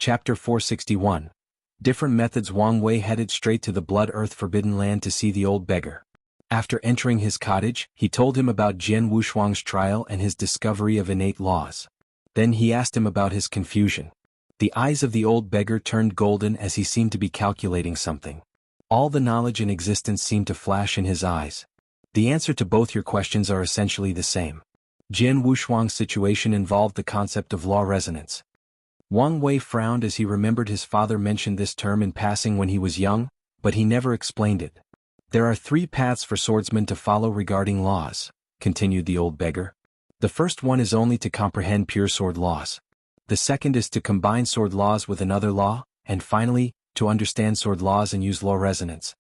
Chapter 461. Different methods. Wang Wei headed straight to the Blood Earth Forbidden Land to see the old beggar. After entering his cottage, he told him about Jian Wushuang's trial and his discovery of innate laws. Then he asked him about his confusion. The eyes of the old beggar turned golden as he seemed to be calculating something. All the knowledge in existence seemed to flash in his eyes. The answer to both your questions are essentially the same. Jian Wushuang's situation involved the concept of law resonance. Wang Wei frowned as he remembered his father mentioned this term in passing when he was young, but he never explained it. There are 3 paths for swordsmen to follow regarding laws, continued the old beggar. The first one is only to comprehend pure sword laws. The second is to combine sword laws with another law, and finally, to understand sword laws and use law resonance.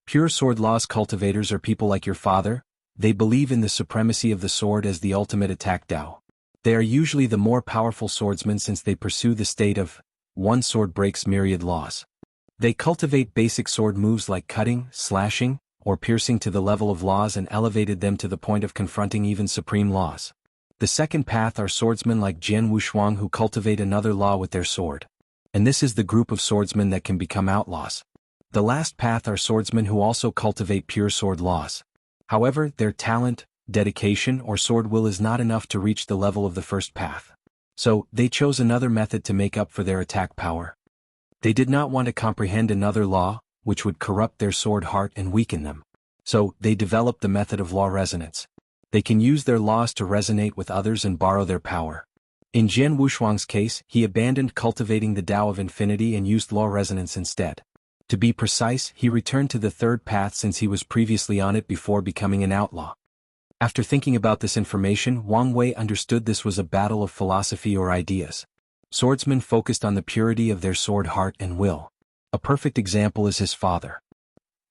Pure sword laws cultivators are people like your father. They believe in the supremacy of the sword as the ultimate attack Tao. They are usually the more powerful swordsmen since they pursue the state of, one sword breaks myriad laws. They cultivate basic sword moves like cutting, slashing, or piercing to the level of laws and elevated them to the point of confronting even supreme laws. The second path are swordsmen like Jian Wushuang who cultivate another law with their sword. And this is the group of swordsmen that can become outlaws. The last path are swordsmen who also cultivate pure sword laws. However, their talent, dedication, or sword will is not enough to reach the level of the first path. So, they chose another method to make up for their attack power. They did not want to comprehend another law, which would corrupt their sword heart and weaken them. So, they developed the method of law resonance. They can use their laws to resonate with others and borrow their power. In Jian Wushuang's case, he abandoned cultivating the Tao of Infinity and used law resonance instead. To be precise, he returned to the third path since he was previously on it before becoming an outlaw. After thinking about this information, Wang Wei understood this was a battle of philosophy or ideas. Swordsmen focused on the purity of their sword heart and will. A perfect example is his father.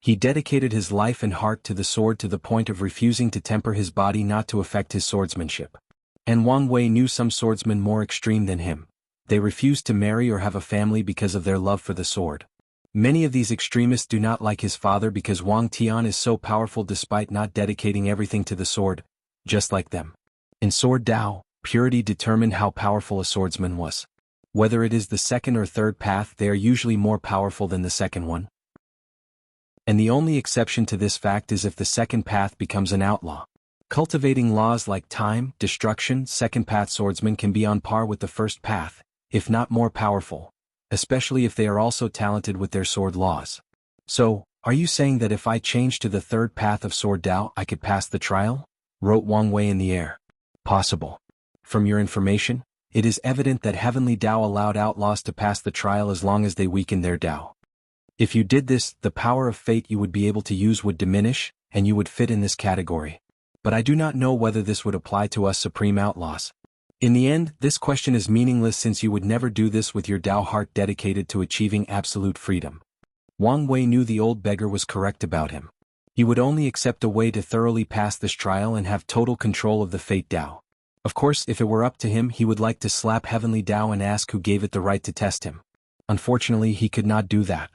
He dedicated his life and heart to the sword to the point of refusing to temper his body not to affect his swordsmanship. And Wang Wei knew some swordsmen more extreme than him. They refused to marry or have a family because of their love for the sword. Many of these extremists do not like his father because Wang Tian is so powerful despite not dedicating everything to the sword, just like them. In sword Tao, purity determined how powerful a swordsman was. Whether it is the second or third path, they are usually more powerful than the second one. And the only exception to this fact is if the second path becomes an outlaw. Cultivating laws like time, destruction, second path swordsmen can be on par with the first path, if not more powerful, especially if they are also talented with their sword laws. So, are you saying that if I change to the third path of sword Tao I could pass the trial? Wrote Wang Wei in the air. Possible. From your information, it is evident that heavenly Tao allowed outlaws to pass the trial as long as they weakened their Tao. If you did this, the power of fate you would be able to use would diminish, and you would fit in this category. But I do not know whether this would apply to us supreme outlaws. In the end, this question is meaningless since you would never do this with your Tao heart dedicated to achieving absolute freedom. Wang Wei knew the old beggar was correct about him. He would only accept a way to thoroughly pass this trial and have total control of the fate Tao. Of course, if it were up to him, he would like to slap heavenly Tao and ask who gave it the right to test him. Unfortunately, he could not do that.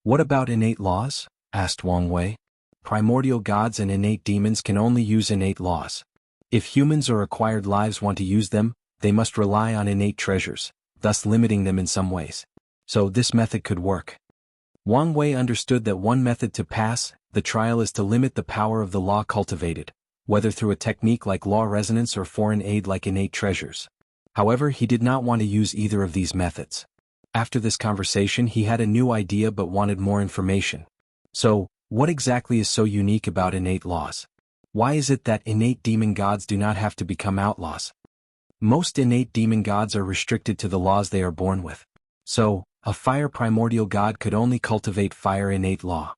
What about innate laws? Asked Wang Wei. Primordial gods and innate demons can only use innate laws. If humans or acquired lives want to use them, they must rely on innate treasures, thus limiting them in some ways. So this method could work. Wang Wei understood that one method to pass the trial is to limit the power of the law cultivated, whether through a technique like law resonance or foreign aid like innate treasures. However, he did not want to use either of these methods. After this conversation, he had a new idea but wanted more information. So, what exactly is so unique about innate laws? Why is it that innate demon gods do not have to become outlaws? Most innate demon gods are restricted to the laws they are born with. So, a fire primordial god could only cultivate fire innate law.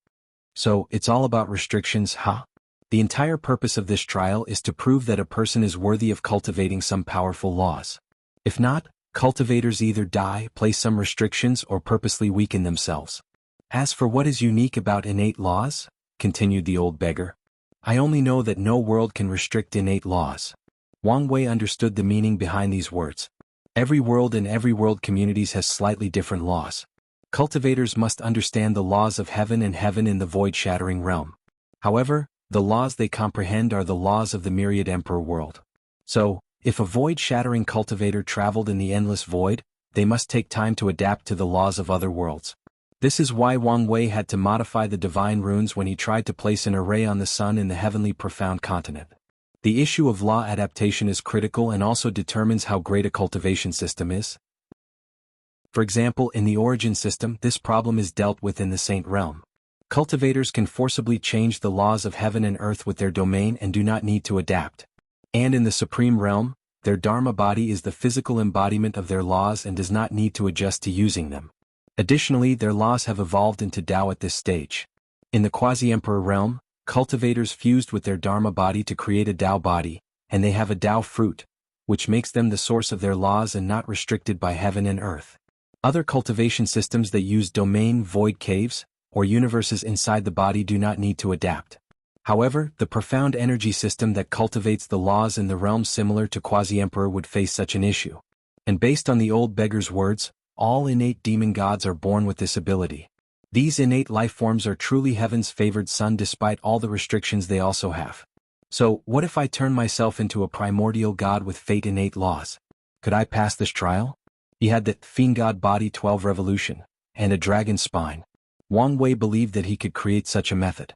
So, it's all about restrictions, huh? The entire purpose of this trial is to prove that a person is worthy of cultivating some powerful laws. If not, cultivators either die, place some restrictions, or purposely weaken themselves. As for what is unique about innate laws, continued the old beggar, I only know that no world can restrict innate laws. Wang Wei understood the meaning behind these words. Every world and every world communities has slightly different laws. Cultivators must understand the laws of heaven and heaven in the void-shattering realm. However, the laws they comprehend are the laws of the myriad emperor world. So, if a void-shattering cultivator traveled in the endless void, they must take time to adapt to the laws of other worlds. This is why Wang Wei had to modify the divine runes when he tried to place an array on the sun in the heavenly profound continent. The issue of law adaptation is critical and also determines how great a cultivation system is. For example, in the origin system, this problem is dealt with in the saint realm. Cultivators can forcibly change the laws of heaven and earth with their domain and do not need to adapt. And in the supreme realm, their dharma body is the physical embodiment of their laws and does not need to adjust to using them. Additionally, their laws have evolved into Tao at this stage. In the quasi-emperor realm, cultivators fused with their dharma body to create a Tao body, and they have a Tao fruit, which makes them the source of their laws and not restricted by heaven and earth. Other cultivation systems that use domain void caves, or universes inside the body do not need to adapt. However, the profound energy system that cultivates the laws in the realm similar to quasi-emperor would face such an issue. And based on the old beggar's words, all innate demon gods are born with this ability. These innate life forms are truly heaven's favored son despite all the restrictions they also have. So, what if I turn myself into a primordial god with fate innate laws? Could I pass this trial? He had the fiend god body 12 revolution, and a dragon spine. Wang Wei believed that he could create such a method.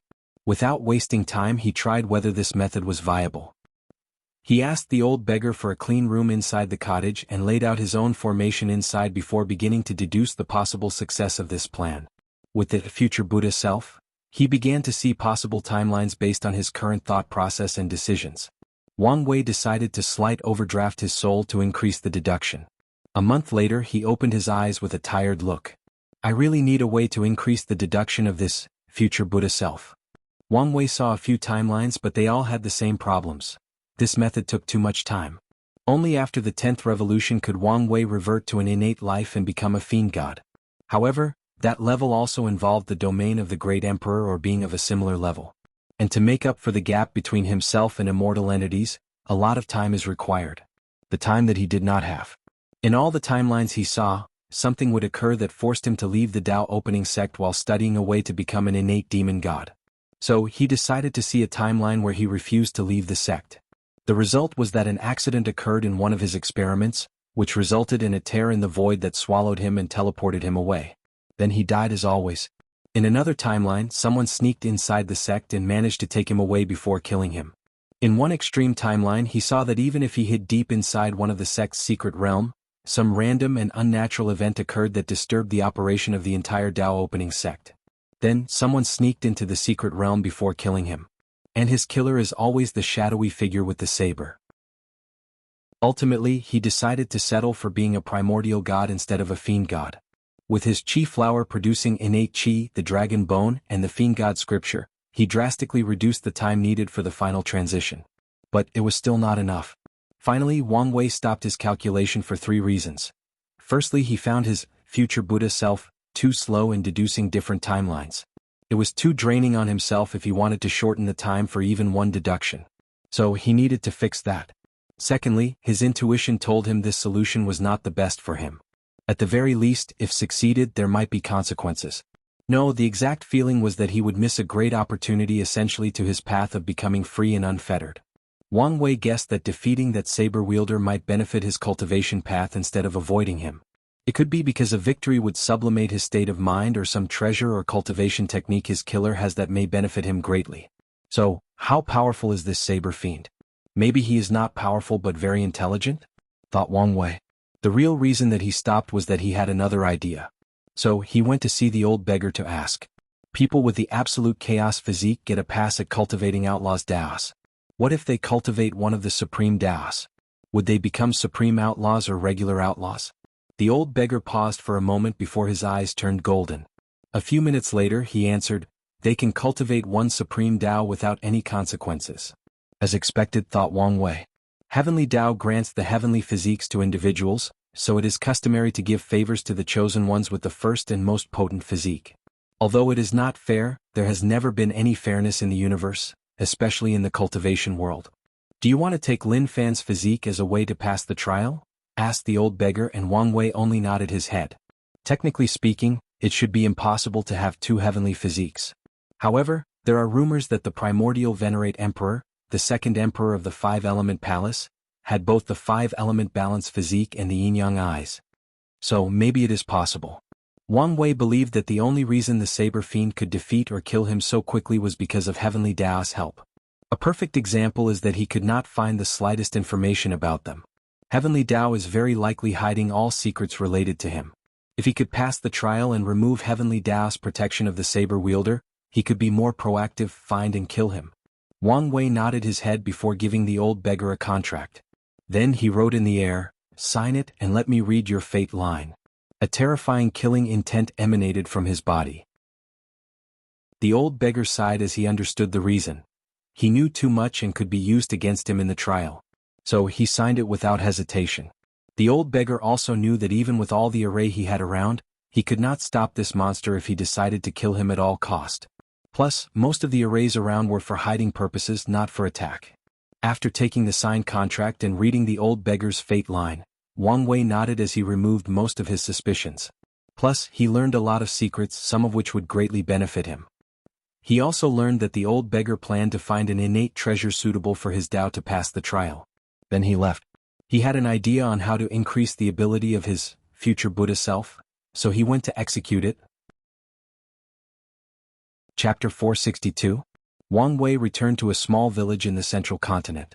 Without wasting time, he tried whether this method was viable. He asked the old beggar for a clean room inside the cottage and laid out his own formation inside before beginning to deduce the possible success of this plan. With the future Buddha self, he began to see possible timelines based on his current thought process and decisions. Wang Wei decided to slight overdraft his soul to increase the deduction. A month later, he opened his eyes with a tired look. I really need a way to increase the deduction of this future Buddha self. Wang Wei saw a few timelines, but they all had the same problems. This method took too much time. Only after the 10th revolution could Wang Wei revert to an innate life and become a fiend god. However, that level also involved the domain of the great emperor or being of a similar level. And to make up for the gap between himself and immortal entities, a lot of time is required. The time that he did not have. In all the timelines he saw, something would occur that forced him to leave the Tao opening sect while studying a way to become an innate demon god. So he decided to see a timeline where he refused to leave the sect. The result was that an accident occurred in one of his experiments, which resulted in a tear in the void that swallowed him and teleported him away. Then he died as always. In another timeline, someone sneaked inside the sect and managed to take him away before killing him. In one extreme timeline, he saw that even if he hid deep inside one of the sect's secret realm, some random and unnatural event occurred that disturbed the operation of the entire Tao opening sect. Then, someone sneaked into the secret realm before killing him. And his killer is always the shadowy figure with the saber. Ultimately, he decided to settle for being a primordial god instead of a fiend god. With his chi flower producing innate chi, the dragon bone, and the fiend god scripture, he drastically reduced the time needed for the final transition. But it was still not enough. Finally, Wang Wei stopped his calculation for 3 reasons. Firstly, he found his future Buddha self too slow in deducing different timelines. It was too draining on himself if he wanted to shorten the time for even one deduction. So he needed to fix that. Secondly, his intuition told him this solution was not the best for him. At the very least, if succeeded, there might be consequences. No, the exact feeling was that he would miss a great opportunity essentially to his path of becoming free and unfettered. Wang Wei guessed that defeating that saber wielder might benefit his cultivation path instead of avoiding him. It could be because a victory would sublimate his state of mind or some treasure or cultivation technique his killer has that may benefit him greatly. So, how powerful is this saber fiend? Maybe he is not powerful but very intelligent? Thought Wang Wei. The real reason that he stopped was that he had another idea. So, he went to see the old beggar to ask. People with the absolute chaos physique get a pass at cultivating outlaws Daos. What if they cultivate one of the supreme Daos? Would they become supreme outlaws or regular outlaws? The old beggar paused for a moment before his eyes turned golden. A few minutes later he answered, they can cultivate one supreme Tao without any consequences. As expected, thought Wang Wei. Heavenly Tao grants the heavenly physiques to individuals, so it is customary to give favors to the chosen ones with the first and most potent physique. Although it is not fair, there has never been any fairness in the universe, especially in the cultivation world. Do you want to take Lin Fan's physique as a way to pass the trial? Asked the old beggar, and Wang Wei only nodded his head. Technically speaking, it should be impossible to have 2 heavenly physiques. However, there are rumors that the primordial venerate emperor, the second emperor of the 5-element palace, had both the 5-element balance physique and the yin-yang eyes. So maybe it is possible. Wang Wei believed that the only reason the Saber Fiend could defeat or kill him so quickly was because of Heavenly Dao's help. A perfect example is that he could not find the slightest information about them. Heavenly Dao is very likely hiding all secrets related to him. If he could pass the trial and remove Heavenly Dao's protection of the saber wielder, he could be more proactive, find and kill him. Wang Wei nodded his head before giving the old beggar a contract. Then he wrote in the air, "Sign it and let me read your fate line." A terrifying killing intent emanated from his body. The old beggar sighed as he understood the reason. He knew too much and could be used against him in the trial. So he signed it without hesitation. The old beggar also knew that even with all the array he had around, he could not stop this monster if he decided to kill him at all cost. Plus, most of the arrays around were for hiding purposes, not for attack. After taking the signed contract and reading the old beggar's fate line, Wang Wei nodded as he removed most of his suspicions. Plus, he learned a lot of secrets, some of which would greatly benefit him. He also learned that the old beggar planned to find an innate treasure suitable for his Dao to pass the trial. Then he left. He had an idea on how to increase the ability of his future Buddha self, so he went to execute it. Chapter 462. Wang Wei returned to a small village in the central continent.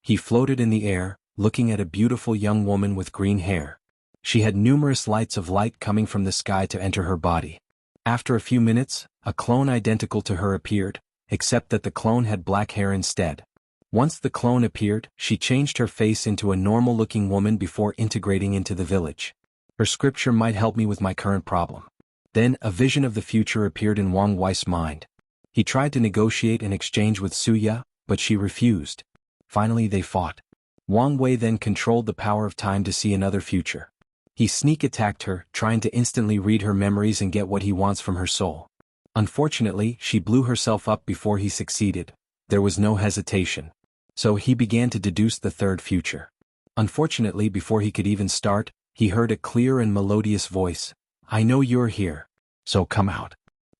He floated in the air, looking at a beautiful young woman with green hair. She had numerous lights of light coming from the sky to enter her body. After a few minutes, a clone identical to her appeared, except that the clone had black hair instead. Once the clone appeared, she changed her face into a normal-looking woman before integrating into the village. Her scripture might help me with my current problem. Then, a vision of the future appeared in Wang Wei's mind. He tried to negotiate an exchange with Suya, but she refused. Finally they fought. Wang Wei then controlled the power of time to see another future. He sneak attacked her, trying to instantly read her memories and get what he wants from her soul. Unfortunately, she blew herself up before he succeeded. There was no hesitation. So he began to deduce the third future. Unfortunately, before he could even start, he heard a clear and melodious voice. "I know you're here. So come out."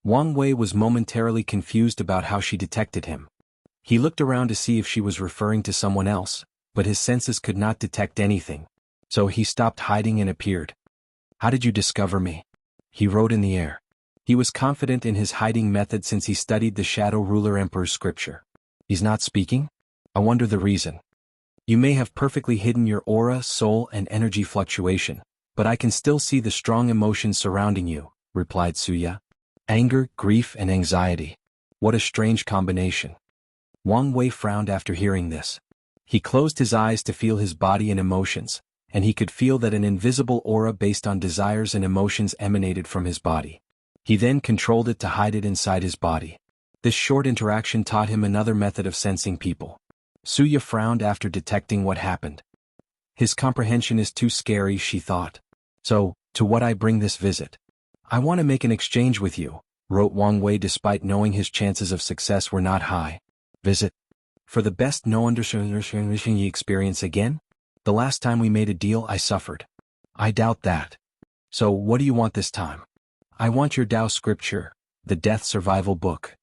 Wang Wei was momentarily confused about how she detected him. He looked around to see if she was referring to someone else, but his senses could not detect anything. So he stopped hiding and appeared. "How did you discover me?" He wrote in the air. He was confident in his hiding method since he studied the Shadow Ruler Emperor's scripture. He's not speaking? I wonder the reason. You may have perfectly hidden your aura, soul, and energy fluctuation, but I can still see the strong emotions surrounding you, replied Suya. Anger, grief, and anxiety. What a strange combination. Wang Wei frowned after hearing this. He closed his eyes to feel his body and emotions, and he could feel that an invisible aura based on desires and emotions emanated from his body. He then controlled it to hide it inside his body. This short interaction taught him another method of sensing people. Suya frowned after detecting what happened. His comprehension is too scary, she thought. So, to what I bring this visit? I want to make an exchange with you, wrote Wang Wei despite knowing his chances of success were not high. Visit? For the best no understanding experience again? The last time we made a deal I suffered. I doubt that. So what do you want this time? I want your Tao scripture, the Death Survival book.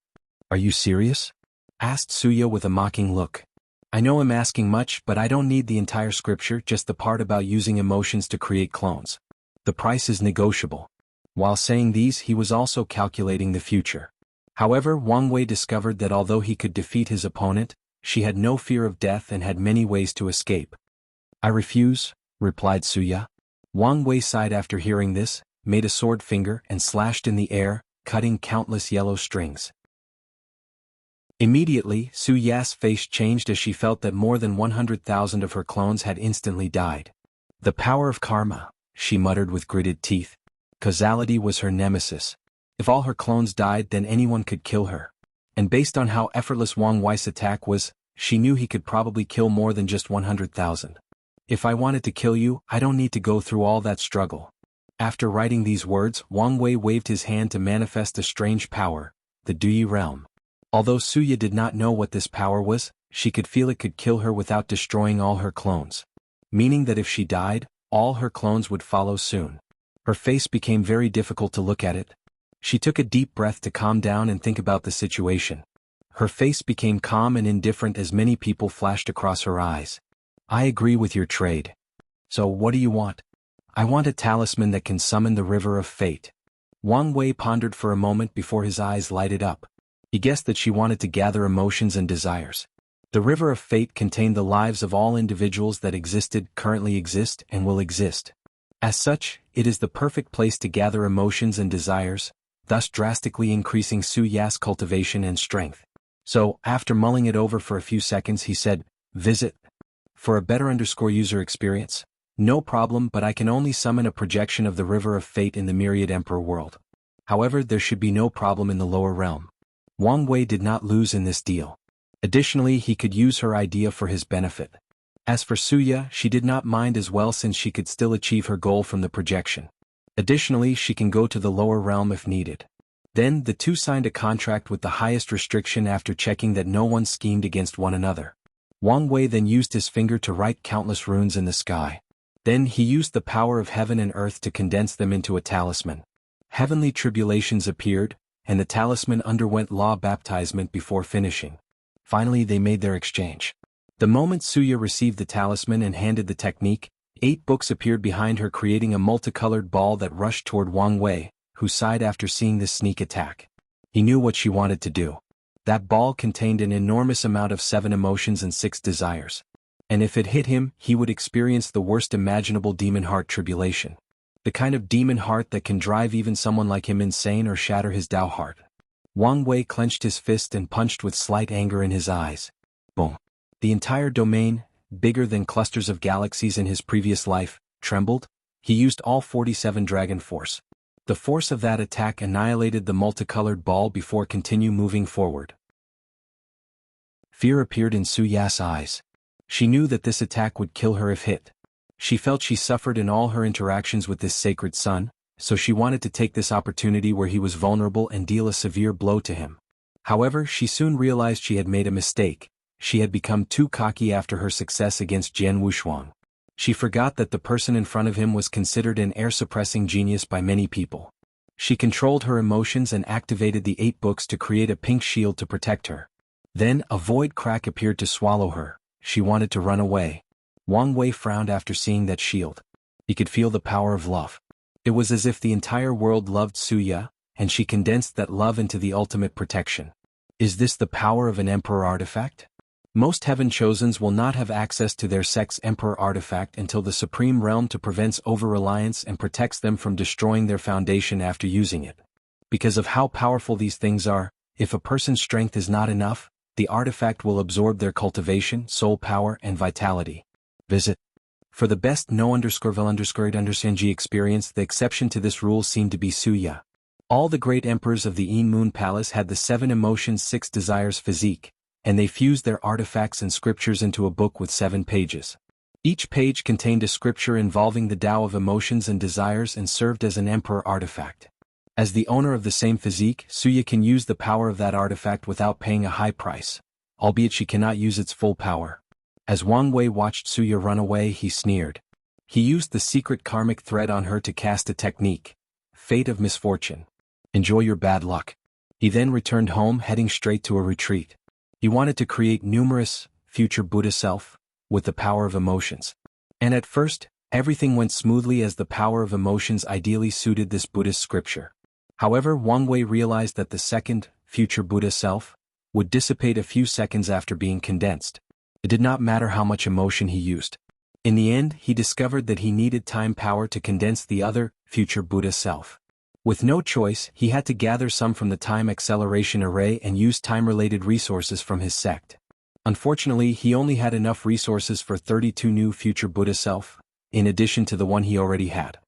Are you serious? Asked Suya with a mocking look. I know I'm asking much, but I don't need the entire scripture, just the part about using emotions to create clones. The price is negotiable. While saying these, he was also calculating the future. However, Wang Wei discovered that although he could defeat his opponent, she had no fear of death and had many ways to escape. I refuse, replied Suya. Wang Wei sighed after hearing this, made a sword finger and slashed in the air, cutting countless yellow strings. Immediately, Suya's face changed as she felt that more than 100,000 of her clones had instantly died. The power of karma, she muttered with gritted teeth. Causality was her nemesis. If all her clones died, then anyone could kill her. And based on how effortless Wang Wei's attack was, she knew he could probably kill more than just 100,000. If I wanted to kill you, I don't need to go through all that struggle. After writing these words, Wang Wei waved his hand to manifest a strange power, the Duyi realm. Although Suya did not know what this power was, she could feel it could kill her without destroying all her clones. Meaning that if she died, all her clones would follow soon. Her face became very difficult to look at it. She took a deep breath to calm down and think about the situation. Her face became calm and indifferent as many people flashed across her eyes. I agree with your trade. So what do you want? I want a talisman that can summon the river of fate. Wang Wei pondered for a moment before his eyes lighted up. He guessed that she wanted to gather emotions and desires. The river of fate contained the lives of all individuals that existed, currently exist, and will exist. As such, it is the perfect place to gather emotions and desires, thus drastically increasing Su Ya's cultivation and strength. So, after mulling it over for a few seconds, he said, "Visit. For a better user experience? No problem, but I can only summon a projection of the river of fate in the myriad emperor world. However, there should be no problem in the lower realm." Wang Wei did not lose in this deal. Additionally, he could use her idea for his benefit. As for Suya, she did not mind as well since she could still achieve her goal from the projection. Additionally, she can go to the lower realm if needed. Then, the two signed a contract with the highest restriction after checking that no one schemed against one another. Wang Wei then used his finger to write countless runes in the sky. Then he used the power of heaven and earth to condense them into a talisman. Heavenly tribulations appeared, and the talisman underwent law baptizement before finishing. Finally, they made their exchange. The moment Suya received the talisman and handed the technique, 8 books appeared behind her, creating a multicolored ball that rushed toward Wang Wei, who sighed after seeing this sneak attack. He knew what she wanted to do. That ball contained an enormous amount of 7 emotions and 6 desires. And if it hit him, he would experience the worst imaginable demon heart tribulation. The kind of demon heart that can drive even someone like him insane or shatter his Tao heart. Wang Wei clenched his fist and punched with slight anger in his eyes. Boom. The entire domain, bigger than clusters of galaxies in his previous life, trembled. He used all 47 dragon force. The force of that attack annihilated the multicolored ball before continue moving forward. Fear appeared in Su Ya's eyes. She knew that this attack would kill her if hit. She felt she suffered in all her interactions with this sacred son, so she wanted to take this opportunity where he was vulnerable and deal a severe blow to him. However, she soon realized she had made a mistake. She had become too cocky after her success against Jian Wushuang. She forgot that the person in front of him was considered an air-suppressing genius by many people. She controlled her emotions and activated the 8 books to create a pink shield to protect her. Then, a void crack appeared to swallow her. She wanted to run away. Wang Wei frowned after seeing that shield. He could feel the power of love. It was as if the entire world loved Suya, and she condensed that love into the ultimate protection. Is this the power of an emperor artifact? Most heaven chosens will not have access to their sex emperor artifact until the supreme realm to prevents over-reliance and protects them from destroying their foundation after using it. Because of how powerful these things are, if a person's strength is not enough, the artifact will absorb their cultivation, soul power, and vitality. Visit. For the best no_vil_underscored_G experience, the exception to this rule seemed to be Suya. All the great emperors of the Yin Moon Palace had the 7 emotions 6 desires physique, and they fused their artifacts and scriptures into a book with 7 pages. Each page contained a scripture involving the Tao of emotions and desires and served as an emperor artifact. As the owner of the same physique, Suya can use the power of that artifact without paying a high price, albeit she cannot use its full power. As Wang Wei watched Suya run away, he sneered. He used the secret karmic thread on her to cast a technique, Fate of Misfortune. Enjoy your bad luck. He then returned home, heading straight to a retreat. He wanted to create numerous, future Buddha self, with the power of emotions. And at first, everything went smoothly as the power of emotions ideally suited this Buddhist scripture. However, Wang Wei realized that the second, future Buddha self, would dissipate a few seconds after being condensed. It did not matter how much emotion he used. In the end, he discovered that he needed time power to condense the other, future Buddha self. With no choice, he had to gather some from the time acceleration array and use time-related resources from his sect. Unfortunately, he only had enough resources for 32 new future Buddha self, in addition to the one he already had.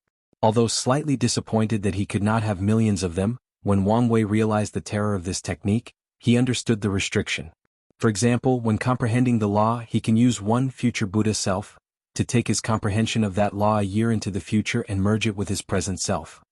Although slightly disappointed that he could not have millions of them, when Wang Wei realized the terror of this technique, he understood the restriction. For example, when comprehending the law, he can use one future Buddha self to take his comprehension of that law a year into the future and merge it with his present self.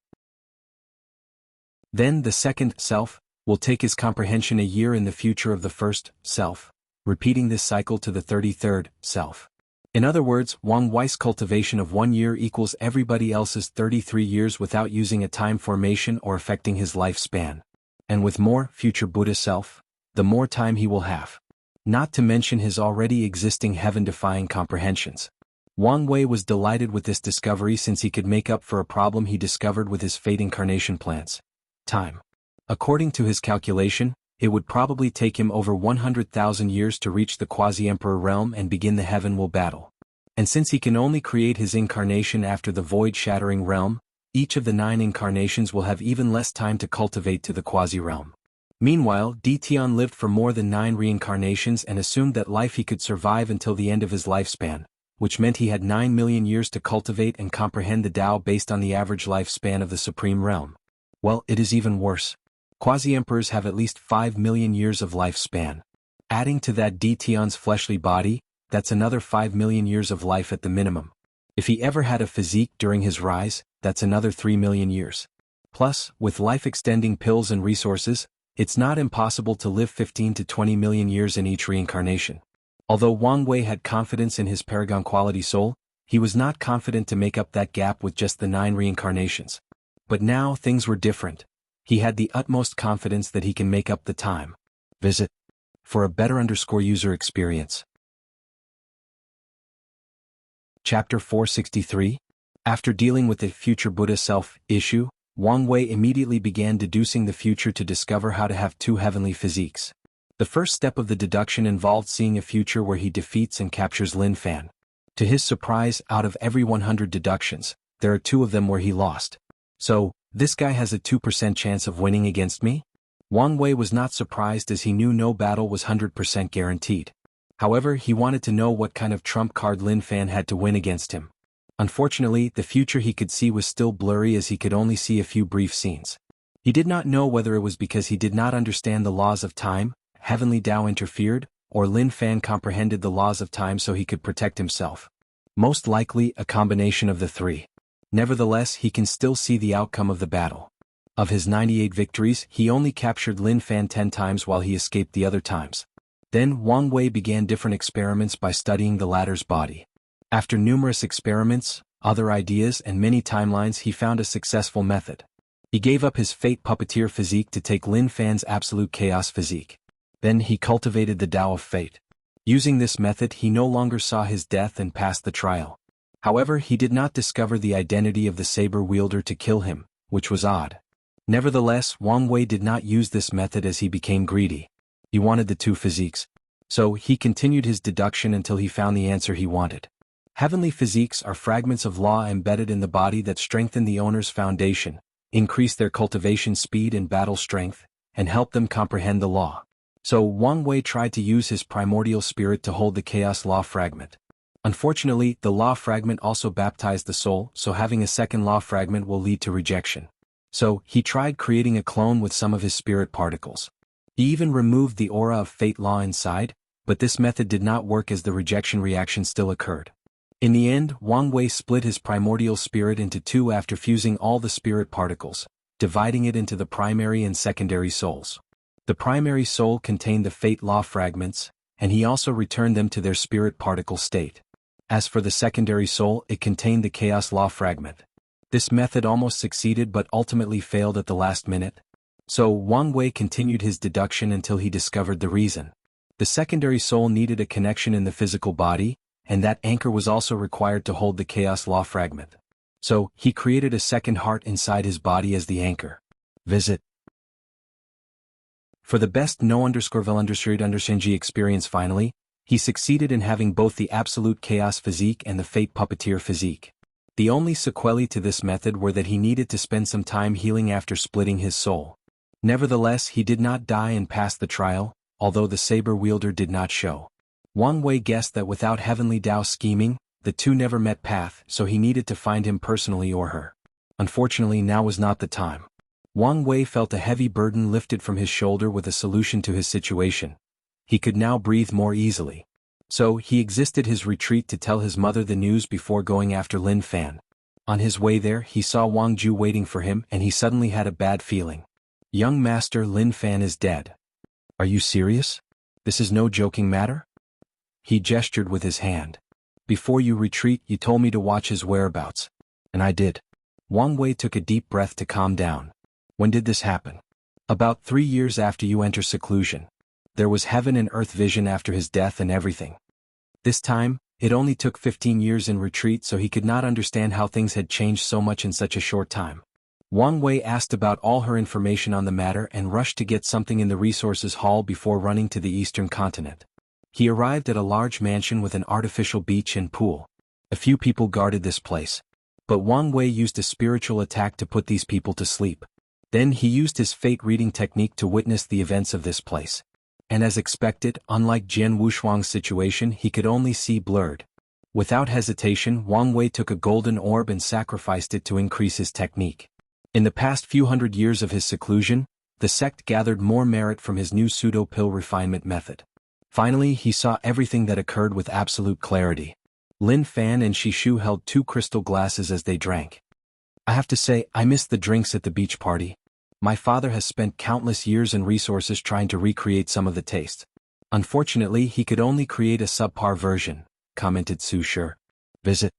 Then the second self will take his comprehension a year in the future of the first self, repeating this cycle to the 33rd self. In other words, Wang Wei's cultivation of 1 year equals everybody else's 33 years without using a time formation or affecting his lifespan. And with more future Buddha self, the more time he will have. Not to mention his already existing heaven-defying comprehensions. Wang Wei was delighted with this discovery since he could make up for a problem he discovered with his fate incarnation plans. Time. According to his calculation, it would probably take him over 100,000 years to reach the Quasi-Emperor realm and begin the Heaven-Will battle. And since he can only create his incarnation after the Void-Shattering realm, each of the 9 incarnations will have even less time to cultivate to the Quasi-realm. Meanwhile, Tian lived for more than 9 reincarnations and assumed that life he could survive until the end of his lifespan, which meant he had 9 million years to cultivate and comprehend the Tao based on the average lifespan of the Supreme Realm. Well, it is even worse. Quasi-Emperors have at least 5 million years of lifespan. Adding to that Tian's fleshly body, that's another 5 million years of life at the minimum. If he ever had a physique during his rise, that's another 3 million years. Plus, with life-extending pills and resources, it's not impossible to live 15 to 20 million years in each reincarnation. Although Wang Wei had confidence in his paragon quality soul, he was not confident to make up that gap with just the 9 reincarnations. But now things were different. He had the utmost confidence that he can make up the time. Visit for a better user experience. Chapter 463. After dealing with the future Buddha self issue, Wang Wei immediately began deducing the future to discover how to have 2 heavenly physiques. The first step of the deduction involved seeing a future where he defeats and captures Lin Fan. To his surprise, out of every 100 deductions, there are 2 of them where he lost. So, this guy has a 2% chance of winning against me? Wang Wei was not surprised as he knew no battle was 100% guaranteed. However, he wanted to know what kind of trump card Lin Fan had to win against him. Unfortunately, the future he could see was still blurry as he could only see a few brief scenes. He did not know whether it was because he did not understand the laws of time, Heavenly Tao interfered, or Lin Fan comprehended the laws of time so he could protect himself. Most likely, a combination of the 3. Nevertheless, he can still see the outcome of the battle. Of his 98 victories, he only captured Lin Fan 10 times while he escaped the other times. Then Wang Wei began different experiments by studying the latter's body. After numerous experiments, other ideas and many timelines, he found a successful method. He gave up his fate puppeteer physique to take Lin Fan's absolute chaos physique. Then he cultivated the Tao of fate. Using this method, he no longer saw his death and passed the trial. However, he did not discover the identity of the saber wielder to kill him, which was odd. Nevertheless, Wang Wei did not use this method as he became greedy. He wanted the 2 physiques. So he continued his deduction until he found the answer he wanted. Heavenly physiques are fragments of law embedded in the body that strengthen the owner's foundation, increase their cultivation speed and battle strength, and help them comprehend the law. So Wang Wei tried to use his primordial spirit to hold the chaos law fragment. Unfortunately, the law fragment also baptized the soul, so having a second law fragment will lead to rejection. So he tried creating a clone with some of his spirit particles. He even removed the aura of fate law inside, but this method did not work as the rejection reaction still occurred. In the end, Wang Wei split his primordial spirit into 2 after fusing all the spirit particles, dividing it into the primary and secondary souls. The primary soul contained the fate law fragments, and he also returned them to their spirit particle state. As for the secondary soul, it contained the chaos law fragment. This method almost succeeded but ultimately failed at the last minute. So Wang Wei continued his deduction until he discovered the reason. The secondary soul needed a connection in the physical body, and that anchor was also required to hold the chaos law fragment. So he created a second heart inside his body as the anchor. Visit for the best no_vel_undershield_g experience. Finally, he succeeded in having both the absolute chaos physique and the fate puppeteer physique. The only sequelae to this method were that he needed to spend some time healing after splitting his soul. Nevertheless, he did not die and passed the trial, although the saber wielder did not show. Wang Wei guessed that without Heavenly Tao scheming, the 2 never met path, so he needed to find him personally or her. Unfortunately, now was not the time. Wang Wei felt a heavy burden lifted from his shoulder with a solution to his situation. He could now breathe more easily. So he exited his retreat to tell his mother the news before going after Lin Fan. On his way there, he saw Wang Ju waiting for him and he suddenly had a bad feeling. Young master, Lin Fan is dead. Are you serious? This is no joking matter? He gestured with his hand. Before you retreat, you told me to watch his whereabouts. And I did. Wang Wei took a deep breath to calm down. When did this happen? About 3 years after you enter seclusion. There was heaven and earth vision after his death and everything. This time, It only took 15 years in retreat, so he could not understand how things had changed so much in such a short time. Wang Wei asked about all her information on the matter and rushed to get something in the resources hall before running to the eastern continent. He arrived at a large mansion with an artificial beach and pool. A few people guarded this place. But Wang Wei used a spiritual attack to put these people to sleep. Then he used his fate-reading technique to witness the events of this place. And as expected, unlike Jian Wushuang's situation, he could only see blurred. Without hesitation, Wang Wei took a golden orb and sacrificed it to increase his technique. In the past few hundred years of his seclusion, the sect gathered more merit from his new pseudo-pill refinement method. Finally, he saw everything that occurred with absolute clarity. Lin Fan and Shishu held 2 crystal glasses as they drank. I have to say, I missed the drinks at the beach party. My father has spent countless years and resources trying to recreate some of the taste. Unfortunately, he could only create a subpar version, commented Su Shi. Visit.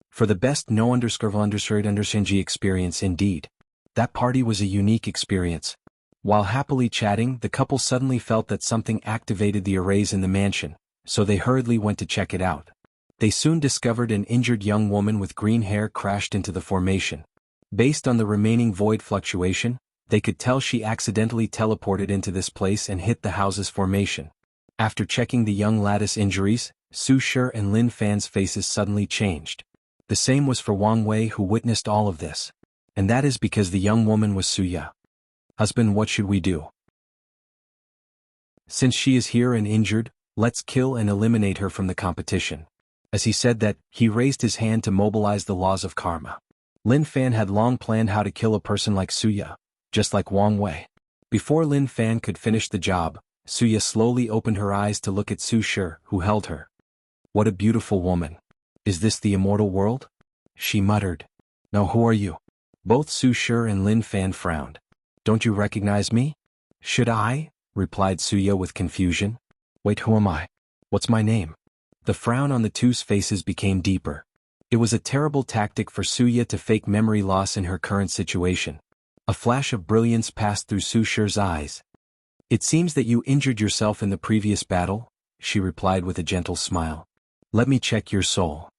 For the best no_underscored_undershanji experience indeed. That party was a unique experience. While happily chatting, the couple suddenly felt that something activated the arrays in the mansion, so they hurriedly went to check it out. They soon discovered an injured young woman with green hair crashed into the formation. Based on the remaining void fluctuation, they could tell she accidentally teleported into this place and hit the house's formation. After checking the young lattice injuries, Su Shi and Lin Fan's faces suddenly changed. The same was for Wang Wei, who witnessed all of this. And that is because the young woman was Suya. Husband, what should we do? Since she is here and injured, let's kill and eliminate her from the competition. As he said that, he raised his hand to mobilize the laws of karma. Lin Fan had long planned how to kill a person like Suya, just like Wang Wei. Before Lin Fan could finish the job, Suya slowly opened her eyes to look at Su Shi, who held her. What a beautiful woman. Is this the immortal world? She muttered. No, who are you? Both Su Shi and Lin Fan frowned. Don't you recognize me? Should I? Replied Suya with confusion. Wait, who am I? What's my name? The frown on the two's faces became deeper. It was a terrible tactic for Suya to fake memory loss in her current situation. A flash of brilliance passed through Su Shi's eyes. It seems that you injured yourself in the previous battle, she replied with a gentle smile. Let me check your soul.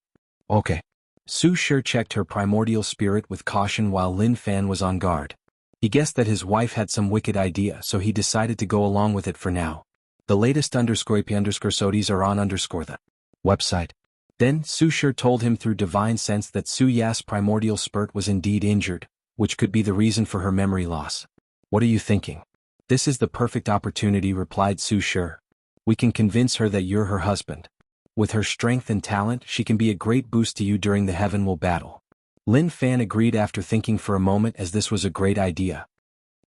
Okay. Su Shi checked her primordial spirit with caution while Lin Fan was on guard. He guessed that his wife had some wicked idea, so he decided to go along with it for now. The latest _sodies are on the website. Then Su Shi told him through divine sense that Su Ya's primordial spirit was indeed injured, which could be the reason for her memory loss. What are you thinking? This is the perfect opportunity, replied Su Shi. We can convince her that you're her husband. With her strength and talent, she can be a great boost to you during the Heavenwell battle. Lin Fan agreed after thinking for a moment, as this was a great idea.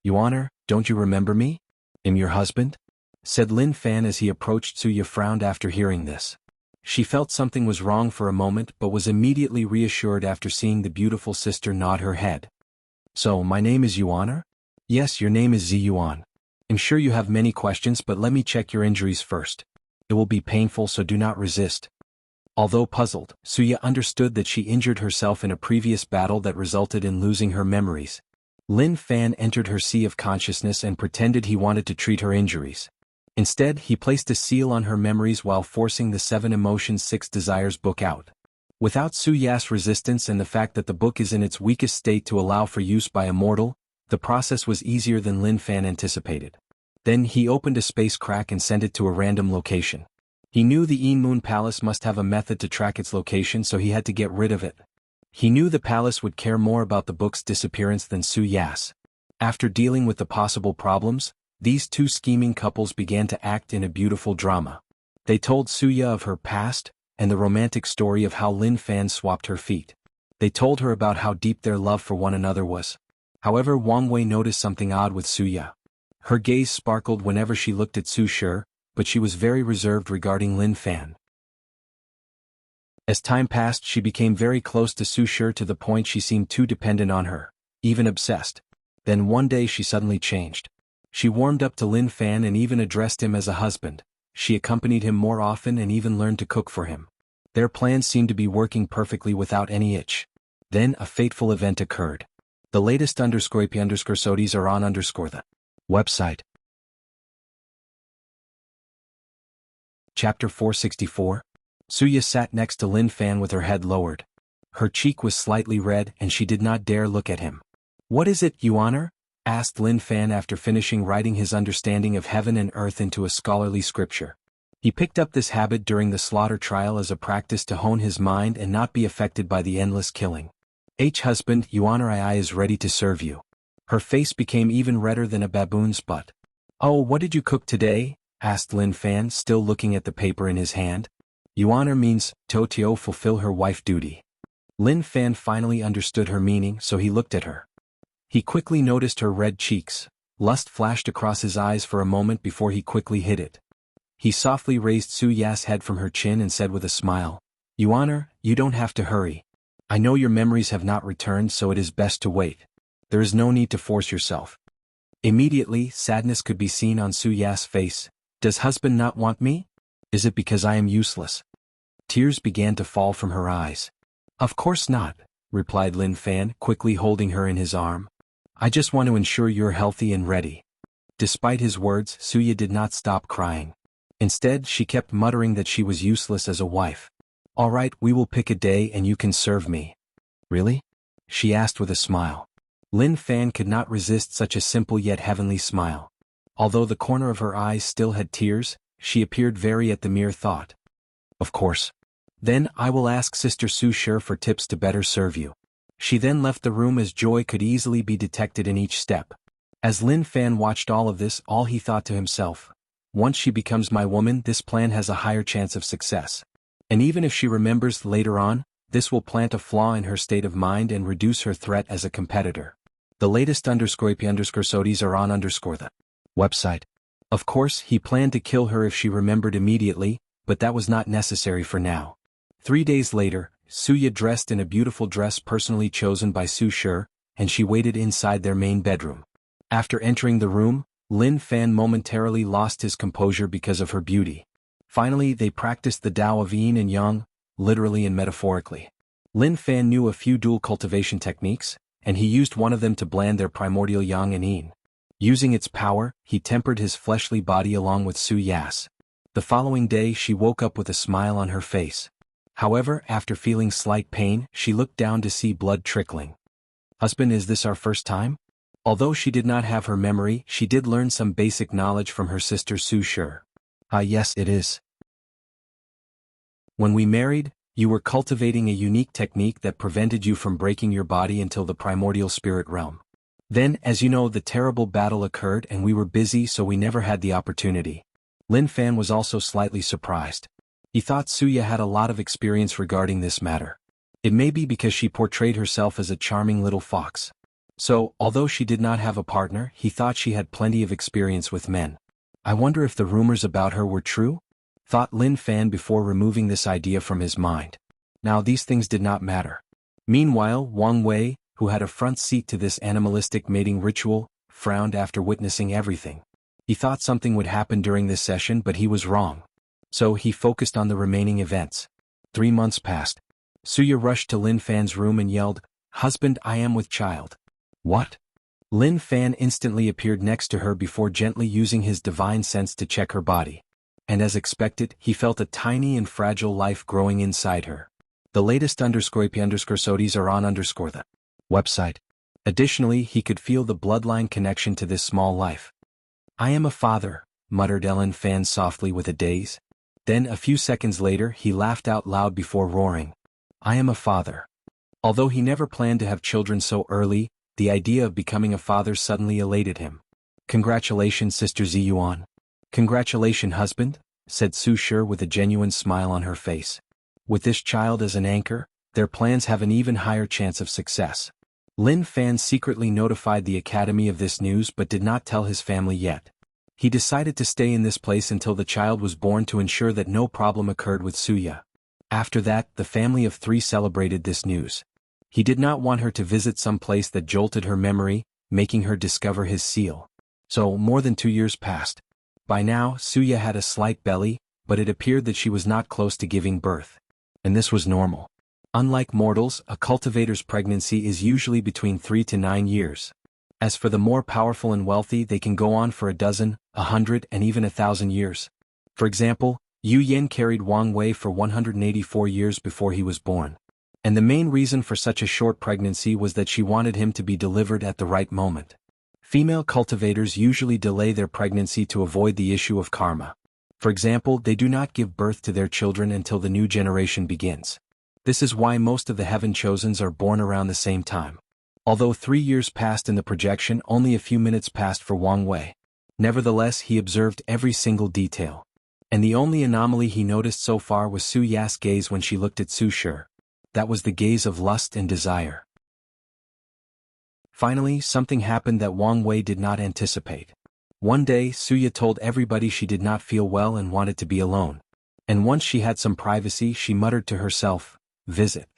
Yuan, don't you remember me? I'm your husband? Said Lin Fan as he approached. Suya frowned after hearing this. She felt something was wrong for a moment but was immediately reassured after seeing the beautiful sister nod her head. So, my name is Yuan? Yes, your name is Yuan. I'm sure you have many questions, but let me check your injuries first. It will be painful, so do not resist. Although puzzled, Suya understood that she injured herself in a previous battle that resulted in losing her memories. Lin Fan entered her sea of consciousness and pretended he wanted to treat her injuries. Instead, he placed a seal on her memories while forcing the 7 Emotions 6 Desires book out. Without Su Ya's resistance and the fact that the book is in its weakest state to allow for use by a mortal, the process was easier than Lin Fan anticipated. Then he opened a space crack and sent it to a random location. He knew the Een Moon Palace must have a method to track its location, so he had to get rid of it. He knew the palace would care more about the book's disappearance than Su Ya's. After dealing with the possible problems, these two scheming couples began to act in a beautiful drama. They told Suya of her past, and the romantic story of how Lin Fan swapped her feet. They told her about how deep their love for one another was. However, Wang Wei noticed something odd with Suya. Her gaze sparkled whenever she looked at Su Shi, but she was very reserved regarding Lin Fan. As time passed, she became very close to Su Shi to the point she seemed too dependent on her, even obsessed. Then one day she suddenly changed. She warmed up to Lin Fan and even addressed him as a husband. She accompanied him more often and even learned to cook for him. Their plans seemed to be working perfectly without any hitch. Then a fateful event occurred. The latest _sodies are on the website. Chapter 464. Suya sat next to Lin Fan with her head lowered. Her cheek was slightly red and she did not dare look at him. "What is it, Your Honor?" asked Lin Fan after finishing writing his understanding of heaven and earth into a scholarly scripture. He picked up this habit during the slaughter trial as a practice to hone his mind and not be affected by the endless killing. "Husband, Your Honor, I is ready to serve you." Her face became even redder than a baboon's butt. "Oh, what did you cook today?" asked Lin Fan, still looking at the paper in his hand. "Your Honor" means, Totio fulfill her wife duty. Lin Fan finally understood her meaning, so he looked at her. He quickly noticed her red cheeks. Lust flashed across his eyes for a moment before he quickly hid it. He softly raised Suya's head from her chin and said with a smile, "Your Honor, you don't have to hurry. I know your memories have not returned, so it is best to wait. There is no need to force yourself." Immediately, sadness could be seen on Suya's face. "Does husband not want me? Is it because I am useless?" Tears began to fall from her eyes. "Of course not," replied Lin Fan, quickly holding her in his arm. "I just want to ensure you're healthy and ready." Despite his words, Suya did not stop crying. Instead, she kept muttering that she was useless as a wife. "All right, we will pick a day and you can serve me." "Really?" she asked with a smile. Lin Fan could not resist such a simple yet heavenly smile. Although the corner of her eyes still had tears, she appeared very at the mere thought. "Of course. Then I will ask Sister Su Shi for tips to better serve you." She then left the room as joy could easily be detected in each step. As Lin Fan watched all of this, all he thought to himself, "Once she becomes my woman, this plan has a higher chance of success. And even if she remembers later on, this will plant a flaw in her state of mind and reduce her threat as a competitor." The latest _sodies are on the website. Of course, he planned to kill her if she remembered immediately, but that was not necessary for now. 3 days later, Suya dressed in a beautiful dress personally chosen by Su Shi, and she waited inside their main bedroom. After entering the room, Lin Fan momentarily lost his composure because of her beauty. Finally, they practiced the Tao of Yin and Yang, literally and metaphorically. Lin Fan knew a few dual cultivation techniques, and he used one of them to blend their primordial Yang and Yin. Using its power, he tempered his fleshly body along with Su Yas. The following day she woke up with a smile on her face. However, after feeling slight pain, she looked down to see blood trickling. "Husband, is this our first time?" Although she did not have her memory, she did learn some basic knowledge from her sister Su Shi. "Ah, yes, it is. When we married, you were cultivating a unique technique that prevented you from breaking your body until the primordial spirit realm. Then, as you know, the terrible battle occurred and we were busy, so we never had the opportunity." Lin Fan was also slightly surprised. He thought Suya had a lot of experience regarding this matter. It may be because she portrayed herself as a charming little fox. So, although she did not have a partner, he thought she had plenty of experience with men. "I wonder if the rumors about her were true?" thought Lin Fan before removing this idea from his mind. Now these things did not matter. Meanwhile, Wang Wei, who had a front seat to this animalistic mating ritual, frowned after witnessing everything. He thought something would happen during this session, but he was wrong. So he focused on the remaining events. 3 months passed. Suya rushed to Lin Fan's room and yelled, "Husband, I am with child." "What?" Lin Fan instantly appeared next to her before gently using his divine sense to check her body. And as expected, he felt a tiny and fragile life growing inside her. The latest _sodies are on the website. Additionally, he could feel the bloodline connection to this small life. "I am a father," muttered Lin Fan softly with a daze. Then a few seconds later he laughed out loud before roaring, "I am a father." Although he never planned to have children so early, the idea of becoming a father suddenly elated him. "Congratulations, Sister Ziyuan." "Congratulations, husband," said Su Shi with a genuine smile on her face. With this child as an anchor, their plans have an even higher chance of success. Lin Fan secretly notified the academy of this news but did not tell his family yet. He decided to stay in this place until the child was born to ensure that no problem occurred with Suya. After that, the family of 3 celebrated this news. He did not want her to visit some place that jolted her memory, making her discover his seal. So, more than 2 years passed. By now, Suya had a slight belly, but it appeared that she was not close to giving birth. And this was normal. Unlike mortals, a cultivator's pregnancy is usually between 3 to 9 years. As for the more powerful and wealthy, they can go on for 12, 100, and even 1,000 years. For example, Yu Yen carried Wang Wei for 184 years before he was born. And the main reason for such a short pregnancy was that she wanted him to be delivered at the right moment. Female cultivators usually delay their pregnancy to avoid the issue of karma. For example, they do not give birth to their children until the new generation begins. This is why most of the Heaven Chosens are born around the same time. Although 3 years passed in the projection, only a few minutes passed for Wang Wei. Nevertheless, he observed every single detail. And the only anomaly he noticed so far was Su Ya's gaze when she looked at Su Shi. That was the gaze of lust and desire. Finally, something happened that Wang Wei did not anticipate. One day, Suya told everybody she did not feel well and wanted to be alone. And once she had some privacy, she muttered to herself, "Visit.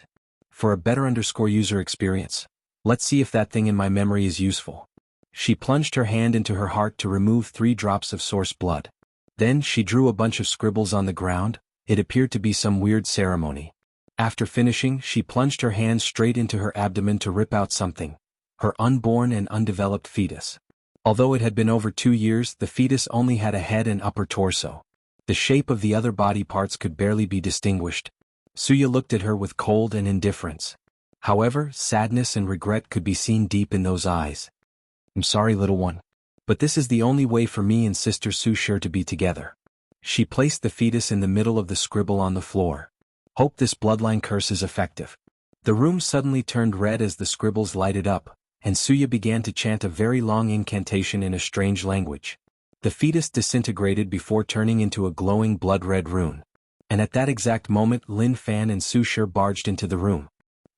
For a better user experience. Let's see if that thing in my memory is useful." She plunged her hand into her heart to remove 3 drops of source blood. Then she drew a bunch of scribbles on the ground. It appeared to be some weird ceremony. After finishing, she plunged her hand straight into her abdomen to rip out something. Her unborn and undeveloped fetus. Although it had been over 2 years, the fetus only had a head and upper torso. The shape of the other body parts could barely be distinguished. Suya looked at her with cold and indifference. However, sadness and regret could be seen deep in those eyes. "I'm sorry, little one. But this is the only way for me and Sister Su Shi to be together." She placed the fetus in the middle of the scribble on the floor. "Hope this bloodline curse is effective." The room suddenly turned red as the scribbles lighted up, and Suya began to chant a very long incantation in a strange language. The fetus disintegrated before turning into a glowing blood-red rune. And at that exact moment Lin Fan and Su Shi barged into the room.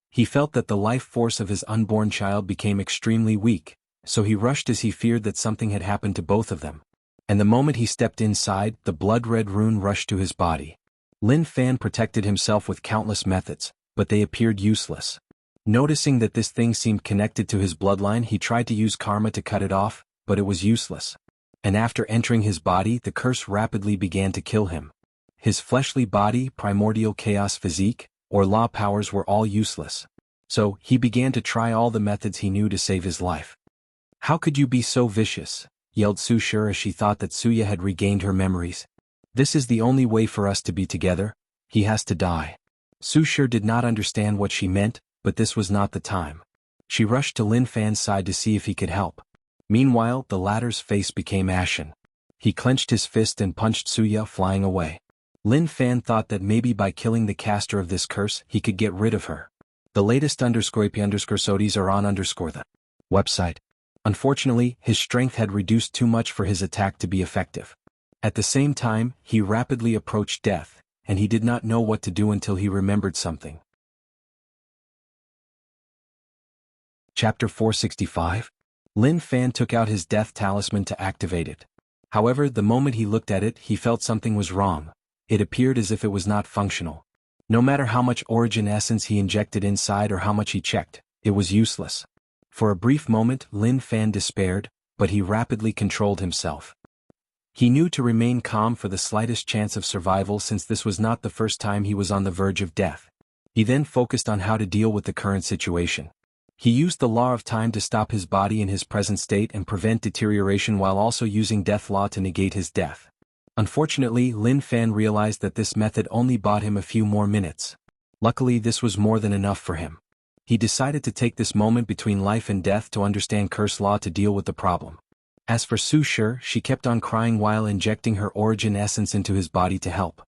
He felt that the life force of his unborn child became extremely weak, so he rushed as he feared that something had happened to both of them. And the moment he stepped inside, the blood-red rune rushed to his body. Lin Fan protected himself with countless methods, but they appeared useless. Noticing that this thing seemed connected to his bloodline, he tried to use karma to cut it off, but it was useless. And after entering his body, the curse rapidly began to kill him. His fleshly body, primordial chaos physique, or law powers were all useless. So, he began to try all the methods he knew to save his life. "How could you be so vicious?" yelled Su Shi as she thought that Suya had regained her memories. "This is the only way for us to be together. He has to die." Su Shi did not understand what she meant, but this was not the time. She rushed to Lin Fan's side to see if he could help. Meanwhile, the latter's face became ashen. He clenched his fist and punched Suya, flying away. Lin Fan thought that maybe by killing the caster of this curse, he could get rid of her. The latest _sodies are on the website. Unfortunately, his strength had reduced too much for his attack to be effective. At the same time, he rapidly approached death, and he did not know what to do until he remembered something. Chapter 465. Lin Fan took out his death talisman to activate it. However, the moment he looked at it, he felt something was wrong. It appeared as if it was not functional. No matter how much origin essence he injected inside or how much he checked, it was useless. For a brief moment, Lin Fan despaired, but he rapidly controlled himself. He knew to remain calm for the slightest chance of survival, since this was not the first time he was on the verge of death. He then focused on how to deal with the current situation. He used the law of time to stop his body in his present state and prevent deterioration, while also using death law to negate his death. Unfortunately, Lin Fan realized that this method only bought him a few more minutes. Luckily, this was more than enough for him. He decided to take this moment between life and death to understand curse law to deal with the problem. As for Su Shi, she kept on crying while injecting her origin essence into his body to help.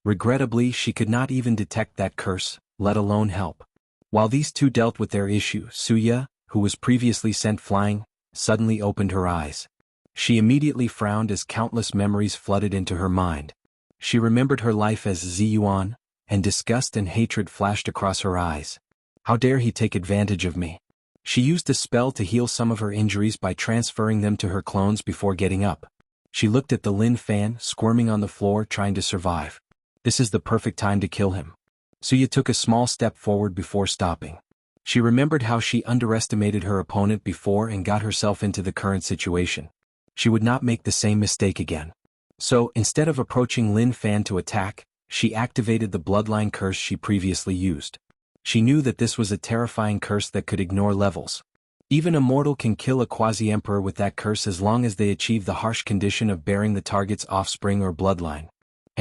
Regrettably, she could not even detect that curse, let alone help. While these two dealt with their issue, Suya, who was previously sent flying, suddenly opened her eyes. She immediately frowned as countless memories flooded into her mind. She remembered her life as Ziyuan, and disgust and hatred flashed across her eyes. How dare he take advantage of me? She used a spell to heal some of her injuries by transferring them to her clones before getting up. She looked at the Lin Fan, squirming on the floor trying to survive. This is the perfect time to kill him. Suya took a small step forward before stopping. She remembered how she underestimated her opponent before and got herself into the current situation. She would not make the same mistake again. So, instead of approaching Lin Fan to attack, she activated the bloodline curse she previously used. She knew that this was a terrifying curse that could ignore levels. Even a mortal can kill a quasi-emperor with that curse as long as they achieve the harsh condition of bearing the target's offspring or bloodline.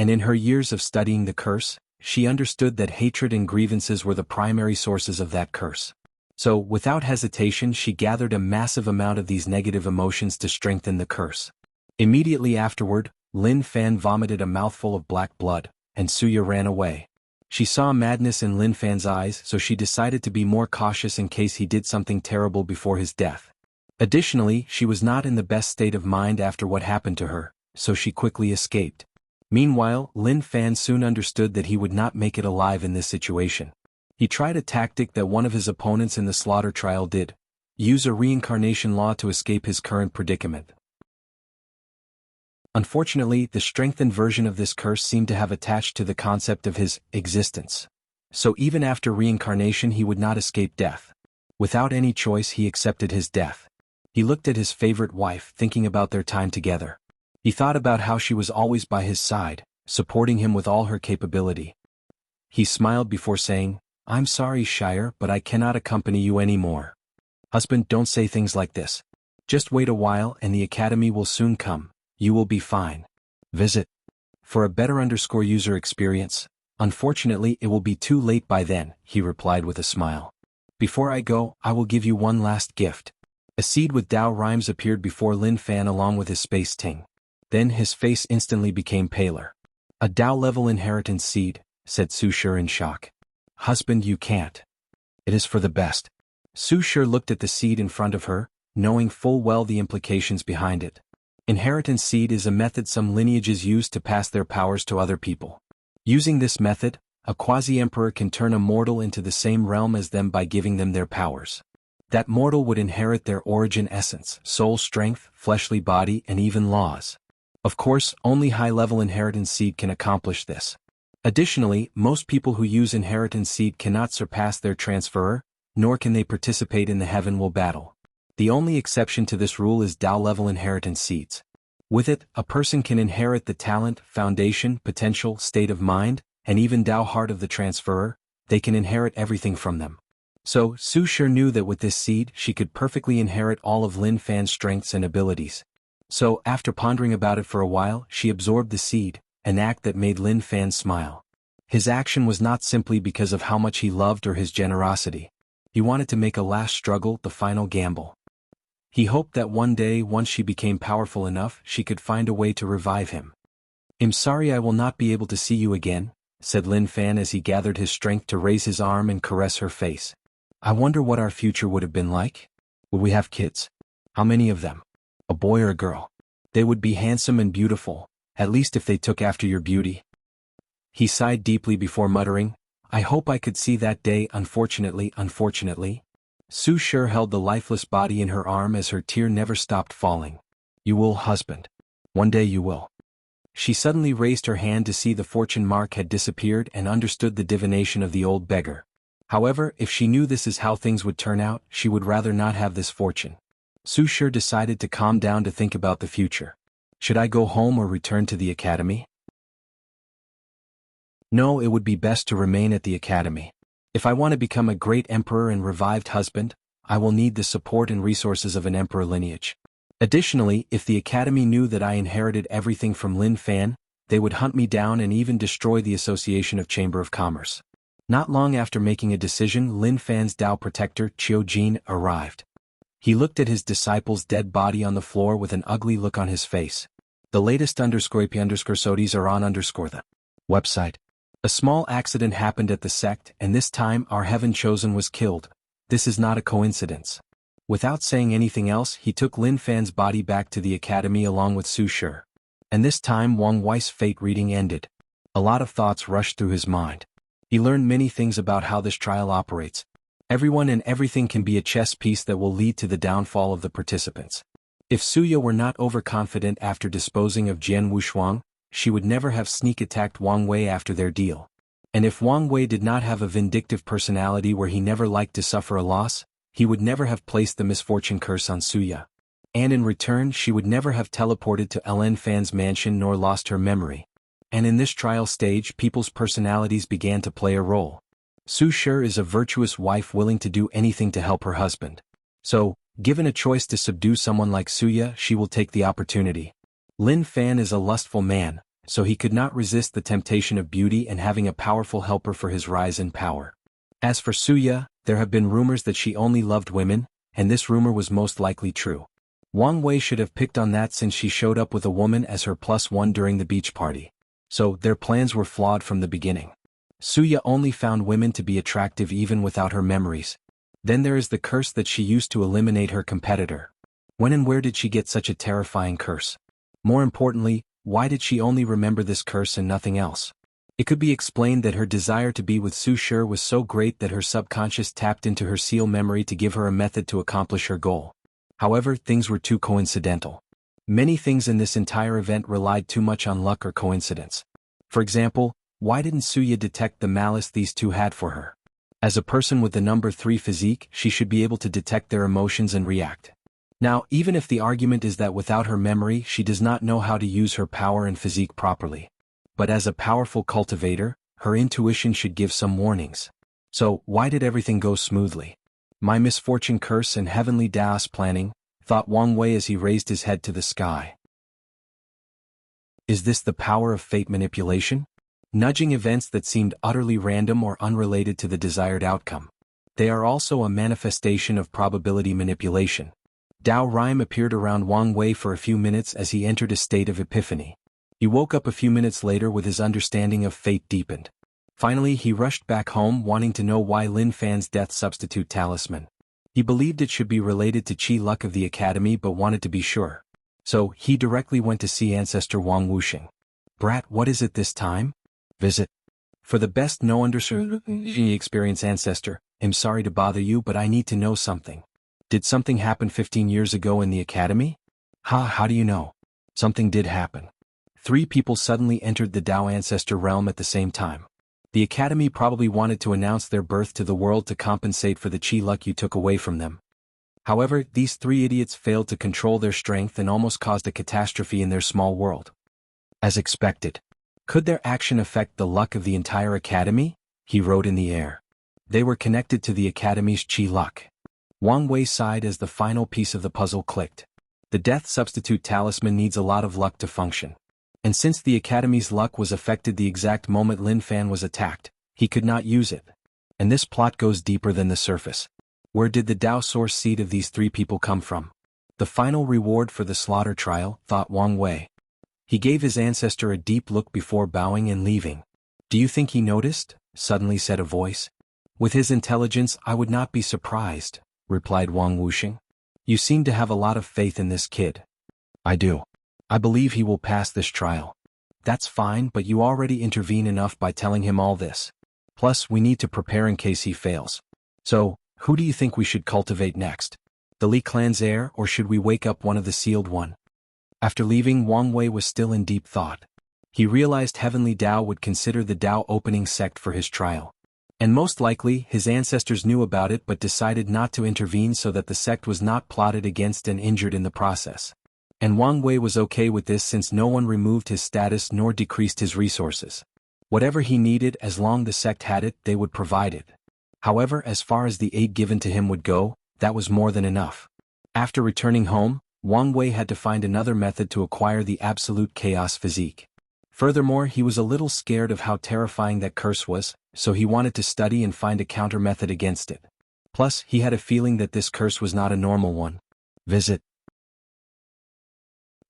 And in her years of studying the curse, she understood that hatred and grievances were the primary sources of that curse. So, without hesitation, she gathered a massive amount of these negative emotions to strengthen the curse. Immediately afterward, Lin Fan vomited a mouthful of black blood, and Suya ran away. She saw madness in Lin Fan's eyes, so she decided to be more cautious in case he did something terrible before his death. Additionally, she was not in the best state of mind after what happened to her, so she quickly escaped. Meanwhile, Lin Fan soon understood that he would not make it alive in this situation. He tried a tactic that one of his opponents in the slaughter trial did: use a reincarnation law to escape his current predicament. Unfortunately, the strengthened version of this curse seemed to have attached to the concept of his existence. So even after reincarnation he would not escape death. Without any choice he accepted his death. He looked at his favorite wife, thinking about their time together. He thought about how she was always by his side, supporting him with all her capability. He smiled before saying, "I'm sorry, Shire, but I cannot accompany you anymore." "Husband, don't say things like this. Just wait a while and the academy will soon come. You will be fine. Visit. For a better user experience. Unfortunately, it will be too late by then," he replied with a smile. "Before I go, I will give you one last gift." A seed with Dao rhymes appeared before Lin Fan along with his space ting. Then his face instantly became paler. "A Dao-level inheritance seed," said Su Shi in shock. "Husband, you can't. It is for the best." Su Shi looked at the seed in front of her, knowing full well the implications behind it. Inheritance seed is a method some lineages use to pass their powers to other people. Using this method, a quasi-emperor can turn a mortal into the same realm as them by giving them their powers. That mortal would inherit their origin essence, soul strength, fleshly body, and even laws. Of course, only high-level inheritance seed can accomplish this. Additionally, most people who use inheritance seed cannot surpass their transferer, nor can they participate in the Heavenwell battle. The only exception to this rule is Dao-level inheritance seeds. With it, a person can inherit the talent, foundation, potential, state of mind, and even Dao heart of the transferer. They can inherit everything from them. So, Su Shi knew that with this seed she could perfectly inherit all of Lin Fan's strengths and abilities. So, after pondering about it for a while, she absorbed the seed, an act that made Lin Fan smile. His action was not simply because of how much he loved or his generosity. He wanted to make a last struggle, the final gamble. He hoped that one day, once she became powerful enough, she could find a way to revive him. "I'm sorry I will not be able to see you again," said Lin Fan as he gathered his strength to raise his arm and caress her face. "I wonder what our future would have been like. Would we have kids? How many of them? A boy or a girl? They would be handsome and beautiful, at least if they took after your beauty." He sighed deeply before muttering, "I hope I could see that day. Unfortunately. Su Shi held the lifeless body in her arm as her tear never stopped falling. "You will, husband. One day you will." She suddenly raised her hand to see the fortune mark had disappeared and understood the divination of the old beggar. However, if she knew this is how things would turn out, she would rather not have this fortune. Su Shi decided to calm down to think about the future. Should I go home or return to the academy? No, it would be best to remain at the academy. If I want to become a great emperor and revived husband, I will need the support and resources of an emperor lineage. Additionally, if the academy knew that I inherited everything from Lin Fan, they would hunt me down and even destroy the Association of Chamber of Commerce. Not long after making a decision, Lin Fan's Dao protector, Qiu Jin, arrived. He looked at his disciple's dead body on the floor with an ugly look on his face. The latest _IP_SODs are on the website. A small accident happened at the sect, and this time our heaven chosen was killed. This is not a coincidence. Without saying anything else, he took Lin Fan's body back to the academy along with Su Shi. And this time Wang Wei's fate reading ended. A lot of thoughts rushed through his mind. He learned many things about how this trial operates. Everyone and everything can be a chess piece that will lead to the downfall of the participants. If Suya were not overconfident after disposing of Jian Wushuang, she would never have sneak-attacked Wang Wei after their deal. And if Wang Wei did not have a vindictive personality where he never liked to suffer a loss, he would never have placed the misfortune curse on Suya. And in return she would never have teleported to Lin Fan's mansion nor lost her memory. And in this trial stage people's personalities began to play a role. Su Shi is a virtuous wife willing to do anything to help her husband. So, given a choice to subdue someone like Suya, she will take the opportunity. Lin Fan is a lustful man, so he could not resist the temptation of beauty and having a powerful helper for his rise in power. As for Suya, there have been rumors that she only loved women, and this rumor was most likely true. Wang Wei should have picked on that since she showed up with a woman as her +1 during the beach party. So, their plans were flawed from the beginning. Suya only found women to be attractive even without her memories. Then there is the curse that she used to eliminate her competitor. When and where did she get such a terrifying curse? More importantly, why did she only remember this curse and nothing else? It could be explained that her desire to be with Su Shi was so great that her subconscious tapped into her seal memory to give her a method to accomplish her goal. However, things were too coincidental. Many things in this entire event relied too much on luck or coincidence. For example, why didn't Suya detect the malice these two had for her? As a person with the number 3 physique, she should be able to detect their emotions and react. Now, even if the argument is that without her memory she does not know how to use her power and physique properly. But as a powerful cultivator, her intuition should give some warnings. So, why did everything go smoothly? My misfortune curse and heavenly Daos planning, thought Wang Wei as he raised his head to the sky. Is this the power of fate manipulation? Nudging events that seemed utterly random or unrelated to the desired outcome. They are also a manifestation of probability manipulation. Dao Rime appeared around Wang Wei for a few minutes as he entered a state of epiphany. He woke up a few minutes later with his understanding of fate deepened. Finally, he rushed back home wanting to know why Lin Fan's death substitute talisman. He believed it should be related to Qi luck of the academy but wanted to be sure. So, he directly went to see Ancestor Wang Wuxing. Brat, what is it this time? Visit. For the best no understanding experience Ancestor, I'm sorry to bother you but I need to know something. Did something happen 15 years ago in the academy? How do you know? Something did happen. 3 people suddenly entered the Dao Ancestor realm at the same time. The academy probably wanted to announce their birth to the world to compensate for the Qi luck you took away from them. However, these 3 idiots failed to control their strength and almost caused a catastrophe in their small world. As expected. Could their action affect the luck of the entire academy? He wrote in the air. They were connected to the academy's Qi luck. Wang Wei sighed as the final piece of the puzzle clicked. The death substitute talisman needs a lot of luck to function. And since the academy's luck was affected the exact moment Lin Fan was attacked, he could not use it. And this plot goes deeper than the surface. Where did the Dao source seed of these 3 people come from? The final reward for the slaughter trial, thought Wang Wei. He gave his ancestor a deep look before bowing and leaving. Do you think he noticed? Suddenly said a voice. With his intelligence I would not be surprised, replied Wang Wuxing. You seem to have a lot of faith in this kid. I do. I believe he will pass this trial. That's fine, but you already intervene enough by telling him all this. Plus, we need to prepare in case he fails. So, who do you think we should cultivate next? The Li clan's heir, or should we wake up one of the sealed one? After leaving, Wang Wei was still in deep thought. He realized Heavenly Dao would consider the Dao opening sect for his trial. And most likely, his ancestors knew about it but decided not to intervene so that the sect was not plotted against and injured in the process. And Wang Wei was okay with this since no one removed his status nor decreased his resources. Whatever he needed, as long the sect had it, they would provide it. However, as far as the aid given to him would go, that was more than enough. After returning home, Wang Wei had to find another method to acquire the absolute chaos physique. Furthermore, he was a little scared of how terrifying that curse was, so he wanted to study and find a counter method against it. Plus, he had a feeling that this curse was not a normal one. Visit.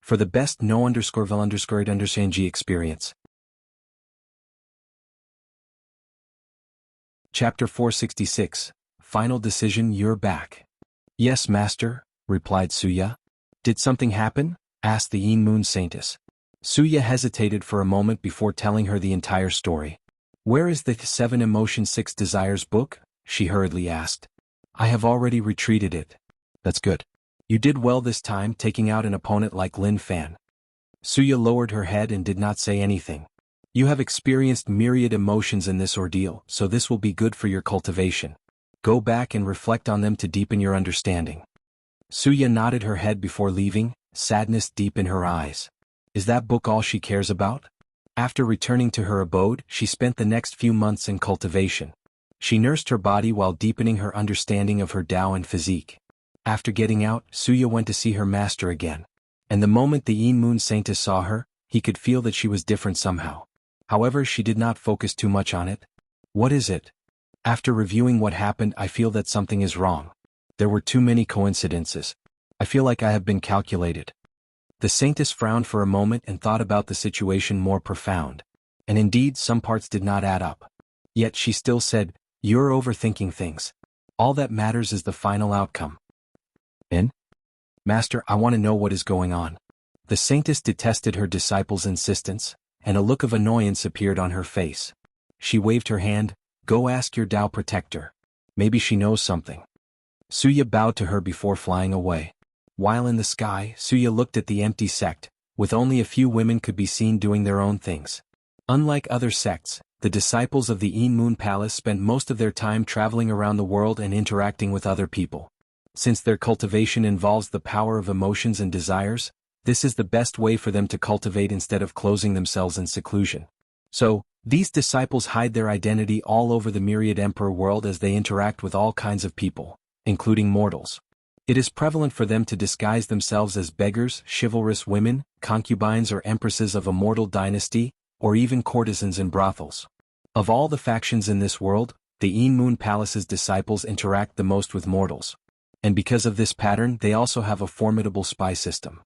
For the best no_vel_understand experience. Chapter 466, Final Decision. You're back. Yes, master, replied Suya. Did something happen? Asked the Yin Moon Saintess. Suya hesitated for a moment before telling her the entire story. Where is the 7 Emotion 6 Desires book? She hurriedly asked. I have already retreated it. That's good. You did well this time taking out an opponent like Lin Fan. Suya lowered her head and did not say anything. You have experienced myriad emotions in this ordeal, so this will be good for your cultivation. Go back and reflect on them to deepen your understanding. Suya nodded her head before leaving, sadness deep in her eyes. Is that book all she cares about? After returning to her abode, she spent the next few months in cultivation. She nursed her body while deepening her understanding of her Tao and physique. After getting out, Suya went to see her master again. And the moment the Yin Moon Saintess saw her, he could feel that she was different somehow. However, she did not focus too much on it. What is it? After reviewing what happened, I feel that something is wrong. There were too many coincidences. I feel like I have been calculated. The saintess frowned for a moment and thought about the situation more profound. And indeed, some parts did not add up. Yet she still said, "You're overthinking things. All that matters is the final outcome." "In? Master, I want to know what is going on." The saintess detested her disciple's insistence, and a look of annoyance appeared on her face. She waved her hand. "Go ask your Tao protector. Maybe she knows something." Suya bowed to her before flying away. While in the sky, Suya looked at the empty sect, with only a few women could be seen doing their own things. Unlike other sects, the disciples of the Yin Moon Palace spent most of their time traveling around the world and interacting with other people. Since their cultivation involves the power of emotions and desires, this is the best way for them to cultivate instead of closing themselves in seclusion. So, these disciples hide their identity all over the myriad emperor world as they interact with all kinds of people, including mortals. It is prevalent for them to disguise themselves as beggars, chivalrous women, concubines or empresses of a mortal dynasty, or even courtesans in brothels. Of all the factions in this world, the Yin Moon Palace's disciples interact the most with mortals. And because of this pattern, they also have a formidable spy system.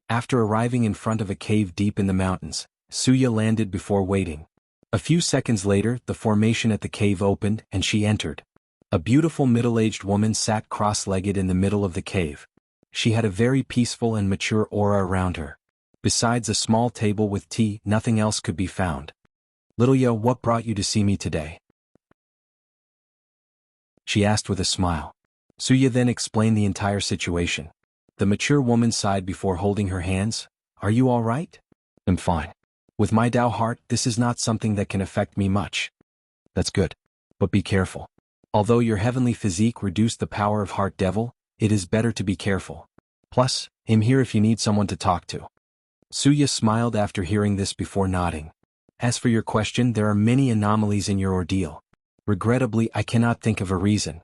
After arriving in front of a cave deep in the mountains, Suya landed before waiting. A few seconds later, the formation at the cave opened, and she entered. A beautiful middle-aged woman sat cross-legged in the middle of the cave. She had a very peaceful and mature aura around her. Besides a small table with tea, nothing else could be found. "Littleya, what brought you to see me today?" she asked with a smile. Suya then explained the entire situation. The mature woman sighed before holding her hands. "Are you all right?" "I'm fine. With my Tao heart, this is not something that can affect me much." "That's good. But be careful. Although your heavenly physique reduced the power of Heart Devil, it is better to be careful. Plus, I'm here if you need someone to talk to." Suya smiled after hearing this before nodding. "As for your question, there are many anomalies in your ordeal. Regrettably, I cannot think of a reason."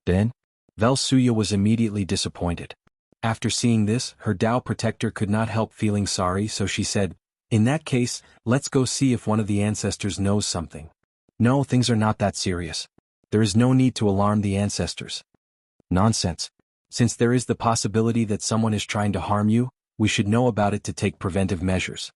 Then? Vel Suya was immediately disappointed. After seeing this, her Tao protector could not help feeling sorry, so she said, "In that case, let's go see if one of the ancestors knows something." "No, things are not that serious. There is no need to alarm the ancestors." "Nonsense. Since there is the possibility that someone is trying to harm you, we should know about it to take preventive measures."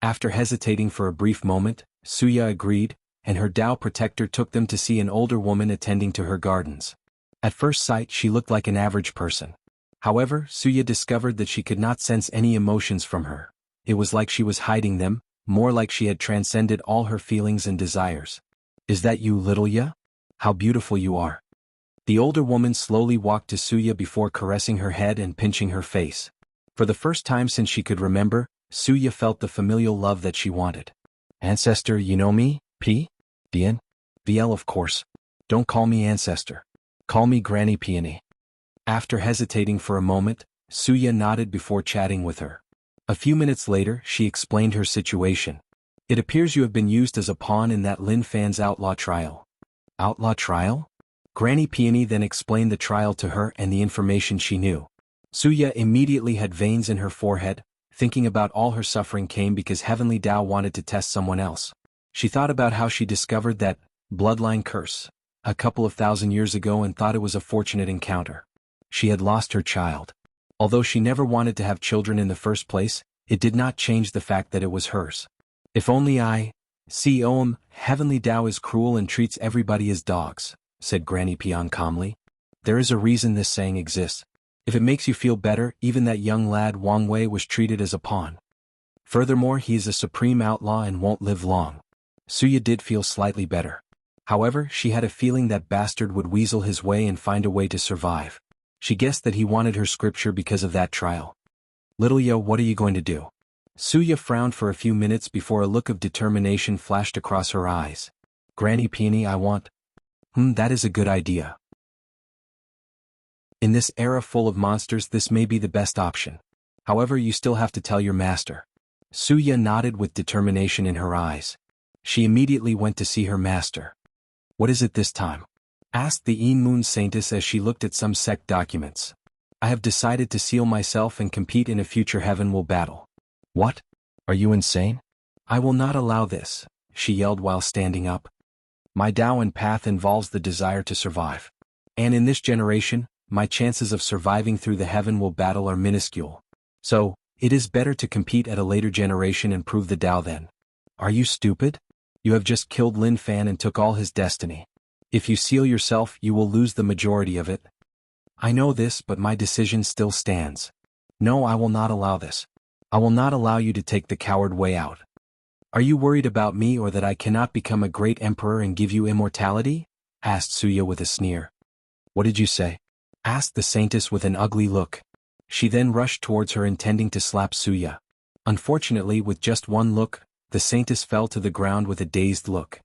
After hesitating for a brief moment, Suya agreed, and her Tao protector took them to see an older woman attending to her gardens. At first sight, she looked like an average person. However, Suya discovered that she could not sense any emotions from her. It was like she was hiding them, more like she had transcended all her feelings and desires. "Is that you, Littleya? How beautiful you are." The older woman slowly walked to Suya before caressing her head and pinching her face. For the first time since she could remember, Suya felt the familial love that she wanted. "Ancestor, you know me, P? Bien? VL, of course. Don't call me ancestor. Call me Granny Peony." After hesitating for a moment, Suya nodded before chatting with her. A few minutes later, she explained her situation. "It appears you have been used as a pawn in that Lin Fan's outlaw trial." "Outlaw trial?" Granny Peony then explained the trial to her and the information she knew. Suya immediately had veins in her forehead, thinking about all her suffering came because Heavenly Tao wanted to test someone else. She thought about how she discovered that bloodline curse a couple of thousand years ago and thought it was a fortunate encounter. She had lost her child. Although she never wanted to have children in the first place, it did not change the fact that it was hers. "If only I see Heavenly Tao is cruel and treats everybody as dogs," said Granny Peon calmly. "There is a reason this saying exists. If it makes you feel better, even that young lad Wang Wei was treated as a pawn. Furthermore, he is a supreme outlaw and won't live long." Suya did feel slightly better. However, she had a feeling that bastard would weasel his way and find a way to survive. She guessed that he wanted her scripture because of that trial. "Littleya, what are you going to do?" Suya frowned for a few minutes before a look of determination flashed across her eyes. "Granny Peony, I want..." That is a good idea. In this era full of monsters, this may be the best option. However, you still have to tell your master." Suya nodded with determination in her eyes. She immediately went to see her master. "What is it this time?" asked the Yin Moon Saintess as she looked at some sect documents. "I have decided to seal myself and compete in a future heaven will battle." "What? Are you insane? I will not allow this, she yelled while standing up. My Tao and path involves the desire to survive. And in this generation, my chances of surviving through the heaven will battle are minuscule. So, it is better to compete at a later generation and prove the Tao then. Are you stupid? You have just killed Lin Fan and took all his destiny. If you seal yourself, you will lose the majority of it. I know this, but my decision still stands. No, I will not allow this. I will not allow you to take the coward way out. Are you worried about me or that I cannot become a great emperor and give you immortality? Asked Suya with a sneer. What did you say? Asked the saintess with an ugly look. She then rushed towards her intending to slap Suya. Unfortunately, with just one look, the saintess fell to the ground with a dazed look.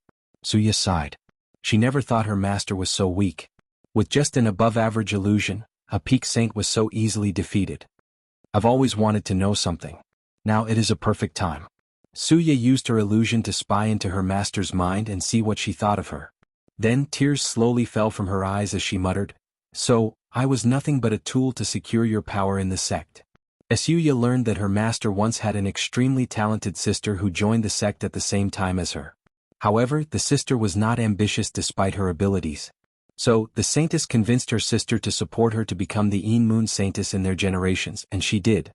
Suya sighed. She never thought her master was so weak. With just an above-average illusion, a peak saint was so easily defeated. I've always wanted to know something. Now it is a perfect time. Suya used her illusion to spy into her master's mind and see what she thought of her. Then tears slowly fell from her eyes as she muttered, So, I was nothing but a tool to secure your power in the sect. Suya learned that her master once had an extremely talented sister who joined the sect at the same time as her. However, the sister was not ambitious despite her abilities. So, the saintess convinced her sister to support her to become the Een Moon saintess in their generations, and she did.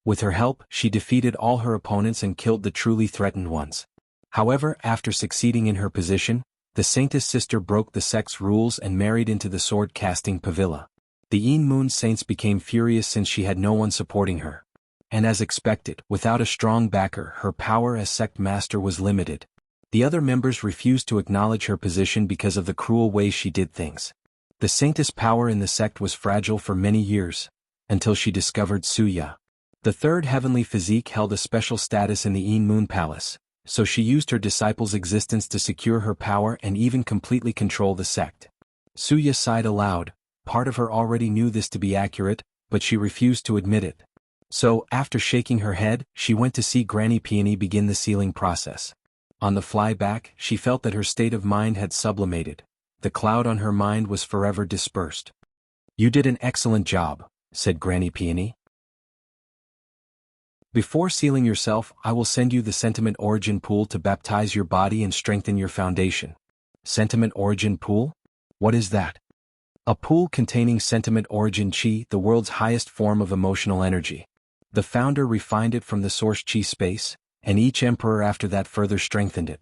With her help, she defeated all her opponents and killed the truly threatened ones. However, after succeeding in her position, the saintess sister broke the sect's rules and married into the sword-casting Pavilla. The Een Moon saints became furious since she had no one supporting her. And as expected, without a strong backer, her power as sect master was limited. The other members refused to acknowledge her position because of the cruel way she did things. The saintess' power in the sect was fragile for many years, until she discovered Suya. The third heavenly physique held a special status in the Een Moon Palace, so she used her disciple's existence to secure her power and even completely control the sect. Suya sighed aloud. Part of her already knew this to be accurate, but she refused to admit it. So, after shaking her head, she went to see Granny Peony begin the sealing process. On the fly back, she felt that her state of mind had sublimated. The cloud on her mind was forever dispersed. You did an excellent job, said Granny Peony. Before sealing yourself, I will send you the Sentiment Origin Pool to baptize your body and strengthen your foundation. Sentiment Origin Pool? What is that? A pool containing Sentiment Origin Chi, the world's highest form of emotional energy. The founder refined it from the source Chi space, and each emperor after that further strengthened it.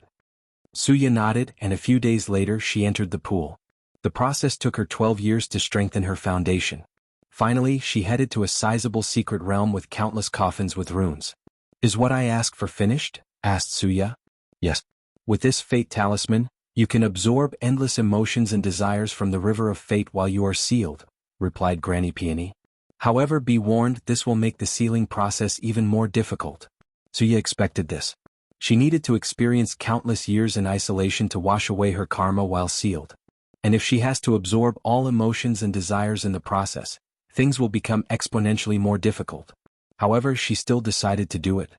Suya nodded, and a few days later she entered the pool. The process took her 12 years to strengthen her foundation. Finally, she headed to a sizable secret realm with countless coffins with runes. Is what I ask for finished? Asked Suya. Yes. With this fate talisman, you can absorb endless emotions and desires from the river of fate while you are sealed, replied Granny Peony. However, be warned, this will make the sealing process even more difficult. Suya expected this. She needed to experience countless years in isolation to wash away her karma while sealed. And if she has to absorb all emotions and desires in the process, things will become exponentially more difficult. However, she still decided to do it.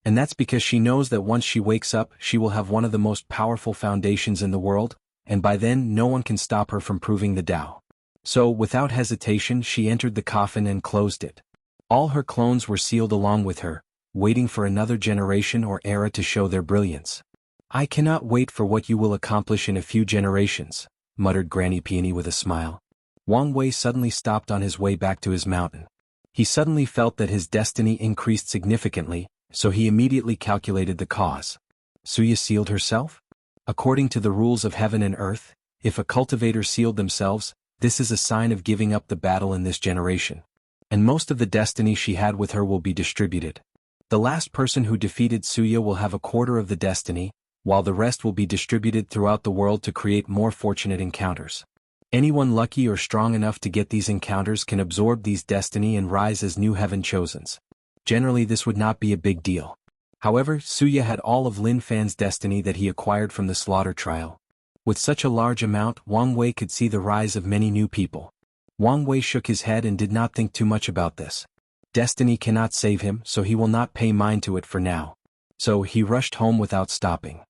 And that's because she knows that once she wakes up, she will have one of the most powerful foundations in the world, and by then no one can stop her from proving the Tao. So, without hesitation, she entered the coffin and closed it. All her clones were sealed along with her, waiting for another generation or era to show their brilliance. I cannot wait for what you will accomplish in a few generations, muttered Granny Peony with a smile. Wang Wei suddenly stopped on his way back to his mountain. He suddenly felt that his destiny increased significantly, so he immediately calculated the cause. Suya sealed herself? According to the rules of heaven and earth, if a cultivator sealed themselves, this is a sign of giving up the battle in this generation. And most of the destiny she had with her will be distributed. The last person who defeated Suya will have a quarter of the destiny, while the rest will be distributed throughout the world to create more fortunate encounters. Anyone lucky or strong enough to get these encounters can absorb these destiny and rise as new heaven chosens. Generally, this would not be a big deal. However, Suya had all of Lin Fan's destiny that he acquired from the slaughter trial. With such a large amount, Wang Wei could see the rise of many new people. Wang Wei shook his head and did not think too much about this. Destiny cannot save him, so he will not pay mind to it for now. So he rushed home without stopping.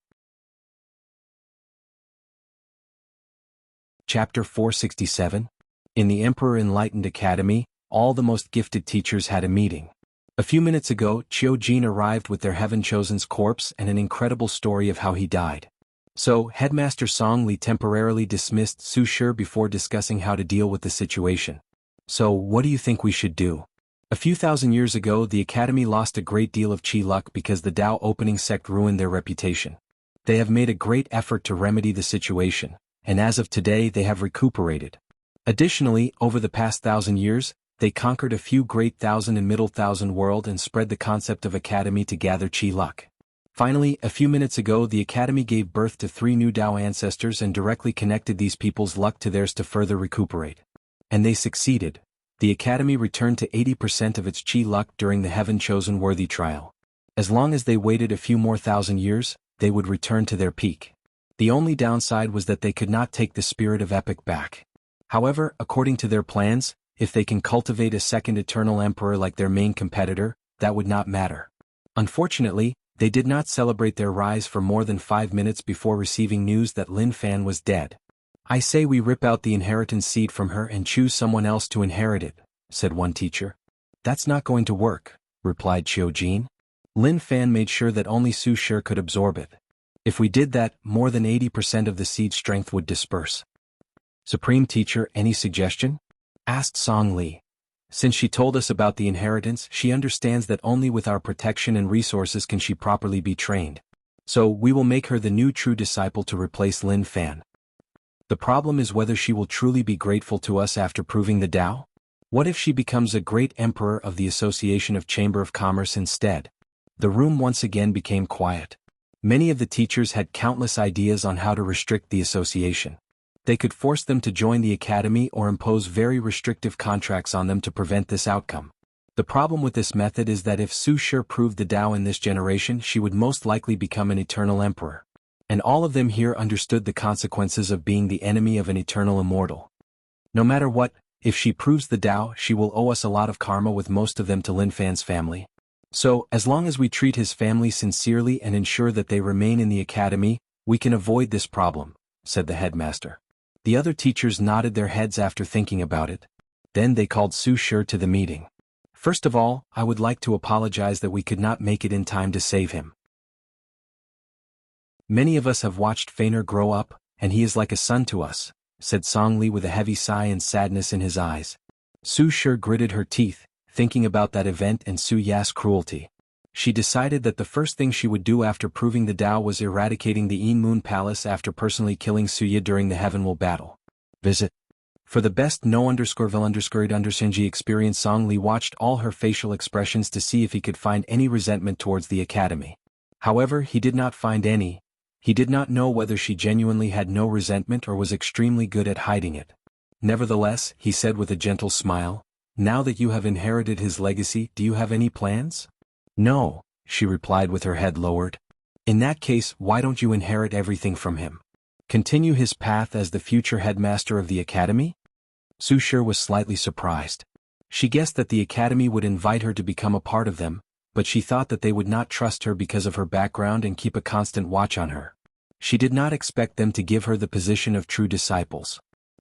Chapter 467. In the Emperor Enlightened Academy, all the most gifted teachers had a meeting. A few minutes ago, Jin arrived with their heaven-chosen's corpse and an incredible story of how he died. So, Headmaster Song Li temporarily dismissed Su Shi before discussing how to deal with the situation. So, what do you think we should do? A few thousand years ago, the Academy lost a great deal of chi luck because the Dao opening sect ruined their reputation. They have made a great effort to remedy the situation, and as of today they have recuperated. Additionally, over the past 1,000 years, they conquered a few great thousand and middle thousand world and spread the concept of Academy to gather chi luck. Finally, a few minutes ago the Academy gave birth to 3 new Dao ancestors and directly connected these people's luck to theirs to further recuperate. And they succeeded. The Academy returned to 80% of its chi luck during the heaven-chosen worthy trial. As long as they waited a few more thousand years, they would return to their peak. The only downside was that they could not take the spirit of epic back. However, according to their plans, if they can cultivate a second eternal emperor like their main competitor, that would not matter. Unfortunately, they did not celebrate their rise for more than 5 minutes before receiving news that Lin Fan was dead. I say we rip out the inheritance seed from her and choose someone else to inherit it, said one teacher. That's not going to work, replied Jin. Lin Fan made sure that only Su Shi could absorb it. If we did that, more than 80% of the seed strength would disperse. Supreme Teacher, any suggestion? Asked Song Li. Since she told us about the inheritance, she understands that only with our protection and resources can she properly be trained. So, we will make her the new true disciple to replace Lin Fan. The problem is whether she will truly be grateful to us after proving the Tao? What if she becomes a great emperor of the Association of Chamber of Commerce instead? The room once again became quiet. Many of the teachers had countless ideas on how to restrict the association. They could force them to join the academy or impose very restrictive contracts on them to prevent this outcome. The problem with this method is that if Su Shi proved the Tao in this generation, she would most likely become an eternal emperor. And all of them here understood the consequences of being the enemy of an eternal immortal. No matter what, if she proves the Tao, she will owe us a lot of karma, with most of them to Lin Fan's family. So, as long as we treat his family sincerely and ensure that they remain in the academy, we can avoid this problem, said the headmaster. The other teachers nodded their heads after thinking about it. Then they called Su Shi to the meeting. First of all, I would like to apologize that we could not make it in time to save him. Many of us have watched Feiner grow up, and he is like a son to us, said Song Li with a heavy sigh and sadness in his eyes. Su Shi gritted her teeth, thinking about that event and Su Ya's cruelty. She decided that the first thing she would do after proving the Tao was eradicating the Yin Moon Palace after personally killing Su Ya during the Heavenwall battle. Visit. For the best no_vil_underscored_Shinji experience, Song Li watched all her facial expressions to see if he could find any resentment towards the academy. However, he did not find any. He did not know whether she genuinely had no resentment or was extremely good at hiding it. Nevertheless, he said with a gentle smile, "Now that you have inherited his legacy, do you have any plans?" "No," she replied with her head lowered. "In that case, why don't you inherit everything from him? Continue his path as the future headmaster of the academy?" Su Shi was slightly surprised. She guessed that the academy would invite her to become a part of them, but she thought that they would not trust her because of her background and keep a constant watch on her. She did not expect them to give her the position of true disciples.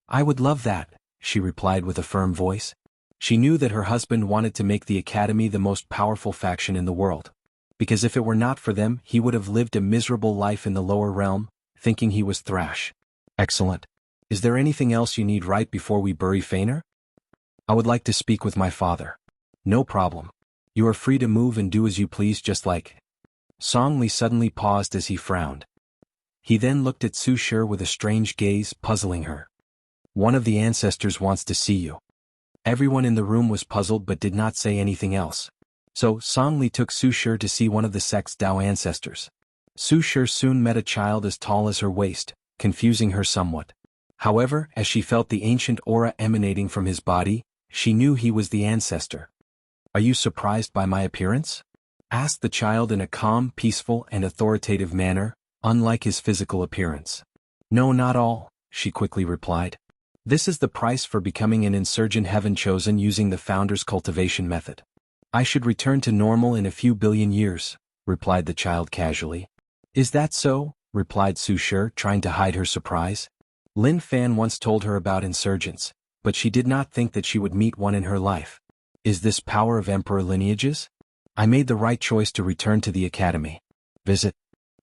"I would love that," she replied with a firm voice. She knew that her husband wanted to make the academy the most powerful faction in the world. Because if it were not for them, he would have lived a miserable life in the lower realm, thinking he was Thrash. "Excellent. Is there anything else you need right before we bury Feiner?" "I would like to speak with my father." "No problem. You are free to move and do as you please, just like." Song Li suddenly paused as he frowned. He then looked at Su Shi with a strange gaze, puzzling her. "One of the ancestors wants to see you." Everyone in the room was puzzled but did not say anything else. So, Song Li took Su Shi to see one of the sect's Dao ancestors. Su Shi soon met a child as tall as her waist, confusing her somewhat. However, as she felt the ancient aura emanating from his body, she knew he was the ancestor. "Are you surprised by my appearance?" asked the child in a calm, peaceful, and authoritative manner, unlike his physical appearance. "No, not all," she quickly replied. "This is the price for becoming an insurgent heaven chosen using the founder's cultivation method. I should return to normal in a few billion years," replied the child casually. "Is that so?" replied Su Shi, trying to hide her surprise. Lin Fan once told her about insurgents, but she did not think that she would meet one in her life. Is this power of emperor lineages? I made the right choice to return to the academy. Visit.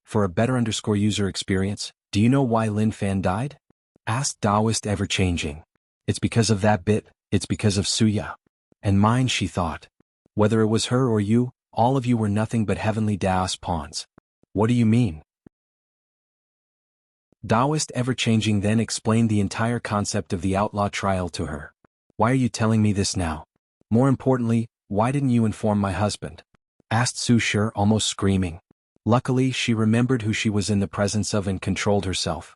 For a better user experience, do you know why Lin Fan died? Asked Taoist ever-changing. It's because of that bit, it's because of Suya. And mine, she thought. Whether it was her or you, all of you were nothing but heavenly Taoist pawns. What do you mean? Taoist ever-changing then explained the entire concept of the outlaw trial to her. Why are you telling me this now? More importantly, why didn't you inform my husband? Asked Su Shi, almost screaming. Luckily, she remembered who she was in the presence of and controlled herself.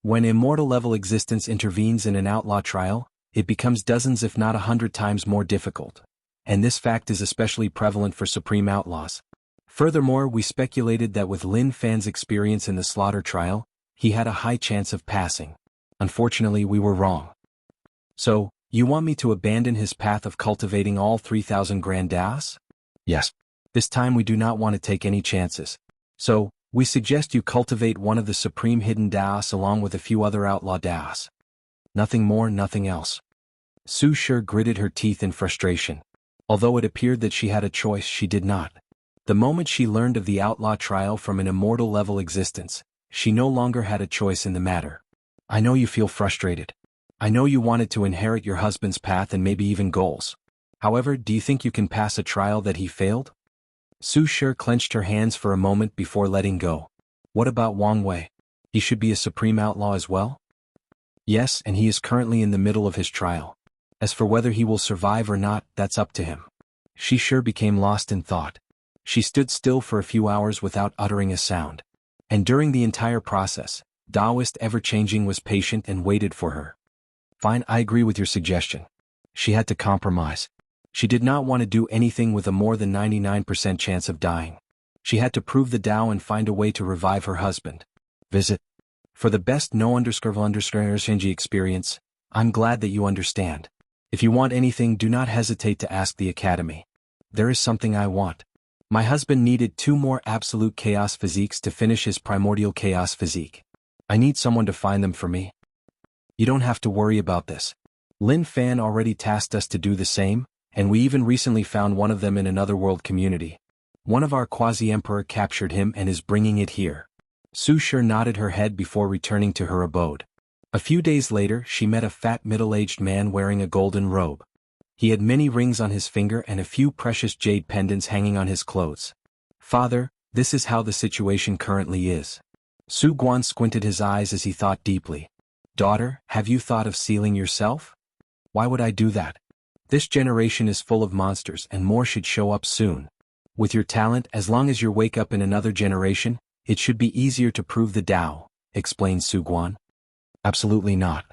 When immortal level existence intervenes in an outlaw trial, it becomes dozens if not 100 times more difficult. And this fact is especially prevalent for supreme outlaws. Furthermore, we speculated that with Lin Fan's experience in the slaughter trial, he had a high chance of passing. Unfortunately, we were wrong. So, you want me to abandon his path of cultivating all 3,000 grand Daos? Yes. This time we do not want to take any chances. So, we suggest you cultivate one of the supreme hidden Daos along with a few other outlaw Daos. Nothing more, nothing else. Su Shi gritted her teeth in frustration. Although it appeared that she had a choice, she did not. The moment she learned of the outlaw trial from an immortal level existence, she no longer had a choice in the matter. I know you feel frustrated. I know you wanted to inherit your husband's path and maybe even goals. However, do you think you can pass a trial that he failed? Su Shi clenched her hands for a moment before letting go. What about Wang Wei? He should be a supreme outlaw as well? Yes, and he is currently in the middle of his trial. As for whether he will survive or not, that's up to him. She sure became lost in thought. She stood still for a few hours without uttering a sound. And during the entire process, Taoist ever-changing was patient and waited for her. Fine, I agree with your suggestion. She had to compromise. She did not want to do anything with a more than 99% chance of dying. She had to prove the Tao and find a way to revive her husband. Visit. For the best no_Shinji experience, I'm glad that you understand. If you want anything, do not hesitate to ask the Academy. There is something I want. My husband needed 2 more absolute chaos physiques to finish his primordial chaos physique. I need someone to find them for me. You don't have to worry about this. Lin Fan already tasked us to do the same, and we even recently found one of them in another world community. One of our quasi-emperor captured him and is bringing it here. Su Shi nodded her head before returning to her abode. A few days later, she met a fat middle-aged man wearing a golden robe. He had many rings on his finger and a few precious jade pendants hanging on his clothes. Father, this is how the situation currently is. Su Guan squinted his eyes as he thought deeply. Daughter, have you thought of sealing yourself? Why would I do that? This generation is full of monsters and more should show up soon. With your talent, as long as you wake up in another generation, it should be easier to prove the Tao, explained Su Guan. Absolutely not.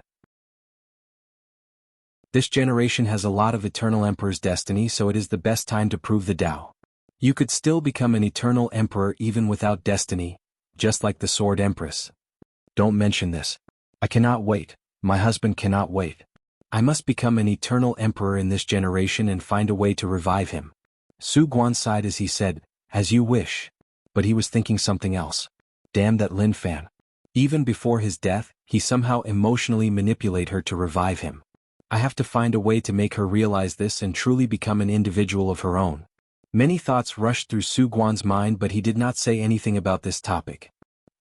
This generation has a lot of eternal emperor's destiny, so it is the best time to prove the Tao. You could still become an eternal emperor even without destiny, just like the Sword Empress. Don't mention this. I cannot wait, my husband cannot wait. I must become an eternal emperor in this generation and find a way to revive him. Su Guan sighed as he said, as you wish. But he was thinking something else. Damn that Lin Fan. Even before his death, he somehow emotionally manipulated her to revive him. I have to find a way to make her realize this and truly become an individual of her own. Many thoughts rushed through Su Guan's mind, but he did not say anything about this topic.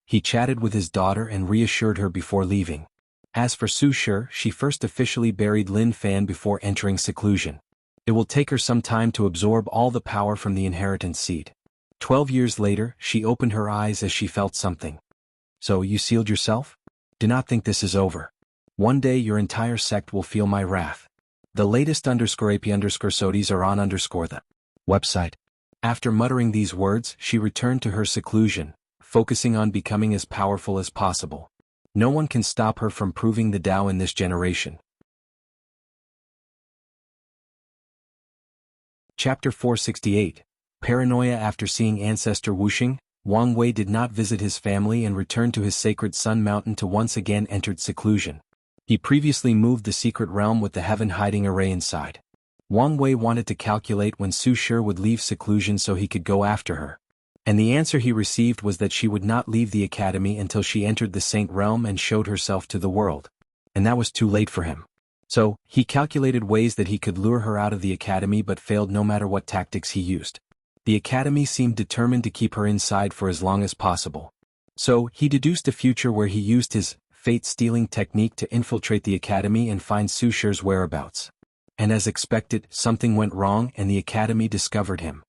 He chatted with his daughter and reassured her before leaving. As for Su Shi, she first officially buried Lin Fan before entering seclusion. It will take her some time to absorb all the power from the inheritance seed. 12 years later, she opened her eyes as she felt something. So you sealed yourself? Do not think this is over. One day your entire sect will feel my wrath. The latest _AP_SODIs are on the website. After muttering these words, she returned to her seclusion, focusing on becoming as powerful as possible. No one can stop her from proving the Tao in this generation. Chapter 468. Paranoia. After seeing ancestor Wuxia, Wang Wei did not visit his family and returned to his sacred Sun Mountain to once again enter seclusion. He previously moved the secret realm with the heaven hiding array inside. Wang Wei wanted to calculate when Su Shi would leave seclusion so he could go after her. And the answer he received was that she would not leave the academy until she entered the Saint Realm and showed herself to the world. And that was too late for him. So, he calculated ways that he could lure her out of the academy but failed no matter what tactics he used. The academy seemed determined to keep her inside for as long as possible. So, he deduced a future where he used his fate-stealing technique to infiltrate the academy and find Su Shi's whereabouts. And as expected, something went wrong and the academy discovered him.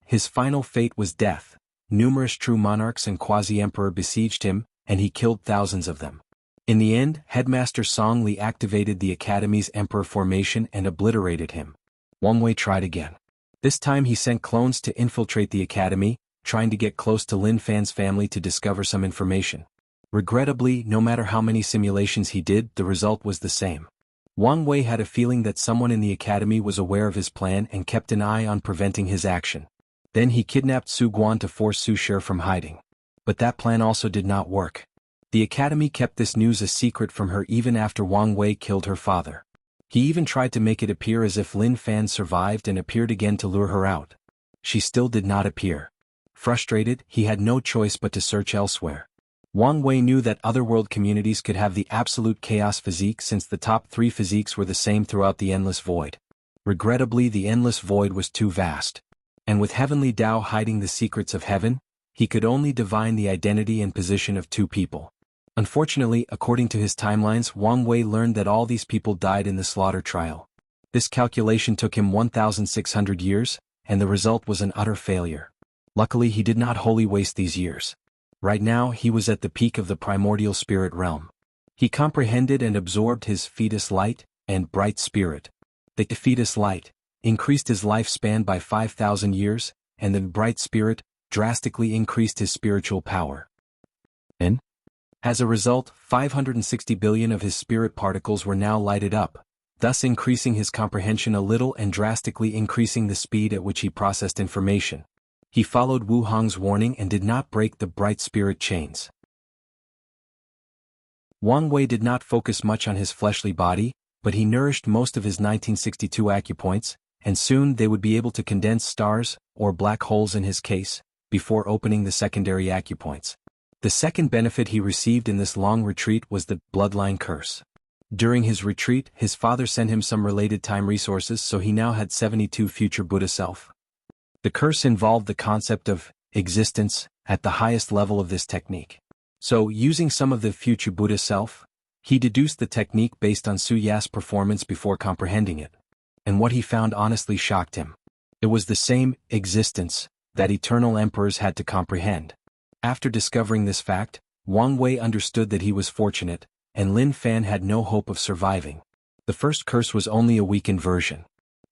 His final fate was death. Numerous true monarchs and quasi-emperor besieged him, and he killed thousands of them. In the end, Headmaster Song Li activated the academy's emperor formation and obliterated him. Wang Wei tried again. This time he sent clones to infiltrate the academy, trying to get close to Lin Fan's family to discover some information. Regrettably, no matter how many simulations he did, the result was the same. Wang Wei had a feeling that someone in the academy was aware of his plan and kept an eye on preventing his action. Then he kidnapped Su Guan to force Su Shi from hiding. But that plan also did not work. The academy kept this news a secret from her even after Wang Wei killed her father. He even tried to make it appear as if Lin Fan survived and appeared again to lure her out. She still did not appear. Frustrated, he had no choice but to search elsewhere. Wang Wei knew that otherworld communities could have the absolute chaos physique since the top 3 physiques were the same throughout the Endless Void. Regrettably, the Endless Void was too vast. And with Heavenly Tao hiding the secrets of heaven, he could only divine the identity and position of 2 people. Unfortunately, according to his timelines, Wang Wei learned that all these people died in the slaughter trial. This calculation took him 1,600 years, and the result was an utter failure. Luckily, he did not wholly waste these years. Right now, he was at the peak of the primordial spirit realm. He comprehended and absorbed his fetus light and bright spirit. The fetus light increased his lifespan by 5,000 years, and the bright spirit drastically increased his spiritual power. And as a result, 560 billion of his spirit particles were now lighted up, thus increasing his comprehension a little and drastically increasing the speed at which he processed information. He followed Wu Hong's warning and did not break the bright spirit chains. Wang Wei did not focus much on his fleshly body, but he nourished most of his 1962 acupoints, and soon they would be able to condense stars, or black holes in his case, before opening the secondary acupoints. The second benefit he received in this long retreat was the bloodline curse. During his retreat, his father sent him some related time resources, so he now had 72 future Buddha self. The curse involved the concept of existence at the highest level of this technique. So, using some of the future Buddha self, he deduced the technique based on Su Ya's performance before comprehending it. And what he found honestly shocked him. It was the same existence that eternal emperors had to comprehend. After discovering this fact, Wang Wei understood that he was fortunate, and Lin Fan had no hope of surviving. The first curse was only a weakened version.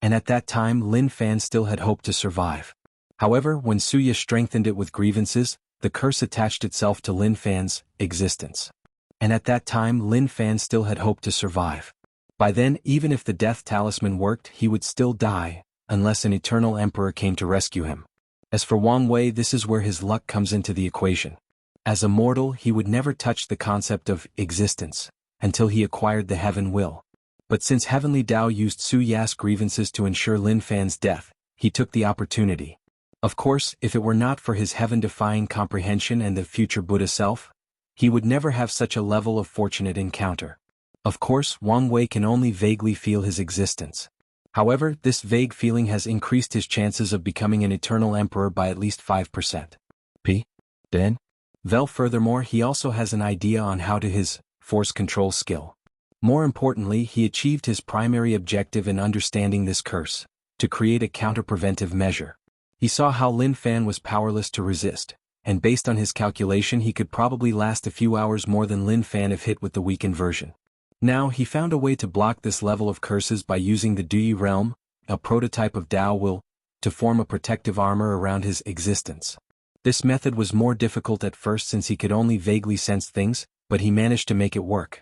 And at that time Lin Fan still had hope to survive. However, when Su Ya strengthened it with grievances, the curse attached itself to Lin Fan's existence. And at that time Lin Fan still had hope to survive. By then, even if the death talisman worked, he would still die, unless an eternal emperor came to rescue him. As for Wang Wei, this is where his luck comes into the equation. As a mortal, he would never touch the concept of existence, until he acquired the heaven will. But since Heavenly Tao used Su Ya's grievances to ensure Lin Fan's death, he took the opportunity. Of course, if it were not for his heaven-defying comprehension and the future Buddha self, he would never have such a level of fortunate encounter. Of course, Wang Wei can only vaguely feel his existence. However, this vague feeling has increased his chances of becoming an eternal emperor by at least 5%. Furthermore, he also has an idea on how to his force control skill. More importantly, he achieved his primary objective in understanding this curse, to create a counter-preventive measure. He saw how Lin Fan was powerless to resist, and based on his calculation he could probably last a few hours more than Lin Fan if hit with the weakened version. Now he found a way to block this level of curses by using the Duyi realm, a prototype of Tao will, to form a protective armor around his existence. This method was more difficult at first since he could only vaguely sense things, but he managed to make it work.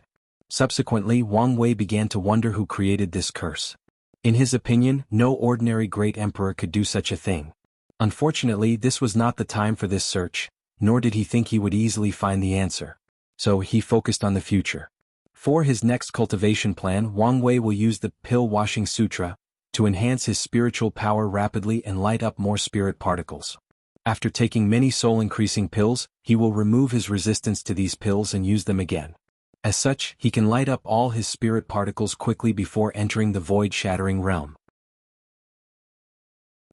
Subsequently, Wang Wei began to wonder who created this curse. In his opinion, no ordinary great emperor could do such a thing. Unfortunately, this was not the time for this search, nor did he think he would easily find the answer. So he focused on the future. For his next cultivation plan, Wang Wei will use the Pill-Washing Sutra to enhance his spiritual power rapidly and light up more spirit particles. After taking many soul-increasing pills, he will remove his resistance to these pills and use them again. As such, he can light up all his spirit particles quickly before entering the void-shattering realm.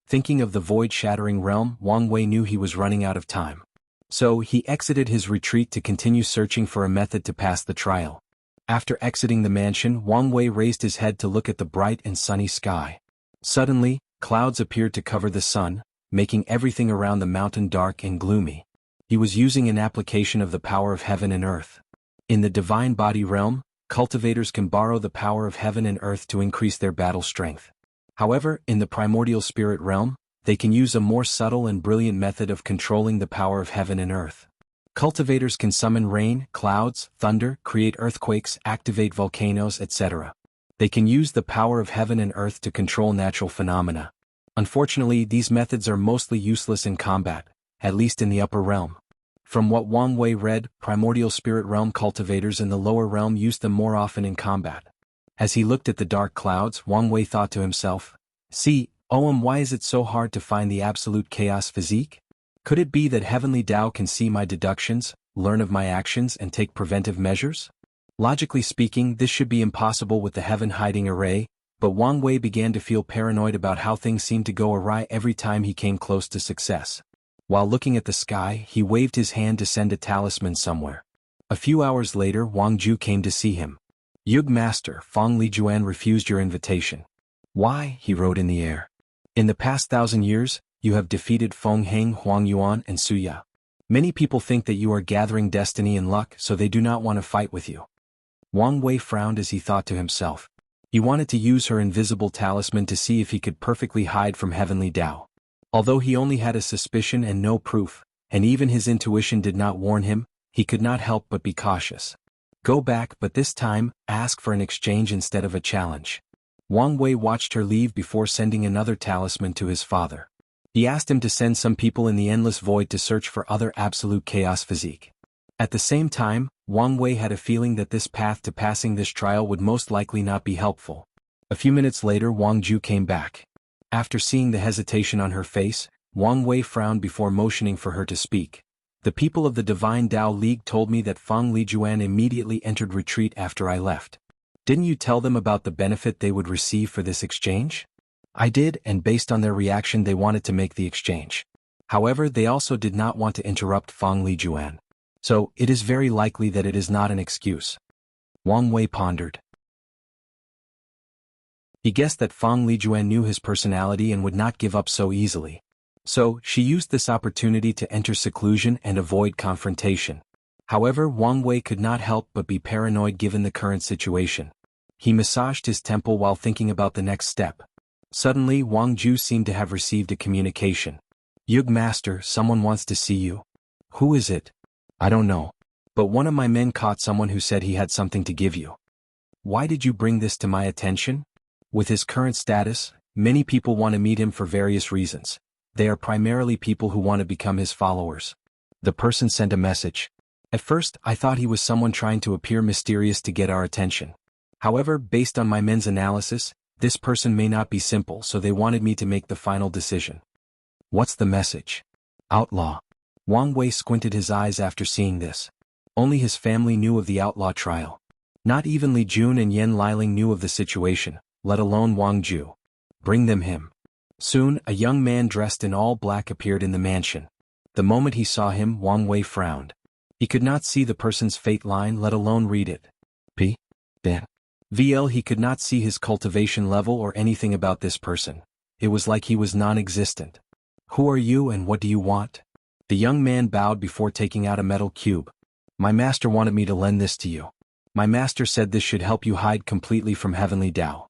Thinking of the void-shattering realm, Wang Wei knew he was running out of time. So, he exited his retreat to continue searching for a method to pass the trial. After exiting the mansion, Wang Wei raised his head to look at the bright and sunny sky. Suddenly, clouds appeared to cover the sun, making everything around the mountain dark and gloomy. He was using an application of the power of heaven and earth. In the divine body realm, cultivators can borrow the power of heaven and earth to increase their battle strength. However, in the primordial spirit realm, they can use a more subtle and brilliant method of controlling the power of heaven and earth. Cultivators can summon rain, clouds, thunder, create earthquakes, activate volcanoes, etc. They can use the power of heaven and earth to control natural phenomena. Unfortunately, these methods are mostly useless in combat, at least in the upper realm. From what Wang Wei read, primordial spirit realm cultivators in the lower realm use them more often in combat. As he looked at the dark clouds, Wang Wei thought to himself, why is it so hard to find the absolute chaos physique? Could it be that heavenly Tao can see my deductions, learn of my actions and take preventive measures? Logically speaking, this should be impossible with the heaven hiding array, but Wang Wei began to feel paranoid about how things seemed to go awry every time he came close to success. While looking at the sky, he waved his hand to send a talisman somewhere. A few hours later, Wang Ju came to see him. Yug Master, Feng Lijuan refused your invitation. Why? He wrote in the air. In the past 1,000 years, you have defeated Feng Heng, Huang Yuan and Suya. Many people think that you are gathering destiny and luck, so they do not want to fight with you. Wang Wei frowned as he thought to himself. He wanted to use her invisible talisman to see if he could perfectly hide from heavenly Tao. Although he only had a suspicion and no proof, and even his intuition did not warn him, he could not help but be cautious. Go back, but this time, ask for an exchange instead of a challenge. Wang Wei watched her leave before sending another talisman to his father. He asked him to send some people in the endless void to search for other absolute chaos physique. At the same time, Wang Wei had a feeling that this path to passing this trial would most likely not be helpful. A few minutes later, Wang Ju came back. After seeing the hesitation on her face, Wang Wei frowned before motioning for her to speak. The people of the Divine Tao League told me that Feng Lijuan immediately entered retreat after I left. Didn't you tell them about the benefit they would receive for this exchange? I did, and based on their reaction they wanted to make the exchange. However, they also did not want to interrupt Feng Lijuan. So, it is very likely that it is not an excuse. Wang Wei pondered. He guessed that Feng Lijuan knew his personality and would not give up so easily. So, she used this opportunity to enter seclusion and avoid confrontation. However, Wang Wei could not help but be paranoid given the current situation. He massaged his temple while thinking about the next step. Suddenly, Wang Ju seemed to have received a communication. Yug Master, someone wants to see you. Who is it? I don't know. But one of my men caught someone who said he had something to give you. Why did you bring this to my attention? With his current status, many people want to meet him for various reasons. They are primarily people who want to become his followers. The person sent a message. At first, I thought he was someone trying to appear mysterious to get our attention. However, based on my men's analysis, this person may not be simple, so they wanted me to make the final decision. What's the message? Outlaw. Wang Wei squinted his eyes after seeing this. Only his family knew of the outlaw trial. Not even Li Jun and Yen Liling knew of the situation, let alone Wang Ju. Bring them him. Soon, a young man dressed in all black appeared in the mansion. The moment he saw him, Wang Wei frowned. He could not see the person's fate line, let alone read it. He could not see his cultivation level or anything about this person. It was like he was non-existent. Who are you and what do you want? The young man bowed before taking out a metal cube. My master wanted me to lend this to you. My master said this should help you hide completely from heavenly Tao.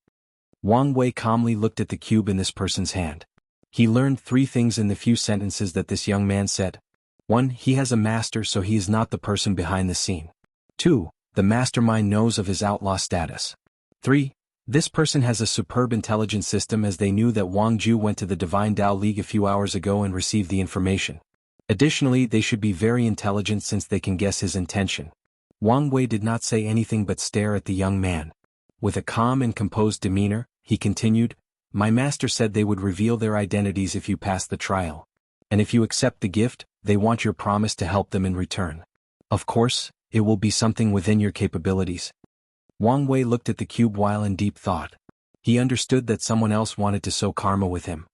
Wang Wei calmly looked at the cube in this person's hand. He learned 3 things in the few sentences that this young man said. 1. He has a master, so he is not the person behind the scene. 2. The mastermind knows of his outlaw status. 3. This person has a superb intelligence system, as they knew that Wang Ju went to the Divine Tao League a few hours ago and received the information. Additionally, they should be very intelligent since they can guess his intention. Wang Wei did not say anything but stare at the young man. With a calm and composed demeanor, he continued, My master said they would reveal their identities if you pass the trial. And if you accept the gift, they want your promise to help them in return. Of course, it will be something within your capabilities. Wang Wei looked at the cube while in deep thought. He understood that someone else wanted to sow karma with him.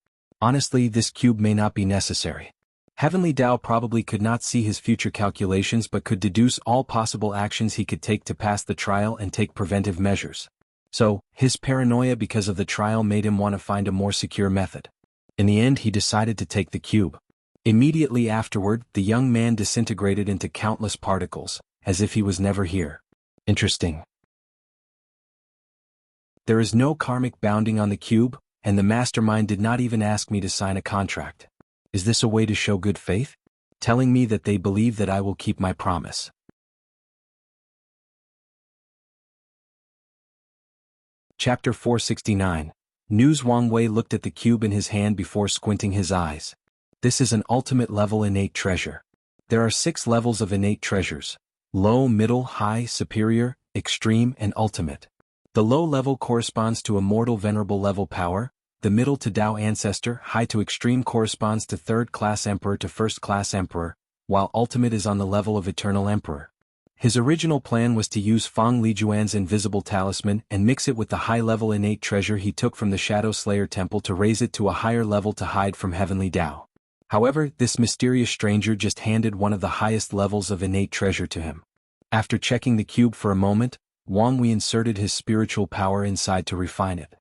Honestly, this cube may not be necessary. Heavenly Tao probably could not see his future calculations but could deduce all possible actions he could take to pass the trial and take preventive measures. So, his paranoia because of the trial made him want to find a more secure method. In the end, he decided to take the cube. Immediately afterward, the young man disintegrated into countless particles, as if he was never here. Interesting. There is no karmic bounding on the cube, and the mastermind did not even ask me to sign a contract. Is this a way to show good faith? Telling me that they believe that I will keep my promise. Chapter 469. News. Wang Wei looked at the cube in his hand before squinting his eyes. This is an ultimate level innate treasure. There are 6 levels of innate treasures: low, middle, high, superior, extreme, and ultimate. The low level corresponds to immortal venerable level power, the middle to Tao ancestor, high to extreme corresponds to 3rd-class emperor to 1st-class emperor, while ultimate is on the level of eternal emperor. His original plan was to use Feng Lijuan's invisible talisman and mix it with the high-level innate treasure he took from the Shadow Slayer temple to raise it to a higher level to hide from heavenly Tao. However, this mysterious stranger just handed one of the highest levels of innate treasure to him. After checking the cube for a moment, Wang Wei inserted his spiritual power inside to refine it.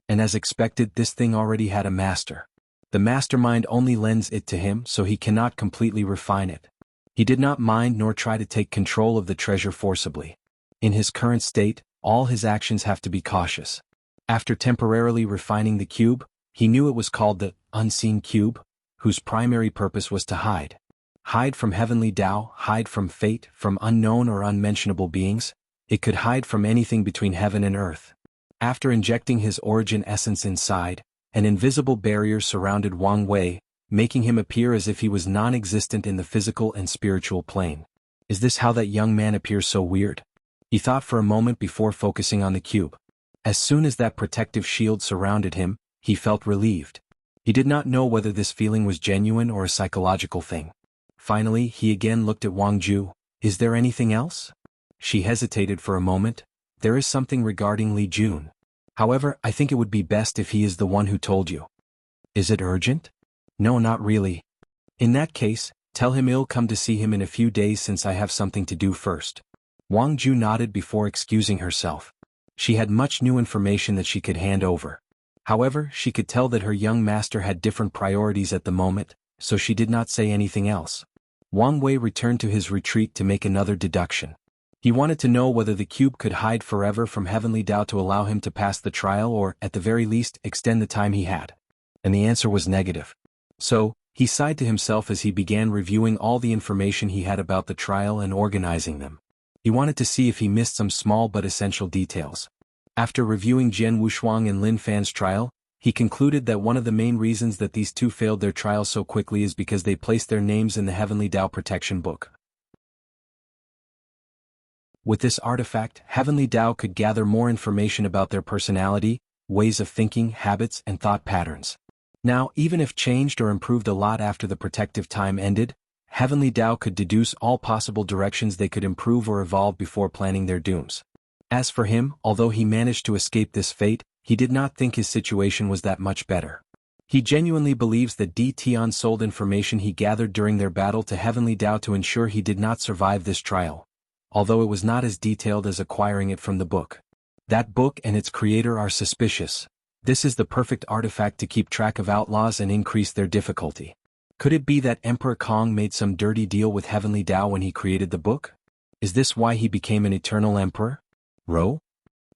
And as expected, this thing already had a master. The mastermind only lends it to him, so he cannot completely refine it. He did not mind nor try to take control of the treasure forcibly. In his current state, all his actions have to be cautious. After temporarily refining the cube, he knew it was called the unseen cube, whose primary purpose was to hide. Hide from heavenly Tao, hide from fate, from unknown or unmentionable beings. It could hide from anything between heaven and earth. After injecting his origin essence inside, an invisible barrier surrounded Wang Wei, making him appear as if he was non-existent in the physical and spiritual plane. Is this how that young man appears so weird? He thought for a moment before focusing on the cube. As soon as that protective shield surrounded him, he felt relieved. He did not know whether this feeling was genuine or a psychological thing. Finally, he again looked at Wang Ju. Is there anything else? She hesitated for a moment. There is something regarding Li Jun. However, I think it would be best if he is the one who told you. Is it urgent? No, not really. In that case, tell him I'll come to see him in a few days since I have something to do first. Wang Ju nodded before excusing herself. She had much new information that she could hand over. However, she could tell that her young master had different priorities at the moment, so she did not say anything else. Wang Wei returned to his retreat to make another deduction. He wanted to know whether the cube could hide forever from heavenly Tao to allow him to pass the trial or, at the very least, extend the time he had. And the answer was negative. So, he sighed to himself as he began reviewing all the information he had about the trial and organizing them. He wanted to see if he missed some small but essential details. After reviewing Jian Wushuang and Lin Fan's trial, he concluded that one of the main reasons that these two failed their trial so quickly is because they placed their names in the Heavenly Tao Protection Book. With this artifact, Heavenly Tao could gather more information about their personality, ways of thinking, habits, and thought patterns. Now, even if changed or improved a lot after the protective time ended, Heavenly Tao could deduce all possible directions they could improve or evolve before planning their dooms. As for him, although he managed to escape this fate, he did not think his situation was that much better. He genuinely believes that D. Tian sold information he gathered during their battle to Heavenly Tao to ensure he did not survive this trial, although it was not as detailed as acquiring it from the book. That book and its creator are suspicious. This is the perfect artifact to keep track of outlaws and increase their difficulty. Could it be that Emperor Kong made some dirty deal with Heavenly Tao when he created the book? Is this why he became an eternal emperor? Ro?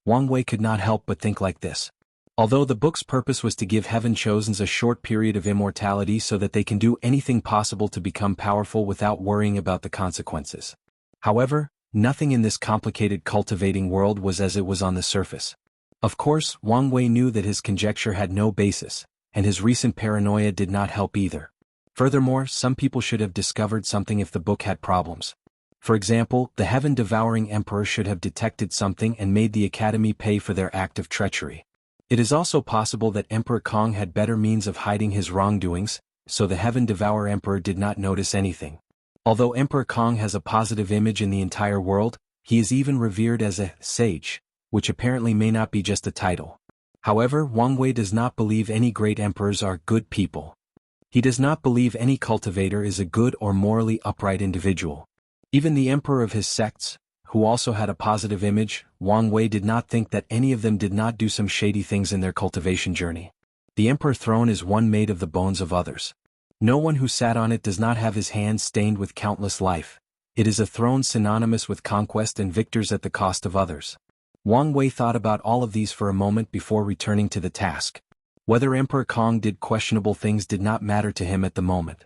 Wang Wei could not help but think like this. Although the book's purpose was to give Heaven Chosens a short period of immortality so that they can do anything possible to become powerful without worrying about the consequences. However, nothing in this complicated cultivating world was as it was on the surface. Of course, Wang Wei knew that his conjecture had no basis, and his recent paranoia did not help either. Furthermore, some people should have discovered something if the book had problems. For example, the heaven-devouring emperor should have detected something and made the academy pay for their act of treachery. It is also possible that Emperor Kong had better means of hiding his wrongdoings, so the heaven-devourer emperor did not notice anything. Although Emperor Kong has a positive image in the entire world, he is even revered as a sage, which apparently may not be just a title. However, Wang Wei does not believe any great emperors are good people. He does not believe any cultivator is a good or morally upright individual. Even the emperor of his sects, who also had a positive image, Wang Wei did not think that any of them did not do some shady things in their cultivation journey. The emperor throne is one made of the bones of others. No one who sat on it does not have his hands stained with countless life. It is a throne synonymous with conquest and victors at the cost of others. Wang Wei thought about all of these for a moment before returning to the task. Whether Emperor Kong did questionable things did not matter to him at the moment.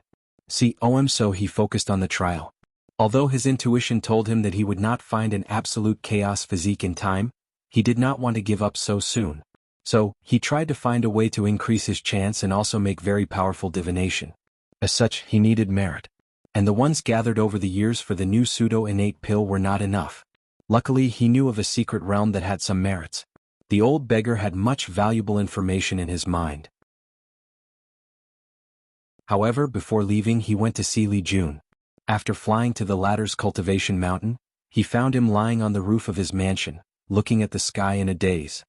So he focused on the trial. Although his intuition told him that he would not find an absolute chaos physique in time, he did not want to give up so soon. So, he tried to find a way to increase his chance and also make very powerful divination. As such, he needed merit. And the ones gathered over the years for the new pseudo-innate pill were not enough. Luckily, he knew of a secret realm that had some merits. The old beggar had much valuable information in his mind. However, before leaving he went to see Li Jun. After flying to the latter's cultivation mountain, he found him lying on the roof of his mansion, looking at the sky in a daze.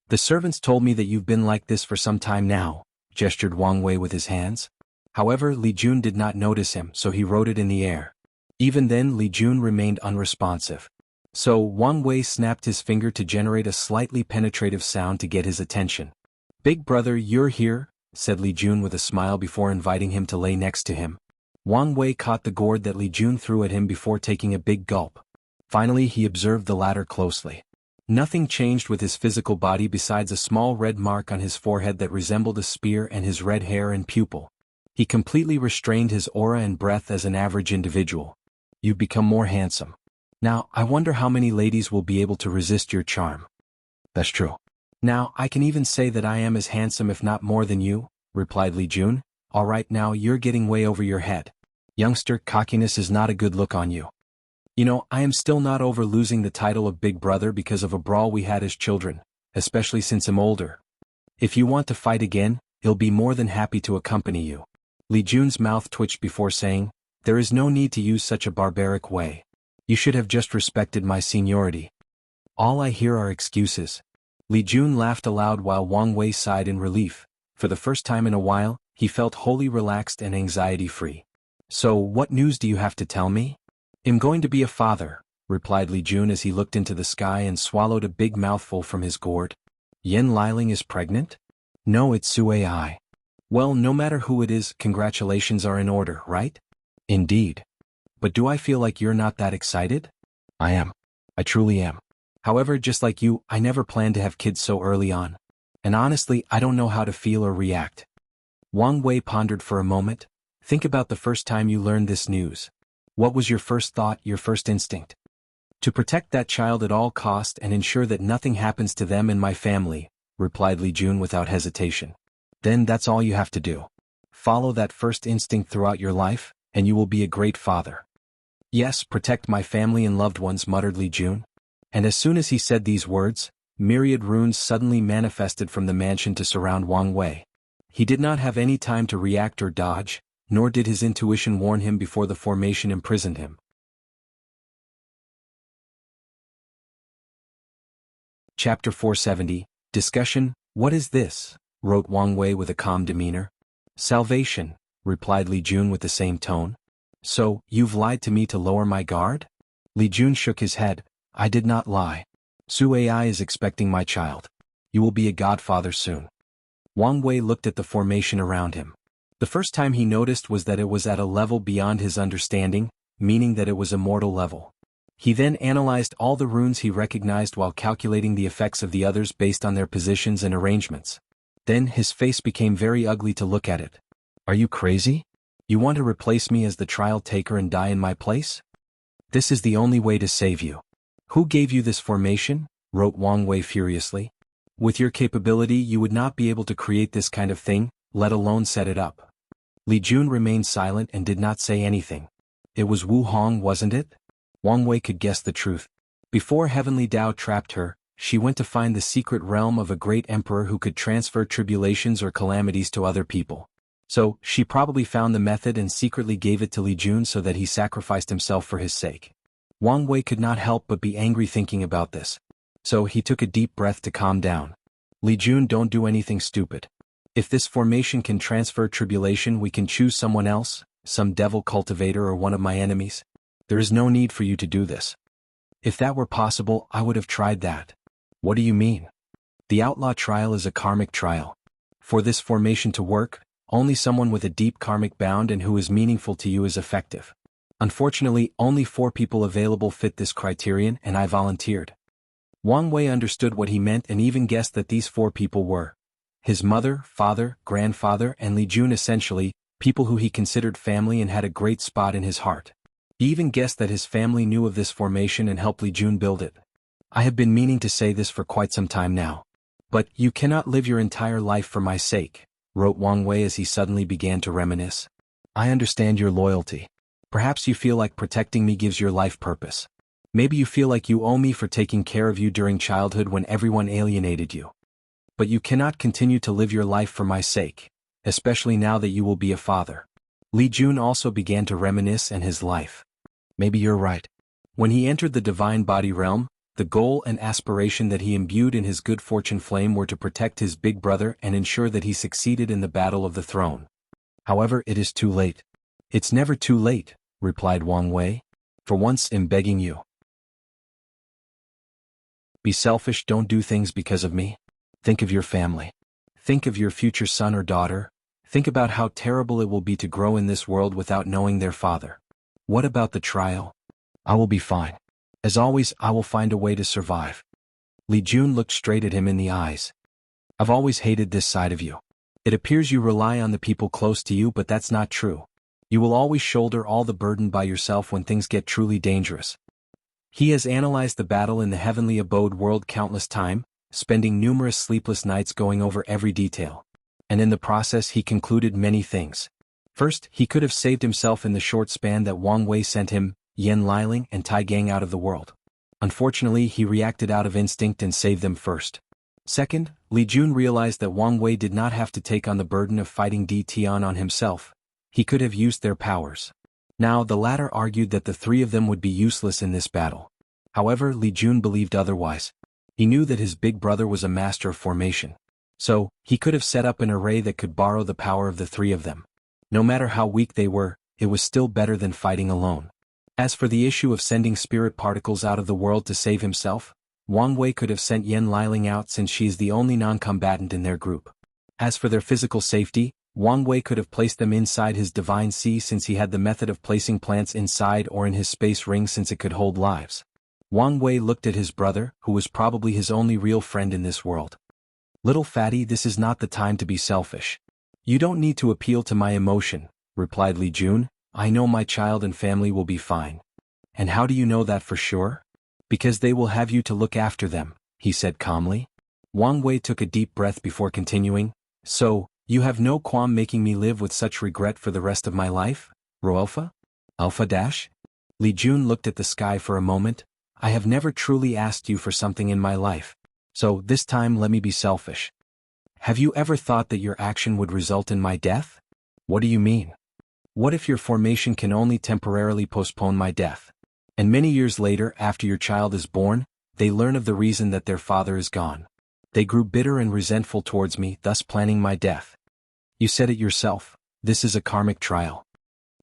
"The servants told me that you've been like this for some time now," gestured Wang Wei with his hands. However, Li Jun did not notice him, so he wrote it in the air. Even then Li Jun remained unresponsive. So Wang Wei snapped his finger to generate a slightly penetrative sound to get his attention. "Big brother, you're here," said Li Jun with a smile before inviting him to lay next to him. Wang Wei caught the gourd that Li Jun threw at him before taking a big gulp. Finally he observed the latter closely. Nothing changed with his physical body besides a small red mark on his forehead that resembled a spear and his red hair and pupil. He completely restrained his aura and breath as an average individual. "You've become more handsome. Now, I wonder how many ladies will be able to resist your charm." "That's true. Now, I can even say that I am as handsome if not more than you," replied Li Jun. "All right, now you're getting way over your head. Youngster, cockiness is not a good look on you. You know, I am still not over losing the title of Big Brother because of a brawl we had as children, especially since I'm older. If you want to fight again, I'll be more than happy to accompany you." Li Jun's mouth twitched before saying, "There is no need to use such a barbaric way. You should have just respected my seniority. All I hear are excuses." Li Jun laughed aloud while Wang Wei sighed in relief. For the first time in a while, he felt wholly relaxed and anxiety-free. "So, what news do you have to tell me?" "I'm going to be a father," replied Li Jun as he looked into the sky and swallowed a big mouthful from his gourd. "Yen Liling is pregnant?" "No, it's Sue Ai." "Well, no matter who it is, congratulations are in order, right?" "Indeed. But do I feel like you're not that excited?" "I am. I truly am. However, just like you, I never planned to have kids so early on. And honestly, I don't know how to feel or react." Wang Wei pondered for a moment. "Think about the first time you learned this news. What was your first thought, your first instinct?" "To protect that child at all cost and ensure that nothing happens to them and my family," replied Li Jun without hesitation. "Then that's all you have to do. Follow that first instinct throughout your life, and you will be a great father." "Yes, protect my family and loved ones," muttered Li Jun. And as soon as he said these words, myriad runes suddenly manifested from the mansion to surround Wang Wei. He did not have any time to react or dodge, nor did his intuition warn him before the formation imprisoned him. Chapter 470, Discussion. "What is this?" wrote Wang Wei with a calm demeanor. "Salvation," replied Li Jun with the same tone. "So, you've lied to me to lower my guard?" Li Jun shook his head. "I did not lie. Sue Ai is expecting my child. You will be a godfather soon." Wang Wei looked at the formation around him. The first time he noticed was that it was at a level beyond his understanding, meaning that it was a mortal level. He then analyzed all the runes he recognized while calculating the effects of the others based on their positions and arrangements. Then his face became very ugly to look at it. "Are you crazy? You want to replace me as the trial taker and die in my place? This is the only way to save you." "Who gave you this formation?" wrote Wang Wei furiously. "With your capability you would not be able to create this kind of thing, let alone set it up." Li Jun remained silent and did not say anything. "It was Wu Hong, wasn't it?" Wang Wei could guess the truth. Before Heavenly Tao trapped her, she went to find the secret realm of a great emperor who could transfer tribulations or calamities to other people. So, she probably found the method and secretly gave it to Li Jun so that he sacrificed himself for his sake. Wang Wei could not help but be angry thinking about this. So he took a deep breath to calm down. Li Jun, don't do anything stupid. If this formation can transfer tribulation, we can choose someone else, some devil cultivator or one of my enemies. There is no need for you to do this. If that were possible, I would have tried that. What do you mean? The outlaw trial is a karmic trial. For this formation to work, only someone with a deep karmic bound and who is meaningful to you is effective. Unfortunately, only 4 people available fit this criterion, and I volunteered. Wang Wei understood what he meant and even guessed that these 4 people were his mother, father, grandfather, and Li Jun, essentially, people who he considered family and had a great spot in his heart. He even guessed that his family knew of this formation and helped Li Jun build it. I have been meaning to say this for quite some time now. But you cannot live your entire life for my sake, wrote Wang Wei as he suddenly began to reminisce. I understand your loyalty. Perhaps you feel like protecting me gives your life purpose. Maybe you feel like you owe me for taking care of you during childhood when everyone alienated you. But you cannot continue to live your life for my sake, especially now that you will be a father. Li Jun also began to reminisce and his life. Maybe you're right. When he entered the divine body realm, the goal and aspiration that he imbued in his good fortune flame were to protect his big brother and ensure that he succeeded in the battle of the throne. However, it is too late. It's never too late, replied Wang Wei. For once, I'm begging you. Be selfish, don't do things because of me. Think of your family. Think of your future son or daughter. Think about how terrible it will be to grow in this world without knowing their father. What about the trial? I will be fine. As always, I will find a way to survive. Li Jun looked straight at him in the eyes. I've always hated this side of you. It appears you rely on the people close to you, but that's not true. You will always shoulder all the burden by yourself when things get truly dangerous. He has analyzed the battle in the heavenly abode world countless times, spending numerous sleepless nights going over every detail. And in the process he concluded many things. First, he could have saved himself in the short span that Wang Wei sent him, Yan Liling and Tai Gang out of the world. Unfortunately, he reacted out of instinct and saved them first. Second, Li Jun realized that Wang Wei did not have to take on the burden of fighting Di Tian on himself. He could have used their powers. Now, the latter argued that the 3 of them would be useless in this battle. However, Li Jun believed otherwise. He knew that his big brother was a master of formation. So, he could have set up an array that could borrow the power of the 3 of them. No matter how weak they were, it was still better than fighting alone. As for the issue of sending spirit particles out of the world to save himself, Wang Wei could have sent Yan Liling out since she is the only non-combatant in their group. As for their physical safety, Wang Wei could have placed them inside his divine sea since he had the method of placing plants inside or in his space ring since it could hold lives. Wang Wei looked at his brother, who was probably his only real friend in this world. Little fatty, this is not the time to be selfish. You don't need to appeal to my emotion, replied Li Jun. I know my child and family will be fine. And how do you know that for sure? Because they will have you to look after them, he said calmly. Wang Wei took a deep breath before continuing. So, you have no qualm making me live with such regret for the rest of my life, Roalpha? Alpha Dash? Li Jun looked at the sky for a moment. I have never truly asked you for something in my life. So, this time let me be selfish. Have you ever thought that your action would result in my death? What do you mean? What if your formation can only temporarily postpone my death? And many years later, after your child is born, they learn of the reason that their father is gone. They grew bitter and resentful towards me, thus planning my death. You said it yourself, this is a karmic trial.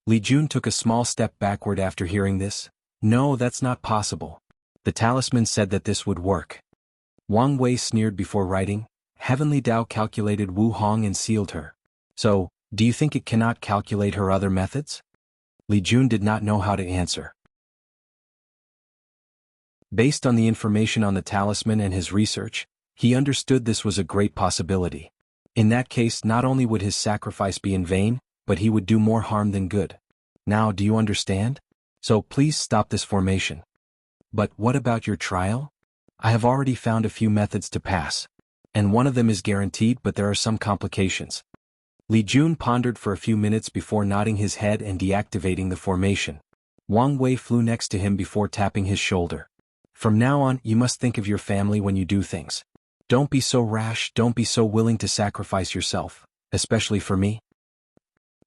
Li Jun took a small step backward after hearing this. No, that's not possible. The talisman said that this would work. Wang Wei sneered before writing. Heavenly Tao calculated Wu Hong and sealed her. So, do you think it cannot calculate her other methods? Li Jun did not know how to answer. Based on the information on the talisman and his research, he understood this was a great possibility. In that case, not only would his sacrifice be in vain, but he would do more harm than good. Now, do you understand? So please stop this formation. But what about your trial? I have already found a few methods to pass. And one of them is guaranteed, but there are some complications. Li Jun pondered for a few minutes before nodding his head and deactivating the formation. Wang Wei flew next to him before tapping his shoulder. From now on, you must think of your family when you do things. Don't be so rash, don't be so willing to sacrifice yourself, especially for me.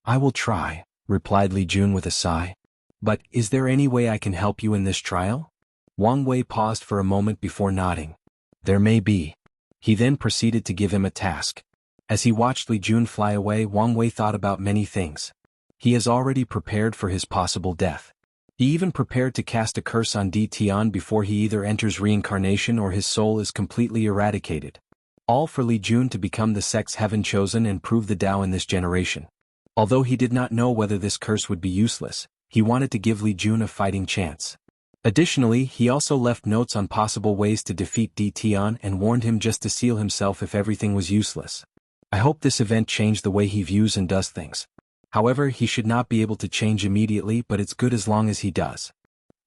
I will try, replied Li Jun with a sigh. But, is there any way I can help you in this trial? Wang Wei paused for a moment before nodding. There may be. He then proceeded to give him a task. As he watched Li Jun fly away, Wang Wei thought about many things. He has already prepared for his possible death. He even prepared to cast a curse on Di Tian before he either enters reincarnation or his soul is completely eradicated. All for Li Jun to become the sect's heaven chosen and prove the Tao in this generation. Although he did not know whether this curse would be useless, he wanted to give Li Jun a fighting chance. Additionally, he also left notes on possible ways to defeat Di Tian and warned him just to seal himself if everything was useless. I hope this event changed the way he views and does things. However, he should not be able to change immediately, but it's good as long as he does.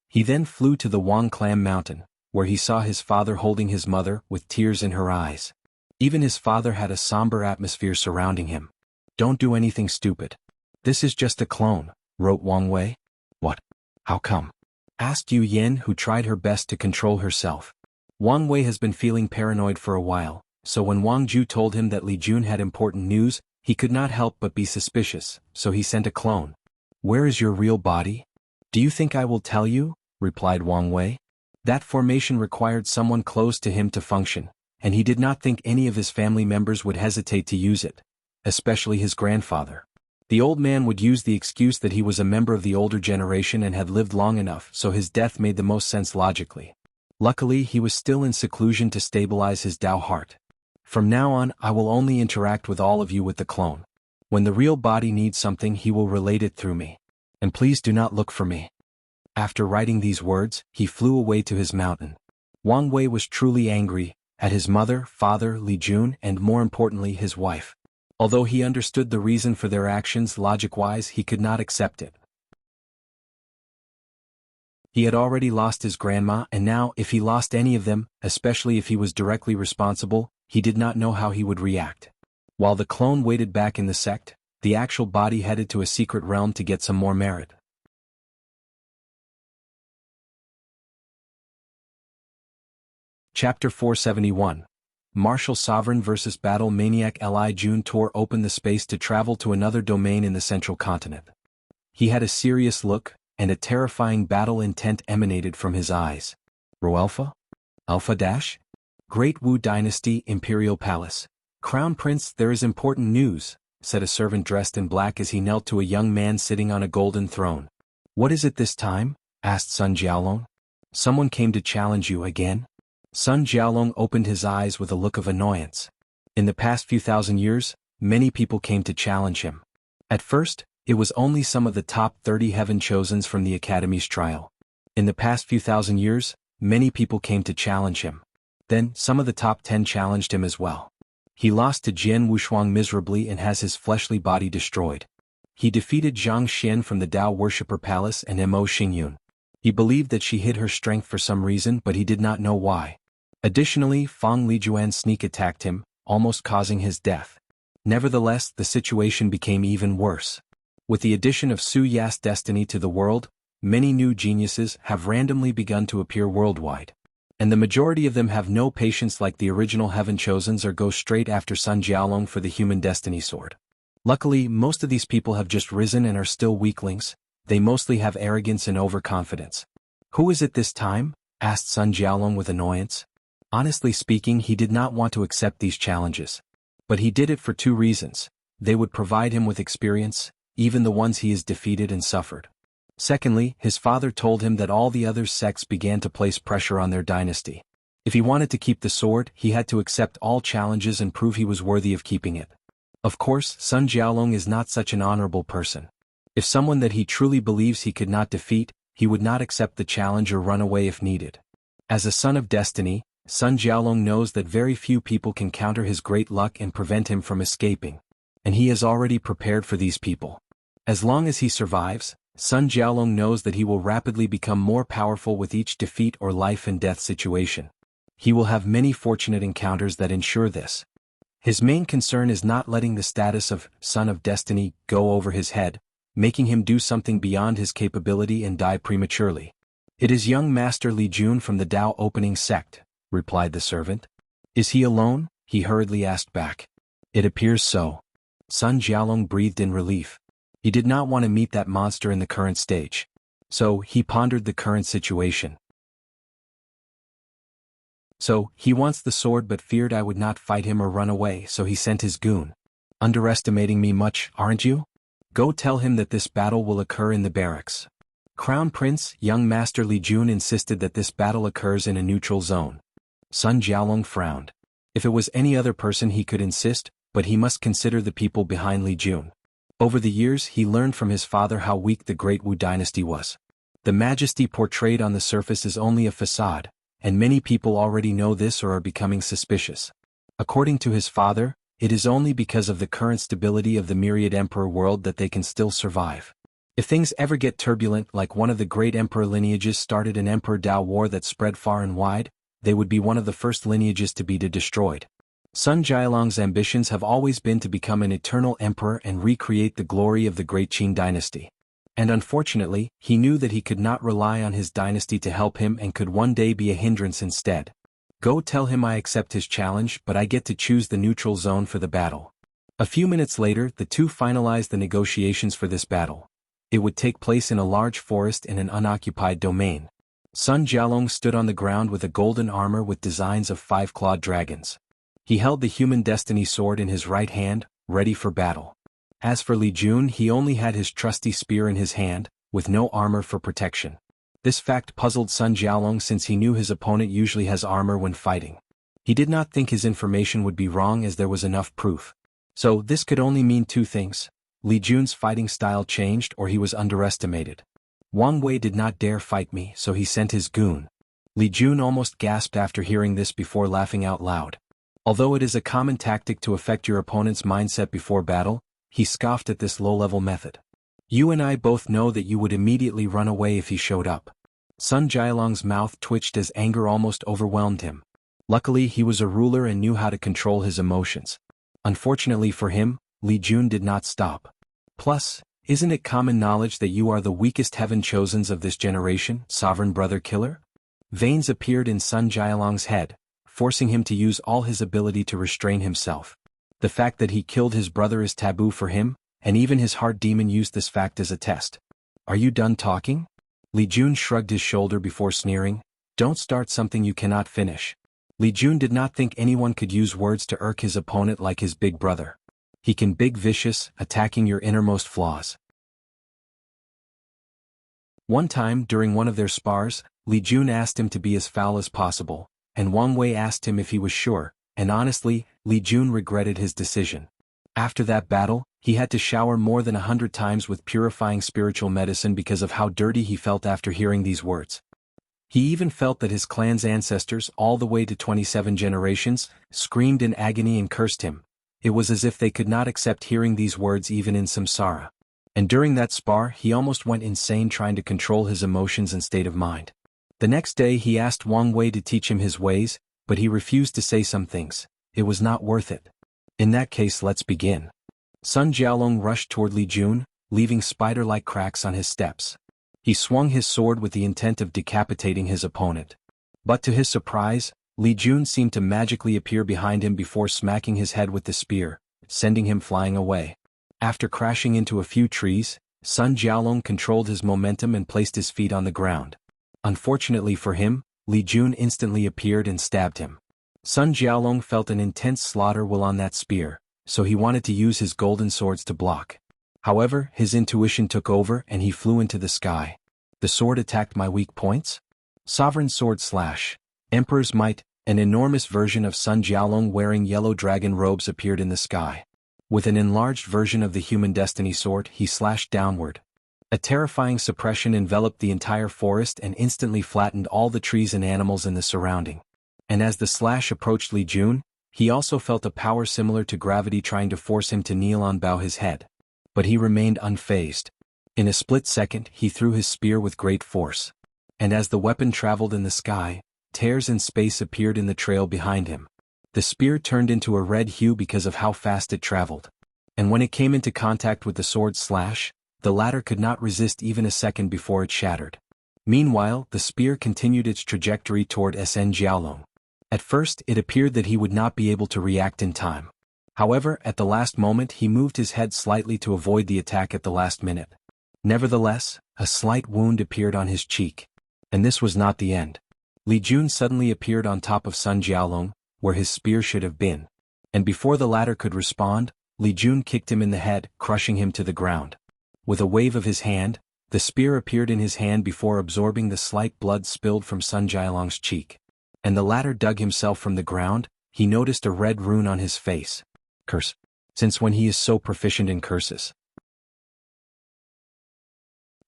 He then flew to the Wang Clam mountain, where he saw his father holding his mother with tears in her eyes. Even his father had a somber atmosphere surrounding him. Don't do anything stupid. This is just a clone, wrote Wang Wei. What? How come? Asked Yu Yin, who tried her best to control herself. Wang Wei has been feeling paranoid for a while, so when Wang Ju told him that Li Jun had important news, he could not help but be suspicious, so he sent a clone. Where is your real body? Do you think I will tell you? Replied Wang Wei. That formation required someone close to him to function, and he did not think any of his family members would hesitate to use it, especially his grandfather. The old man would use the excuse that he was a member of the older generation and had lived long enough, so his death made the most sense logically. Luckily, he was still in seclusion to stabilize his Tao heart. From now on, I will only interact with all of you with the clone. When the real body needs something, he will relate it through me. And please do not look for me. After writing these words, he flew away to his mountain. Wang Wei was truly angry at his mother, father, Li Jun, and more importantly, his wife. Although he understood the reason for their actions logic-wise, he could not accept it. He had already lost his grandma, and now, if he lost any of them, especially if he was directly responsible, he did not know how he would react. While the clone waited back in the sect, the actual body headed to a secret realm to get some more merit. Chapter 471. Martial Sovereign vs. Battle Maniac. Li Jun tore open the space to travel to another domain in the central continent. He had a serious look, and a terrifying battle intent emanated from his eyes. Roalpha? Alpha Dash? Great Wu Dynasty, Imperial Palace. Crown Prince, there is important news, said a servant dressed in black as he knelt to a young man sitting on a golden throne. What is it this time? Asked Sun Jiaolong. Someone came to challenge you again? Sun Jiaolong opened his eyes with a look of annoyance. In the past few thousand years, many people came to challenge him. At first, it was only some of the top 30 heaven chosens from the Academy's trial. In the past few thousand years, many people came to challenge him. Then, some of the top 10 challenged him as well. He lost to Jian Wushuang miserably and has his fleshly body destroyed. He defeated Zhang Xian from the Tao Worshipper Palace and Mo Xingyun. He believed that she hid her strength for some reason, but he did not know why. Additionally, Fang Lijuan sneak attacked him, almost causing his death. Nevertheless, the situation became even worse. With the addition of Su Ya's destiny to the world, many new geniuses have randomly begun to appear worldwide. And the majority of them have no patience like the original Heaven Chosens or go straight after Sun Jiaolong for the human destiny sword. Luckily, most of these people have just risen and are still weaklings. They mostly have arrogance and overconfidence. Who is it this time? Asked Sun Jiaolong with annoyance. Honestly speaking, he did not want to accept these challenges. But he did it for two reasons. They would provide him with experience, even the ones he has defeated and suffered. Secondly, his father told him that all the other sects began to place pressure on their dynasty. If he wanted to keep the sword, he had to accept all challenges and prove he was worthy of keeping it. Of course, Sun Jiaolong is not such an honorable person. If someone that he truly believes he could not defeat, he would not accept the challenge or run away if needed. As a son of destiny, Sun Jiaolong knows that very few people can counter his great luck and prevent him from escaping. And he has already prepared for these people. As long as he survives, Sun Jiaolong knows that he will rapidly become more powerful with each defeat or life and death situation. He will have many fortunate encounters that ensure this. His main concern is not letting the status of Son of Destiny go over his head, making him do something beyond his capability and die prematurely. It is young Master Li Jun from the Tao Opening Sect, replied the servant. Is he alone? He hurriedly asked back. It appears so. Sun Jiaolong breathed in relief. He did not want to meet that monster in the current stage. So, he pondered the current situation. So, he wants the sword but feared I would not fight him or run away, so he sent his goon. Underestimating me much, aren't you? Go tell him that this battle will occur in the barracks. Crown Prince, young Master Li Jun insisted that this battle occurs in a neutral zone. Sun Jiaolong frowned. If it was any other person he could insist, but he must consider the people behind Li Jun. Over the years he learned from his father how weak the Great Wu dynasty was. The majesty portrayed on the surface is only a facade, and many people already know this or are becoming suspicious. According to his father, it is only because of the current stability of the myriad emperor world that they can still survive. If things ever get turbulent like one of the great emperor lineages started an emperor Dao war that spread far and wide, they would be one of the first lineages to be destroyed. Sun Jialong's ambitions have always been to become an eternal emperor and recreate the glory of the great Qin dynasty. And unfortunately, he knew that he could not rely on his dynasty to help him and could one day be a hindrance instead. Go tell him I accept his challenge, but I get to choose the neutral zone for the battle. A few minutes later, the two finalized the negotiations for this battle. It would take place in a large forest in an unoccupied domain. Sun Jialong stood on the ground with a golden armor with designs of 5-clawed dragons. He held the human destiny sword in his right hand, ready for battle. As for Li Jun, he only had his trusty spear in his hand, with no armor for protection. This fact puzzled Sun Jialong since he knew his opponent usually has armor when fighting. He did not think his information would be wrong as there was enough proof. So this could only mean two things: Li Jun's fighting style changed or he was underestimated. Wang Wei did not dare fight me, so he sent his goon. Li Jun almost gasped after hearing this before laughing out loud. Although it is a common tactic to affect your opponent's mindset before battle, he scoffed at this low-level method. You and I both know that you would immediately run away if he showed up. Sun Jialong's mouth twitched as anger almost overwhelmed him. Luckily he was a ruler and knew how to control his emotions. Unfortunately for him, Li Jun did not stop. Plus, isn't it common knowledge that you are the weakest heaven-chosens of this generation, sovereign brother killer? Veins appeared in Sun Jialong's head, forcing him to use all his ability to restrain himself. The fact that he killed his brother is taboo for him, and even his heart demon used this fact as a test. Are you done talking? Li Jun shrugged his shoulder before sneering. Don't start something you cannot finish. Li Jun did not think anyone could use words to irk his opponent like his big brother. He can be vicious, attacking your innermost flaws. One time during one of their spars, Li Jun asked him to be as foul as possible, and Wang Wei asked him if he was sure, and honestly, Li Jun regretted his decision. After that battle, he had to shower more than 100 times with purifying spiritual medicine because of how dirty he felt after hearing these words. He even felt that his clan's ancestors, all the way to 27 generations, screamed in agony and cursed him. It was as if they could not accept hearing these words even in samsara. And during that spar he almost went insane trying to control his emotions and state of mind. The next day he asked Wang Wei to teach him his ways, but he refused to say some things. It was not worth it. In that case, let's begin. Sun Jialong rushed toward Li Jun, leaving spider-like cracks on his steps. He swung his sword with the intent of decapitating his opponent. But to his surprise, Li Jun seemed to magically appear behind him before smacking his head with the spear, sending him flying away. After crashing into a few trees, Sun Jialong controlled his momentum and placed his feet on the ground. Unfortunately for him, Li Jun instantly appeared and stabbed him. Sun Jialong felt an intense slaughter while on that spear, so he wanted to use his golden swords to block. However, his intuition took over and he flew into the sky. The sword attacked my weak points? Sovereign Sword Slash. Emperor's Might. An enormous version of Sun Jialong wearing yellow dragon robes appeared in the sky. With an enlarged version of the human destiny sword, he slashed downward. A terrifying suppression enveloped the entire forest and instantly flattened all the trees and animals in the surrounding. And as the slash approached Li Jun, he also felt a power similar to gravity trying to force him to kneel and bow his head. But he remained unfazed. In a split second he threw his spear with great force. And as the weapon traveled in the sky, tears in space appeared in the trail behind him. The spear turned into a red hue because of how fast it traveled. And when it came into contact with the sword's slash, the latter could not resist even a second before it shattered. Meanwhile, the spear continued its trajectory toward Sun Jialong. At first, it appeared that he would not be able to react in time. However, at the last moment he moved his head slightly to avoid the attack at the last minute. Nevertheless, a slight wound appeared on his cheek. And this was not the end. Li Jun suddenly appeared on top of Sun Jiaolong, where his spear should have been. And before the latter could respond, Li Jun kicked him in the head, crushing him to the ground. With a wave of his hand, the spear appeared in his hand before absorbing the slight blood spilled from Sun Jiaolong's cheek. And the latter dug himself from the ground. He noticed a red rune on his face. Curse. Since when he is so proficient in curses?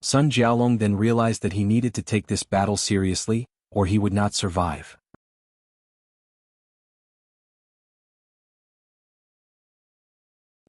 Sun Jiaolong then realized that he needed to take this battle seriously, or he would not survive.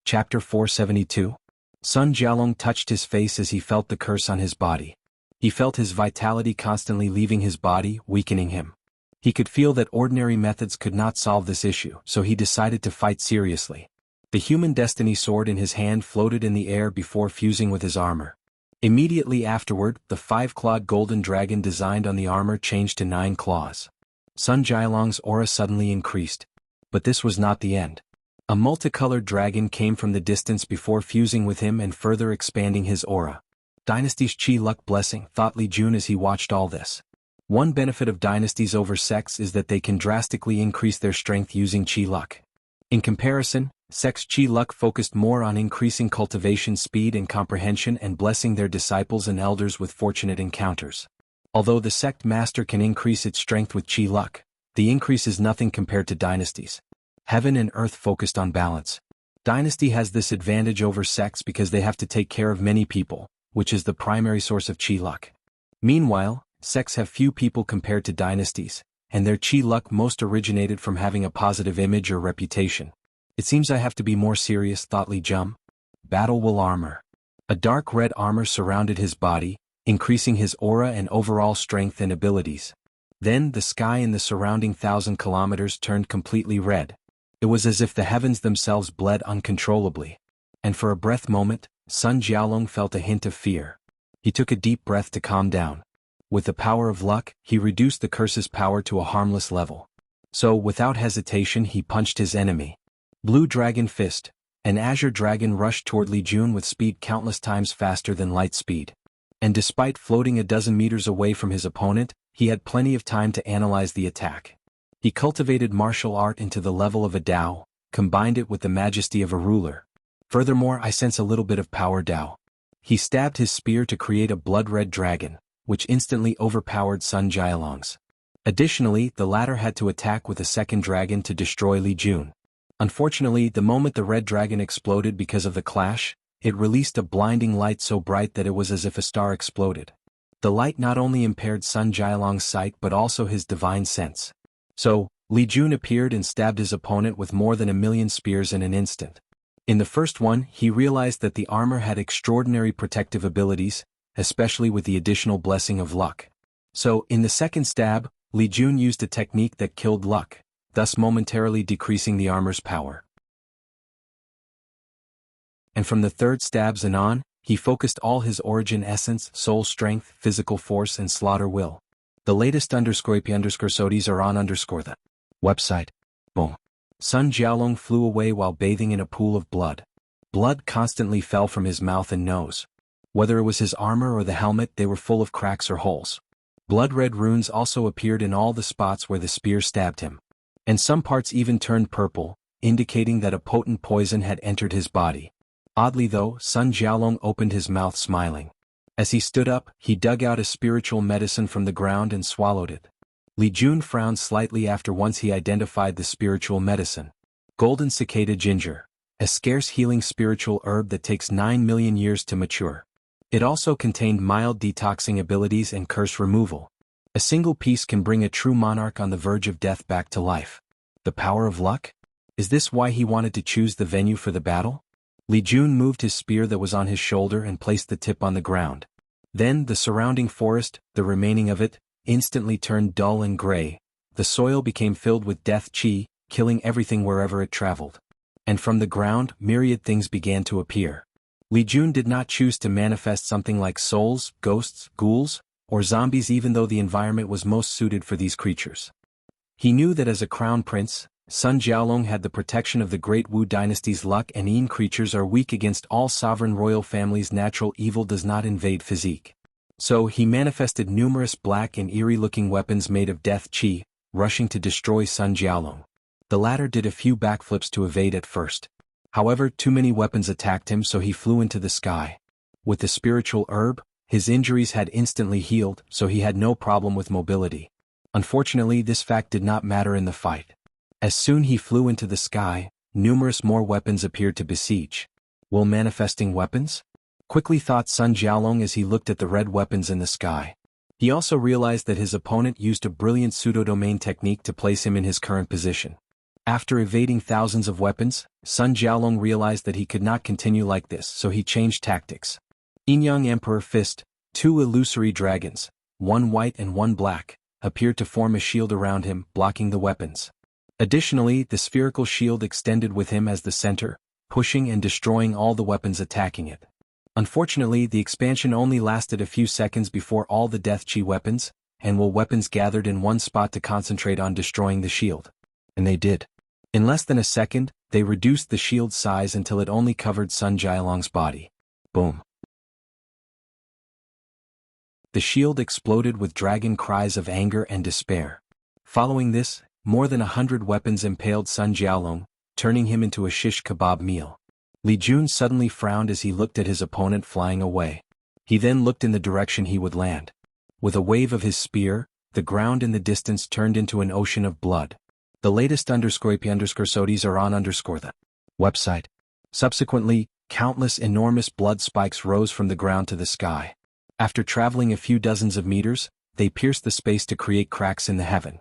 Chapter 472. Sun Jiaolong touched his face as he felt the curse on his body. He felt his vitality constantly leaving his body, weakening him. He could feel that ordinary methods could not solve this issue, so he decided to fight seriously. The human destiny sword in his hand floated in the air before fusing with his armor. Immediately afterward, the 5-clawed golden dragon designed on the armor changed to 9 claws. Sun Jiaolong's aura suddenly increased. But this was not the end. A multicolored dragon came from the distance before fusing with him and further expanding his aura. Dynasty's Qi Luck blessing, thought Li Jun as he watched all this. One benefit of dynasties over sects is that they can drastically increase their strength using Qi Luck. In comparison, sects' Qi Luck focused more on increasing cultivation speed and comprehension and blessing their disciples and elders with fortunate encounters. Although the sect master can increase its strength with Qi Luck, the increase is nothing compared to dynasties. Heaven and earth focused on balance. Dynasty has this advantage over sects because they have to take care of many people, which is the primary source of Qi Luck. Meanwhile, sects have few people compared to dynasties, and their Qi Luck most originated from having a positive image or reputation. It seems I have to be more serious, thought Li Jun. Battle Wool Armor. A dark red armor surrounded his body, increasing his aura and overall strength and abilities. Then the sky in the surrounding 1,000 kilometers turned completely red. It was as if the heavens themselves bled uncontrollably. And for a breath moment, Sun Jiaolong felt a hint of fear. He took a deep breath to calm down. With the power of luck, he reduced the curse's power to a harmless level. So, without hesitation, he punched his enemy. Blue Dragon Fist. An azure dragon rushed toward Li Jun with speed countless times faster than light speed. And despite floating a dozen meters away from his opponent, he had plenty of time to analyze the attack. He cultivated martial art into the level of a Dao, combined it with the majesty of a ruler. Furthermore, I sense a little bit of power Dao. He stabbed his spear to create a blood-red dragon, which instantly overpowered Sun Jiaolong's. Additionally, the latter had to attack with a second dragon to destroy Li Jun. Unfortunately, the moment the red dragon exploded because of the clash, it released a blinding light so bright that it was as if a star exploded. The light not only impaired Sun Jiaolong's sight but also his divine sense. So, Li Jun appeared and stabbed his opponent with more than 1,000,000 spears in an instant. In the first one, he realized that the armor had extraordinary protective abilities, especially with the additional blessing of luck. So, in the second stab, Li Jun used a technique that killed luck, thus momentarily decreasing the armor's power. And from the third stabs and on, he focused all his origin essence, soul strength, physical force and slaughter will. The latest _IP_SODs are on the website. Boom. Sun Jiaolong flew away while bathing in a pool of blood. Blood constantly fell from his mouth and nose. Whether it was his armor or the helmet, they were full of cracks or holes. Blood-red runes also appeared in all the spots where the spear stabbed him. And some parts even turned purple, indicating that a potent poison had entered his body. Oddly though, Sun Jiaolong opened his mouth smiling. As he stood up, he dug out a spiritual medicine from the ground and swallowed it. Li Jun frowned slightly after once he identified the spiritual medicine. Golden cicada ginger, a scarce healing spiritual herb that takes 9 million years to mature. It also contained mild detoxing abilities and curse removal. A single piece can bring a true monarch on the verge of death back to life. The power of luck? Is this why he wanted to choose the venue for the battle? Li Jun moved his spear that was on his shoulder and placed the tip on the ground. Then the surrounding forest, the remaining of it, instantly turned dull and gray. The soil became filled with death qi, killing everything wherever it traveled. And from the ground, myriad things began to appear. Li Jun did not choose to manifest something like souls, ghosts, ghouls, or zombies even though the environment was most suited for these creatures. He knew that as a crown prince, Sun Jiaolong had the protection of the great Wu dynasty's luck and Yin creatures are weak against all sovereign royal families. Natural evil does not invade physique. So he manifested numerous black and eerie-looking weapons made of death chi, rushing to destroy Sun Jiaolong. The latter did a few backflips to evade at first. However, too many weapons attacked him, so he flew into the sky. With the spiritual herb, his injuries had instantly healed, so he had no problem with mobility. Unfortunately, this fact did not matter in the fight. As soon he flew into the sky, numerous more weapons appeared to besiege. Will manifesting weapons? Quickly thought Sun Jiaolong as he looked at the red weapons in the sky. He also realized that his opponent used a brilliant pseudo-domain technique to place him in his current position. After evading thousands of weapons, Sun Jiaolong realized that he could not continue like this, so he changed tactics. Yin-Yang Emperor Fist, two illusory dragons, one white and one black, appeared to form a shield around him, blocking the weapons. Additionally, the spherical shield extended with him as the center, pushing and destroying all the weapons attacking it. Unfortunately, the expansion only lasted a few seconds before all the death chi weapons, and will weapons gathered in one spot to concentrate on destroying the shield. And they did. In less than a second, they reduced the shield's size until it only covered Sun Jiaolong's body. Boom. The shield exploded with dragon cries of anger and despair. Following this, more than 100 weapons impaled Sun Jiaolong, turning him into a shish kebab meal. Li Jun suddenly frowned as he looked at his opponent flying away. He then looked in the direction he would land. With a wave of his spear, the ground in the distance turned into an ocean of blood. The latest _IP_SODIs are on the website. Subsequently, countless enormous blood spikes rose from the ground to the sky. After traveling a few dozens of meters, they pierced the space to create cracks in the heaven.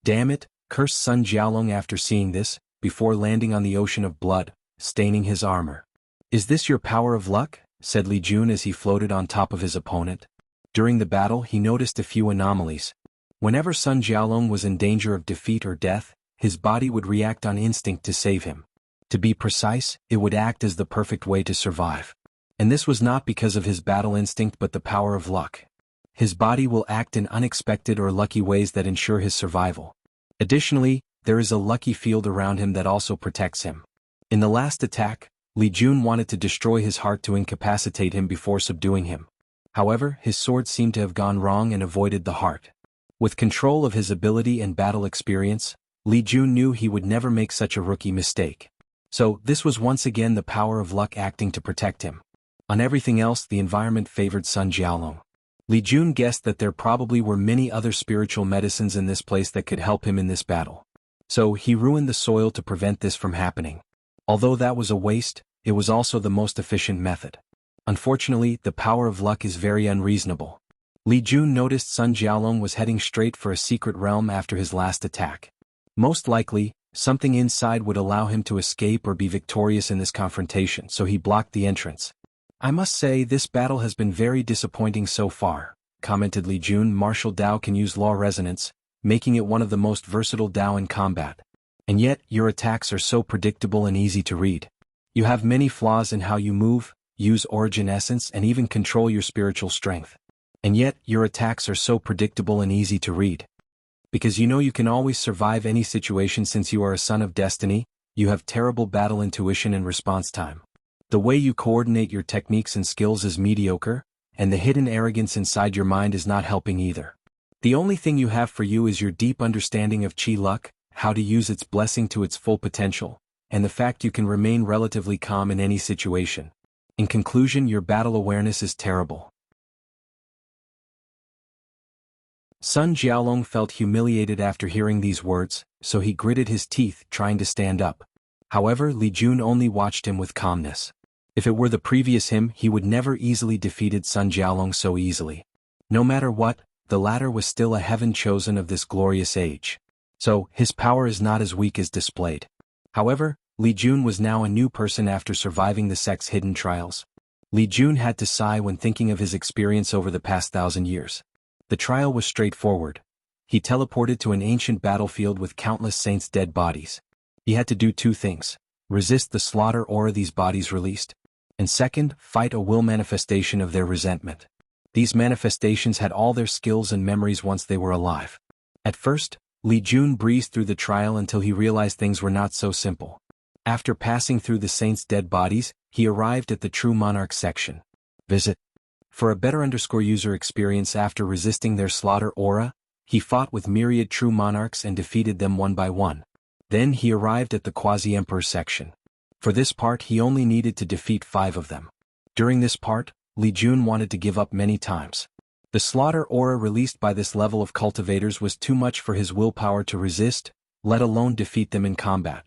Damn it, cursed Sun Jiaolong after seeing this, before landing on the ocean of blood, staining his armor. Is this your power of luck? Said Li Jun as he floated on top of his opponent. During the battle he noticed a few anomalies. Whenever Sun Jiaolong was in danger of defeat or death, his body would react on instinct to save him. To be precise, it would act as the perfect way to survive. And this was not because of his battle instinct but the power of luck. His body will act in unexpected or lucky ways that ensure his survival. Additionally, there is a lucky field around him that also protects him. In the last attack, Li Jun wanted to destroy his heart to incapacitate him before subduing him. However, his sword seemed to have gone wrong and avoided the heart. With control of his ability and battle experience, Li Jun knew he would never make such a rookie mistake. So, this was once again the power of luck acting to protect him. On everything else, the environment favored Sun Jiaolong. Li Jun guessed that there probably were many other spiritual medicines in this place that could help him in this battle. So, he ruined the soil to prevent this from happening. Although that was a waste, it was also the most efficient method. Unfortunately, the power of luck is very unreasonable. Li Jun noticed Sun Jiaolong was heading straight for a secret realm after his last attack. Most likely, something inside would allow him to escape or be victorious in this confrontation, so he blocked the entrance. I must say this battle has been very disappointing so far, commented Li Jun. Martial Dao can use law resonance, making it one of the most versatile Dao in combat. And yet, your attacks are so predictable and easy to read. You have many flaws in how you move, use origin essence and even control your spiritual strength. And yet, your attacks are so predictable and easy to read. Because you know you can always survive any situation since you are a son of destiny, you have terrible battle intuition and response time. The way you coordinate your techniques and skills is mediocre, and the hidden arrogance inside your mind is not helping either. The only thing you have for you is your deep understanding of chi luck, how to use its blessing to its full potential, and the fact you can remain relatively calm in any situation. In conclusion, your battle awareness is terrible. Sun Jiaolong felt humiliated after hearing these words, so he gritted his teeth, trying to stand up. However, Li Jun only watched him with calmness. If it were the previous him, he would never easily defeated Sun Jiaolong so easily. No matter what, the latter was still a heaven chosen of this glorious age. So, his power is not as weak as displayed. However, Li Jun was now a new person after surviving the sect's hidden trials. Li Jun had to sigh when thinking of his experience over the past 1,000 years. The trial was straightforward. He teleported to an ancient battlefield with countless saints' dead bodies. He had to do two things: resist the slaughter aura these bodies released, and second, fight a will manifestation of their resentment. These manifestations had all their skills and memories once they were alive. At first, Li Jun breezed through the trial until he realized things were not so simple. After passing through the saints' dead bodies, he arrived at the true monarch section. Visit. For a better user experience after resisting their slaughter aura, he fought with myriad true monarchs and defeated them one by one. Then he arrived at the quasi-emperor section. For this part he only needed to defeat 5 of them. During this part, Li Jun wanted to give up many times. The slaughter aura released by this level of cultivators was too much for his willpower to resist, let alone defeat them in combat.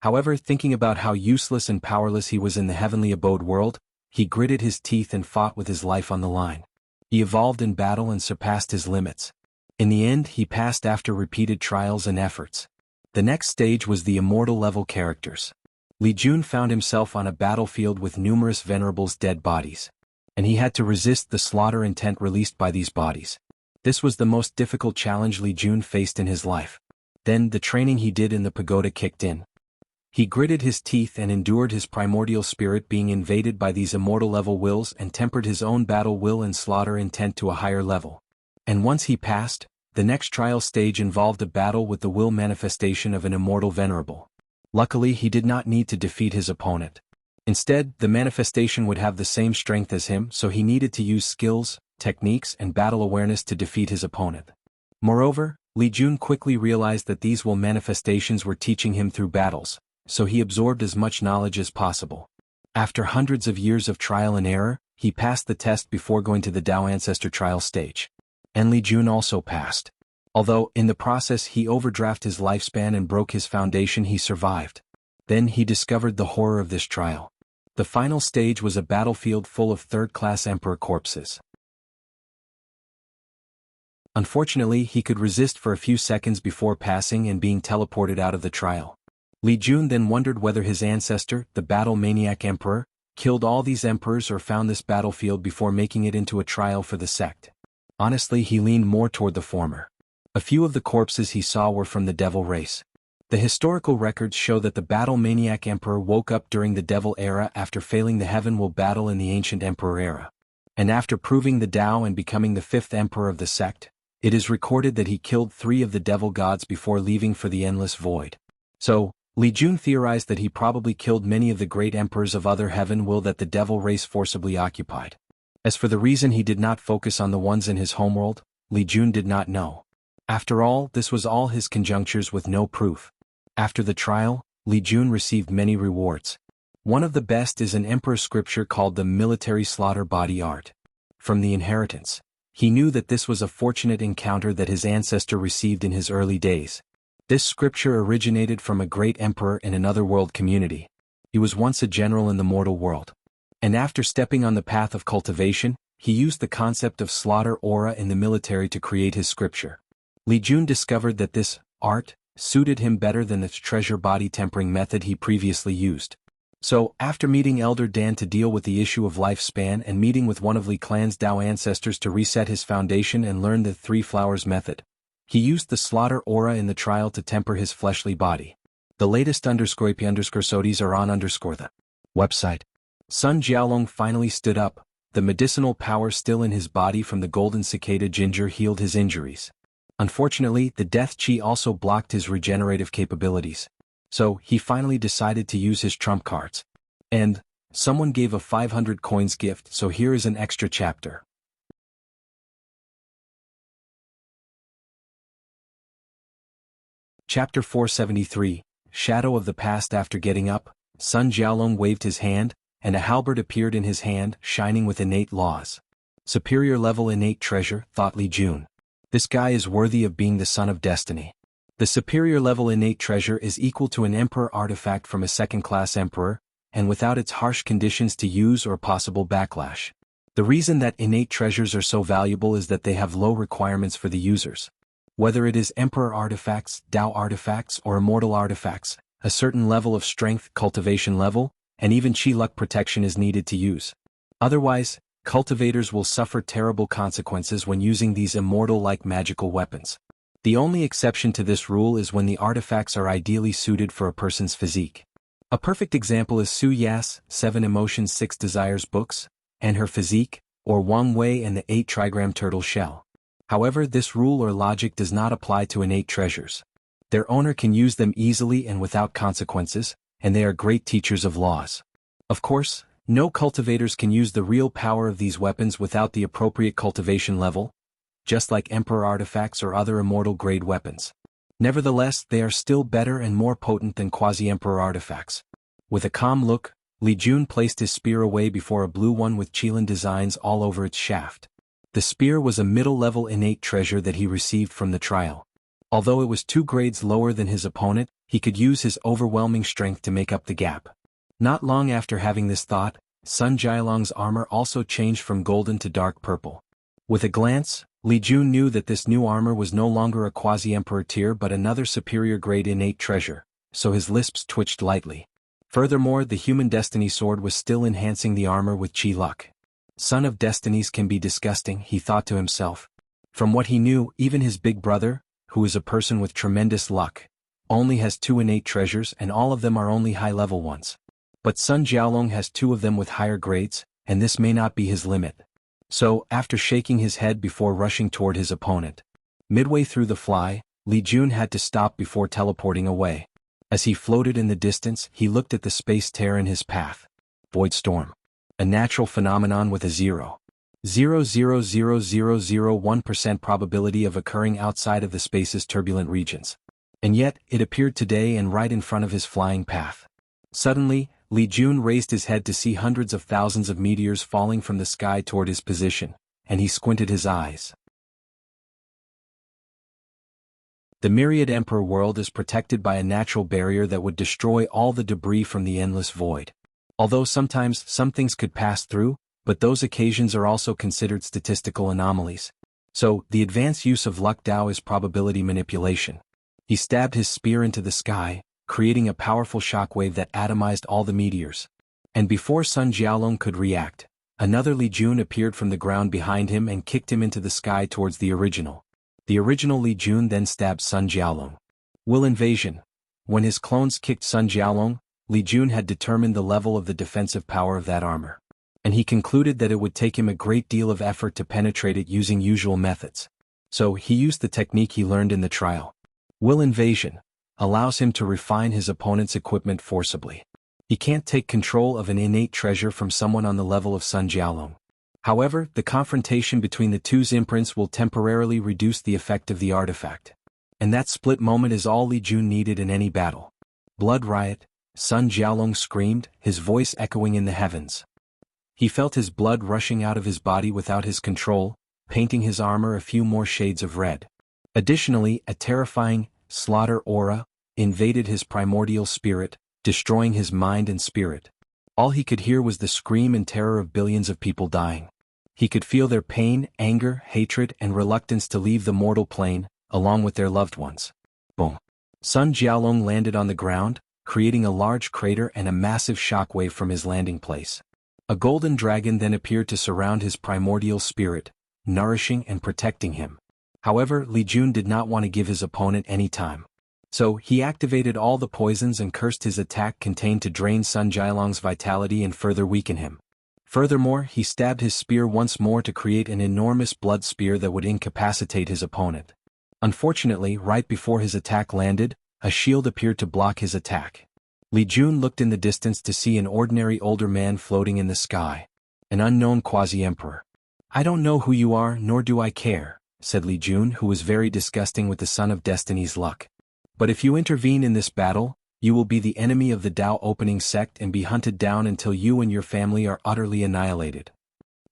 However, thinking about how useless and powerless he was in the heavenly abode world, he gritted his teeth and fought with his life on the line. He evolved in battle and surpassed his limits. In the end, he passed after repeated trials and efforts. The next stage was the immortal level characters. Li Jun found himself on a battlefield with numerous venerables' dead bodies. And he had to resist the slaughter intent released by these bodies. This was the most difficult challenge Li Jun faced in his life. Then the training he did in the pagoda kicked in. He gritted his teeth and endured his primordial spirit being invaded by these immortal level wills and tempered his own battle will and slaughter intent to a higher level. And once he passed, the next trial stage involved a battle with the will manifestation of an immortal venerable. Luckily he did not need to defeat his opponent. Instead, the manifestation would have the same strength as him, so he needed to use skills, techniques and battle awareness to defeat his opponent. Moreover, Li Jun quickly realized that these will manifestations were teaching him through battles, so he absorbed as much knowledge as possible. After hundreds of years of trial and error, he passed the test before going to the Dao Ancestor trial stage. And Li Jun also passed. Although, in the process he overdrafted his lifespan and broke his foundation, he survived. Then he discovered the horror of this trial. The final stage was a battlefield full of third-class emperor corpses. Unfortunately, he could resist for a few seconds before passing and being teleported out of the trial. Li Jun then wondered whether his ancestor, the battle maniac emperor, killed all these emperors or found this battlefield before making it into a trial for the sect. Honestly, he leaned more toward the former. A few of the corpses he saw were from the devil race. The historical records show that the battle maniac emperor woke up during the devil era after failing the heaven will battle in the ancient emperor era. And after proving the Tao and becoming the 5th emperor of the sect, it is recorded that he killed 3 of the devil gods before leaving for the endless void. So, Li Jun theorized that he probably killed many of the great emperors of other heaven will that the devil race forcibly occupied. As for the reason he did not focus on the ones in his homeworld, Li Jun did not know. After all, this was all his conjunctures with no proof. After the trial, Li Jun received many rewards. One of the best is an emperor scripture called the Military Slaughter Body Art. From the inheritance. He knew that this was a fortunate encounter that his ancestor received in his early days. This scripture originated from a great emperor in another world community. He was once a general in the mortal world. And after stepping on the path of cultivation, he used the concept of slaughter aura in the military to create his scripture. Li Jun discovered that this art suited him better than the treasure body tempering method he previously used. So, after meeting Elder Dan to deal with the issue of lifespan and meeting with one of Li Clan's Dao ancestors to reset his foundation and learn the 3 flowers method, he used the slaughter aura in the trial to temper his fleshly body. The latest _IP_SODIs are on the website. Sun Jiaolong finally stood up. The medicinal power still in his body from the golden cicada ginger healed his injuries. Unfortunately, the death chi also blocked his regenerative capabilities. So, he finally decided to use his trump cards. And, someone gave a 500 coins gift, so here is an extra chapter. Chapter 473, Shadow of the Past. After getting up, Sun Jiaolong waved his hand, and a halberd appeared in his hand, shining with innate laws. Superior level innate treasure, thought Li Jun. This guy is worthy of being the son of destiny. The superior level innate treasure is equal to an emperor artifact from a second-class emperor, and without its harsh conditions to use or possible backlash. The reason that innate treasures are so valuable is that they have low requirements for the users. Whether it is emperor artifacts, Dao artifacts, or immortal artifacts, a certain level of strength, cultivation level, and even chi luck protection is needed to use. Otherwise, cultivators will suffer terrible consequences when using these immortal-like magical weapons. The only exception to this rule is when the artifacts are ideally suited for a person's physique. A perfect example is Su Ya's 7 Emotions 6 Desires books, and her physique, or Wang Wei and the 8 trigram turtle shell. However, this rule or logic does not apply to innate treasures. Their owner can use them easily and without consequences, and they are great teachers of laws. Of course, No cultivators can use the real power of these weapons without the appropriate cultivation level, just like Emperor artifacts or other immortal-grade weapons. Nevertheless, they are still better and more potent than quasi-Emperor artifacts. With a calm look, Li Jun placed his spear away before a blue one with Qilin designs all over its shaft. The spear was a middle-level innate treasure that he received from the trial. Although it was 2 grades lower than his opponent, he could use his overwhelming strength to make up the gap. Not long after having this thought, Sun Jialong's armor also changed from golden to dark purple. With a glance, Li Jun knew that this new armor was no longer a quasi-emperor tier but another superior-grade innate treasure, so his lips twitched lightly. Furthermore, the human destiny sword was still enhancing the armor with chi luck. Son of destinies can be disgusting, he thought to himself. From what he knew, even his big brother, who is a person with tremendous luck, only has 2 innate treasures and all of them are only high-level ones. But Sun Jialong has 2 of them with higher grades, and this may not be his limit. So, after shaking his head before rushing toward his opponent, midway through the fly, Li Jun had to stop before teleporting away. As he floated in the distance, he looked at the space tear in his path. Void storm. A natural phenomenon with a 0.00001% probability of occurring outside of the space's turbulent regions. And yet, it appeared today and right in front of his flying path. Suddenly, Li Jun raised his head to see hundreds of thousands of meteors falling from the sky toward his position, and he squinted his eyes. The myriad Emperor world is protected by a natural barrier that would destroy all the debris from the endless void. Although sometimes some things could pass through, but those occasions are also considered statistical anomalies. So, the advanced use of luck Dao is probability manipulation. He stabbed his spear into the sky, creating a powerful shockwave that atomized all the meteors. And before Sun Jialong could react, another Li Jun appeared from the ground behind him and kicked him into the sky towards the original. The original Li Jun then stabbed Sun Jialong. Will invasion. When his clones kicked Sun Jialong, Li Jun had determined the level of the defensive power of that armor. And he concluded that it would take him a great deal of effort to penetrate it using usual methods. So he used the technique he learned in the trial. Will invasion allows him to refine his opponent's equipment forcibly. He can't take control of an innate treasure from someone on the level of Sun Jialong. However, the confrontation between the two's imprints will temporarily reduce the effect of the artifact. And that split moment is all Li Jun needed in any battle. Blood riot, Sun Jialong screamed, his voice echoing in the heavens. He felt his blood rushing out of his body without his control, painting his armor a few more shades of red. Additionally, a terrifying slaughter aura invaded his primordial spirit, destroying his mind and spirit. All he could hear was the scream and terror of billions of people dying. He could feel their pain, anger, hatred, and reluctance to leave the mortal plane, along with their loved ones. Boom. Sun Jialong landed on the ground, creating a large crater and a massive shockwave from his landing place. A golden dragon then appeared to surround his primordial spirit, nourishing and protecting him. However, Li Jun did not want to give his opponent any time. So, he activated all the poisons and cursed his attack contained to drain Sun Jialong's vitality and further weaken him. Furthermore, he stabbed his spear once more to create an enormous blood spear that would incapacitate his opponent. Unfortunately, right before his attack landed, a shield appeared to block his attack. Li Jun looked in the distance to see an ordinary older man floating in the sky. An unknown quasi-emperor. "I don't know who you are, nor do I care," said Li Jun, who was very disgusting with the Son of Destiny's luck. "But if you intervene in this battle, you will be the enemy of the Dao opening sect and be hunted down until you and your family are utterly annihilated."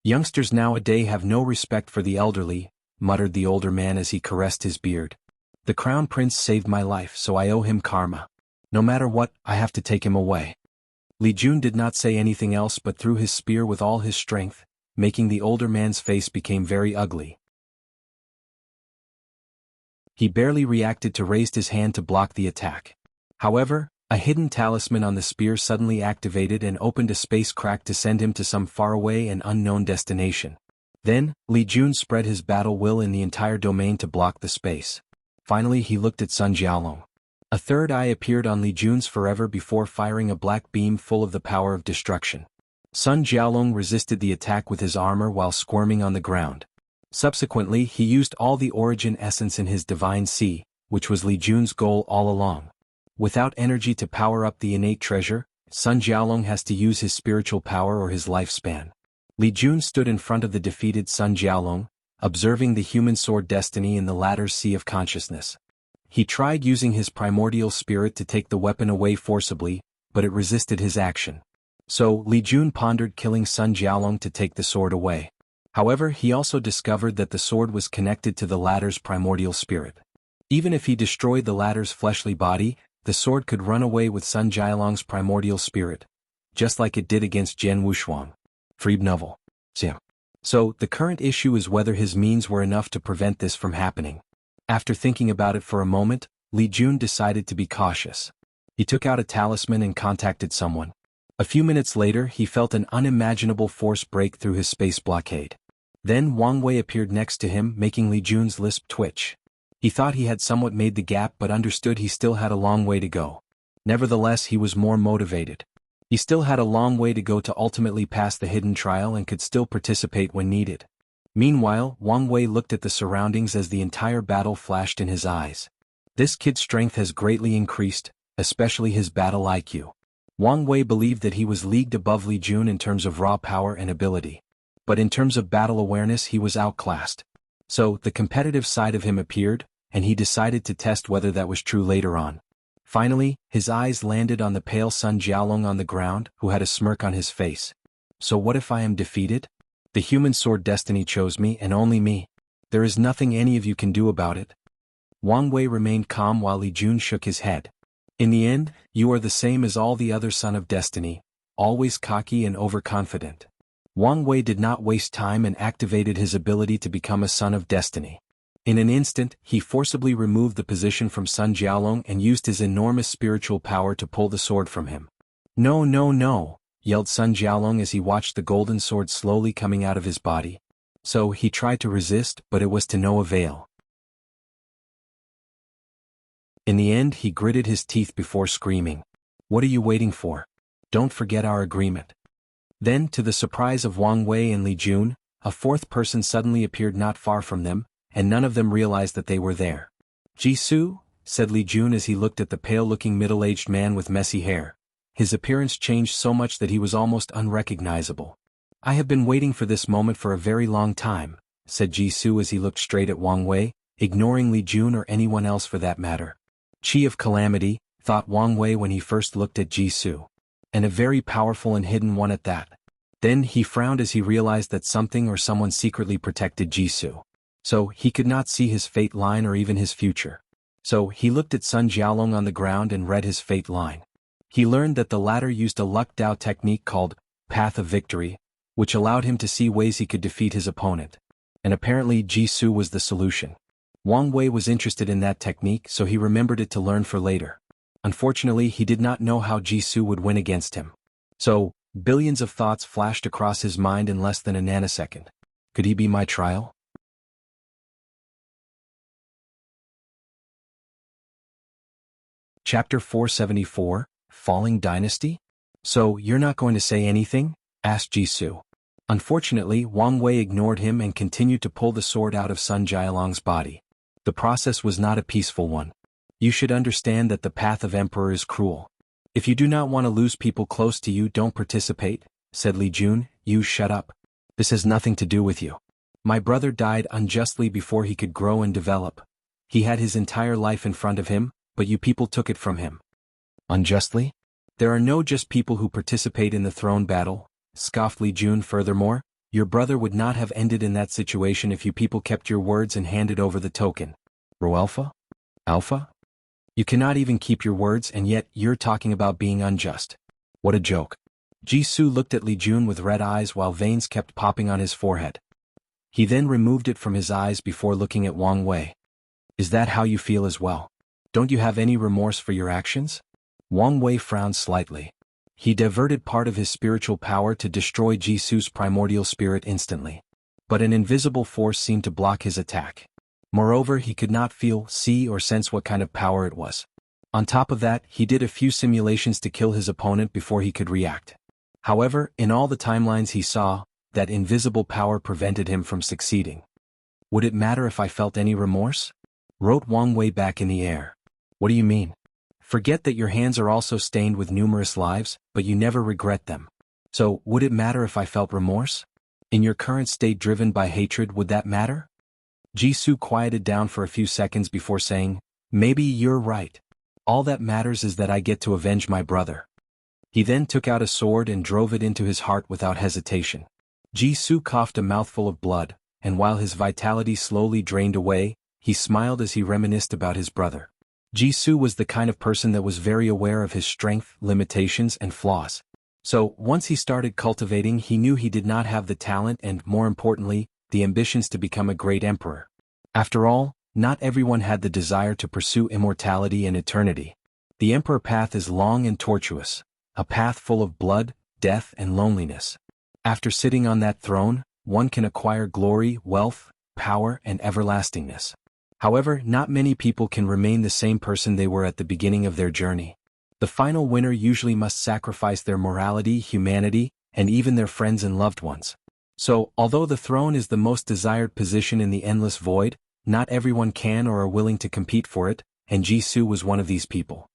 "Youngsters nowadays have no respect for the elderly," muttered the older man as he caressed his beard. "The Crown Prince saved my life, so I owe him karma. No matter what, I have to take him away." Li Jun did not say anything else but threw his spear with all his strength, making the older man's face become very ugly. He barely reacted to raise his hand to block the attack. However, a hidden talisman on the spear suddenly activated and opened a space crack to send him to some faraway and unknown destination. Then, Li Jun spread his battle will in the entire domain to block the space. Finally he looked at Sun Jialong. A third eye appeared on Li Jun's forever before firing a black beam full of the power of destruction. Sun Jialong resisted the attack with his armor while squirming on the ground. Subsequently he used all the origin essence in his divine sea, which was Li Jun's goal all along. Without energy to power up the innate treasure, Sun Jiaolong has to use his spiritual power or his lifespan. Li Jun stood in front of the defeated Sun Jiaolong, observing the human sword destiny in the latter's sea of consciousness. He tried using his primordial spirit to take the weapon away forcibly, but it resisted his action. So, Li Jun pondered killing Sun Jiaolong to take the sword away. However, he also discovered that the sword was connected to the latter's primordial spirit. Even if he destroyed the latter's fleshly body, the sword could run away with Sun Jiaolong's primordial spirit, just like it did against Jian Wushuang. Novel. So, the current issue is whether his means were enough to prevent this from happening. After thinking about it for a moment, Li Jun decided to be cautious. He took out a talisman and contacted someone. A few minutes later, he felt an unimaginable force break through his space blockade. Then Wang Wei appeared next to him, making Li Jun's lisp twitch. He thought he had somewhat made the gap but understood he still had a long way to go. Nevertheless, he was more motivated. He still had a long way to go to ultimately pass the hidden trial and could still participate when needed. Meanwhile, Wang Wei looked at the surroundings as the entire battle flashed in his eyes. This kid's strength has greatly increased, especially his battle IQ. Wang Wei believed that he was leagued above Li Jun in terms of raw power and ability. But in terms of battle awareness he was outclassed. So, the competitive side of him appeared, and he decided to test whether that was true later on. Finally, his eyes landed on the pale Sun Jiaolong on the ground, who had a smirk on his face. So what if I am defeated? The human sword destiny chose me and only me. There is nothing any of you can do about it. Wang Wei remained calm while Li Jun shook his head. In the end, you are the same as all the other Son of Destiny, always cocky and overconfident. Wang Wei did not waste time and activated his ability to become a Son of Destiny. In an instant, he forcibly removed the position from Sun Jiaolong and used his enormous spiritual power to pull the sword from him. No, no, no, yelled Sun Jiaolong as he watched the golden sword slowly coming out of his body. So he tried to resist, but it was to no avail. In the end, he gritted his teeth before screaming, "What are you waiting for? Don't forget our agreement." Then, to the surprise of Wang Wei and Li Jun, a fourth person suddenly appeared not far from them, and none of them realized that they were there. "Jisoo," said Li Jun as he looked at the pale-looking middle-aged man with messy hair. His appearance changed so much that he was almost unrecognizable. "I have been waiting for this moment for a very long time," said Jisoo as he looked straight at Wang Wei, ignoring Li Jun or anyone else for that matter. Chi of Calamity, thought Wang Wei when he first looked at Jisoo. And a very powerful and hidden one at that. Then he frowned as he realized that something or someone secretly protected Jisoo. So he could not see his fate line or even his future. So he looked at Sun Jiaolong on the ground and read his fate line. He learned that the latter used a luck Dao technique called Path of Victory, which allowed him to see ways he could defeat his opponent. And apparently Jisoo was the solution. Wang Wei was interested in that technique, so he remembered it to learn for later. Unfortunately, he did not know how Jisoo would win against him. So, billions of thoughts flashed across his mind in less than a nanosecond. Could he be my trial? Chapter 474, Falling Dynasty? So, you're not going to say anything? Asked Jisoo. Unfortunately, Wang Wei ignored him and continued to pull the sword out of Sun Jiaolong's body. The process was not a peaceful one. You should understand that the path of Emperor is cruel. If you do not want to lose people close to you, don't participate, said Li Jun. You shut up. This has nothing to do with you. My brother died unjustly before he could grow and develop. He had his entire life in front of him, but you people took it from him. Unjustly? There are no just people who participate in the throne battle, scoffed Li Jun. Furthermore, your brother would not have ended in that situation if you people kept your words and handed over the token. Roalpha? Alpha? You cannot even keep your words and yet you're talking about being unjust. What a joke. Jisoo looked at Li Jun with red eyes while veins kept popping on his forehead. He then removed it from his eyes before looking at Wang Wei. Is that how you feel as well? Don't you have any remorse for your actions? Wang Wei frowned slightly. He diverted part of his spiritual power to destroy Jisoo's primordial spirit instantly. But an invisible force seemed to block his attack. Moreover, he could not feel, see, or sense what kind of power it was. On top of that, he did a few simulations to kill his opponent before he could react. However, in all the timelines he saw, that invisible power prevented him from succeeding. Would it matter if I felt any remorse? Wrote Wang Wei back in the air. What do you mean? Forget that your hands are also stained with numerous lives, but you never regret them. So, would it matter if I felt remorse? In your current state driven by hatred, would that matter? Jisoo quieted down for a few seconds before saying, maybe you're right. All that matters is that I get to avenge my brother. He then took out a sword and drove it into his heart without hesitation. Jisoo coughed a mouthful of blood, and while his vitality slowly drained away, he smiled as he reminisced about his brother. Jisoo was the kind of person that was very aware of his strength, limitations, and flaws. So, once he started cultivating, he knew he did not have the talent and, more importantly, the ambitions to become a great emperor. After all, not everyone had the desire to pursue immortality and eternity. The emperor path is long and tortuous, a path full of blood, death, and loneliness. After sitting on that throne, one can acquire glory, wealth, power, and everlastingness. However, not many people can remain the same person they were at the beginning of their journey. The final winner usually must sacrifice their morality, humanity, and even their friends and loved ones. So, although the throne is the most desired position in the endless void, not everyone can or are willing to compete for it, and Jisoo was one of these people.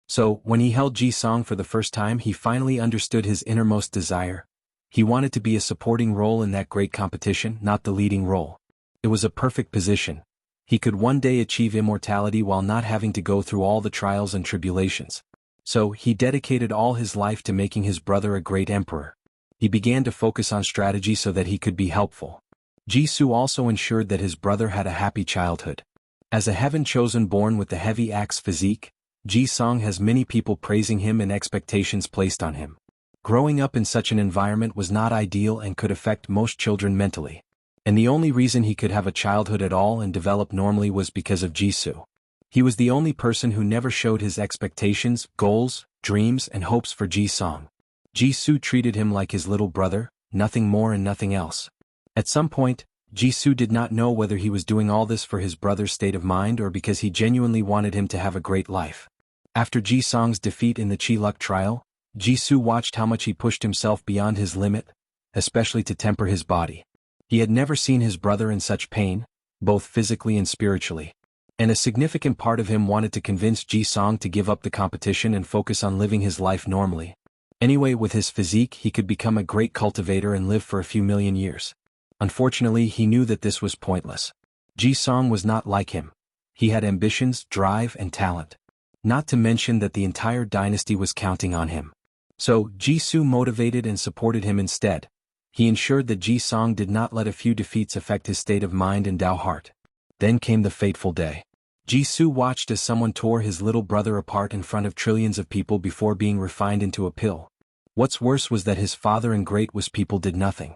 So, when he held Ji-song for the first time, he finally understood his innermost desire. He wanted to be a supporting role in that great competition, not the leading role. It was a perfect position. He could one day achieve immortality while not having to go through all the trials and tribulations. So, he dedicated all his life to making his brother a great emperor. He began to focus on strategy so that he could be helpful. Jisoo also ensured that his brother had a happy childhood. As a heaven-chosen born with the heavy axe physique, Ji-song has many people praising him and expectations placed on him. Growing up in such an environment was not ideal and could affect most children mentally. And the only reason he could have a childhood at all and develop normally was because of Jisoo. He was the only person who never showed his expectations, goals, dreams, and hopes for Ji-song. Jisoo treated him like his little brother, nothing more and nothing else. At some point, Jisoo did not know whether he was doing all this for his brother's state of mind or because he genuinely wanted him to have a great life. After Ji-song's defeat in the Chi-Luck trial, Jisoo watched how much he pushed himself beyond his limit, especially to temper his body. He had never seen his brother in such pain, both physically and spiritually. And a significant part of him wanted to convince Ji-song to give up the competition and focus on living his life normally. Anyway, with his physique, he could become a great cultivator and live for a few million years. Unfortunately, he knew that this was pointless. Ji-song was not like him. He had ambitions, drive, and talent. Not to mention that the entire dynasty was counting on him. So, Jisoo motivated and supported him instead. He ensured that Ji-song did not let a few defeats affect his state of mind and heart. Then came the fateful day. Jisoo watched as someone tore his little brother apart in front of trillions of people before being refined into a pill. What's worse was that his father and great people did nothing.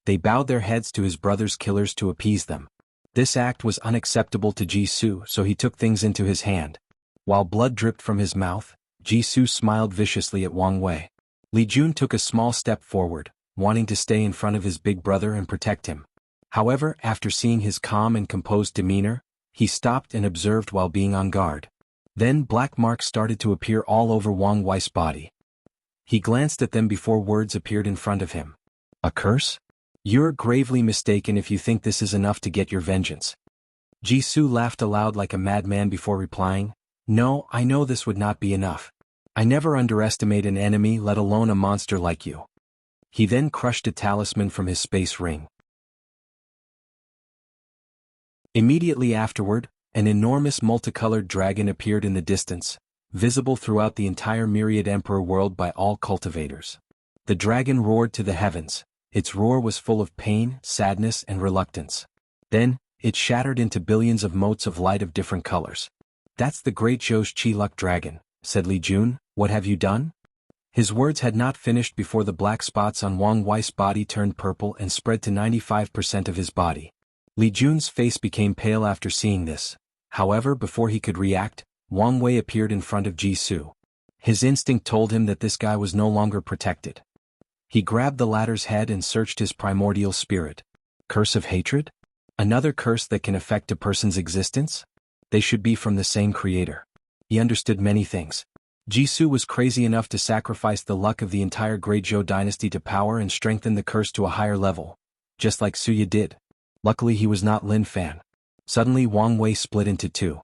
They bowed their heads to his brother's killers to appease them. This act was unacceptable to Jisoo, so he took things into his hand. While blood dripped from his mouth, Jisoo smiled viciously at Wang Wei. Li Jun took a small step forward, wanting to stay in front of his big brother and protect him. However, after seeing his calm and composed demeanor, he stopped and observed while being on guard. Then black marks started to appear all over Wang Wei's body. He glanced at them before words appeared in front of him. A curse? You're gravely mistaken if you think this is enough to get your vengeance. Jisoo laughed aloud like a madman before replying, No, I know this would not be enough. I never underestimate an enemy, let alone a monster like you. He then crushed a talisman from his space ring. Immediately afterward, an enormous multicolored dragon appeared in the distance, visible throughout the entire myriad emperor world by all cultivators. The dragon roared to the heavens. Its roar was full of pain, sadness, and reluctance. Then, it shattered into billions of motes of light of different colors. That's the great Zhou's Chi-Luck dragon, said Li Jun. What have you done? His words had not finished before the black spots on Wang Wei's body turned purple and spread to 95% of his body. Li Jun's face became pale after seeing this. However, before he could react, Wang Wei appeared in front of Jisoo. His instinct told him that this guy was no longer protected. He grabbed the latter's head and searched his primordial spirit. Curse of hatred? Another curse that can affect a person's existence? They should be from the same creator. He understood many things. Jisoo was crazy enough to sacrifice the luck of the entire Great Zhou dynasty to power and strengthen the curse to a higher level, just like Suya did. Luckily he was not Lin Fan. Suddenly Wang Wei split into two.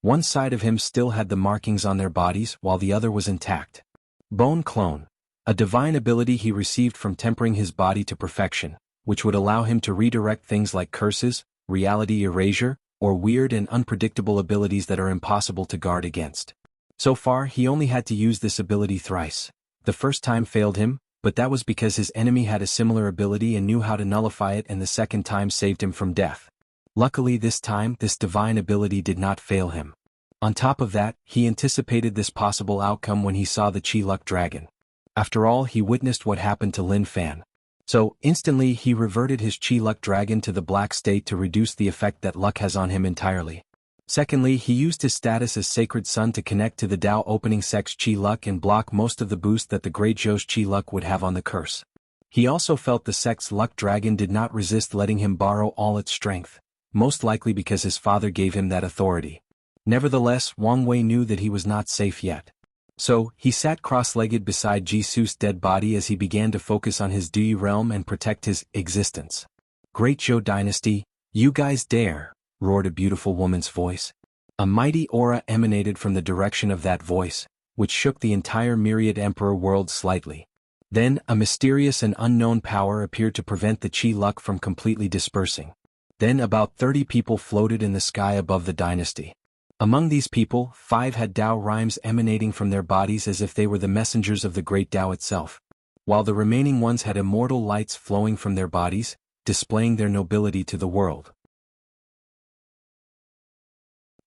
One side of him still had the markings on their bodies while the other was intact. Bone clone. A divine ability he received from tempering his body to perfection, which would allow him to redirect things like curses, reality erasure, or weird and unpredictable abilities that are impossible to guard against. So far he only had to use this ability thrice. The first time failed him, but that was because his enemy had a similar ability and knew how to nullify it, and the second time saved him from death. Luckily this time this divine ability did not fail him. On top of that, he anticipated this possible outcome when he saw the Chi Luck Dragon. After all, he witnessed what happened to Lin Fan. So, instantly he reverted his Chi Luck Dragon to the black state to reduce the effect that luck has on him entirely. Secondly, he used his status as Sacred Son to connect to the Tao opening sect's Chi Luck and block most of the boost that the Great Zhou's Chi Luck would have on the curse. He also felt the sect's Luck Dragon did not resist letting him borrow all its strength, most likely because his father gave him that authority. Nevertheless, Wang Wei knew that he was not safe yet. So, he sat cross-legged beside Jisu's dead body as he began to focus on his Dui realm and protect his existence. Great Zhou Dynasty, you guys dare, roared a beautiful woman's voice. A mighty aura emanated from the direction of that voice, which shook the entire myriad emperor world slightly. Then, a mysterious and unknown power appeared to prevent the Chi Luck from completely dispersing. Then about 30 people floated in the sky above the dynasty. Among these people, 5 had Tao rhymes emanating from their bodies as if they were the messengers of the great Tao itself, while the remaining ones had immortal lights flowing from their bodies, displaying their nobility to the world.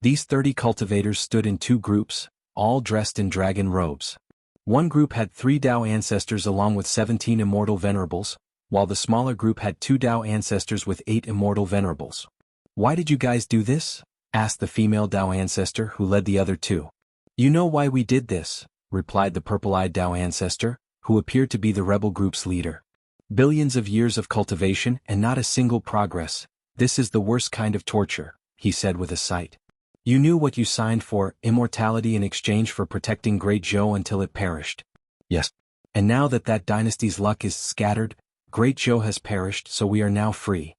These 30 cultivators stood in 2 groups, all dressed in dragon robes. One group had 3 Tao ancestors along with 17 immortal venerables, while the smaller group had 2 Tao ancestors with 8 immortal venerables. "Why did you guys do this?" asked the female Tao ancestor who led the other 2. "You know why we did this," replied the purple-eyed Tao ancestor, who appeared to be the rebel group's leader. "Billions of years of cultivation and not a single progress. This is the worst kind of torture," he said with a sigh. "You knew what you signed for, immortality in exchange for protecting Great Zhou until it perished." "Yes. And now that that dynasty's luck is scattered, Great Zhou has perished, so we are now free."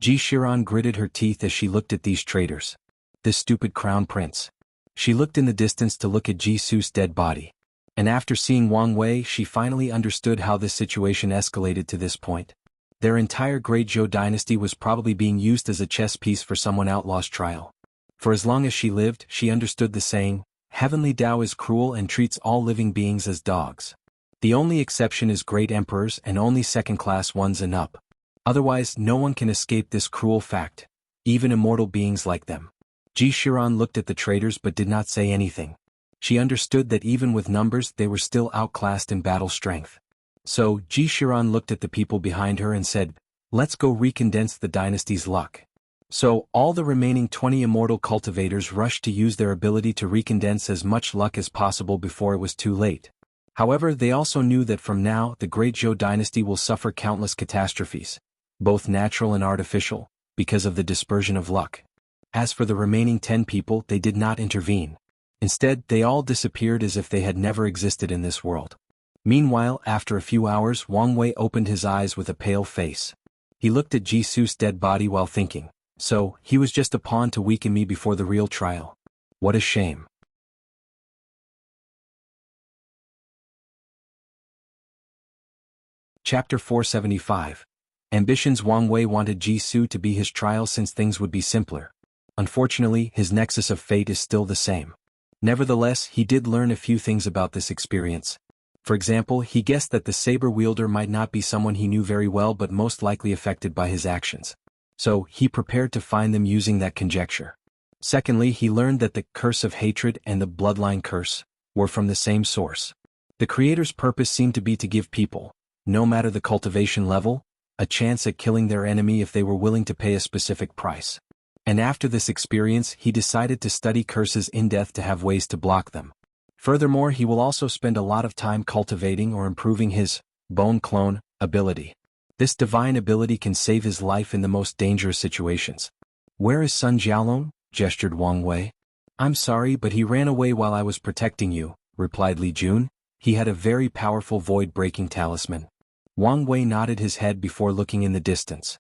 Ji Shiran gritted her teeth as she looked at these traitors. This stupid crown prince. She looked in the distance to look at Jisu's dead body. And after seeing Wang Wei, she finally understood how this situation escalated to this point. Their entire Great Zhou dynasty was probably being used as a chess piece for someone outlaw's trial. For as long as she lived, she understood the saying, "Heavenly Tao is cruel and treats all living beings as dogs. The only exception is great emperors and only second-class ones and up. Otherwise, no one can escape this cruel fact, even immortal beings like them." Ji Shiran looked at the traitors but did not say anything. She understood that even with numbers they were still outclassed in battle strength. So, Ji Shiran looked at the people behind her and said, "Let's go recondense the dynasty's luck." So, all the remaining 20 immortal cultivators rushed to use their ability to recondense as much luck as possible before it was too late. However, they also knew that from now, the Great Zhou dynasty will suffer countless catastrophes, both natural and artificial, because of the dispersion of luck. As for the remaining 10 people, they did not intervene. Instead, they all disappeared as if they had never existed in this world. Meanwhile, after a few hours, Wang Wei opened his eyes with a pale face. He looked at Jisu's dead body while thinking, "So, he was just a pawn to weaken me before the real trial. What a shame." Chapter 475. Ambitions. Wang Wei wanted Jisu to be his trial since things would be simpler. Unfortunately, his nexus of fate is still the same. Nevertheless, he did learn a few things about this experience. For example, he guessed that the saber wielder might not be someone he knew very well but most likely affected by his actions. So, he prepared to find them using that conjecture. Secondly, he learned that the curse of hatred and the bloodline curse were from the same source. The creator's purpose seemed to be to give people, no matter the cultivation level, a chance at killing their enemy if they were willing to pay a specific price. And after this experience, he decided to study curses in depth to have ways to block them. Furthermore, he will also spend a lot of time cultivating or improving his bone clone ability. This divine ability can save his life in the most dangerous situations. "Where is Sun Jiaolong?" gestured Wang Wei. "I'm sorry, but he ran away while I was protecting you," replied Li Jun. He had a very powerful void-breaking talisman. Wang Wei nodded his head before looking in the distance.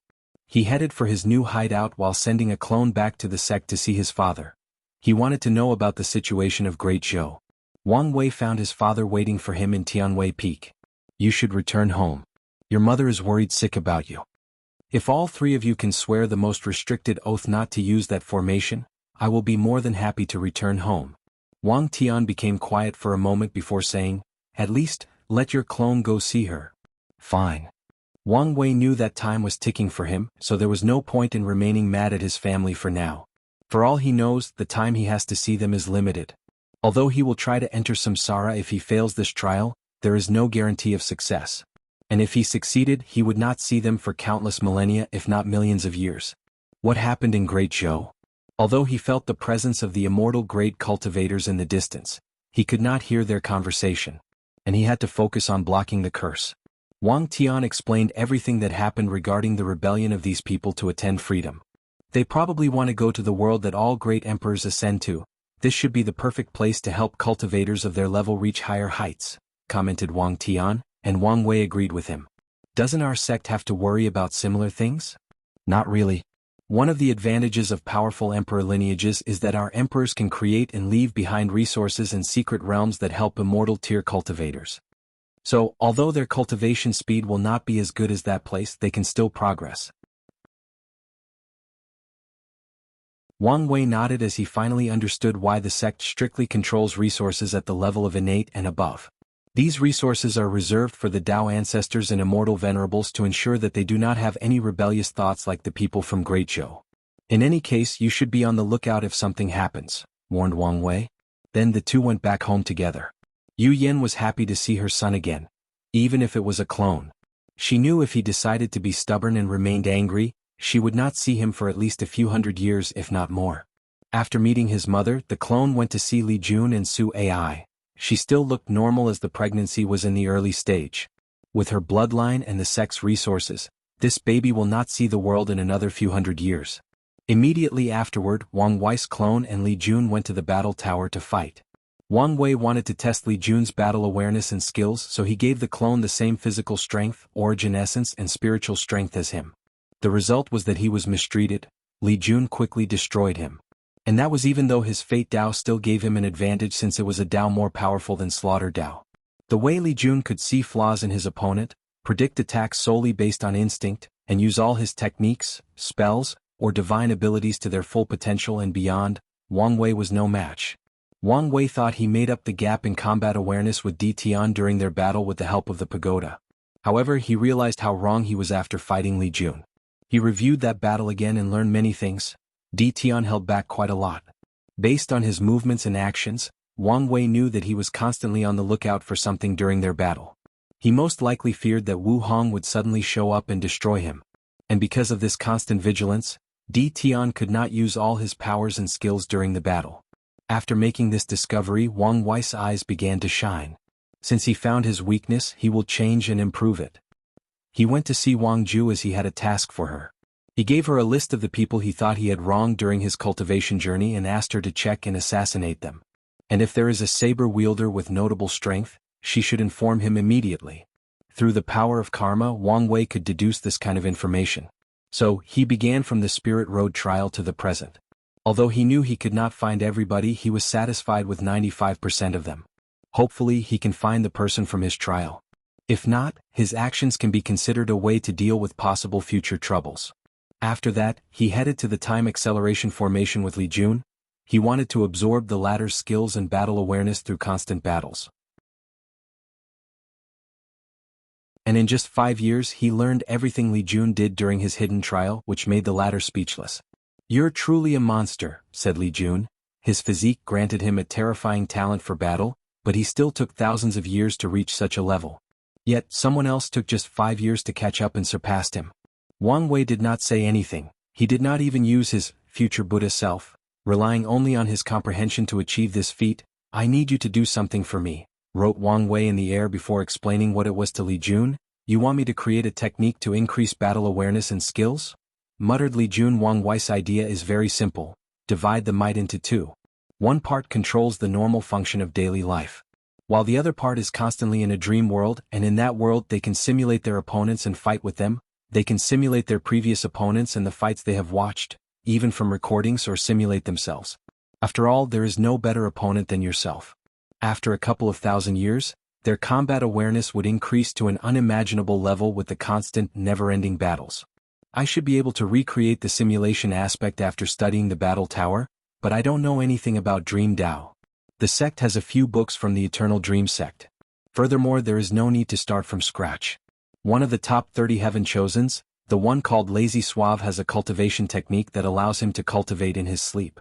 He headed for his new hideout while sending a clone back to the sect to see his father. He wanted to know about the situation of Great Zhou. Wang Wei found his father waiting for him in Tianwei Peak. You should return home. Your mother is worried sick about you. If all three of you can swear the most restricted oath not to use that formation, I will be more than happy to return home. Wang Tian became quiet for a moment before saying, at least, let your clone go see her. Fine. Wang Wei knew that time was ticking for him, so there was no point in remaining mad at his family for now. For all he knows, the time he has to see them is limited. Although he will try to enter samsara if he fails this trial, there is no guarantee of success. And if he succeeded, he would not see them for countless millennia if not millions of years. What happened in Great Zhou? Although he felt the presence of the immortal great cultivators in the distance, he could not hear their conversation. And he had to focus on blocking the curse. Wang Tian explained everything that happened regarding the rebellion of these people to attend freedom. They probably want to go to the world that all great emperors ascend to. This should be the perfect place to help cultivators of their level reach higher heights, commented Wang Tian, and Wang Wei agreed with him. Doesn't our sect have to worry about similar things? Not really. One of the advantages of powerful emperor lineages is that our emperors can create and leave behind resources and secret realms that help immortal tier cultivators. So, although their cultivation speed will not be as good as that place, they can still progress. Wang Wei nodded as he finally understood why the sect strictly controls resources at the level of innate and above. These resources are reserved for the Tao ancestors and immortal venerables to ensure that they do not have any rebellious thoughts like the people from Great Zhou. In any case, you should be on the lookout if something happens, warned Wang Wei. Then the two went back home together. Yu Yen was happy to see her son again, even if it was a clone. She knew if he decided to be stubborn and remained angry, she would not see him for at least a few hundred years if not more. After meeting his mother, the clone went to see Li Jun and Su Ai. She still looked normal as the pregnancy was in the early stage. With her bloodline and the sect's resources, this baby will not see the world in another few hundred years. Immediately afterward, Wang Wei's clone and Li Jun went to the battle tower to fight. Wang Wei wanted to test Li Jun's battle awareness and skills, so he gave the clone the same physical strength, origin essence and spiritual strength as him. The result was that he was mistreated. Li Jun quickly destroyed him. And that was even though his Fate Dao still gave him an advantage since it was a Dao more powerful than Slaughter Dao. The way Li Jun could see flaws in his opponent, predict attacks solely based on instinct, and use all his techniques, spells, or divine abilities to their full potential and beyond, Wang Wei was no match. Wang Wei thought he made up the gap in combat awareness with Di Tian during their battle with the help of the pagoda. However, he realized how wrong he was after fighting Li Jun. He reviewed that battle again and learned many things. Di Tian held back quite a lot. Based on his movements and actions, Wang Wei knew that he was constantly on the lookout for something during their battle. He most likely feared that Wu Hong would suddenly show up and destroy him. And because of this constant vigilance, Di Tian could not use all his powers and skills during the battle. After making this discovery, Wang Wei's eyes began to shine. Since he found his weakness, he will change and improve it. He went to see Wang Ju as he had a task for her. He gave her a list of the people he thought he had wronged during his cultivation journey and asked her to check and assassinate them. And if there is a saber wielder with notable strength, she should inform him immediately. Through the power of karma, Wang Wei could deduce this kind of information. So, he began from the Spirit Road trial to the present. Although he knew he could not find everybody, he was satisfied with 95% of them. Hopefully he can find the person from his trial. If not, his actions can be considered a way to deal with possible future troubles. After that, he headed to the time acceleration formation with Li Jun. He wanted to absorb the latter's skills and battle awareness through constant battles. And in just 5 years he learned everything Li Jun did during his hidden trial, which made the latter speechless. "You're truly a monster," said Li Jun. His physique granted him a terrifying talent for battle, but he still took thousands of years to reach such a level. Yet, someone else took just 5 years to catch up and surpassed him. Wang Wei did not say anything. He did not even use his future Buddha self, relying only on his comprehension to achieve this feat. "I need you to do something for me," wrote Wang Wei in the air before explaining what it was to Li Jun. "You want me to create a technique to increase battle awareness and skills?" Muttered Li Jun. Wang Wei's idea is very simple. Divide the might into two. One part controls the normal function of daily life, while the other part is constantly in a dream world, and in that world they can simulate their opponents and fight with them. They can simulate their previous opponents and the fights they have watched, even from recordings, or simulate themselves. After all, there is no better opponent than yourself. After a couple of thousand years, their combat awareness would increase to an unimaginable level with the constant, never-ending battles. I should be able to recreate the simulation aspect after studying the Battle Tower, but I don't know anything about Dream Dao. The sect has a few books from the Eternal Dream sect. Furthermore, there is no need to start from scratch. One of the top 30 Heaven Chosens, the one called Lazy Suave, has a cultivation technique that allows him to cultivate in his sleep.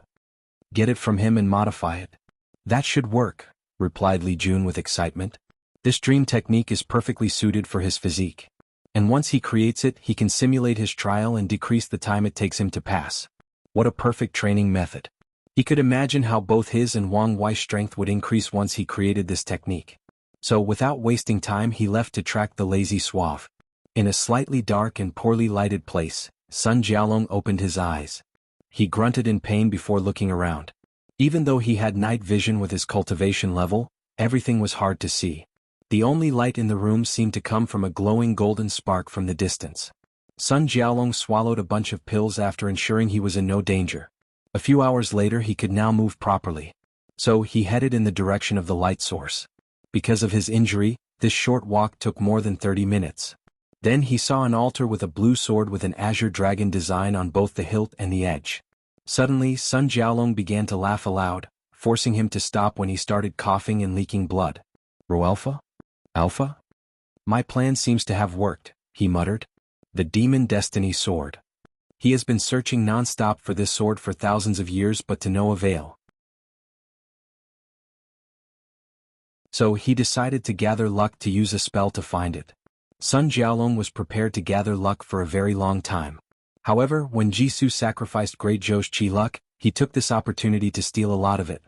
Get it from him and modify it. That should work, replied Li Jun with excitement. This dream technique is perfectly suited for his physique. And once he creates it, he can simulate his trial and decrease the time it takes him to pass. What a perfect training method. He could imagine how both his and Wang Wei's strength would increase once he created this technique. So without wasting time, he left to track the Lazy Suave. In a slightly dark and poorly lighted place, Sun Jialong opened his eyes. He grunted in pain before looking around. Even though he had night vision with his cultivation level, everything was hard to see. The only light in the room seemed to come from a glowing golden spark from the distance. Sun Jialong swallowed a bunch of pills after ensuring he was in no danger. A few hours later he could now move properly. So he headed in the direction of the light source. Because of his injury, this short walk took more than 30 minutes. Then he saw an altar with a blue sword with an azure dragon design on both the hilt and the edge. Suddenly, Sun Jialong began to laugh aloud, forcing him to stop when he started coughing and leaking blood. Roalpha? Alpha? My plan seems to have worked, he muttered. The Demon Destiny Sword. He has been searching non-stop for this sword for thousands of years but to no avail. So he decided to gather luck to use a spell to find it. Sun Jialong was prepared to gather luck for a very long time. However, when Jisoo sacrificed Great Zhou's Qi luck, he took this opportunity to steal a lot of it.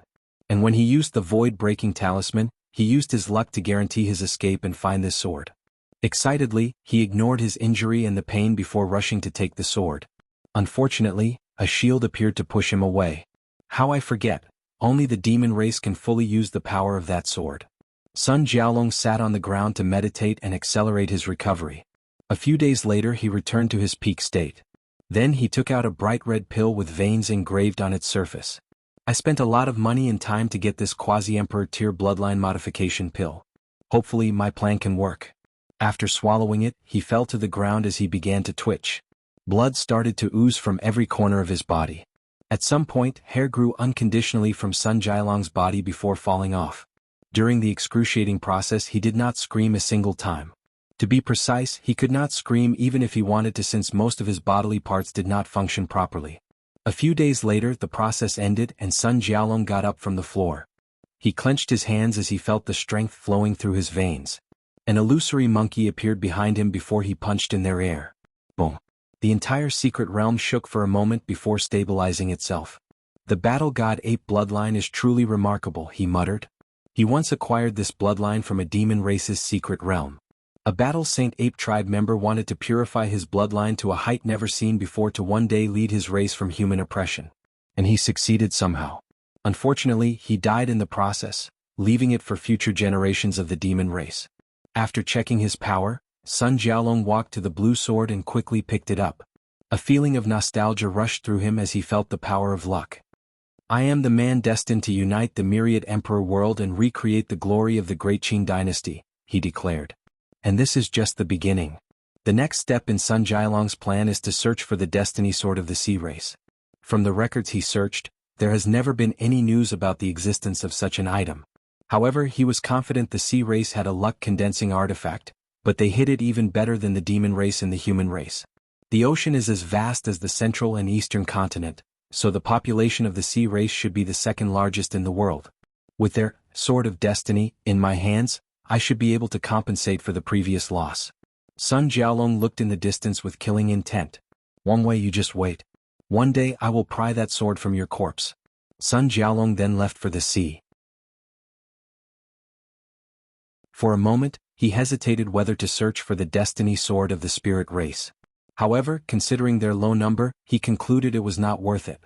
And when he used the void-breaking talisman, he used his luck to guarantee his escape and find this sword. Excitedly, he ignored his injury and the pain before rushing to take the sword. Unfortunately, a shield appeared to push him away. How I forget, only the demon race can fully use the power of that sword. Sun Jialong sat on the ground to meditate and accelerate his recovery. A few days later he returned to his peak state. Then he took out a bright red pill with veins engraved on its surface. I spent a lot of money and time to get this quasi-emperor tier bloodline modification pill. Hopefully my plan can work. After swallowing it, he fell to the ground as he began to twitch. Blood started to ooze from every corner of his body. At some point, hair grew unconditionally from Sun Jialong's body before falling off. During the excruciating process he did not scream a single time. To be precise, he could not scream even if he wanted to, since most of his bodily parts did not function properly. A few days later the process ended and Sun Jialong got up from the floor. He clenched his hands as he felt the strength flowing through his veins. An illusory monkey appeared behind him before he punched in their air. Boom. The entire secret realm shook for a moment before stabilizing itself. The battle god ape bloodline is truly remarkable, he muttered. He once acquired this bloodline from a demon race's secret realm. A Battle Saint Ape tribe member wanted to purify his bloodline to a height never seen before to one day lead his race from human oppression. And he succeeded somehow. Unfortunately, he died in the process, leaving it for future generations of the demon race. After checking his power, Sun Jialong walked to the blue sword and quickly picked it up. A feeling of nostalgia rushed through him as he felt the power of luck. I am the man destined to unite the myriad emperor world and recreate the glory of the great Qing dynasty, he declared. And this is just the beginning. The next step in Sun Jialong's plan is to search for the destiny sword of the sea race. From the records he searched, there has never been any news about the existence of such an item. However, he was confident the sea race had a luck-condensing artifact, but they hid it even better than the demon race and the human race. The ocean is as vast as the central and eastern continent, so the population of the sea race should be the second largest in the world. With their sword of destiny in my hands, I should be able to compensate for the previous loss. Sun Jialong looked in the distance with killing intent. Wang Wei, you just wait. One day I will pry that sword from your corpse. Sun Jialong then left for the sea. For a moment, he hesitated whether to search for the destiny sword of the spirit race. However, considering their low number, he concluded it was not worth it.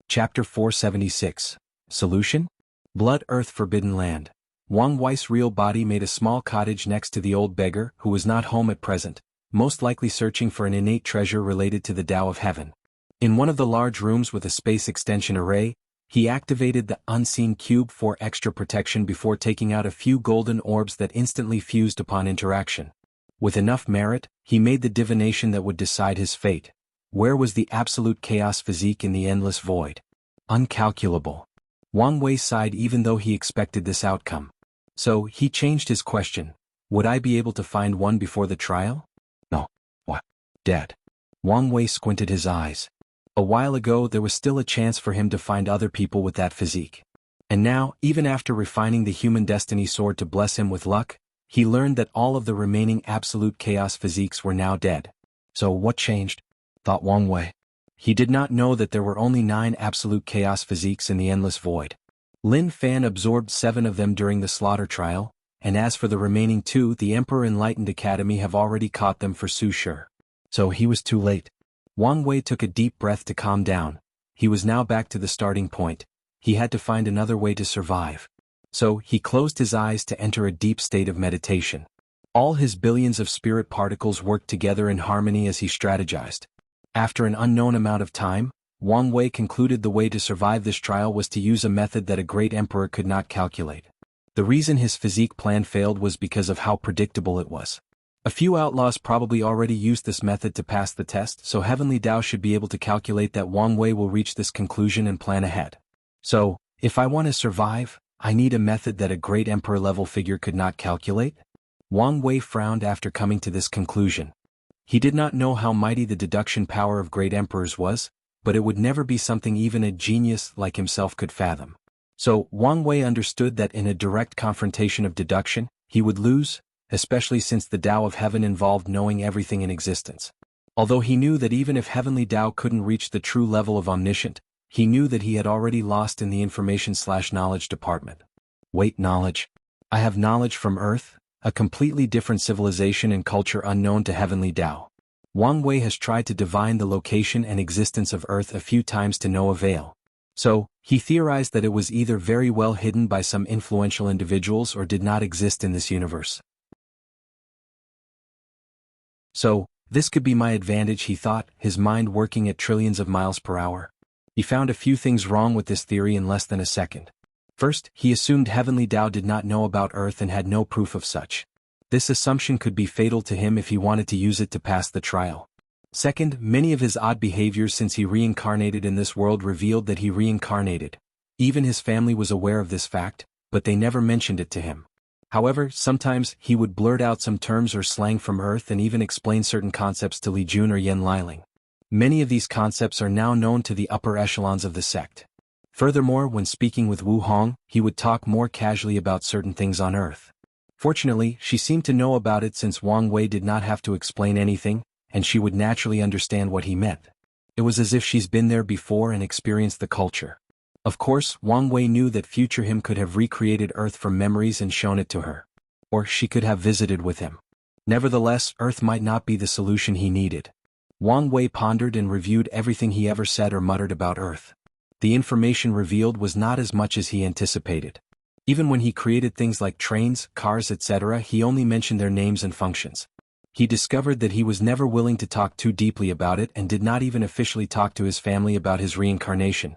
Chapter 476. Solution? Blood Earth Forbidden Land. Wang Wei's real body made a small cottage next to the old beggar, who was not home at present, most likely searching for an innate treasure related to the Tao of Heaven. In one of the large rooms with a space extension array, he activated the unseen cube for extra protection before taking out a few golden orbs that instantly fused upon interaction. With enough merit, he made the divination that would decide his fate. Where was the absolute chaos physique in the endless void? Uncalculable. Wang Wei sighed even though he expected this outcome. So, he changed his question. Would I be able to find one before the trial? No. What? Dead. Wang Wei squinted his eyes. A while ago there was still a chance for him to find other people with that physique. And now, even after refining the human destiny sword to bless him with luck, he learned that all of the remaining absolute chaos physiques were now dead. So what changed? Thought Wang Wei. He did not know that there were only 9 absolute chaos physiques in the endless void. Lin Fan absorbed 7 of them during the slaughter trial, and as for the remaining 2, the Emperor Enlightened Academy have already caught them for Su Sure. So he was too late. Wang Wei took a deep breath to calm down. He was now back to the starting point. He had to find another way to survive. So he closed his eyes to enter a deep state of meditation. All his billions of spirit particles worked together in harmony as he strategized. After an unknown amount of time, Wang Wei concluded the way to survive this trial was to use a method that a great emperor could not calculate. The reason his physique plan failed was because of how predictable it was. A few outlaws probably already used this method to pass the test, so Heavenly Tao should be able to calculate that Wang Wei will reach this conclusion and plan ahead. So, if I want to survive, I need a method that a great emperor-level figure could not calculate? Wang Wei frowned after coming to this conclusion. He did not know how mighty the deduction power of great emperors was, but it would never be something even a genius like himself could fathom. So, Wang Wei understood that in a direct confrontation of deduction, he would lose, especially since the Tao of Heaven involved knowing everything in existence. Although he knew that even if Heavenly Tao couldn't reach the true level of omniscient, he knew that he had already lost in the information/knowledge department. Wait, knowledge? I have knowledge from Earth, a completely different civilization and culture unknown to Heavenly Tao. Wang Wei has tried to divine the location and existence of Earth a few times to no avail. So, he theorized that it was either very well hidden by some influential individuals or did not exist in this universe. So, this could be my advantage, he thought, his mind working at trillions of miles per hour. He found a few things wrong with this theory in less than a second. First, he assumed Heavenly Tao did not know about Earth and had no proof of such. This assumption could be fatal to him if he wanted to use it to pass the trial. Second, many of his odd behaviors since he reincarnated in this world revealed that he reincarnated. Even his family was aware of this fact, but they never mentioned it to him. However, sometimes he would blurt out some terms or slang from Earth and even explain certain concepts to Li Jun or Yen Liling. Many of these concepts are now known to the upper echelons of the sect. Furthermore, when speaking with Wu Hong, he would talk more casually about certain things on Earth. Fortunately, she seemed to know about it since Wang Wei did not have to explain anything, and she would naturally understand what he meant. It was as if she's been there before and experienced the culture. Of course, Wang Wei knew that future him could have recreated Earth from memories and shown it to her. Or she could have visited with him. Nevertheless, Earth might not be the solution he needed. Wang Wei pondered and reviewed everything he ever said or muttered about Earth. The information revealed was not as much as he anticipated. Even when he created things like trains, cars, etc., he only mentioned their names and functions. He discovered that he was never willing to talk too deeply about it and did not even officially talk to his family about his reincarnation,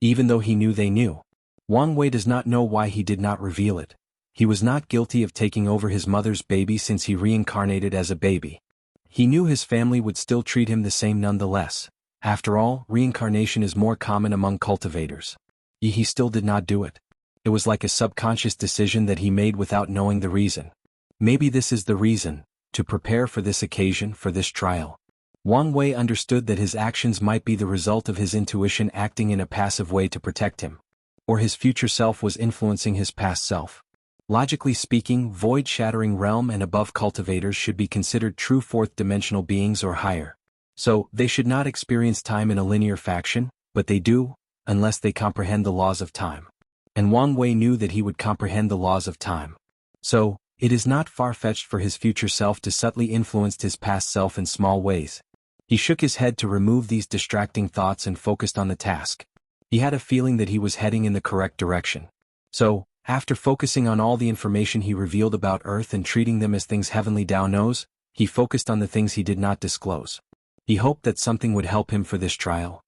even though he knew they knew. Wang Wei does not know why he did not reveal it. He was not guilty of taking over his mother's baby since he reincarnated as a baby. He knew his family would still treat him the same nonetheless. After all, reincarnation is more common among cultivators. Yet he still did not do it. It was like a subconscious decision that he made without knowing the reason. Maybe this is the reason, to prepare for this occasion, for this trial. Wang Wei understood that his actions might be the result of his intuition acting in a passive way to protect him. Or his future self was influencing his past self. Logically speaking, void-shattering realm and above cultivators should be considered true fourth-dimensional beings or higher. So, they should not experience time in a linear fashion, but they do, unless they comprehend the laws of time. And Wang Wei knew that he would comprehend the laws of time. So, it is not far-fetched for his future self to subtly influence his past self in small ways. He shook his head to remove these distracting thoughts and focused on the task. He had a feeling that he was heading in the correct direction. So, after focusing on all the information he revealed about Earth and treating them as things Heavenly Tao knows, he focused on the things he did not disclose. He hoped that something would help him for this trial.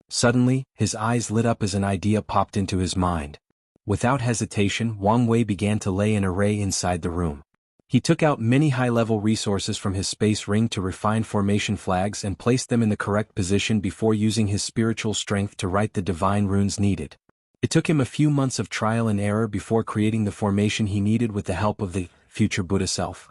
Suddenly, his eyes lit up as an idea popped into his mind. Without hesitation, Wang Wei began to lay an array inside the room. He took out many high-level resources from his space ring to refine formation flags and placed them in the correct position before using his spiritual strength to write the divine runes needed. It took him a few months of trial and error before creating the formation he needed with the help of the future Buddha self.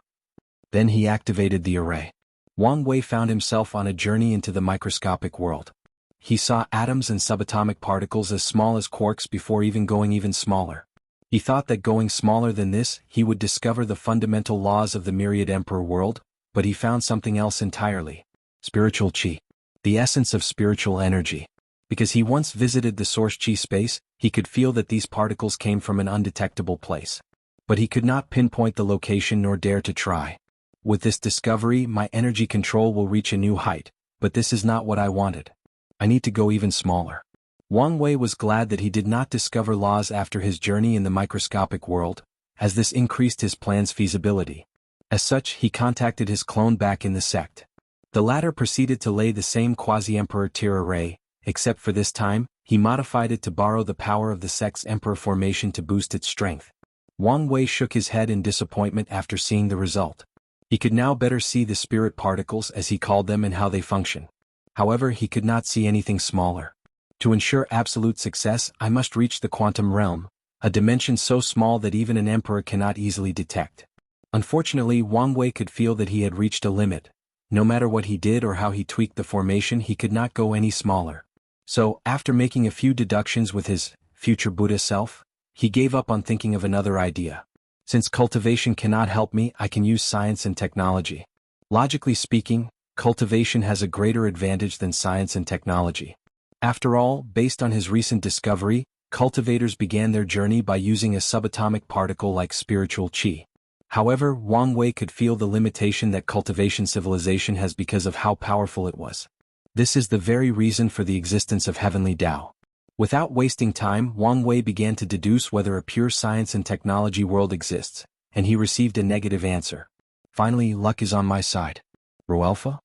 Then he activated the array. Wang Wei found himself on a journey into the microscopic world. He saw atoms and subatomic particles as small as quarks before going even smaller. He thought that going smaller than this, he would discover the fundamental laws of the myriad emperor world, but he found something else entirely. Spiritual qi. The essence of spiritual energy. Because he once visited the source qi space, he could feel that these particles came from an undetectable place. But he could not pinpoint the location nor dare to try. With this discovery, my energy control will reach a new height, but this is not what I wanted. I need to go even smaller. Wang Wei was glad that he did not discover laws after his journey in the microscopic world, as this increased his plan's feasibility. As such, he contacted his clone back in the sect. The latter proceeded to lay the same quasi-emperor tier array, except for this time, he modified it to borrow the power of the sect's emperor formation to boost its strength. Wang Wei shook his head in disappointment after seeing the result. He could now better see the spirit particles as he called them and how they function. However, he could not see anything smaller. To ensure absolute success, I must reach the quantum realm, a dimension so small that even an emperor cannot easily detect. Unfortunately, Wang Wei could feel that he had reached a limit. No matter what he did or how he tweaked the formation, he could not go any smaller. So, after making a few deductions with his future Buddha self, he gave up on thinking of another idea. Since cultivation cannot help me, I can use science and technology. Logically speaking, cultivation has a greater advantage than science and technology. After all, based on his recent discovery, cultivators began their journey by using a subatomic particle like spiritual qi. However, Wang Wei could feel the limitation that cultivation civilization has because of how powerful it was. This is the very reason for the existence of heavenly Tao. Without wasting time, Wang Wei began to deduce whether a pure science and technology world exists, and he received a negative answer. Finally, luck is on my side. Rho Alpha?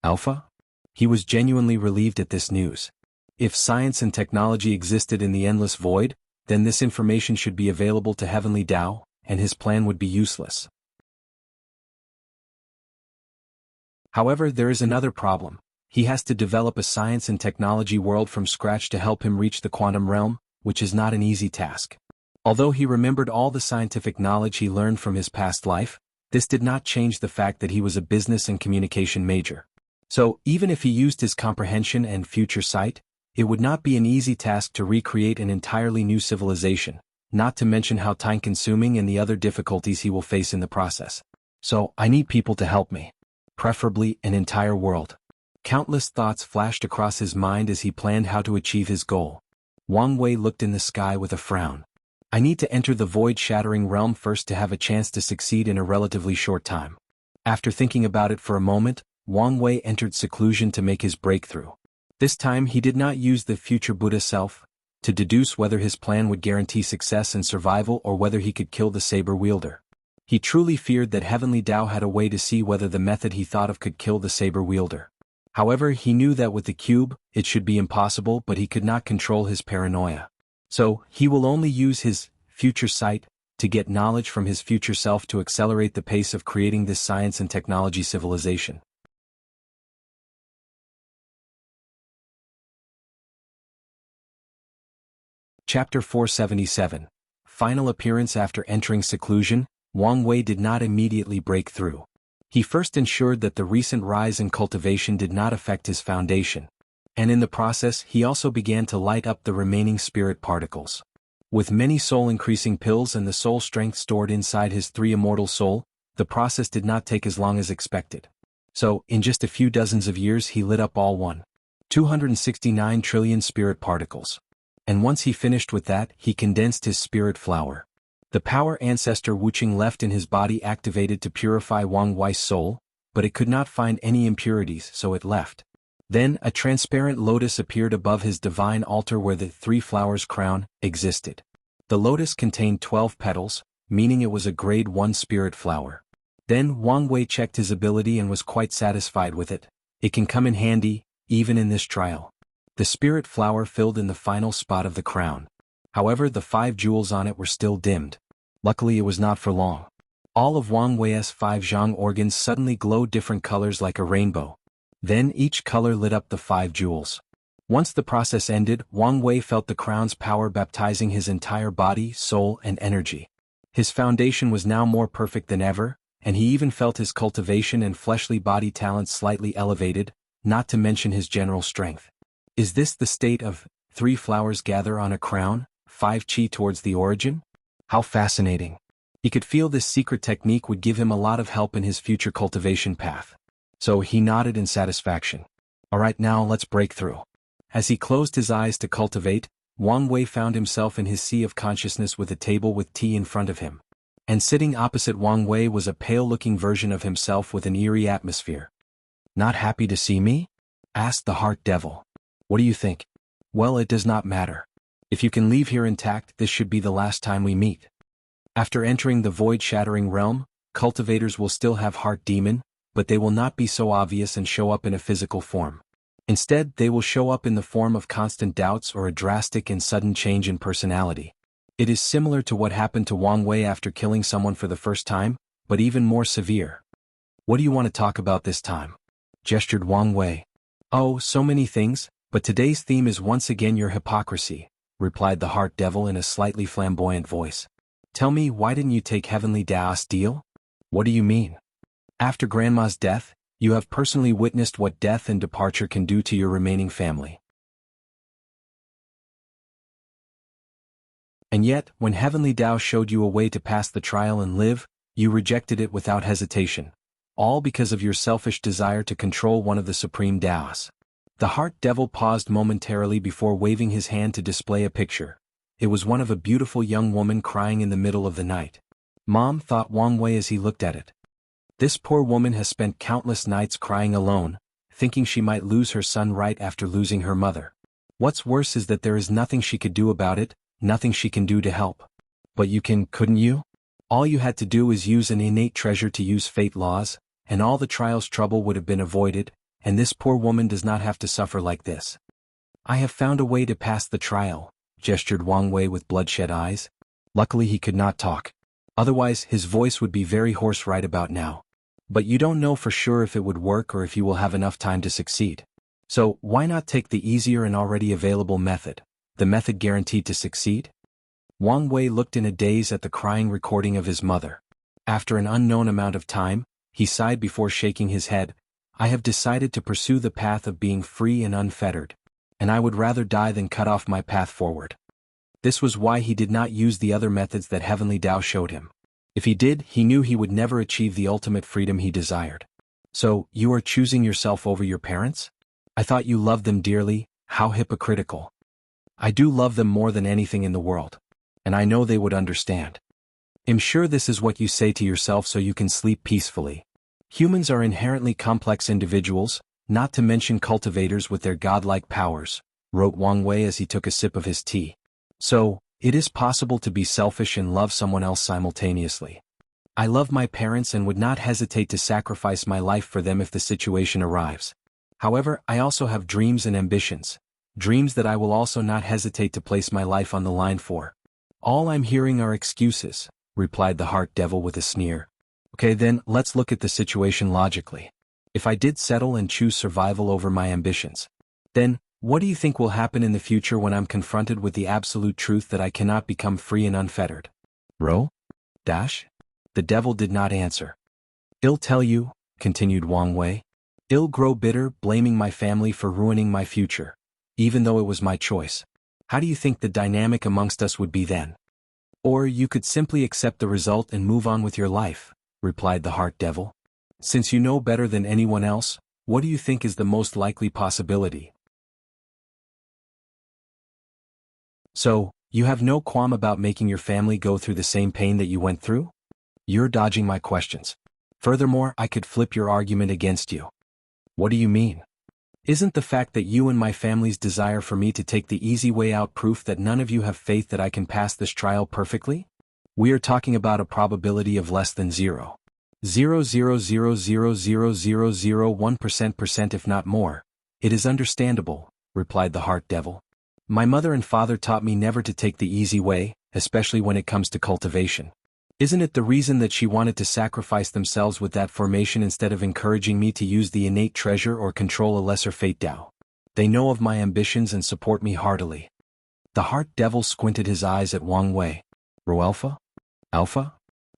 Alpha? He was genuinely relieved at this news. If science and technology existed in the endless void, then this information should be available to heavenly Tao, and his plan would be useless. However, there is another problem. He has to develop a science and technology world from scratch to help him reach the quantum realm, which is not an easy task. Although he remembered all the scientific knowledge he learned from his past life, this did not change the fact that he was a business and communication major. So, even if he used his comprehension and future sight, it would not be an easy task to recreate an entirely new civilization, not to mention how time-consuming and the other difficulties he will face in the process. So, I need people to help me. Preferably an entire world. Countless thoughts flashed across his mind as he planned how to achieve his goal. Wang Wei looked in the sky with a frown. I need to enter the void-shattering realm first to have a chance to succeed in a relatively short time. After thinking about it for a moment, Wang Wei entered seclusion to make his breakthrough. This time he did not use the future Buddha self to deduce whether his plan would guarantee success and survival or whether he could kill the saber wielder. He truly feared that heavenly Tao had a way to see whether the method he thought of could kill the saber wielder. However, he knew that with the cube, it should be impossible, but he could not control his paranoia. So, he will only use his future sight to get knowledge from his future self to accelerate the pace of creating this science and technology civilization. Chapter 477. Final appearance. After entering seclusion, Wang Wei did not immediately break through. He first ensured that the recent rise in cultivation did not affect his foundation. And in the process, he also began to light up the remaining spirit particles. With many soul-increasing pills and the soul strength stored inside his 3 immortal soul, the process did not take as long as expected. So, in just a few dozens of years he lit up all 269 trillion spirit particles. And once he finished with that, he condensed his spirit flower. The power ancestor Wuxia left in his body activated to purify Wang Wei's soul, but it could not find any impurities, so it left. Then a transparent lotus appeared above his divine altar where the 3 flowers crown existed. The lotus contained 12 petals, meaning it was a grade 1 spirit flower. Then Wang Wei checked his ability and was quite satisfied with it. It can come in handy, even in this trial. The spirit flower filled in the final spot of the crown. However, the 5 jewels on it were still dimmed. Luckily it was not for long. All of Wang Wei's 5 zhang organs suddenly glowed different colors like a rainbow. Then each color lit up the 5 jewels. Once the process ended, Wang Wei felt the crown's power baptizing his entire body, soul, and energy. His foundation was now more perfect than ever, and he even felt his cultivation and fleshly body talents slightly elevated, not to mention his general strength. Is this the state of 3 flowers gather on a crown, 5 chi towards the origin? How fascinating. He could feel this secret technique would give him a lot of help in his future cultivation path. So he nodded in satisfaction. Alright, now let's break through. As he closed his eyes to cultivate, Wang Wei found himself in his sea of consciousness with a table with tea in front of him. And sitting opposite Wang Wei was a pale-looking version of himself with an eerie atmosphere. Not happy to see me? Asked the heart devil. What do you think? Well, it does not matter. If you can leave here intact, this should be the last time we meet. After entering the void-shattering realm, cultivators will still have heart demon, but they will not be so obvious and show up in a physical form. Instead, they will show up in the form of constant doubts or a drastic and sudden change in personality. It is similar to what happened to Wang Wei after killing someone for the first time, but even more severe. What do you want to talk about this time? Gestured Wang Wei. Oh, so many things, but today's theme is once again your hypocrisy, replied the heart devil in a slightly flamboyant voice. Tell me, why didn't you take Heavenly Dao's deal? What do you mean? After Grandma's death, you have personally witnessed what death and departure can do to your remaining family. And yet, when Heavenly Dao showed you a way to pass the trial and live, you rejected it without hesitation. All because of your selfish desire to control one of the supreme Daos. The heart devil paused momentarily before waving his hand to display a picture. It was one of a beautiful young woman crying in the middle of the night. Mom, thought Wang Wei as he looked at it. This poor woman has spent countless nights crying alone, thinking she might lose her son right after losing her mother. What's worse is that there is nothing she could do about it, nothing she can do to help. But you can, couldn't you? All you had to do is use an innate treasure to use fate laws, and all the trial's trouble would have been avoided, and this poor woman does not have to suffer like this. I have found a way to pass the trial, gestured Wang Wei with bloodshot eyes. Luckily he could not talk. Otherwise his voice would be very hoarse right about now. But you don't know for sure if it would work or if you will have enough time to succeed. So, why not take the easier and already available method, the method guaranteed to succeed? Wang Wei looked in a daze at the crying recording of his mother. After an unknown amount of time, he sighed before shaking his head. I have decided to pursue the path of being free and unfettered, and I would rather die than cut off my path forward. This was why he did not use the other methods that Heavenly Dao showed him. If he did, he knew he would never achieve the ultimate freedom he desired. So, you are choosing yourself over your parents? I thought you loved them dearly. How hypocritical. I do love them more than anything in the world. And I know they would understand. I'm sure this is what you say to yourself so you can sleep peacefully. Humans are inherently complex individuals, not to mention cultivators with their godlike powers, wrote Wang Wei as he took a sip of his tea. So, it is possible to be selfish and love someone else simultaneously. I love my parents and would not hesitate to sacrifice my life for them if the situation arrives. However, I also have dreams and ambitions, dreams that I will also not hesitate to place my life on the line for. All I'm hearing are excuses, replied the heart devil with a sneer. Okay then, let's look at the situation logically. If I did settle and choose survival over my ambitions, then, what do you think will happen in the future when I'm confronted with the absolute truth that I cannot become free and unfettered? Ro? Dash? The devil did not answer. I'll tell you, continued Wang Wei. I'll grow bitter, blaming my family for ruining my future, even though it was my choice. How do you think the dynamic amongst us would be then? Or you could simply accept the result and move on with your life, replied the heart devil. Since you know better than anyone else, what do you think is the most likely possibility? So, you have no qualm about making your family go through the same pain that you went through? You're dodging my questions. Furthermore, I could flip your argument against you. What do you mean? Isn't the fact that you and my family's desire for me to take the easy way out proof that none of you have faith that I can pass this trial perfectly? We are talking about a probability of less than 0.000000001% if not more. It is understandable, replied the heart devil. My mother and father taught me never to take the easy way, especially when it comes to cultivation. Isn't it the reason that she wanted to sacrifice themselves with that formation instead of encouraging me to use the innate treasure or control a lesser fate Tao? They know of my ambitions and support me heartily. The heart devil squinted his eyes at Wang Wei. Roalpha? Alpha?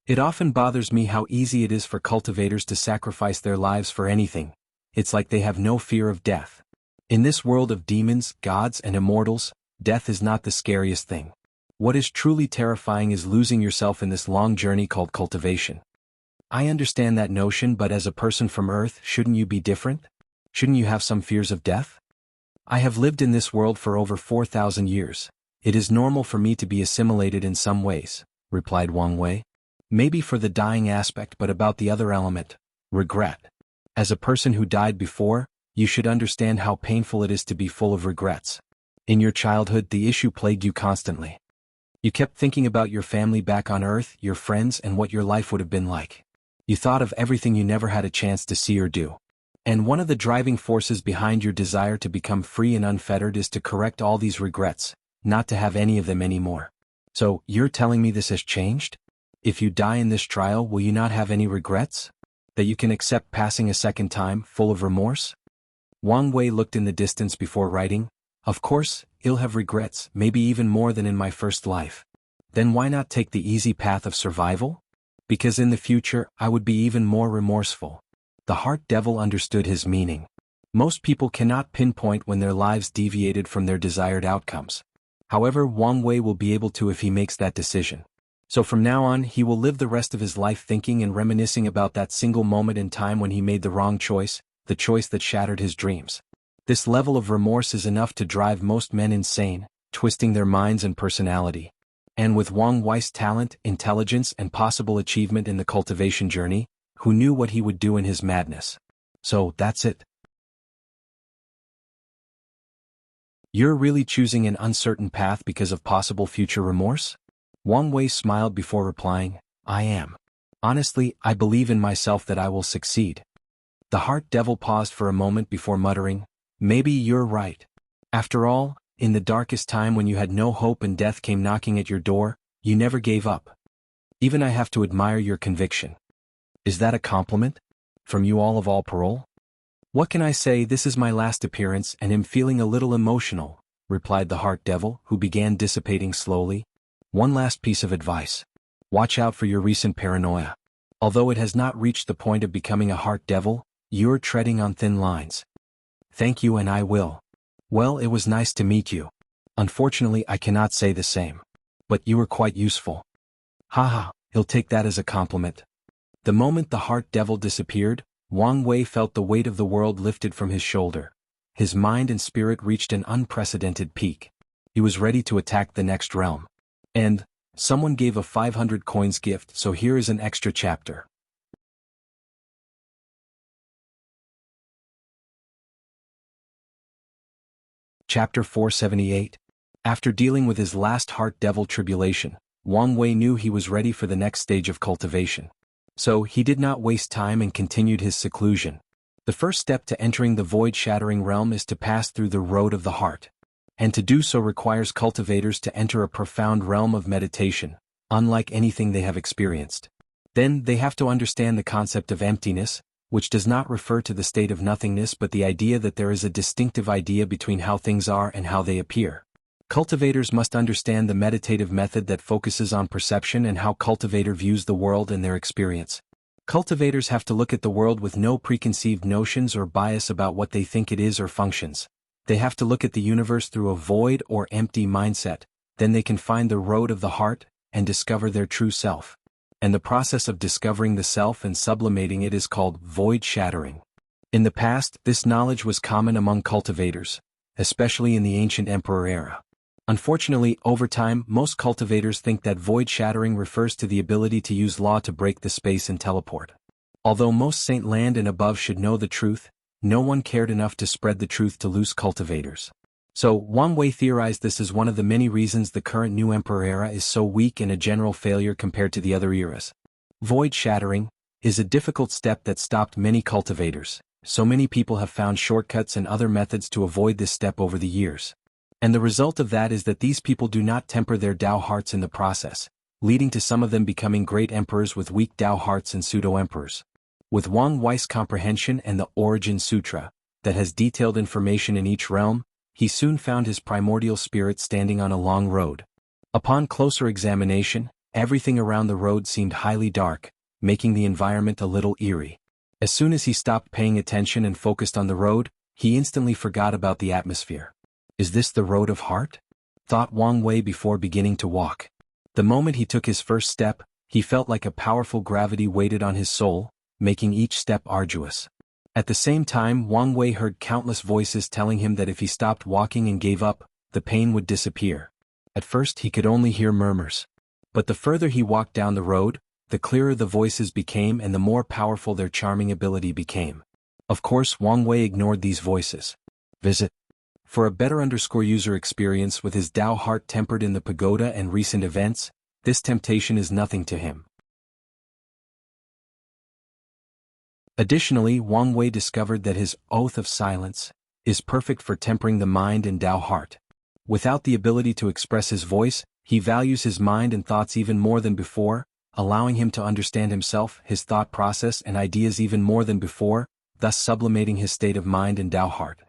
It often bothers me how easy it is for cultivators to sacrifice their lives for anything. It's like they have no fear of death. In this world of demons, gods, and immortals, death is not the scariest thing. What is truly terrifying is losing yourself in this long journey called cultivation. I understand that notion, but as a person from Earth, shouldn't you be different? Shouldn't you have some fears of death? I have lived in this world for over 4,000 years. It is normal for me to be assimilated in some ways, replied Wang Wei. Maybe for the dying aspect, but about the other element, regret. As a person who died before, you should understand how painful it is to be full of regrets. In your childhood, the issue plagued you constantly. You kept thinking about your family back on Earth, your friends, and what your life would have been like. You thought of everything you never had a chance to see or do. And one of the driving forces behind your desire to become free and unfettered is to correct all these regrets, not to have any of them anymore. So, you're telling me this has changed? If you die in this trial, will you not have any regrets? That you can accept passing a second time, full of remorse? Wang Wei looked in the distance before writing. Of course, I'll have regrets, maybe even more than in my first life. Then why not take the easy path of survival? Because in the future, I would be even more remorseful. The heart devil understood his meaning. Most people cannot pinpoint when their lives deviated from their desired outcomes. However, Wang Wei will be able to if he makes that decision. So from now on, he will live the rest of his life thinking and reminiscing about that single moment in time when he made the wrong choice, the choice that shattered his dreams. This level of remorse is enough to drive most men insane, twisting their minds and personality. And with Wang Wei's talent, intelligence, and possible achievement in the cultivation journey, who knew what he would do in his madness? So, that's it. You're really choosing an uncertain path because of possible future remorse? Wang Wei smiled before replying, I am. Honestly, I believe in myself that I will succeed. The heart devil paused for a moment before muttering, maybe you're right. After all, in the darkest time when you had no hope and death came knocking at your door, you never gave up. Even I have to admire your conviction. Is that a compliment? From you all of all parole? What can I say? This is my last appearance and am feeling a little emotional, replied the heart devil, who began dissipating slowly. One last piece of advice. Watch out for your recent paranoia. Although it has not reached the point of becoming a heart devil, you're treading on thin lines. Thank you, and I will. Well, it was nice to meet you. Unfortunately, I cannot say the same. But you were quite useful. Haha, he'll take that as a compliment. The moment the heart devil disappeared, Wang Wei felt the weight of the world lifted from his shoulder. His mind and spirit reached an unprecedented peak. He was ready to attack the next realm. And, someone gave a 500 coins gift, so here is an extra chapter. Chapter 478. After dealing with his last heart devil tribulation, Wang Wei knew he was ready for the next stage of cultivation. So he did not waste time and continued his seclusion. The first step to entering the void-shattering realm is to pass through the road of the heart. And to do so requires cultivators to enter a profound realm of meditation, unlike anything they have experienced. Then they have to understand the concept of emptiness, which does not refer to the state of nothingness but the idea that there is a distinctive idea between how things are and how they appear. Cultivators must understand the meditative method that focuses on perception and how cultivator views the world and their experience. Cultivators have to look at the world with no preconceived notions or bias about what they think it is or functions. They have to look at the universe through a void or empty mindset, then they can find the road of the heart and discover their true self. And the process of discovering the self and sublimating it is called void shattering. In the past, this knowledge was common among cultivators, especially in the ancient emperor era. Unfortunately, over time, most cultivators think that void shattering refers to the ability to use law to break the space and teleport. Although most Saint Land and above should know the truth, no one cared enough to spread the truth to loose cultivators. So, Wang Wei theorized this is one of the many reasons the current new emperor era is so weak and a general failure compared to the other eras. Void shattering is a difficult step that stopped many cultivators, so many people have found shortcuts and other methods to avoid this step over the years. And the result of that is that these people do not temper their Tao hearts in the process, leading to some of them becoming great emperors with weak Tao hearts and pseudo-emperors. With Wang Wei's comprehension and the Origin Sutra, that has detailed information in each realm, he soon found his primordial spirit standing on a long road. Upon closer examination, everything around the road seemed highly dark, making the environment a little eerie. As soon as he stopped paying attention and focused on the road, he instantly forgot about the atmosphere. Is this the road of heart? Thought Wang Wei before beginning to walk. The moment he took his first step, he felt like a powerful gravity weighted on his soul, making each step arduous. At the same time, Wang Wei heard countless voices telling him that if he stopped walking and gave up, the pain would disappear. At first he could only hear murmurs. But the further he walked down the road, the clearer the voices became and the more powerful their charming ability became. Of course, Wang Wei ignored these voices. Visit. For a better user experience with his Tao heart tempered in the pagoda and recent events, this temptation is nothing to him. Additionally, Wang Wei discovered that his oath of silence is perfect for tempering the mind and Tao heart. Without the ability to express his voice, he values his mind and thoughts even more than before, allowing him to understand himself, his thought process and ideas even more than before, thus sublimating his state of mind and Tao heart.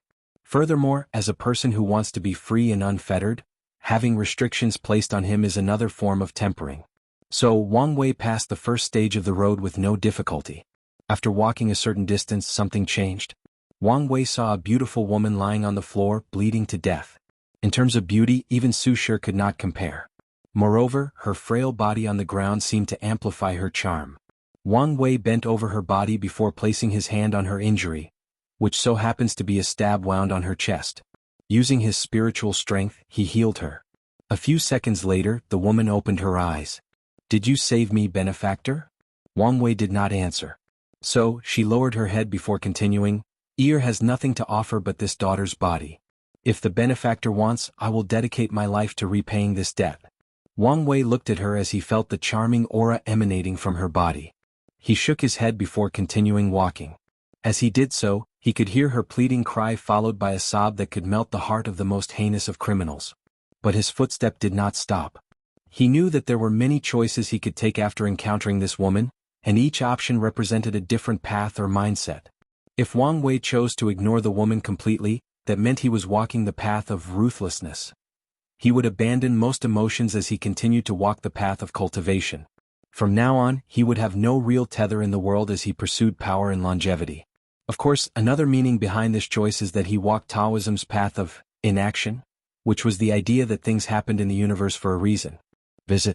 Furthermore, as a person who wants to be free and unfettered, having restrictions placed on him is another form of tempering. So Wang Wei passed the first stage of the road with no difficulty. After walking a certain distance, something changed. Wang Wei saw a beautiful woman lying on the floor, bleeding to death. In terms of beauty, even Su Shi could not compare. Moreover, her frail body on the ground seemed to amplify her charm. Wang Wei bent over her body before placing his hand on her injury, which so happens to be a stab wound on her chest. Using his spiritual strength, he healed her. A few seconds later, the woman opened her eyes. "Did you save me, benefactor?" Wang Wei did not answer. So, she lowered her head before continuing, "Ear has nothing to offer but this daughter's body. If the benefactor wants, I will dedicate my life to repaying this debt." Wang Wei looked at her as he felt the charming aura emanating from her body. He shook his head before continuing walking. As he did so, he could hear her pleading cry followed by a sob that could melt the heart of the most heinous of criminals. But his footstep did not stop. He knew that there were many choices he could take after encountering this woman, and each option represented a different path or mindset. If Wang Wei chose to ignore the woman completely, that meant he was walking the path of ruthlessness. He would abandon most emotions as he continued to walk the path of cultivation. From now on, he would have no real tether in the world as he pursued power and longevity. Of course, another meaning behind this choice is that he walked Taoism's path of inaction, which was the idea that things happened in the universe for a reason. Visit.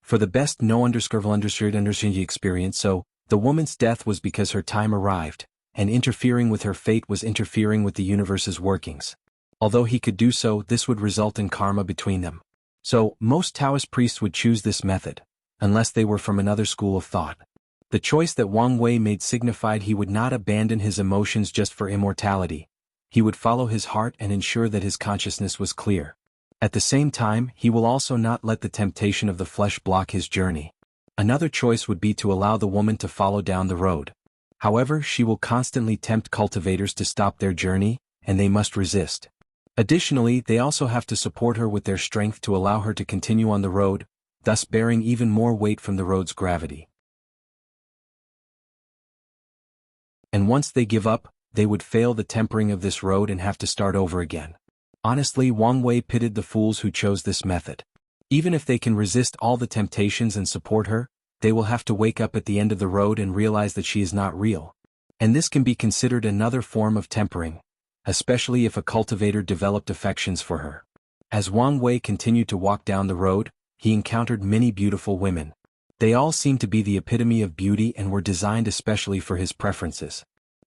For the best understood experience, so, the woman's death was because her time arrived, and interfering with her fate was interfering with the universe's workings. Although he could do so, this would result in karma between them. So, most Taoist priests would choose this method, unless they were from another school of thought. The choice that Wang Wei made signified he would not abandon his emotions just for immortality. He would follow his heart and ensure that his consciousness was clear. At the same time, he will also not let the temptation of the flesh block his journey. Another choice would be to allow the woman to follow down the road. However, she will constantly tempt cultivators to stop their journey, and they must resist. Additionally, they also have to support her with their strength to allow her to continue on the road, thus bearing even more weight from the road's gravity. And once they give up, they would fail the tempering of this road and have to start over again. Honestly, Wang Wei pitied the fools who chose this method. Even if they can resist all the temptations and support her, they will have to wake up at the end of the road and realize that she is not real. And this can be considered another form of tempering, especially if a cultivator developed affections for her. As Wang Wei continued to walk down the road, he encountered many beautiful women. They all seemed to be the epitome of beauty and were designed especially for his preferences.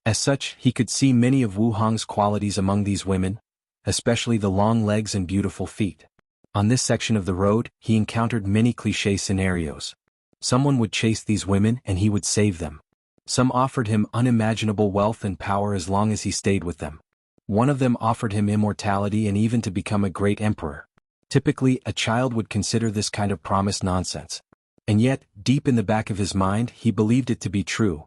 As such, he could see many of Wu Hong's qualities among these women, especially the long legs and beautiful feet. On this section of the road, he encountered many cliché scenarios. Someone would chase these women and he would save them. Some offered him unimaginable wealth and power as long as he stayed with them. One of them offered him immortality and even to become a great emperor. Typically, a child would consider this kind of promise nonsense. And yet, deep in the back of his mind, he believed it to be true.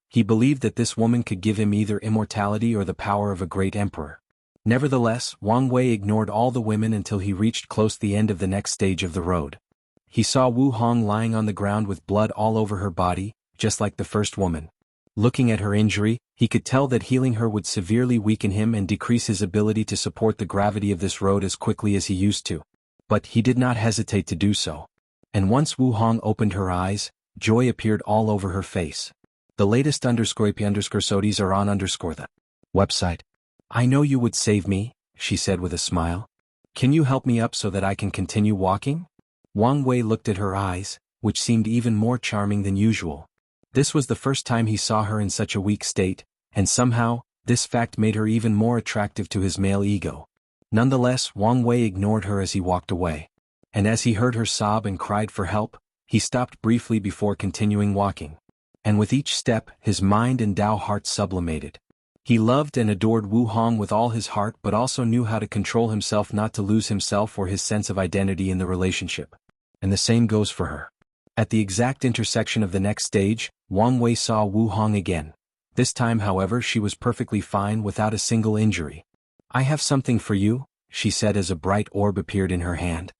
He believed that this woman could give him either immortality or the power of a great emperor. Nevertheless, Wang Wei ignored all the women until he reached close the end of the next stage of the road. He saw Wu Hong lying on the ground with blood all over her body, just like the first woman. Looking at her injury, he could tell that healing her would severely weaken him and decrease his ability to support the gravity of this road as quickly as he used to. But he did not hesitate to do so. And once Wu Hong opened her eyes, joy appeared all over her face. The latest _sodies are on the website. I know you would save me, she said with a smile. Can you help me up so that I can continue walking? Wang Wei looked at her eyes, which seemed even more charming than usual. This was the first time he saw her in such a weak state, and somehow, this fact made her even more attractive to his male ego. Nonetheless, Wang Wei ignored her as he walked away. And as he heard her sob and cried for help, he stopped briefly before continuing walking. And with each step, his mind and Dao heart sublimated. He loved and adored Wu Hong with all his heart but also knew how to control himself not to lose himself or his sense of identity in the relationship. And the same goes for her. At the exact intersection of the next stage, Wang Wei saw Wu Hong again. This time, however, she was perfectly fine without a single injury. I have something for you, she said as a bright orb appeared in her hand.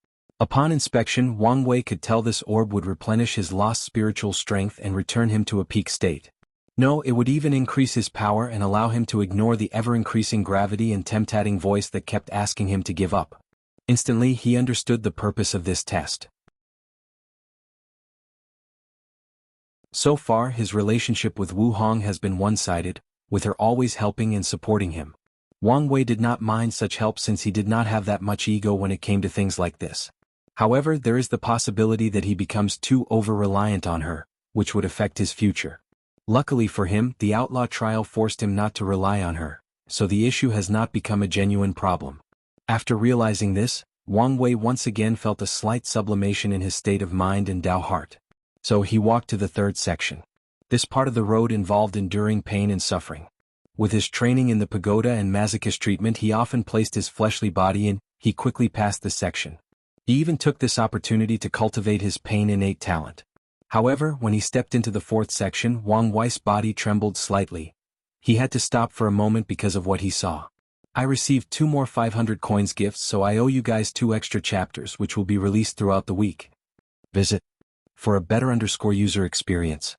Upon inspection, Wang Wei could tell this orb would replenish his lost spiritual strength and return him to a peak state. No, it would even increase his power and allow him to ignore the ever-increasing gravity and tempting voice that kept asking him to give up. Instantly, he understood the purpose of this test. So far, his relationship with Wu Hong has been one-sided, with her always helping and supporting him. Wang Wei did not mind such help since he did not have that much ego when it came to things like this. However, there is the possibility that he becomes too over-reliant on her, which would affect his future. Luckily for him, the outlaw trial forced him not to rely on her, so the issue has not become a genuine problem. After realizing this, Wang Wei once again felt a slight sublimation in his state of mind and Dao heart. So he walked to the third section. This part of the road involved enduring pain and suffering. With his training in the pagoda and masochist treatment he often placed his fleshly body in, he quickly passed this section. He even took this opportunity to cultivate his pain innate talent. However, when he stepped into the fourth section, Wang Wei's body trembled slightly. He had to stop for a moment because of what he saw. I received 2 more 500 coins gifts, so I owe you guys 2 extra chapters which will be released throughout the week. Visit for a better user experience.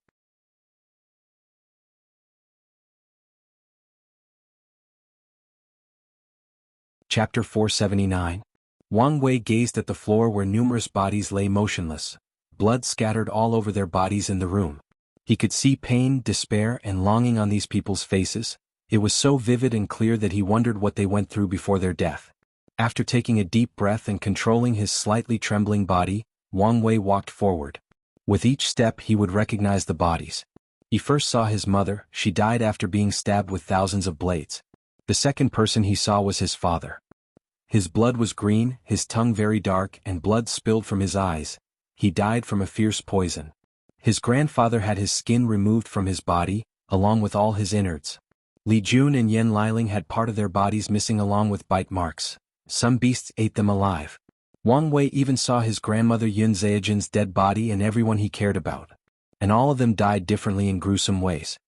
Chapter 479. Wang Wei gazed at the floor where numerous bodies lay motionless, blood scattered all over their bodies in the room. He could see pain, despair, and longing on these people's faces. It was so vivid and clear that he wondered what they went through before their death. After taking a deep breath and controlling his slightly trembling body, Wang Wei walked forward. With each step he would recognize the bodies. He first saw his mother. She died after being stabbed with thousands of blades. The second person he saw was his father. His blood was green, his tongue very dark, and blood spilled from his eyes. He died from a fierce poison. His grandfather had his skin removed from his body, along with all his innards. Li Jun and Yan Liling had part of their bodies missing along with bite marks. Some beasts ate them alive. Wang Wei even saw his grandmother Yun Zaijin's dead body and everyone he cared about. And all of them died differently in gruesome ways.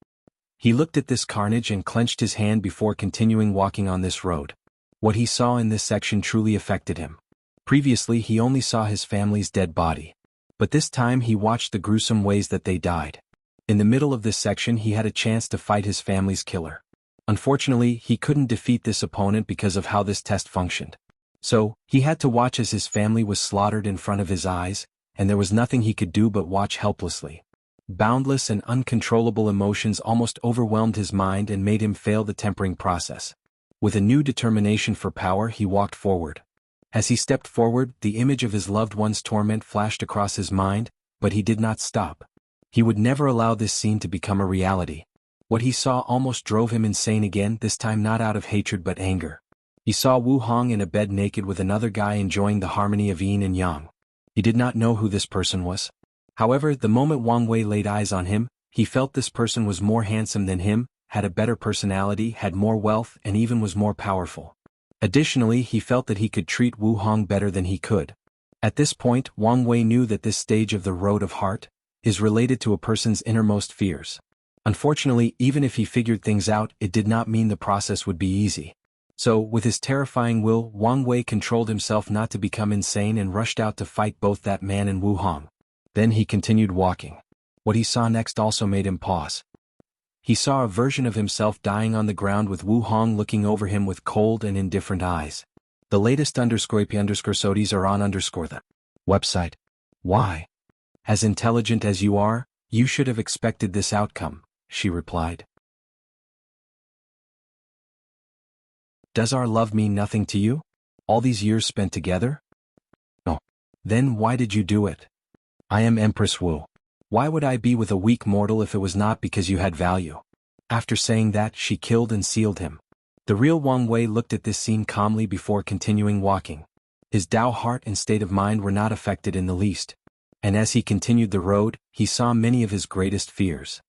He looked at this carnage and clenched his hand before continuing walking on this road. What he saw in this section truly affected him. Previously he only saw his family's dead body. But this time he watched the gruesome ways that they died. In the middle of this section he had a chance to fight his family's killer. Unfortunately, he couldn't defeat this opponent because of how this test functioned. So, he had to watch as his family was slaughtered in front of his eyes, and there was nothing he could do but watch helplessly. Boundless and uncontrollable emotions almost overwhelmed his mind and made him fail the tempering process. With a new determination for power he walked forward. As he stepped forward, the image of his loved one's torment flashed across his mind, but he did not stop. He would never allow this scene to become a reality. What he saw almost drove him insane again, this time not out of hatred but anger. He saw Wu Hong in a bed naked with another guy enjoying the harmony of yin and yang. He did not know who this person was. However, the moment Wang Wei laid eyes on him, he felt this person was more handsome than him, had a better personality, had more wealth, and even was more powerful. Additionally, he felt that he could treat Wu Hong better than he could. At this point, Wang Wei knew that this stage of the road of heart is related to a person's innermost fears. Unfortunately, even if he figured things out, it did not mean the process would be easy. So, with his terrifying will, Wang Wei controlled himself not to become insane and rushed out to fight both that man and Wu Hong. Then he continued walking. What he saw next also made him pause. He saw a version of himself dying on the ground with Wu Hong looking over him with cold and indifferent eyes. The latest _sodies are on the website. Why? As intelligent as you are, you should have expected this outcome, she replied. Does our love mean nothing to you? All these years spent together? No. Then why did you do it? I am Empress Wu. Why would I be with a weak mortal if it was not because you had value? After saying that, she killed and sealed him. The real Wang Wei looked at this scene calmly before continuing walking. His Tao heart and state of mind were not affected in the least. And as he continued the road, he saw many of his greatest fears.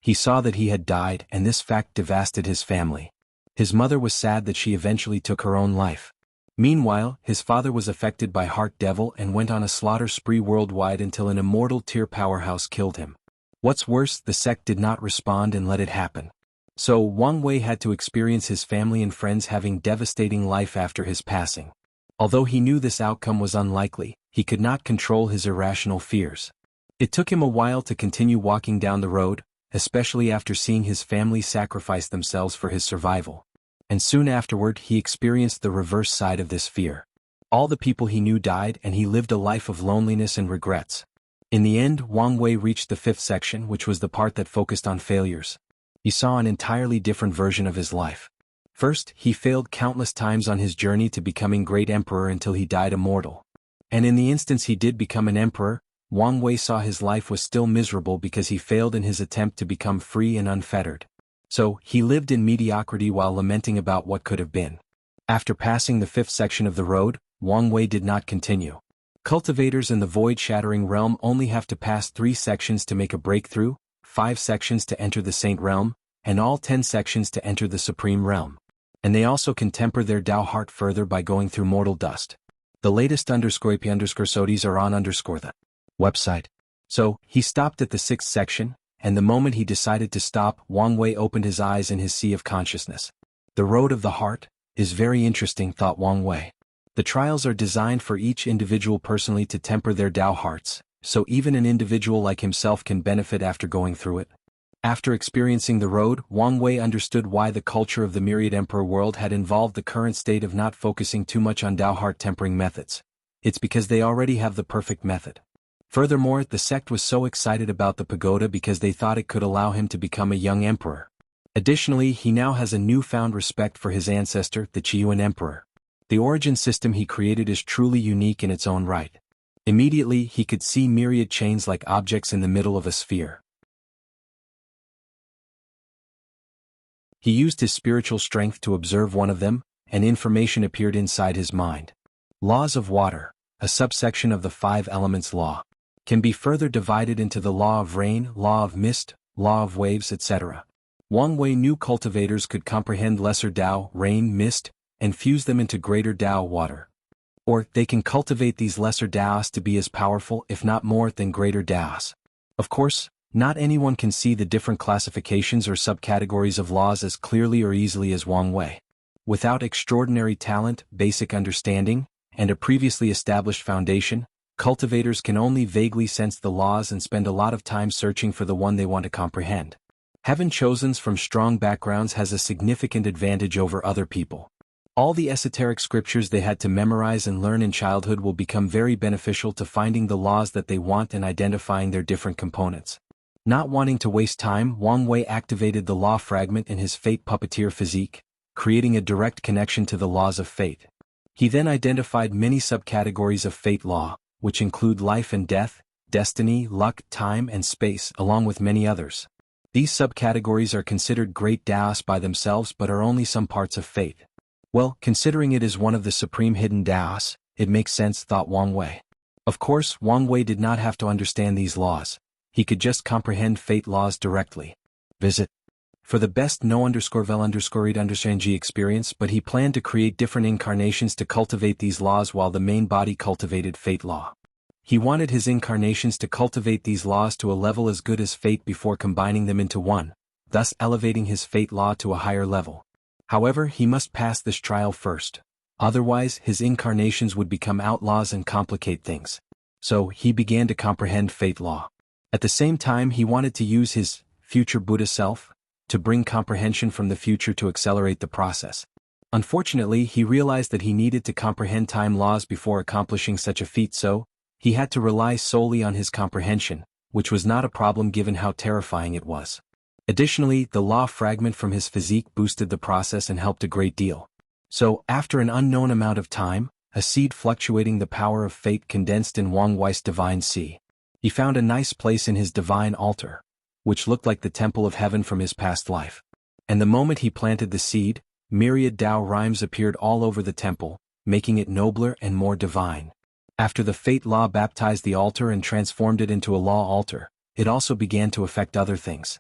He saw that he had died, and this fact devastated his family. His mother was sad that she eventually took her own life. Meanwhile, his father was affected by Heart Devil and went on a slaughter spree worldwide until an immortal tier powerhouse killed him. What's worse, the sect did not respond and let it happen. So Wang Wei had to experience his family and friends having devastating life after his passing. Although he knew this outcome was unlikely, he could not control his irrational fears. It took him a while to continue walking down the road, especially after seeing his family sacrifice themselves for his survival. And soon afterward he experienced the reverse side of this fear. All the people he knew died and he lived a life of loneliness and regrets. In the end, Wang Wei reached the 5th section, which was the part that focused on failures. He saw an entirely different version of his life. First, he failed countless times on his journey to becoming great emperor until he died immortal. And in the instance he did become an emperor, Wang Wei saw his life was still miserable because he failed in his attempt to become free and unfettered. So, he lived in mediocrity while lamenting about what could have been. After passing the 5th section of the road, Wang Wei did not continue. Cultivators in the void-shattering realm only have to pass 3 sections to make a breakthrough, 5 sections to enter the Saint realm, and all 10 sections to enter the Supreme realm. And they also can temper their Tao heart further by going through mortal dust. The latest _sodies are on the website. So, he stopped at the 6th section, and the moment he decided to stop, Wang Wei opened his eyes in his sea of consciousness. The road of the heart is very interesting, thought Wang Wei. The trials are designed for each individual personally to temper their Tao hearts, so even an individual like himself can benefit after going through it. After experiencing the road, Wang Wei understood why the culture of the Myriad Emperor world had involved the current state of not focusing too much on Tao heart tempering methods. It's because they already have the perfect method. Furthermore, the sect was so excited about the pagoda because they thought it could allow him to become a young emperor. Additionally, he now has a newfound respect for his ancestor, the Qiyuan Emperor. The origin system he created is truly unique in its own right. Immediately, he could see myriad chains like objects in the middle of a sphere. He used his spiritual strength to observe one of them, and information appeared inside his mind. Laws of water, a subsection of the 5 elements law, can be further divided into the law of rain, law of mist, law of waves, etc. Wang Wei knew cultivators could comprehend lesser Tao, rain, mist, and fuse them into greater Tao, water. Or, they can cultivate these lesser Taos to be as powerful, if not more, than greater Taos. Of course, not anyone can see the different classifications or subcategories of laws as clearly or easily as Wang Wei. Without extraordinary talent, basic understanding, and a previously established foundation, cultivators can only vaguely sense the laws and spend a lot of time searching for the one they want to comprehend. Having chosen from strong backgrounds has a significant advantage over other people. All the esoteric scriptures they had to memorize and learn in childhood will become very beneficial to finding the laws that they want and identifying their different components. Not wanting to waste time, Wang Wei activated the law fragment in his fate puppeteer physique, creating a direct connection to the laws of fate. He then identified many subcategories of fate law, which include life and death, destiny, luck, time and space, along with many others. These subcategories are considered great Taos by themselves but are only some parts of fate. Well, considering it is one of the supreme hidden Taos, it makes sense, thought Wang Wei. Of course, Wang Wei did not have to understand these laws. He could just comprehend fate laws directly. Visit for the best no_vel_read_g experience, but he planned to create different incarnations to cultivate these laws while the main body cultivated fate law. He wanted his incarnations to cultivate these laws to a level as good as fate before combining them into one, thus elevating his fate law to a higher level. However, he must pass this trial first. Otherwise, his incarnations would become outlaws and complicate things. So, he began to comprehend fate law. At the same time, he wanted to use his future Buddha self to bring comprehension from the future to accelerate the process. Unfortunately, he realized that he needed to comprehend time laws before accomplishing such a feat, so he had to rely solely on his comprehension, which was not a problem given how terrifying it was. Additionally, the law fragment from his physique boosted the process and helped a great deal. So, after an unknown amount of time, a seed fluctuating the power of fate condensed in Wang Wei's divine sea. He found a nice place in his divine altar, which looked like the temple of heaven from his past life. And the moment he planted the seed, myriad Tao rhymes appeared all over the temple, making it nobler and more divine. After the fate law baptized the altar and transformed it into a law altar, it also began to affect other things.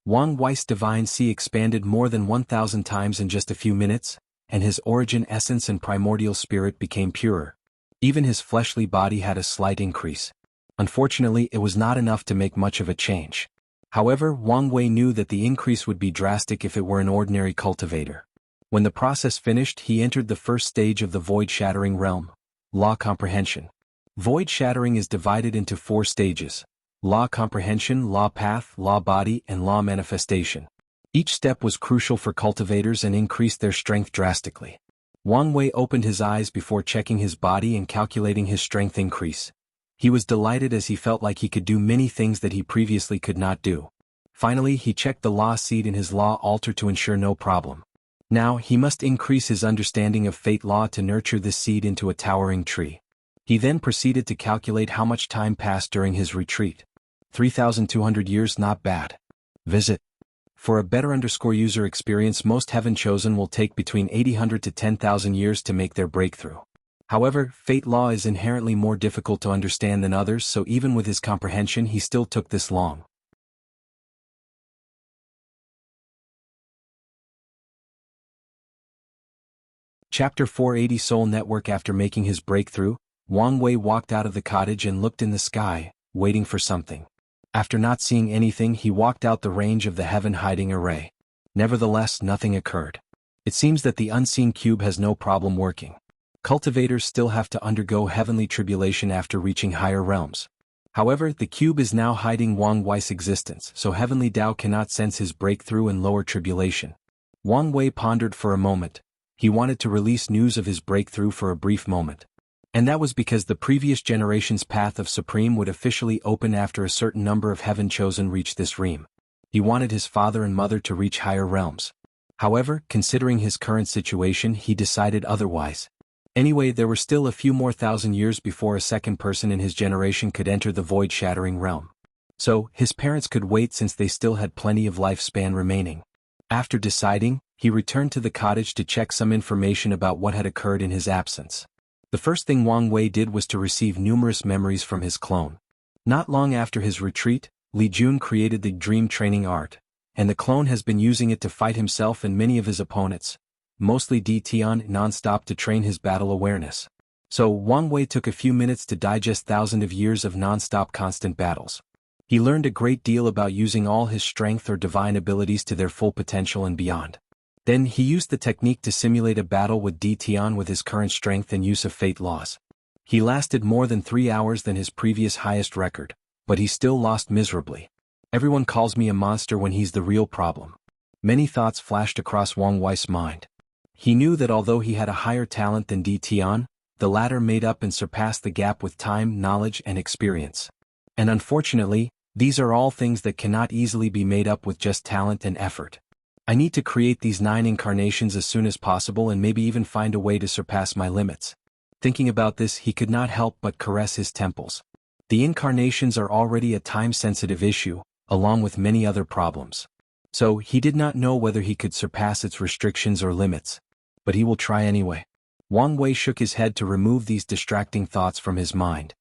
Wang Wei's divine sea expanded more than 1,000 times in just a few minutes, and his origin essence and primordial spirit became purer. Even his fleshly body had a slight increase. Unfortunately, it was not enough to make much of a change. However, Wang Wei knew that the increase would be drastic if it were an ordinary cultivator. When the process finished, he entered the first stage of the void-shattering realm, law comprehension. Void shattering is divided into 4 stages: law comprehension, law path, law body, and law manifestation. Each step was crucial for cultivators and increased their strength drastically. Wang Wei opened his eyes before checking his body and calculating his strength increase. He was delighted as he felt like he could do many things that he previously could not do. Finally, he checked the law seed in his law altar to ensure no problem. Now, he must increase his understanding of fate law to nurture this seed into a towering tree. He then proceeded to calculate how much time passed during his retreat. 3,200 years, not bad. Visit. For a better user experience, most heaven chosen will take between 800 to 10,000 years to make their breakthrough. However, fate law is inherently more difficult to understand than others, so even with his comprehension he still took this long. Chapter 480 Soul Network. After making his breakthrough, Wang Wei walked out of the cottage and looked in the sky, waiting for something. After not seeing anything, he walked out the range of the heaven hiding array. Nevertheless, nothing occurred. It seems that the unseen cube has no problem working. Cultivators still have to undergo heavenly tribulation after reaching higher realms. However, the cube is now hiding Wang Wei's existence, so heavenly Tao cannot sense his breakthrough and lower tribulation. Wang Wei pondered for a moment. He wanted to release news of his breakthrough for a brief moment. And that was because the previous generation's path of Supreme would officially open after a certain number of heaven chosen reached this realm. He wanted his father and mother to reach higher realms. However, considering his current situation, he decided otherwise. Anyway, there were still a few more thousand years before a second person in his generation could enter the void-shattering realm. So, his parents could wait since they still had plenty of lifespan remaining. After deciding, he returned to the cottage to check some information about what had occurred in his absence. The first thing Wang Wei did was to receive numerous memories from his clone. Not long after his retreat, Li Jun created the dream training art, and the clone has been using it to fight himself and many of his opponents, mostly Di Tian, non-stop to train his battle awareness. So Wang Wei took a few minutes to digest thousands of years of non-stop constant battles. He learned a great deal about using all his strength or divine abilities to their full potential and beyond. Then he used the technique to simulate a battle with Di Tian with his current strength and use of fate laws. He lasted more than 3 hours than his previous highest record, but he still lost miserably. Everyone calls me a monster when he's the real problem. Many thoughts flashed across Wang Wei's mind. He knew that although he had a higher talent than Di Tian, the latter made up and surpassed the gap with time, knowledge, and experience. And unfortunately, these are all things that cannot easily be made up with just talent and effort. I need to create these 9 incarnations as soon as possible and maybe even find a way to surpass my limits. Thinking about this, he could not help but caress his temples. The incarnations are already a time-sensitive issue, along with many other problems. So, he did not know whether he could surpass its restrictions or limits. But he will try anyway. Wang Wei shook his head to remove these distracting thoughts from his mind.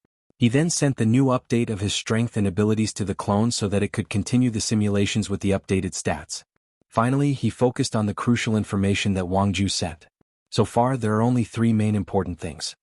He then sent the new update of his strength and abilities to the clone so that it could continue the simulations with the updated stats. Finally, he focused on the crucial information that Wang Ju sent. So far, there are only 3 main important things.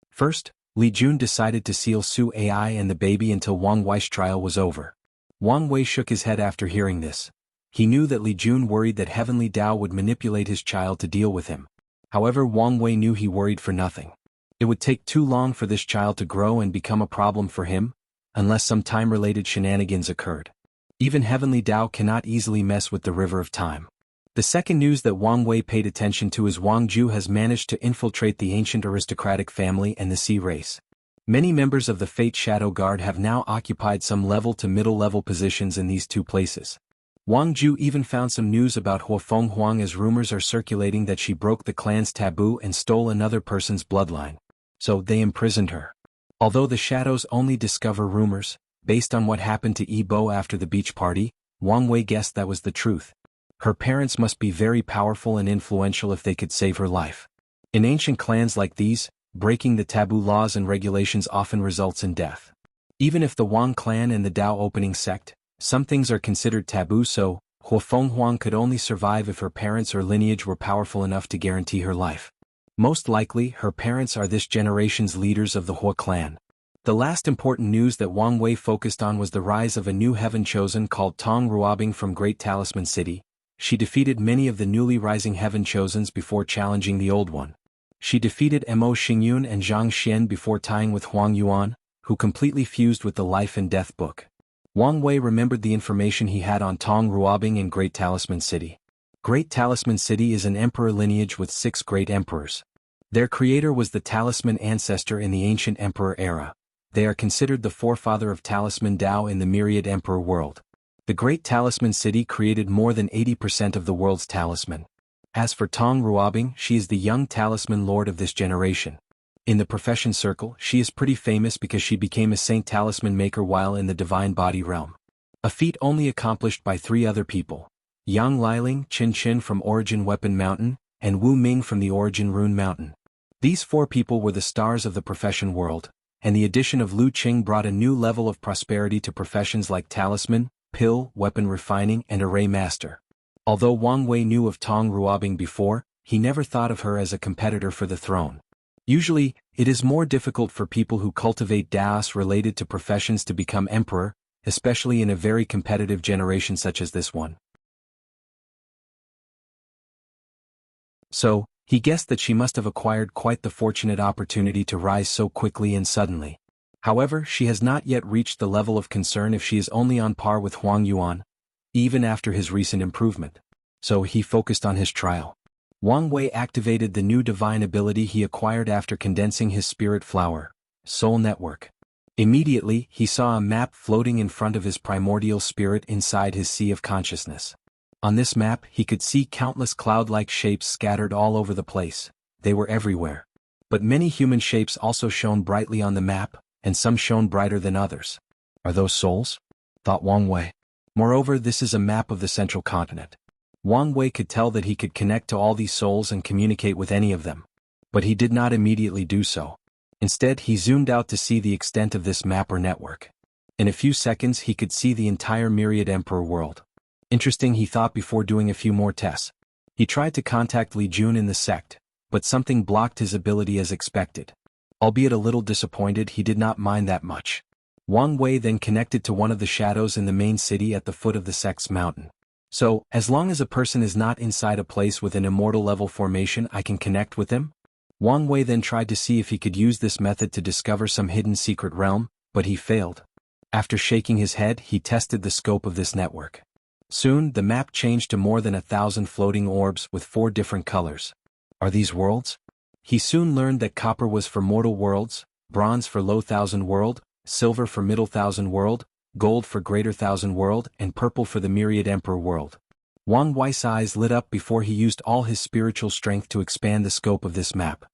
First, Li Jun decided to seal Su Ai and the baby until Wang Wei's trial was over. Wang Wei shook his head after hearing this. He knew that Li Jun worried that Heavenly Tao would manipulate his child to deal with him. However, Wang Wei knew he worried for nothing. It would take too long for this child to grow and become a problem for him, unless some time-related shenanigans occurred. Even Heavenly Tao cannot easily mess with the river of time. The second news that Wang Wei paid attention to is Wang Ju has managed to infiltrate the ancient aristocratic family and the sea race. Many members of the Fate Shadow Guard have now occupied some level to middle-level positions in these 2 places. Wang Ju even found some news about Huafeng Huang, as rumors are circulating that she broke the clan's taboo and stole another person's bloodline. So they imprisoned her. Although the shadows only discover rumors, based on what happened to Yi Bo after the beach party, Wang Wei guessed that was the truth. Her parents must be very powerful and influential if they could save her life. In ancient clans like these, breaking the taboo laws and regulations often results in death. Even if the Wang clan and the Dao opening sect, some things are considered taboo, so Huafeng Huang could only survive if her parents or lineage were powerful enough to guarantee her life. Most likely, her parents are this generation's leaders of the Hua clan. The last important news that Wang Wei focused on was the rise of a new heaven chosen called Tong Ruobing from Great Talisman City. She defeated many of the newly rising heaven chosens before challenging the old one. She defeated Mo Xingyun and Zhang Xian before tying with Huang Yuan, who completely fused with the Life and Death book. Wang Wei remembered the information he had on Tong Ruobing in Great Talisman City. Great Talisman City is an emperor lineage with 6 great emperors. Their creator was the talisman ancestor in the ancient emperor era. They are considered the forefather of talisman Dao in the myriad emperor world. The Great Talisman City created more than 80% of the world's talisman. As for Tong Ruobing, she is the young talisman lord of this generation. In the profession circle, she is pretty famous because she became a saint talisman maker while in the divine body realm. A feat only accomplished by 3 other people: Yang Liling, Qin Qin from Origin Weapon Mountain, and Wu Ming from the Origin Rune Mountain. These 4 people were the stars of the profession world, and the addition of Lu Qing brought a new level of prosperity to professions like talisman, pill, weapon refining, and array master. Although Wang Wei knew of Tong Ruobing before, he never thought of her as a competitor for the throne. Usually, it is more difficult for people who cultivate Daos related to professions to become emperor, especially in a very competitive generation such as this one. So, he guessed that she must have acquired quite the fortunate opportunity to rise so quickly and suddenly. However, she has not yet reached the level of concern if she is only on par with Huang Yuan, even after his recent improvement. So he focused on his trial. Wang Wei activated the new divine ability he acquired after condensing his spirit flower, Soul Network. Immediately, he saw a map floating in front of his primordial spirit inside his sea of consciousness. On this map, he could see countless cloud-like shapes scattered all over the place. They were everywhere. But many human shapes also shone brightly on the map, and some shone brighter than others. Are those souls? Thought Wang Wei. Moreover, this is a map of the central continent. Wang Wei could tell that he could connect to all these souls and communicate with any of them. But he did not immediately do so. Instead, he zoomed out to see the extent of this map or network. In a few seconds, he could see the entire myriad emperor world. Interesting, he thought before doing a few more tests. He tried to contact Li Jun in the sect, but something blocked his ability as expected. Albeit a little disappointed, he did not mind that much. Wang Wei then connected to one of the shadows in the main city at the foot of the sect's mountain. So, as long as a person is not inside a place with an immortal level formation, I can connect with him? Wang Wei then tried to see if he could use this method to discover some hidden secret realm, but he failed. After shaking his head, he tested the scope of this network. Soon, the map changed to more than 1,000 floating orbs with 4 different colors. Are these worlds? He soon learned that copper was for mortal worlds, bronze for low thousand world, silver for middle thousand world, gold for greater thousand world, and purple for the myriad emperor world. Wang Wei's eyes lit up before he used all his spiritual strength to expand the scope of this map.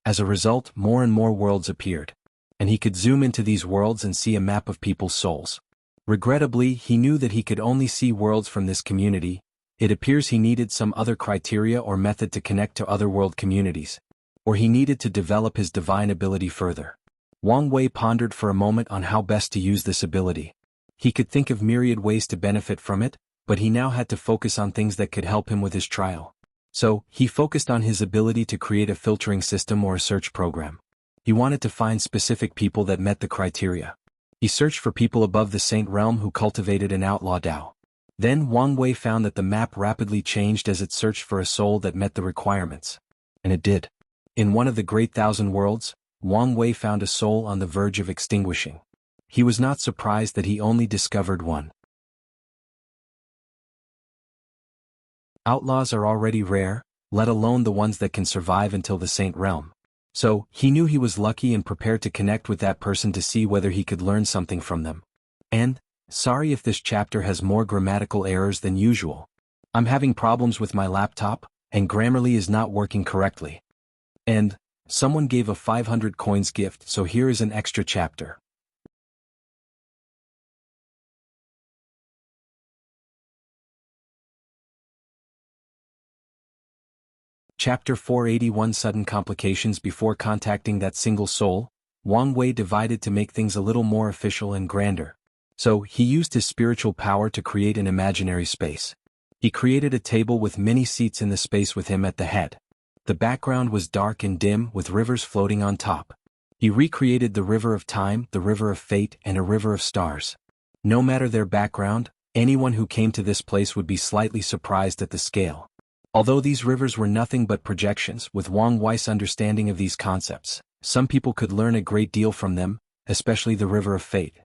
As a result, more and more worlds appeared. And he could zoom into these worlds and see a map of people's souls. Regrettably, he knew that he could only see worlds from this community. It appears he needed some other criteria or method to connect to other world communities. or he needed to develop his divine ability further. Wang Wei pondered for a moment on how best to use this ability. He could think of myriad ways to benefit from it, but he now had to focus on things that could help him with his trial. So, he focused on his ability to create a filtering system or a search program. He wanted to find specific people that met the criteria. He searched for people above the Saint Realm who cultivated an outlaw Dao. Then Wang Wei found that the map rapidly changed as it searched for a soul that met the requirements. And it did. In one of the Great Thousand Worlds, Wang Wei found a soul on the verge of extinguishing. He was not surprised that he only discovered one. Outlaws are already rare, let alone the ones that can survive until the Saint Realm. So, he knew he was lucky and prepared to connect with that person to see whether he could learn something from them. And, sorry if this chapter has more grammatical errors than usual. I'm having problems with my laptop, and Grammarly is not working correctly. And, someone gave a 500 coins gift, so here is an extra chapter. Chapter 481 Sudden Complications. Before contacting that single soul, Wang Wei divided to make things a little more official and grander. So, he used his spiritual power to create an imaginary space. He created a table with many seats in the space with him at the head. The background was dark and dim with rivers floating on top. He recreated the river of time, the river of fate, and a river of stars. No matter their background, anyone who came to this place would be slightly surprised at the scale. Although these rivers were nothing but projections, with Wang Wei's understanding of these concepts, some people could learn a great deal from them, especially the river of fate.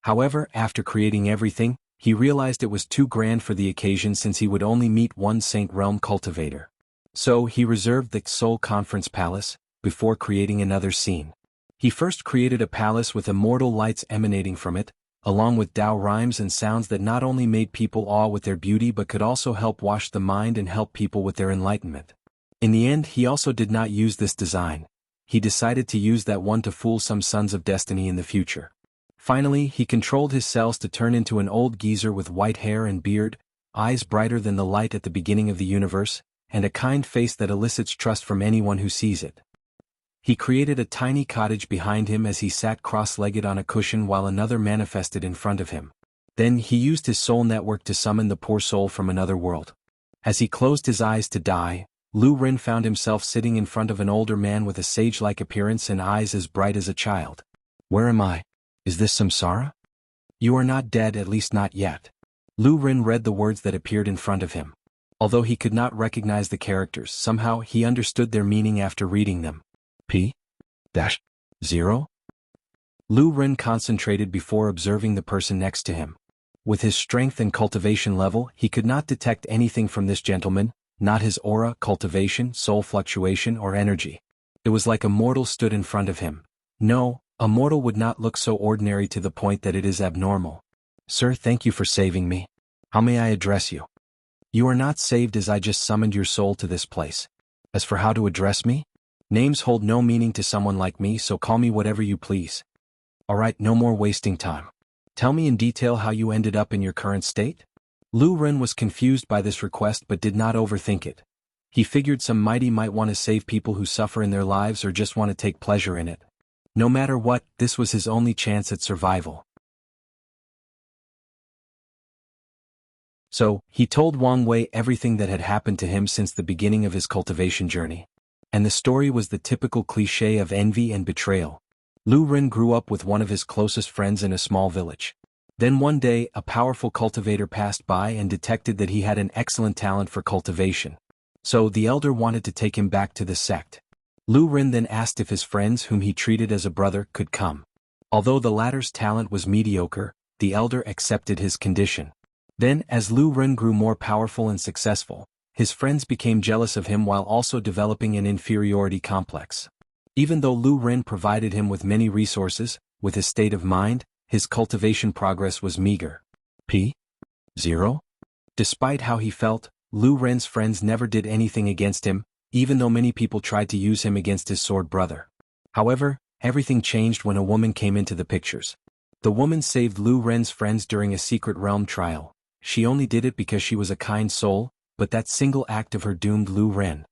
However, after creating everything, he realized it was too grand for the occasion since he would only meet one Saint Realm cultivator. So he reserved the Soul Conference Palace, before creating another scene. He first created a palace with immortal lights emanating from it, along with Tao rhymes and sounds that not only made people awe with their beauty but could also help wash the mind and help people with their enlightenment. In the end, he also did not use this design. He decided to use that one to fool some sons of destiny in the future. Finally, he controlled his cells to turn into an old geezer with white hair and beard, eyes brighter than the light at the beginning of the universe, and a kind face that elicits trust from anyone who sees it. He created a tiny cottage behind him as he sat cross-legged on a cushion while another manifested in front of him. Then he used his soul network to summon the poor soul from another world. As he closed his eyes to die, Lu Ren found himself sitting in front of an older man with a sage-like appearance and eyes as bright as a child. Where am I? Is this samsara? You are not dead, at least not yet. Lu Ren read the words that appeared in front of him. Although he could not recognize the characters, somehow he understood their meaning after reading them. P-0? Lu Ren concentrated before observing the person next to him. With his strength and cultivation level, he could not detect anything from this gentleman, not his aura, cultivation, soul fluctuation, or energy. It was like a mortal stood in front of him. No, a mortal would not look so ordinary to the point that it is abnormal. Sir, thank you for saving me. How may I address you? You are not saved as I just summoned your soul to this place. As for how to address me? Names hold no meaning to someone like me, so call me whatever you please. Alright, no more wasting time. Tell me in detail how you ended up in your current state? Lu Ren was confused by this request but did not overthink it. He figured some mighty might want to save people who suffer in their lives or just want to take pleasure in it. No matter what, this was his only chance at survival. So, he told Wang Wei everything that had happened to him since the beginning of his cultivation journey. And the story was the typical cliché of envy and betrayal. Lu Ren grew up with one of his closest friends in a small village. Then one day, a powerful cultivator passed by and detected that he had an excellent talent for cultivation. So the elder wanted to take him back to the sect. Lu Ren then asked if his friends, whom he treated as a brother, could come. Although the latter's talent was mediocre, the elder accepted his condition. Then, as Lu Ren grew more powerful and successful, his friends became jealous of him while also developing an inferiority complex. Even though Lu Ren provided him with many resources, with his state of mind, his cultivation progress was meager. P-0? Despite how he felt, Lu Ren's friends never did anything against him, even though many people tried to use him against his sword brother. However, everything changed when a woman came into the pictures. The woman saved Lu Ren's friends during a secret realm trial. She only did it because she was a kind soul, but that single act of her doomed Lu Ren.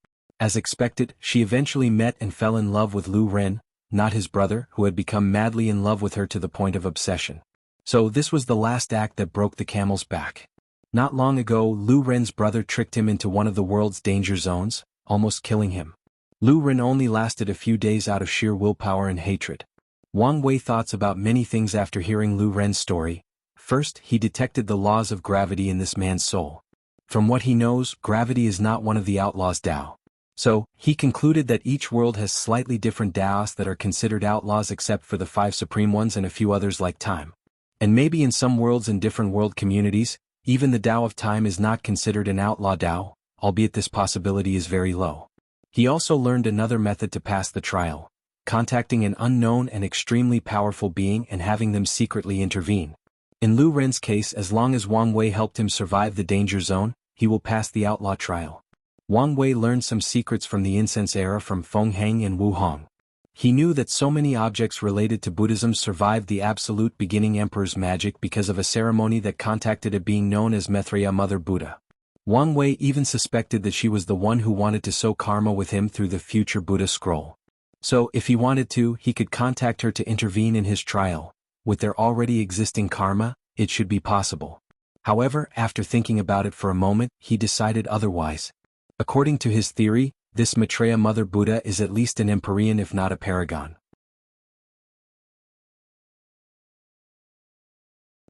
As expected, she eventually met and fell in love with Lu Ren, not his brother, who had become madly in love with her to the point of obsession. So this was the last act that broke the camel's back. Not long ago, Lu Ren's brother tricked him into one of the world's danger zones, almost killing him. Lu Ren only lasted a few days out of sheer willpower and hatred. Wang Wei thoughts about many things after hearing Lu Ren's story. First, he detected the laws of gravity in this man's soul. From what he knows, gravity is not one of the outlaws' Dao. So, he concluded that each world has slightly different Daos that are considered outlaws except for the 5 supreme ones and a few others like time. And maybe in some worlds in different world communities, even the Dao of time is not considered an outlaw Dao, albeit this possibility is very low. He also learned another method to pass the trial, contacting an unknown and extremely powerful being and having them secretly intervene. In Lu Ren's case, as long as Wang Wei helped him survive the danger zone, he will pass the outlaw trial. Wang Wei learned some secrets from the incense era from Feng Heng and Wu Hong. He knew that so many objects related to Buddhism survived the absolute beginning emperor's magic because of a ceremony that contacted a being known as Maitreya Mother Buddha. Wang Wei even suspected that she was the one who wanted to sow karma with him through the future Buddha scroll. So if he wanted to, he could contact her to intervene in his trial. With their already existing karma, it should be possible. However, after thinking about it for a moment, he decided otherwise. According to his theory, this Maitreya Mother Buddha is at least an Empyrean if not a paragon.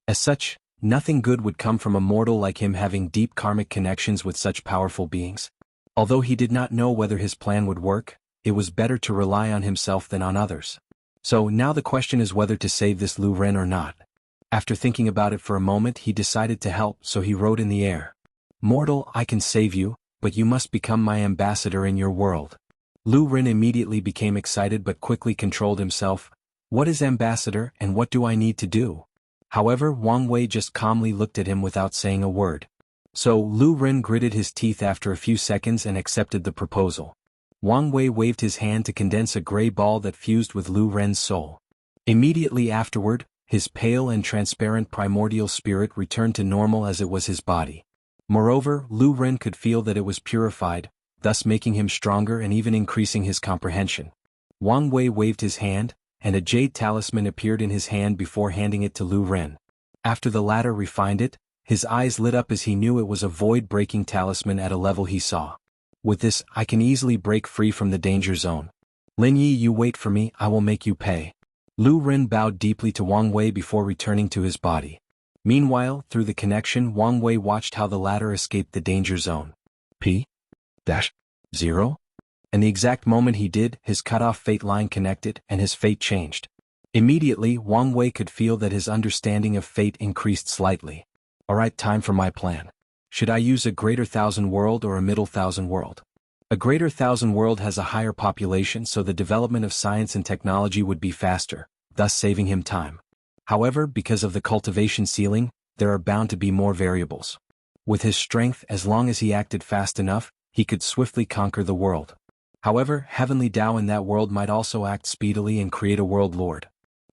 As such, nothing good would come from a mortal like him having deep karmic connections with such powerful beings. Although he did not know whether his plan would work, it was better to rely on himself than on others. So now the question is whether to save this Lu Ren or not. After thinking about it for a moment, he decided to help, so he wrote in the air, "Mortal, I can save you, but you must become my ambassador in your world." Lu Ren immediately became excited but quickly controlled himself. What is ambassador and what do I need to do? However, Wang Wei just calmly looked at him without saying a word. So Lu Ren gritted his teeth after a few seconds and accepted the proposal. Wang Wei waved his hand to condense a gray ball that fused with Lu Ren's soul. Immediately afterward, his pale and transparent primordial spirit returned to normal as it was his body. Moreover, Lu Ren could feel that it was purified, thus making him stronger and even increasing his comprehension. Wang Wei waved his hand, and a jade talisman appeared in his hand before handing it to Lu Ren. After the latter refined it, his eyes lit up as he knew it was a void-breaking talisman at a level he saw. With this, I can easily break free from the danger zone. Lin Yi, you wait for me, I will make you pay. Lu Ren bowed deeply to Wang Wei before returning to his body. Meanwhile, through the connection, Wang Wei watched how the latter escaped the danger zone. P-0? And the exact moment he did, his cut-off fate line connected, and his fate changed. Immediately, Wang Wei could feel that his understanding of fate increased slightly. Alright, time for my plan. Should I use a greater thousand world or a middle thousand world? A greater thousand world has a higher population, so the development of science and technology would be faster, thus saving him time. However, because of the cultivation ceiling, there are bound to be more variables. With his strength, as long as he acted fast enough, he could swiftly conquer the world. However, heavenly Dao in that world might also act speedily and create a world lord.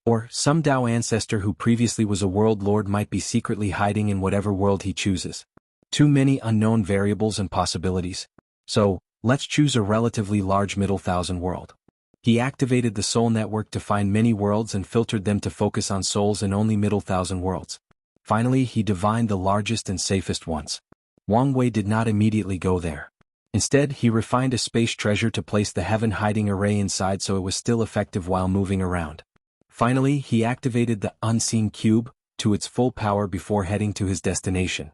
Or, some Dao ancestor who previously was a world lord might be secretly hiding in whatever world he chooses. Too many unknown variables and possibilities. So, let's choose a relatively large middle thousand world. He activated the soul network to find many worlds and filtered them to focus on souls in only middle thousand worlds. Finally, he divined the largest and safest ones. Wang Wei did not immediately go there. Instead, he refined a space treasure to place the heaven hiding array inside so it was still effective while moving around. Finally, he activated the unseen cube to its full power before heading to his destination.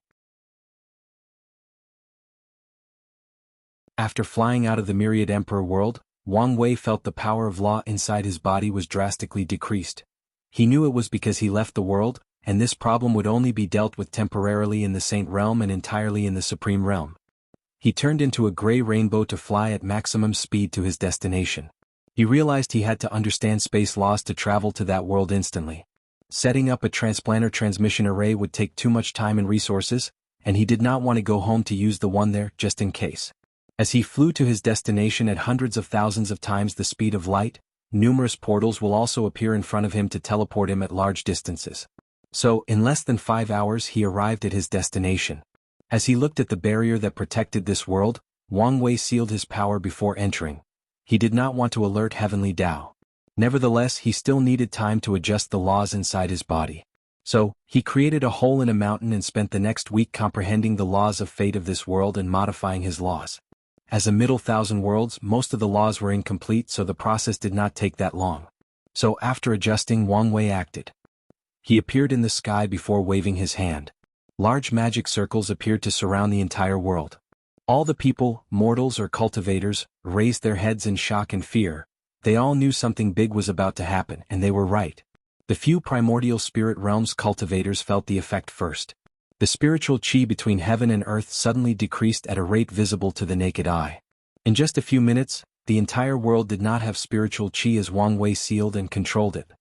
After flying out of the Myriad Emperor world, Wang Wei felt the power of law inside his body was drastically decreased. He knew it was because he left the world, and this problem would only be dealt with temporarily in the Saint Realm and entirely in the Supreme Realm. He turned into a gray rainbow to fly at maximum speed to his destination. He realized he had to understand space laws to travel to that world instantly. Setting up a transplanter transmission array would take too much time and resources, and he did not want to go home to use the one there just in case. As he flew to his destination at hundreds of thousands of times the speed of light, numerous portals will also appear in front of him to teleport him at large distances. So, in less than 5 hours he arrived at his destination. As he looked at the barrier that protected this world, Wang Wei sealed his power before entering. He did not want to alert Heavenly Tao. Nevertheless, he still needed time to adjust the laws inside his body. So, he created a hole in a mountain and spent the next week comprehending the laws of fate of this world and modifying his laws. As a middle thousand worlds, most of the laws were incomplete, so the process did not take that long. So after adjusting, Wang Wei acted. He appeared in the sky before waving his hand. Large magic circles appeared to surround the entire world. All the people, mortals or cultivators, raised their heads in shock and fear. They all knew something big was about to happen, and they were right. The few primordial spirit realms cultivators felt the effect first. The spiritual chi between heaven and earth suddenly decreased at a rate visible to the naked eye. In just a few minutes, the entire world did not have spiritual chi as Wang Wei sealed and controlled it.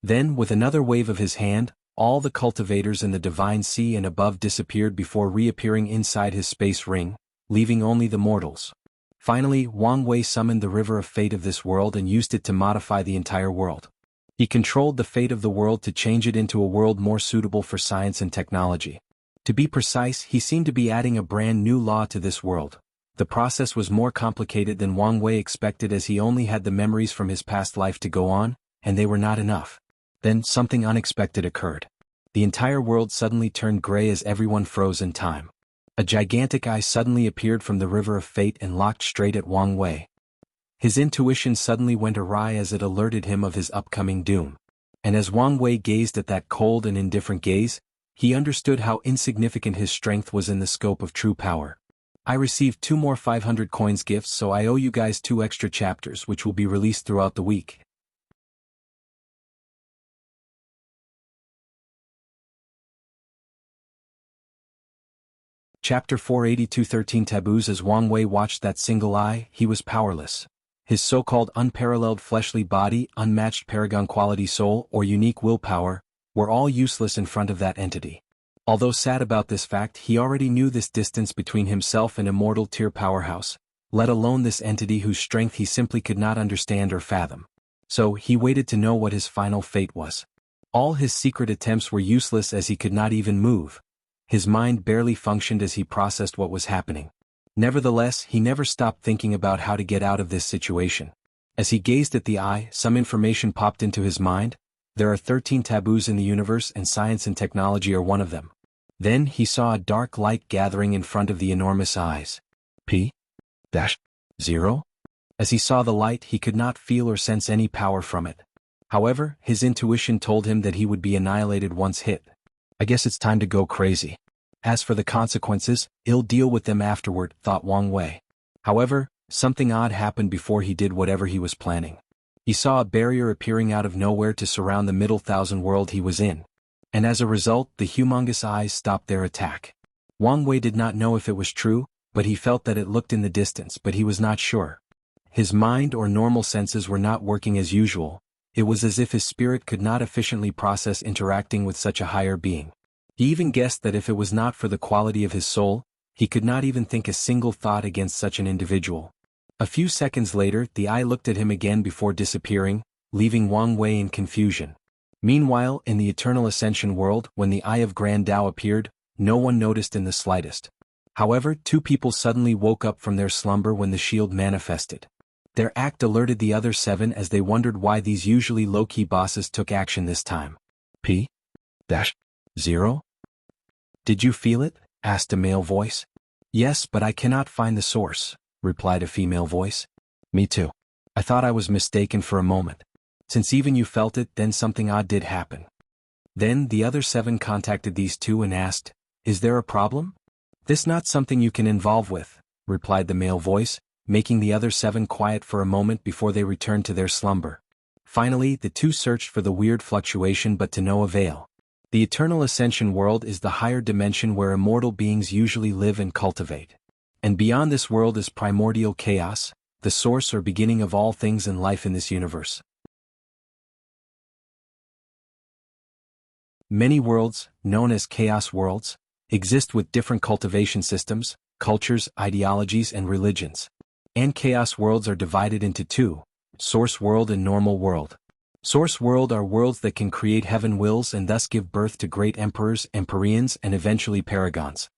Then, with another wave of his hand, all the cultivators in the divine sea and above disappeared before reappearing inside his space ring, leaving only the mortals. Finally, Wang Wei summoned the river of fate of this world and used it to modify the entire world. He controlled the fate of the world to change it into a world more suitable for science and technology. To be precise, he seemed to be adding a brand new law to this world. The process was more complicated than Wang Wei expected, as he only had the memories from his past life to go on, and they were not enough. Then, something unexpected occurred. The entire world suddenly turned gray as everyone froze in time. A gigantic eye suddenly appeared from the river of fate and locked straight at Wang Wei. His intuition suddenly went awry as it alerted him of his upcoming doom. And as Wang Wei gazed at that cold and indifferent gaze, he understood how insignificant his strength was in the scope of true power. I received 2 more 500 coins gifts, so I owe you guys 2 extra chapters which will be released throughout the week. Chapter 482 13 Taboos. As Wang Wei watched that single eye, he was powerless. His so-called unparalleled fleshly body, unmatched paragon quality soul, or unique willpower, were all useless in front of that entity. Although sad about this fact, he already knew this distance between himself and immortal tier powerhouse, let alone this entity whose strength he simply could not understand or fathom. So, he waited to know what his final fate was. All his secret attempts were useless as he could not even move. His mind barely functioned as he processed what was happening. Nevertheless, he never stopped thinking about how to get out of this situation. As he gazed at the eye, some information popped into his mind. There are 13 taboos in the universe, and science and technology are one of them. Then he saw a dark light gathering in front of the enormous eyes. P-0? As he saw the light, he could not feel or sense any power from it. However, his intuition told him that he would be annihilated once hit. I guess it's time to go crazy. As for the consequences, he'll deal with them afterward, thought Wang Wei. However, something odd happened before he did whatever he was planning. He saw a barrier appearing out of nowhere to surround the middle thousand world he was in. And as a result, the humongous eyes stopped their attack. Wang Wei did not know if it was true, but he felt that it looked in the distance, but he was not sure. His mind or normal senses were not working as usual. It was as if his spirit could not efficiently process interacting with such a higher being. He even guessed that if it was not for the quality of his soul, he could not even think a single thought against such an individual. A few seconds later, the eye looked at him again before disappearing, leaving Wang Wei in confusion. Meanwhile, in the Eternal Ascension world, when the Eye of Grand Tao appeared, no one noticed in the slightest. However, 2 people suddenly woke up from their slumber when the shield manifested. Their act alerted the other 7 as they wondered why these usually low-key bosses took action this time. P-0? Did you feel it? Asked a male voice. Yes, but I cannot find the source, replied a female voice. Me too. I thought I was mistaken for a moment. Since even you felt it, then something odd did happen. Then the other 7 contacted these 2 and asked, is there a problem? This not something you can involve with, replied the male voice, making the other 7 quiet for a moment before they returned to their slumber. Finally, the 2 searched for the weird fluctuation but to no avail. The Eternal Ascension world is the higher dimension where immortal beings usually live and cultivate. And beyond this world is primordial chaos, the source or beginning of all things and life in this universe. Many worlds, known as chaos worlds, exist with different cultivation systems, cultures, ideologies, and religions. And chaos worlds are divided into 2, source world and normal world. Source world are worlds that can create heaven wills and thus give birth to great emperors, empyreans, and eventually paragons.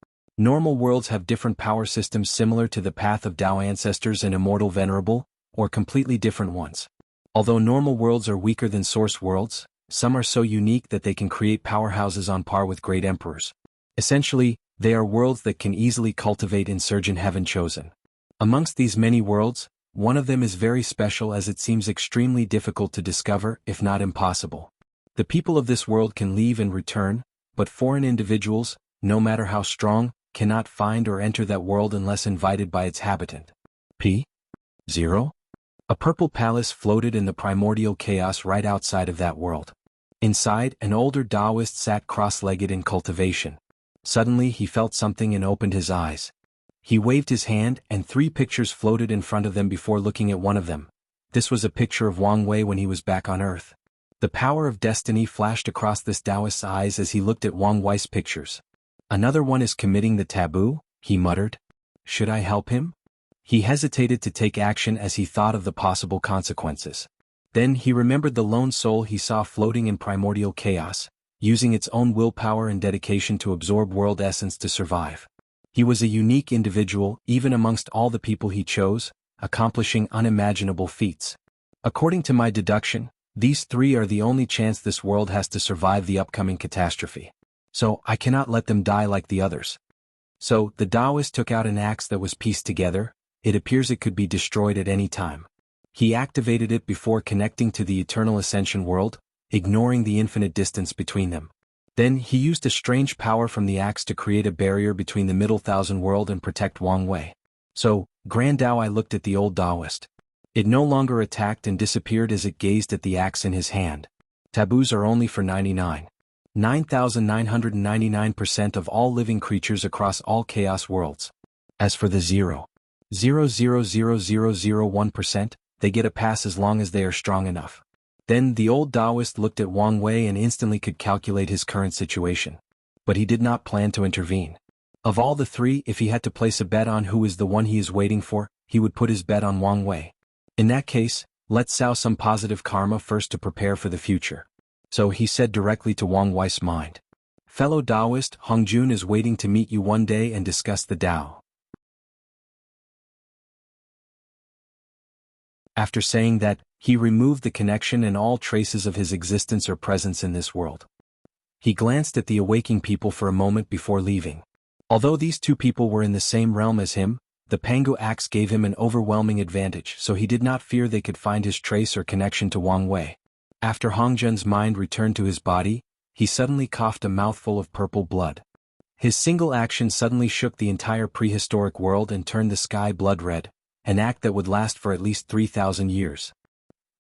Normal worlds have different power systems similar to the path of Tao ancestors and immortal venerable, or completely different ones. Although normal worlds are weaker than source worlds, some are so unique that they can create powerhouses on par with great emperors. Essentially, they are worlds that can easily cultivate insurgent heaven chosen. Amongst these many worlds, one of them is very special as it seems extremely difficult to discover, if not impossible. The people of this world can leave and return, but foreign individuals, no matter how strong, cannot find or enter that world unless invited by its habitant. P.0. A purple palace floated in the primordial chaos right outside of that world. Inside, an older Taoist sat cross-legged in cultivation. Suddenly he felt something and opened his eyes. He waved his hand and 3 pictures floated in front of them before looking at one of them. This was a picture of Wang Wei when he was back on Earth. The power of destiny flashed across this Taoist's eyes as he looked at Wang Wei's pictures. Another one is committing the taboo, he muttered. Should I help him? He hesitated to take action as he thought of the possible consequences. Then he remembered the lone soul he saw floating in primordial chaos, using its own willpower and dedication to absorb world essence to survive. He was a unique individual even amongst all the people he chose, accomplishing unimaginable feats. According to my deduction, these 3 are the only chance this world has to survive the upcoming catastrophe. So I cannot let them die like the others. So the Taoist took out an axe that was pieced together. It appears it could be destroyed at any time. He activated it before connecting to the eternal ascension world, ignoring the infinite distance between them. Then he used a strange power from the axe to create a barrier between the middle thousand world and protect Wang Wei. So, Grand Tao, I looked at the old Taoist. It no longer attacked and disappeared as it gazed at the axe in his hand. Taboos are only for 9,999% of all living creatures across all chaos worlds. As for the 0.00001%, they get a pass as long as they are strong enough. Then the old Taoist looked at Wang Wei and instantly could calculate his current situation. But he did not plan to intervene. Of all the 3, if he had to place a bet on who is the one he is waiting for, he would put his bet on Wang Wei. In that case, let's sow some positive karma first to prepare for the future. So he said directly to Wang Wei's mind. Fellow Taoist, Hongjun is waiting to meet you one day and discuss the Tao. After saying that, he removed the connection and all traces of his existence or presence in this world. He glanced at the awaking people for a moment before leaving. Although these 2 people were in the same realm as him, the Pangu axe gave him an overwhelming advantage, so he did not fear they could find his trace or connection to Wang Wei. After Hongjun's mind returned to his body, he suddenly coughed a mouthful of purple blood. His single action suddenly shook the entire prehistoric world and turned the sky blood red, an act that would last for at least 3,000 years.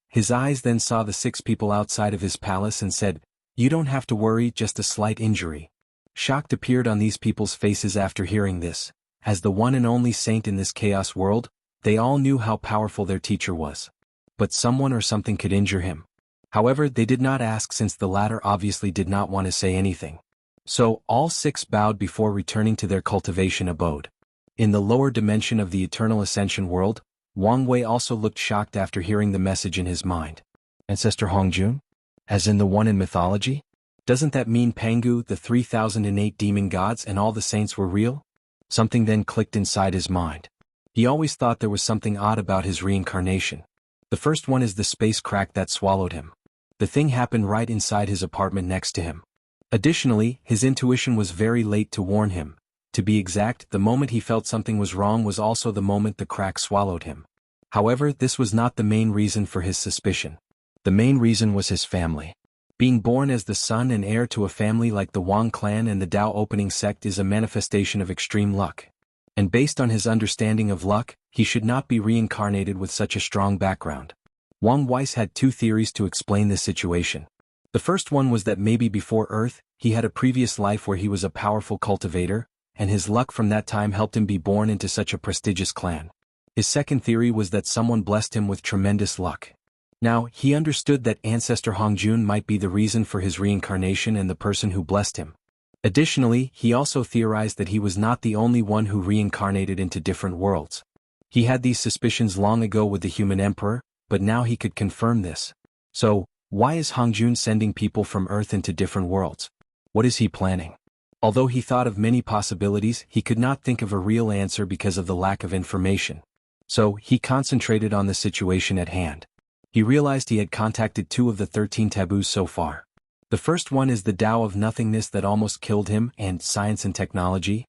His eyes then saw the 6 people outside of his palace and said, "You don't have to worry, just a slight injury." Shock appeared on these people's faces after hearing this. As the one and only saint in this chaos world, they all knew how powerful their teacher was. But someone or something could injure him. However, they did not ask since the latter obviously did not want to say anything. So, all 6 bowed before returning to their cultivation abode. In the lower dimension of the eternal ascension world, Wang Wei also looked shocked after hearing the message in his mind. Ancestor Hongjun? As in the one in mythology? Doesn't that mean Pangu, the 3008 demon gods and all the saints were real? Something then clicked inside his mind. He always thought there was something odd about his reincarnation. The first one is the space crack that swallowed him. The thing happened right inside his apartment next to him. Additionally, his intuition was very late to warn him. To be exact, the moment he felt something was wrong was also the moment the crack swallowed him. However, this was not the main reason for his suspicion. The main reason was his family. Being born as the son and heir to a family like the Wang clan and the Tao opening sect is a manifestation of extreme luck. And based on his understanding of luck, he should not be reincarnated with such a strong background. Wang Weiss had 2 theories to explain this situation. The first one was that maybe before Earth, he had a previous life where he was a powerful cultivator, and his luck from that time helped him be born into such a prestigious clan. His second theory was that someone blessed him with tremendous luck. Now, he understood that Ancestor Hongjun might be the reason for his reincarnation and the person who blessed him. Additionally, he also theorized that he was not the only one who reincarnated into different worlds. He had these suspicions long ago with the human emperor, but now he could confirm this. So, why is Hongjun sending people from Earth into different worlds? What is he planning? Although he thought of many possibilities, he could not think of a real answer because of the lack of information. So, he concentrated on the situation at hand. He realized he had contacted 2 of the 13 taboos so far. The first one is the Tao of nothingness that almost killed him, and science and technology.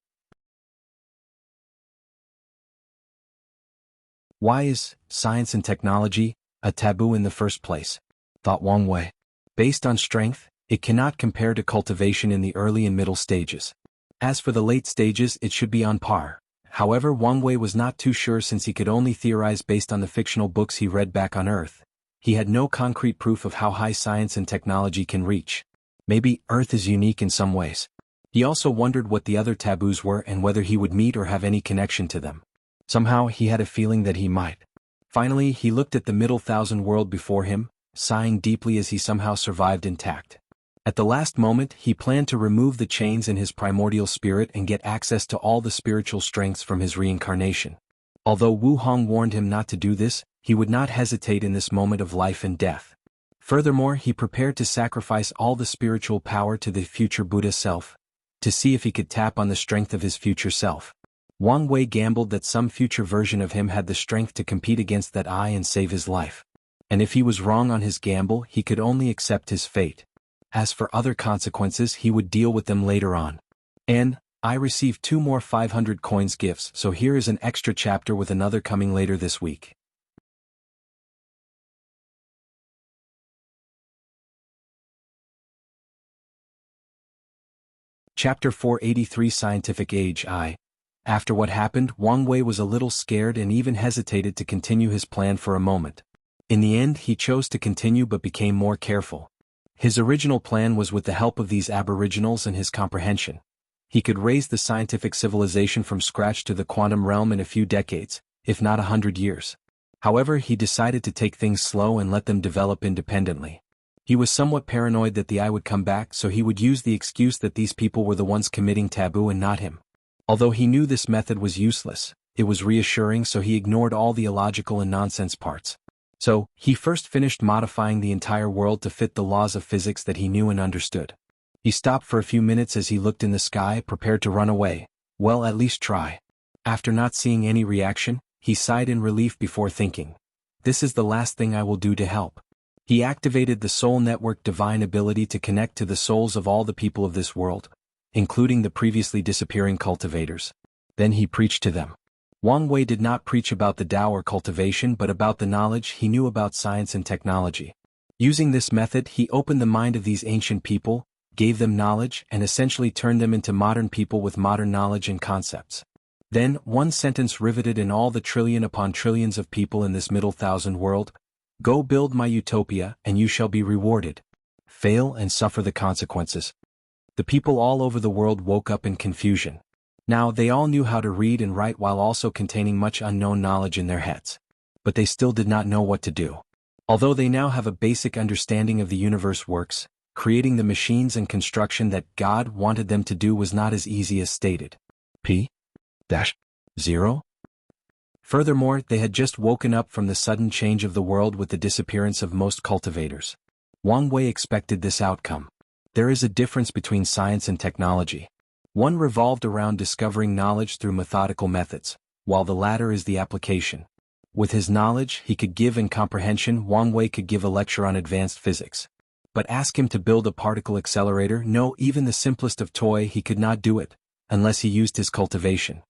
Why is science and technology a taboo in the first place? Thought Wang Wei. Based on strength, it cannot compare to cultivation in the early and middle stages. As for the late stages, it should be on par. However, Wang Wei was not too sure since he could only theorize based on the fictional books he read back on Earth. He had no concrete proof of how high science and technology can reach. Maybe Earth is unique in some ways. He also wondered what the other taboos were and whether he would meet or have any connection to them. Somehow he had a feeling that he might. Finally, he looked at the middle thousand world before him, sighing deeply as he somehow survived intact. At the last moment, he planned to remove the chains in his primordial spirit and get access to all the spiritual strengths from his reincarnation. Although Wu Hong warned him not to do this, he would not hesitate in this moment of life and death. Furthermore, he prepared to sacrifice all the spiritual power to the future Buddha self, to see if he could tap on the strength of his future self. Wang Wei gambled that some future version of him had the strength to compete against that eye and save his life. And if he was wrong on his gamble, he could only accept his fate. As for other consequences, he would deal with them later on. And I received 2 more 500 coins gifts, so here is an extra chapter with another coming later this week. Chapter 483 Scientific Age. After what happened, Wang Wei was a little scared and even hesitated to continue his plan for a moment. In the end, he chose to continue but became more careful. His original plan was with the help of these aboriginals and his comprehension. He could raise the scientific civilization from scratch to the quantum realm in a few decades, if not 100 years. However, he decided to take things slow and let them develop independently. He was somewhat paranoid that the eye would come back, so he would use the excuse that these people were the ones committing taboo and not him. Although he knew this method was useless, it was reassuring, so he ignored all the illogical and nonsense parts. So, he first finished modifying the entire world to fit the laws of physics that he knew and understood. He stopped for a few minutes as he looked in the sky, prepared to run away. Well, at least try. After not seeing any reaction, he sighed in relief before thinking, "This is the last thing I will do to help." He activated the Soul Network divine ability to connect to the souls of all the people of this world, including the previously disappearing cultivators. Then he preached to them. Wang Wei did not preach about the Tao or cultivation but about the knowledge he knew about science and technology. Using this method, he opened the mind of these ancient people, gave them knowledge, and essentially turned them into modern people with modern knowledge and concepts. Then, one sentence riveted in all the trillion upon trillions of people in this middle thousand world: "Go build my utopia, and you shall be rewarded. Fail and suffer the consequences." The people all over the world woke up in confusion. Now they all knew how to read and write while also containing much unknown knowledge in their heads. But they still did not know what to do. Although they now have a basic understanding of the universe works, creating the machines and construction that God wanted them to do was not as easy as stated. P-0? Furthermore, they had just woken up from the sudden change of the world with the disappearance of most cultivators. Wang Wei expected this outcome. There is a difference between science and technology. One revolved around discovering knowledge through methodical methods, while the latter is the application. With his knowledge he could give and comprehension, Wang Wei could give a lecture on advanced physics. But ask him to build a particle accelerator, no, even the simplest of toy, he could not do it, unless he used his cultivation.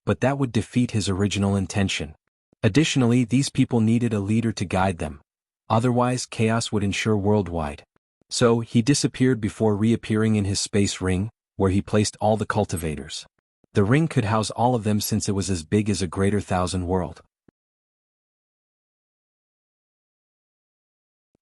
But that would defeat his original intention. Additionally, these people needed a leader to guide them. Otherwise, chaos would ensure worldwide. So, he disappeared before reappearing in his space ring, where he placed all the cultivators. The ring could house all of them since it was as big as a greater thousand world.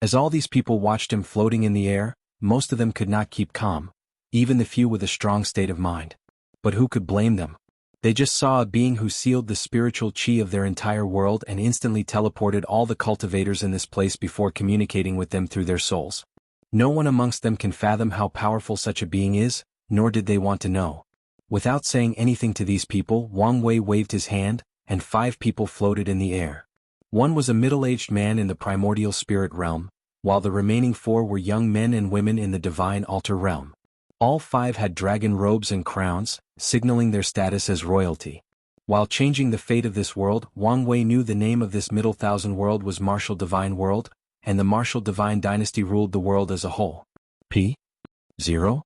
As all these people watched him floating in the air, most of them could not keep calm, even the few with a strong state of mind. But who could blame them? They just saw a being who sealed the spiritual chi of their entire world and instantly teleported all the cultivators in this place before communicating with them through their souls. No one amongst them can fathom how powerful such a being is, nor did they want to know. Without saying anything to these people, Wang Wei waved his hand, and 5 people floated in the air. One was a middle-aged man in the primordial spirit realm, while the remaining 4 were young men and women in the divine altar realm. All 5 had dragon robes and crowns, signaling their status as royalty. While changing the fate of this world, Wang Wei knew the name of this middle thousand world was Martial Divine World, and the Martial Divine Dynasty ruled the world as a whole. P.0.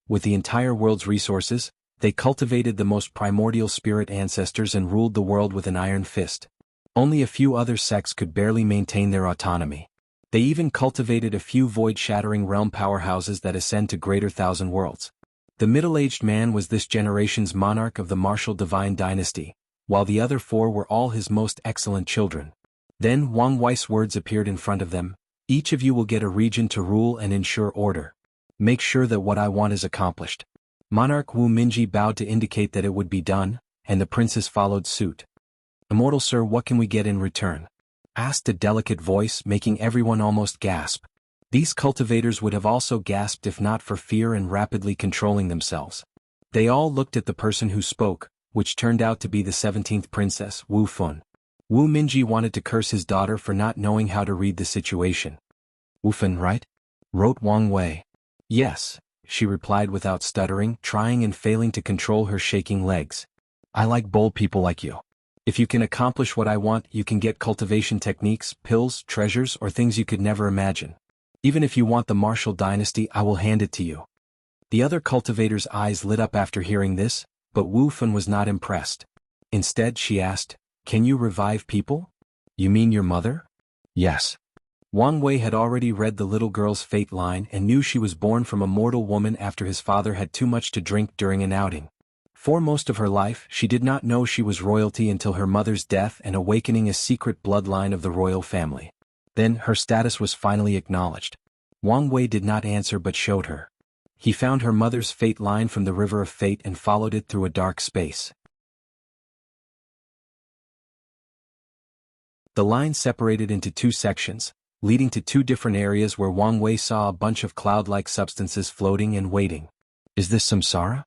With the entire world's resources, they cultivated the most primordial spirit ancestors and ruled the world with an iron fist. Only a few other sects could barely maintain their autonomy. They even cultivated a few void-shattering realm powerhouses that ascend to greater thousand worlds. The middle-aged man was this generation's monarch of the Martial Divine Dynasty, while the other 4 were all his most excellent children. Then Wang Wei's words appeared in front of them: each of you will get a region to rule and ensure order. Make sure that what I want is accomplished. Monarch Wu Minji bowed to indicate that it would be done, and the princes followed suit. Immortal sir, what can we get in return? Asked a delicate voice, making everyone almost gasp. These cultivators would have also gasped if not for fear and rapidly controlling themselves. They all looked at the person who spoke, which turned out to be the 17th princess, Wu Fun. Wu Minji wanted to curse his daughter for not knowing how to read the situation. Wu Fun, right? Wrote Wang Wei. Yes, she replied without stuttering, trying and failing to control her shaking legs. I like bold people like you. If you can accomplish what I want, you can get cultivation techniques, pills, treasures, or things you could never imagine. Even if you want the Martial Dynasty, I will hand it to you. The other cultivator's eyes lit up after hearing this, but Wu Fun was not impressed. Instead, she asked, can you revive people? You mean your mother? Yes. Wang Wei had already read the little girl's fate line and knew she was born from a mortal woman after his father had too much to drink during an outing. For most of her life, she did not know she was royalty until her mother's death and awakening a secret bloodline of the royal family. Then, her status was finally acknowledged. Wang Wei did not answer but showed her. He found her mother's fate line from the River of Fate and followed it through a dark space. The line separated into 2 sections, leading to 2 different areas where Wang Wei saw a bunch of cloud-like substances floating and waiting. Is this samsara?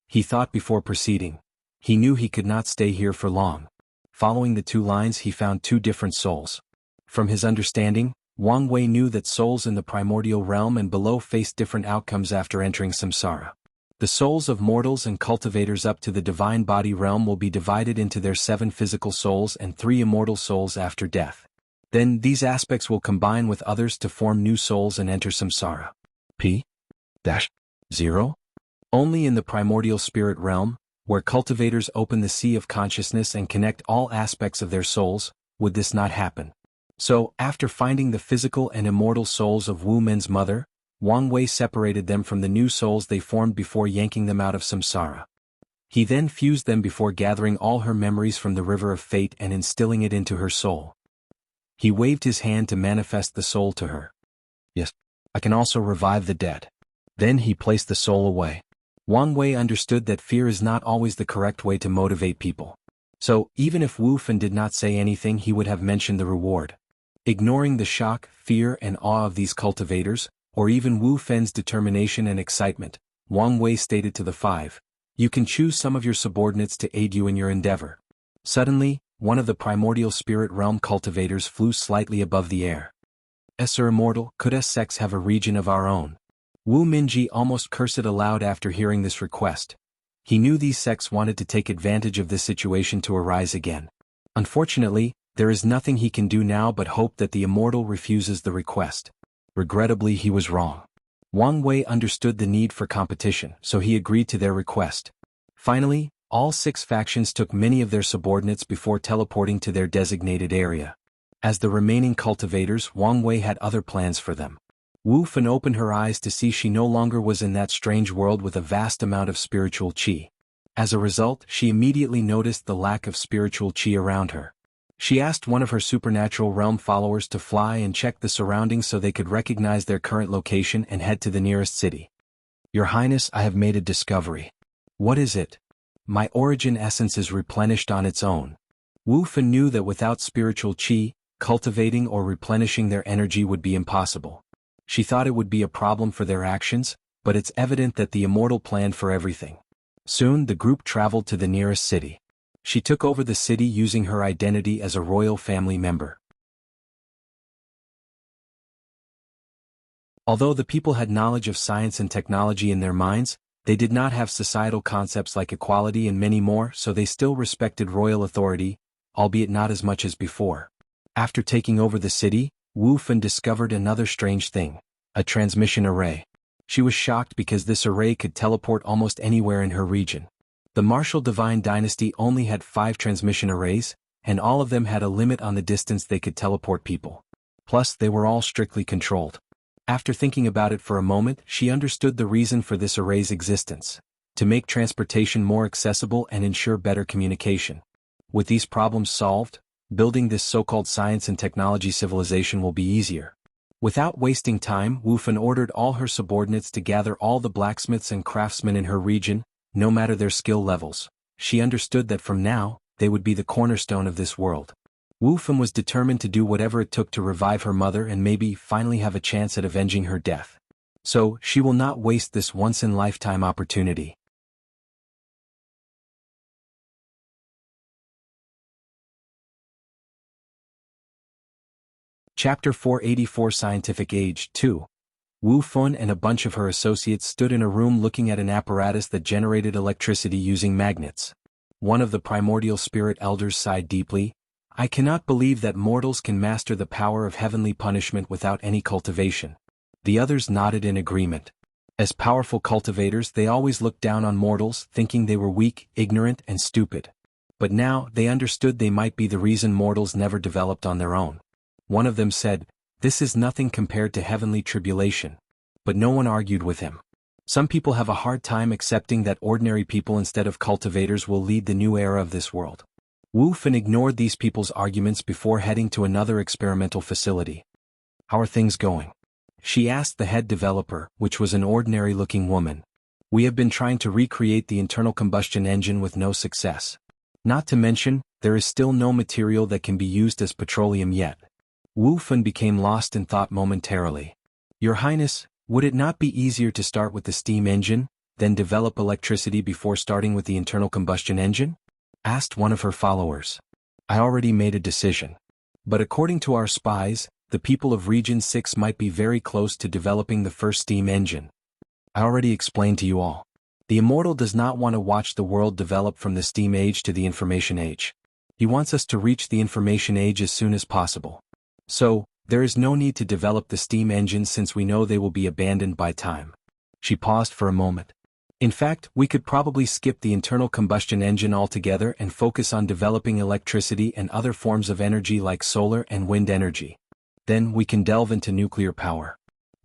He thought before proceeding. He knew he could not stay here for long. Following the 2 lines, he found 2 different souls. From his understanding, Wang Wei knew that souls in the primordial realm and below faced different outcomes after entering samsara. The souls of mortals and cultivators up to the divine body realm will be divided into their 7 physical souls and 3 immortal souls after death. Then these aspects will combine with others to form new souls and enter samsara. P.0. Only in the primordial spirit realm, where cultivators open the sea of consciousness and connect all aspects of their souls, would this not happen. So, after finding the physical and immortal souls of Wu Men's mother, Wang Wei separated them from the new souls they formed before yanking them out of samsara. He then fused them before gathering all her memories from the River of Fate and instilling it into her soul. He waved his hand to manifest the soul to her. Yes, I can also revive the dead. Then he placed the soul away. Wang Wei understood that fear is not always the correct way to motivate people. So, even if Wu Fun did not say anything, he would have mentioned the reward. Ignoring the shock, fear, and awe of these cultivators, or even Wu Fen's determination and excitement, Wang Wei stated to the 5, you can choose some of your subordinates to aid you in your endeavor. Suddenly, one of the primordial spirit realm cultivators flew slightly above the air. Sir Immortal, could us sects have a region of our own? Wu Minji almost cursed aloud after hearing this request. He knew these sects wanted to take advantage of this situation to arise again. Unfortunately, there is nothing he can do now but hope that the immortal refuses the request. Regrettably, he was wrong. Wang Wei understood the need for competition, so he agreed to their request. Finally, all 6 factions took many of their subordinates before teleporting to their designated area. As the remaining cultivators, Wang Wei had other plans for them. Wu Fun opened her eyes to see she no longer was in that strange world with a vast amount of spiritual qi. As a result, she immediately noticed the lack of spiritual qi around her. She asked one of her supernatural realm followers to fly and check the surroundings so they could recognize their current location and head to the nearest city. Your Highness, I have made a discovery. What is it? My origin essence is replenished on its own. Wu Fun knew that without spiritual qi, cultivating or replenishing their energy would be impossible. She thought it would be a problem for their actions, but it's evident that the immortal planned for everything. Soon the group traveled to the nearest city. She took over the city using her identity as a royal family member. Although the people had knowledge of science and technology in their minds, they did not have societal concepts like equality and many more, so they still respected royal authority, albeit not as much as before. After taking over the city, Wu Fan discovered another strange thing: a transmission array. She was shocked because this array could teleport almost anywhere in her region. The martial divine dynasty only had 5 transmission arrays, and all of them had a limit on the distance they could teleport people. Plus, they were all strictly controlled. After thinking about it for a moment, she understood the reason for this array's existence: to make transportation more accessible and ensure better communication. With these problems solved, building this so-called science and technology civilization will be easier. Without wasting time, Wu Fan ordered all her subordinates to gather all the blacksmiths and craftsmen in her region, no matter their skill levels. She understood that from now, they would be the cornerstone of this world. Wu Fan was determined to do whatever it took to revive her mother and maybe finally have a chance at avenging her death. So, she will not waste this once-in-lifetime opportunity. Chapter 484 Scientific Age 2. Wu Fan and a bunch of her associates stood in a room looking at an apparatus that generated electricity using magnets. One of the primordial spirit elders sighed deeply. "I cannot believe that mortals can master the power of heavenly punishment without any cultivation." The others nodded in agreement. As powerful cultivators, they always looked down on mortals, thinking they were weak, ignorant, and stupid. But now, they understood they might be the reason mortals never developed on their own. One of them said, "This is nothing compared to heavenly tribulation." But no one argued with him. Some people have a hard time accepting that ordinary people instead of cultivators will lead the new era of this world. Wu Fan ignored these people's arguments before heading to another experimental facility. "How are things going?" she asked the head developer, which was an ordinary-looking woman. "We have been trying to recreate the internal combustion engine with no success. Not to mention, there is still no material that can be used as petroleum yet." Wu Fan became lost in thought momentarily. "Your Highness, would it not be easier to start with the steam engine, then develop electricity before starting with the internal combustion engine?" asked one of her followers. "I already made a decision. But according to our spies, the people of Region 6 might be very close to developing the first steam engine. I already explained to you all. The Immortal does not want to watch the world develop from the steam age to the information age. He wants us to reach the information age as soon as possible. So, there is no need to develop the steam engines since we know they will be abandoned by time." She paused for a moment. "In fact, we could probably skip the internal combustion engine altogether and focus on developing electricity and other forms of energy like solar and wind energy. Then we can delve into nuclear power."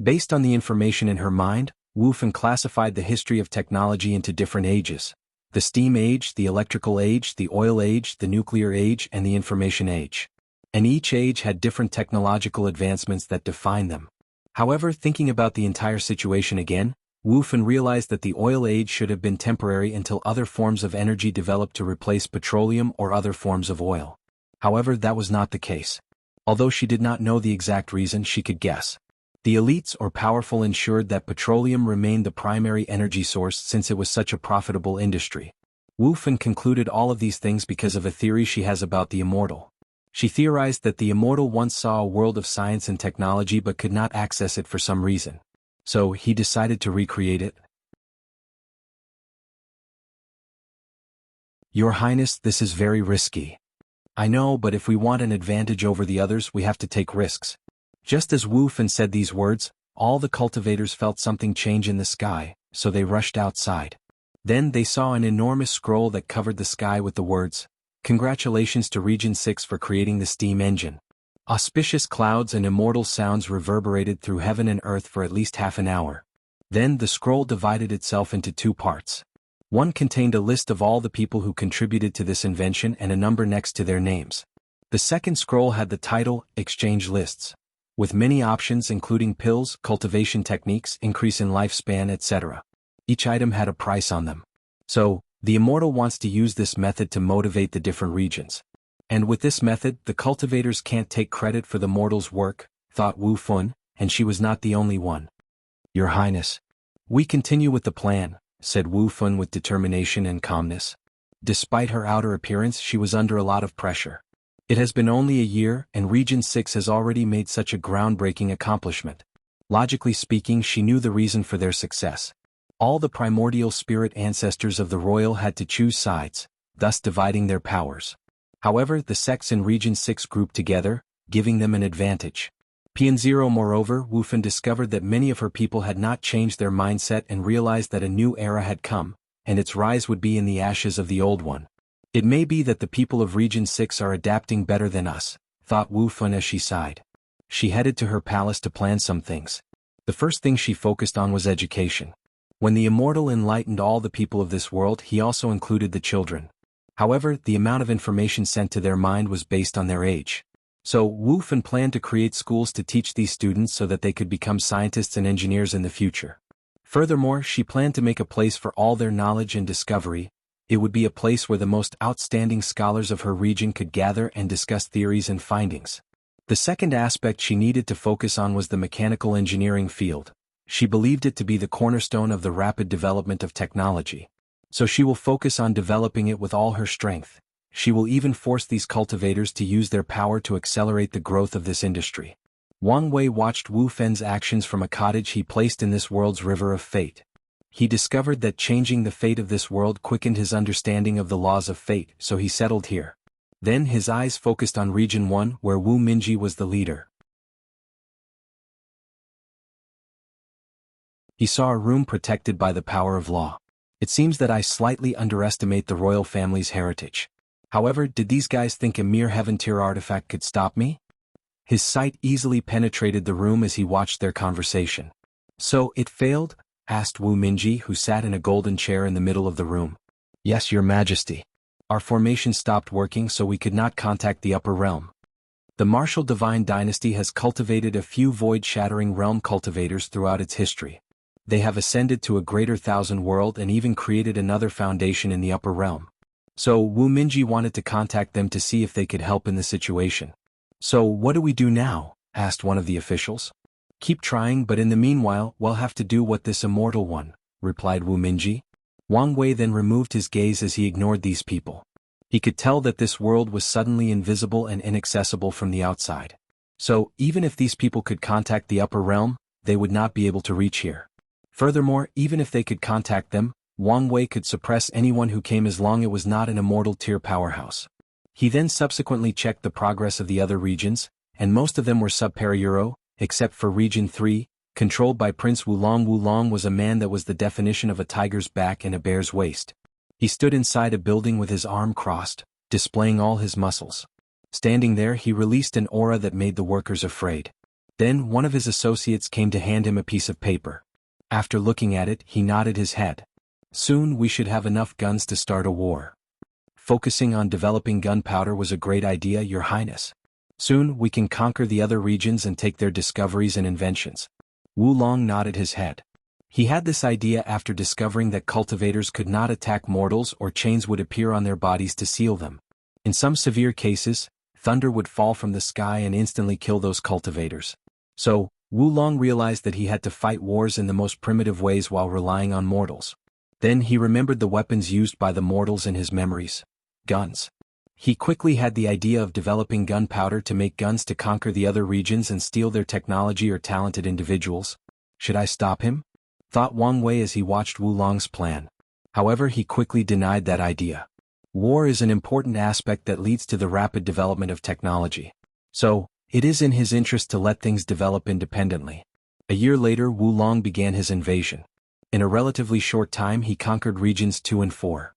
Based on the information in her mind, Wu Fan classified the history of technology into different ages: the steam age, the electrical age, the oil age, the nuclear age, and the information age. And each age had different technological advancements that define them. However, thinking about the entire situation again, Wu Fan realized that the oil age should have been temporary until other forms of energy developed to replace petroleum or other forms of oil. However, that was not the case. Although she did not know the exact reason, she could guess. The elites or powerful ensured that petroleum remained the primary energy source since it was such a profitable industry. Wu Fan concluded all of these things because of a theory she has about the Immortal. She theorized that the Immortal once saw a world of science and technology but could not access it for some reason. So he decided to recreate it. "Your Highness, this is very risky." "I know, but if we want an advantage over the others, we have to take risks." Just as Wu Fan said these words, all the cultivators felt something change in the sky, so they rushed outside. Then they saw an enormous scroll that covered the sky with the words, "Congratulations to Region 6 for creating the steam engine." Auspicious clouds and immortal sounds reverberated through heaven and earth for at least half an hour. Then the scroll divided itself into 2 parts. One contained a list of all the people who contributed to this invention and a number next to their names. The second scroll had the title, "Exchange Lists," with many options including pills, cultivation techniques, increase in lifespan, etc. Each item had a price on them. So, the Immortal wants to use this method to motivate the different regions. And with this method, the cultivators can't take credit for the mortal's work, thought Wu Fan, and she was not the only one. "Your Highness. We continue with the plan," said Wu Fan with determination and calmness. Despite her outer appearance, she was under a lot of pressure. It has been only a year, and Region 6 has already made such a groundbreaking accomplishment. Logically speaking, she knew the reason for their success. All the primordial spirit ancestors of the royal had to choose sides, thus dividing their powers. However, the sects in Region 6 grouped together, giving them an advantage. PN0 Moreover, Wu Fan discovered that many of her people had not changed their mindset and realized that a new era had come, and its rise would be in the ashes of the old one. It may be that the people of Region 6 are adapting better than us, thought Wu Fan as she sighed. She headed to her palace to plan some things. The first thing she focused on was education. When the Immortal enlightened all the people of this world, he also included the children. However, the amount of information sent to their mind was based on their age. So, Wu Fan planned to create schools to teach these students so that they could become scientists and engineers in the future. Furthermore, she planned to make a place for all their knowledge and discovery. It would be a place where the most outstanding scholars of her region could gather and discuss theories and findings. The second aspect she needed to focus on was the mechanical engineering field. She believed it to be the cornerstone of the rapid development of technology. So she will focus on developing it with all her strength. She will even force these cultivators to use their power to accelerate the growth of this industry. Wang Wei watched Wu Fan's actions from a cottage he placed in this world's river of fate. He discovered that changing the fate of this world quickened his understanding of the laws of fate, so he settled here. Then his eyes focused on Region 1, where Wu Minji was the leader. He saw a room protected by the power of law. It seems that I slightly underestimate the royal family's heritage. However, did these guys think a mere heaven-tier artifact could stop me? His sight easily penetrated the room as he watched their conversation. So, it failed? Asked Wu Minji, who sat in a golden chair in the middle of the room. Yes, your majesty. Our formation stopped working, so we could not contact the upper realm. The martial divine dynasty has cultivated a few void-shattering realm cultivators throughout its history. They have ascended to a greater thousand world and even created another foundation in the upper realm. So Wu Minji wanted to contact them to see if they could help in the situation. So what do we do now? Asked one of the officials. Keep trying, but in the meanwhile, we'll have to do what this immortal one, replied Wu Minji. Wang Wei then removed his gaze as he ignored these people. He could tell that this world was suddenly invisible and inaccessible from the outside. So, even if these people could contact the upper realm, they would not be able to reach here. Furthermore, even if they could contact them, Wang Wei could suppress anyone who came as long as it was not an immortal tier powerhouse. He then subsequently checked the progress of the other regions, and most of them were sub-Euro, except for Region 3, controlled by Prince Wulong. Wulong was a man that was the definition of a tiger's back and a bear's waist. He stood inside a building with his arm crossed, displaying all his muscles. Standing there, he released an aura that made the workers afraid. Then one of his associates came to hand him a piece of paper. After looking at it, he nodded his head. Soon we should have enough guns to start a war. Focusing on developing gunpowder was a great idea, Your Highness. Soon we can conquer the other regions and take their discoveries and inventions. Wulong nodded his head. He had this idea after discovering that cultivators could not attack mortals or chains would appear on their bodies to seal them. In some severe cases, thunder would fall from the sky and instantly kill those cultivators. So, Wulong realized that he had to fight wars in the most primitive ways while relying on mortals. Then he remembered the weapons used by the mortals in his memories. Guns. He quickly had the idea of developing gunpowder to make guns to conquer the other regions and steal their technology or talented individuals. Should I stop him? Thought Wang Wei as he watched Wulong's plan. However, he quickly denied that idea. War is an important aspect that leads to the rapid development of technology. So, it is in his interest to let things develop independently. A year later, Wulong began his invasion. In a relatively short time, he conquered regions 2 and 4.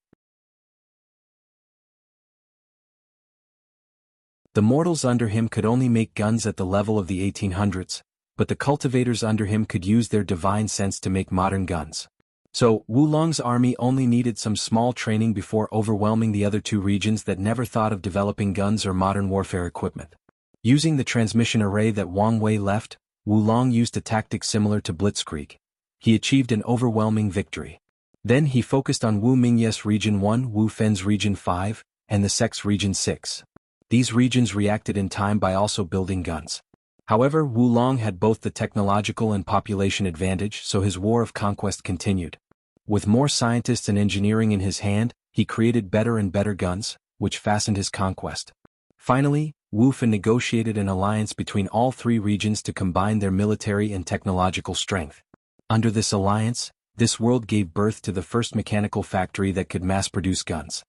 The mortals under him could only make guns at the level of the 1800s, but the cultivators under him could use their divine sense to make modern guns. So, Wulong's army only needed some small training before overwhelming the other 2 regions that never thought of developing guns or modern warfare equipment. Using the transmission array that Wang Wei left, Wulong used a tactic similar to Blitzkrieg. He achieved an overwhelming victory. Then he focused on Wu Mingye's Region 1, Wu Fen's Region 5, and the Sec's Region 6. These regions reacted in time by also building guns. However, Wulong had both the technological and population advantage, so his war of conquest continued. With more scientists and engineering in his hand, he created better and better guns, which fastened his conquest. Finally, Wu Fan negotiated an alliance between all three regions to combine their military and technological strength. Under this alliance, this world gave birth to the first mechanical factory that could mass-produce guns.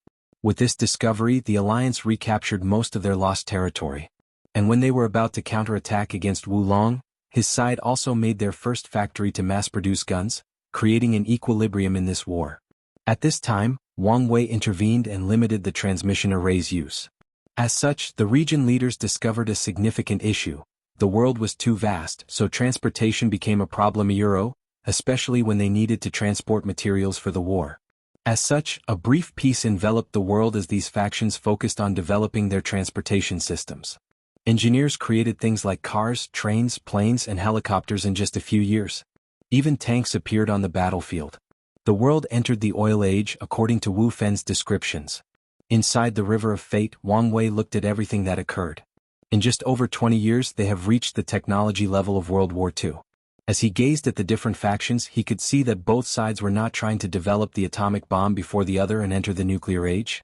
With this discovery, the alliance recaptured most of their lost territory. And when they were about to counterattack against Wu Long, his side also made their first factory to mass-produce guns, creating an equilibrium in this war. At this time, Wang Wei intervened and limited the transmission array's use. As such, the region leaders discovered a significant issue. The world was too vast, so transportation became a problem, especially when they needed to transport materials for the war. As such, a brief peace enveloped the world as these factions focused on developing their transportation systems. Engineers created things like cars, trains, planes, and helicopters in just a few years. Even tanks appeared on the battlefield. The world entered the oil age according to Wu Fan's descriptions. Inside the River of Fate, Wang Wei looked at everything that occurred. In just over 20 years they have reached the technology level of World War II. As he gazed at the different factions, he could see that both sides were not trying to develop the atomic bomb before the other and enter the nuclear age.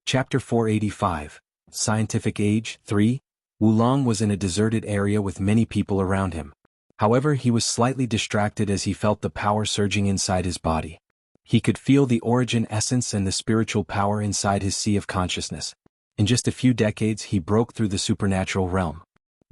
Chapter 485, Scientific Age 3. Wulong was in a deserted area with many people around him. However, he was slightly distracted as he felt the power surging inside his body. He could feel the origin essence and the spiritual power inside his sea of consciousness. In just a few decades he broke through the supernatural realm.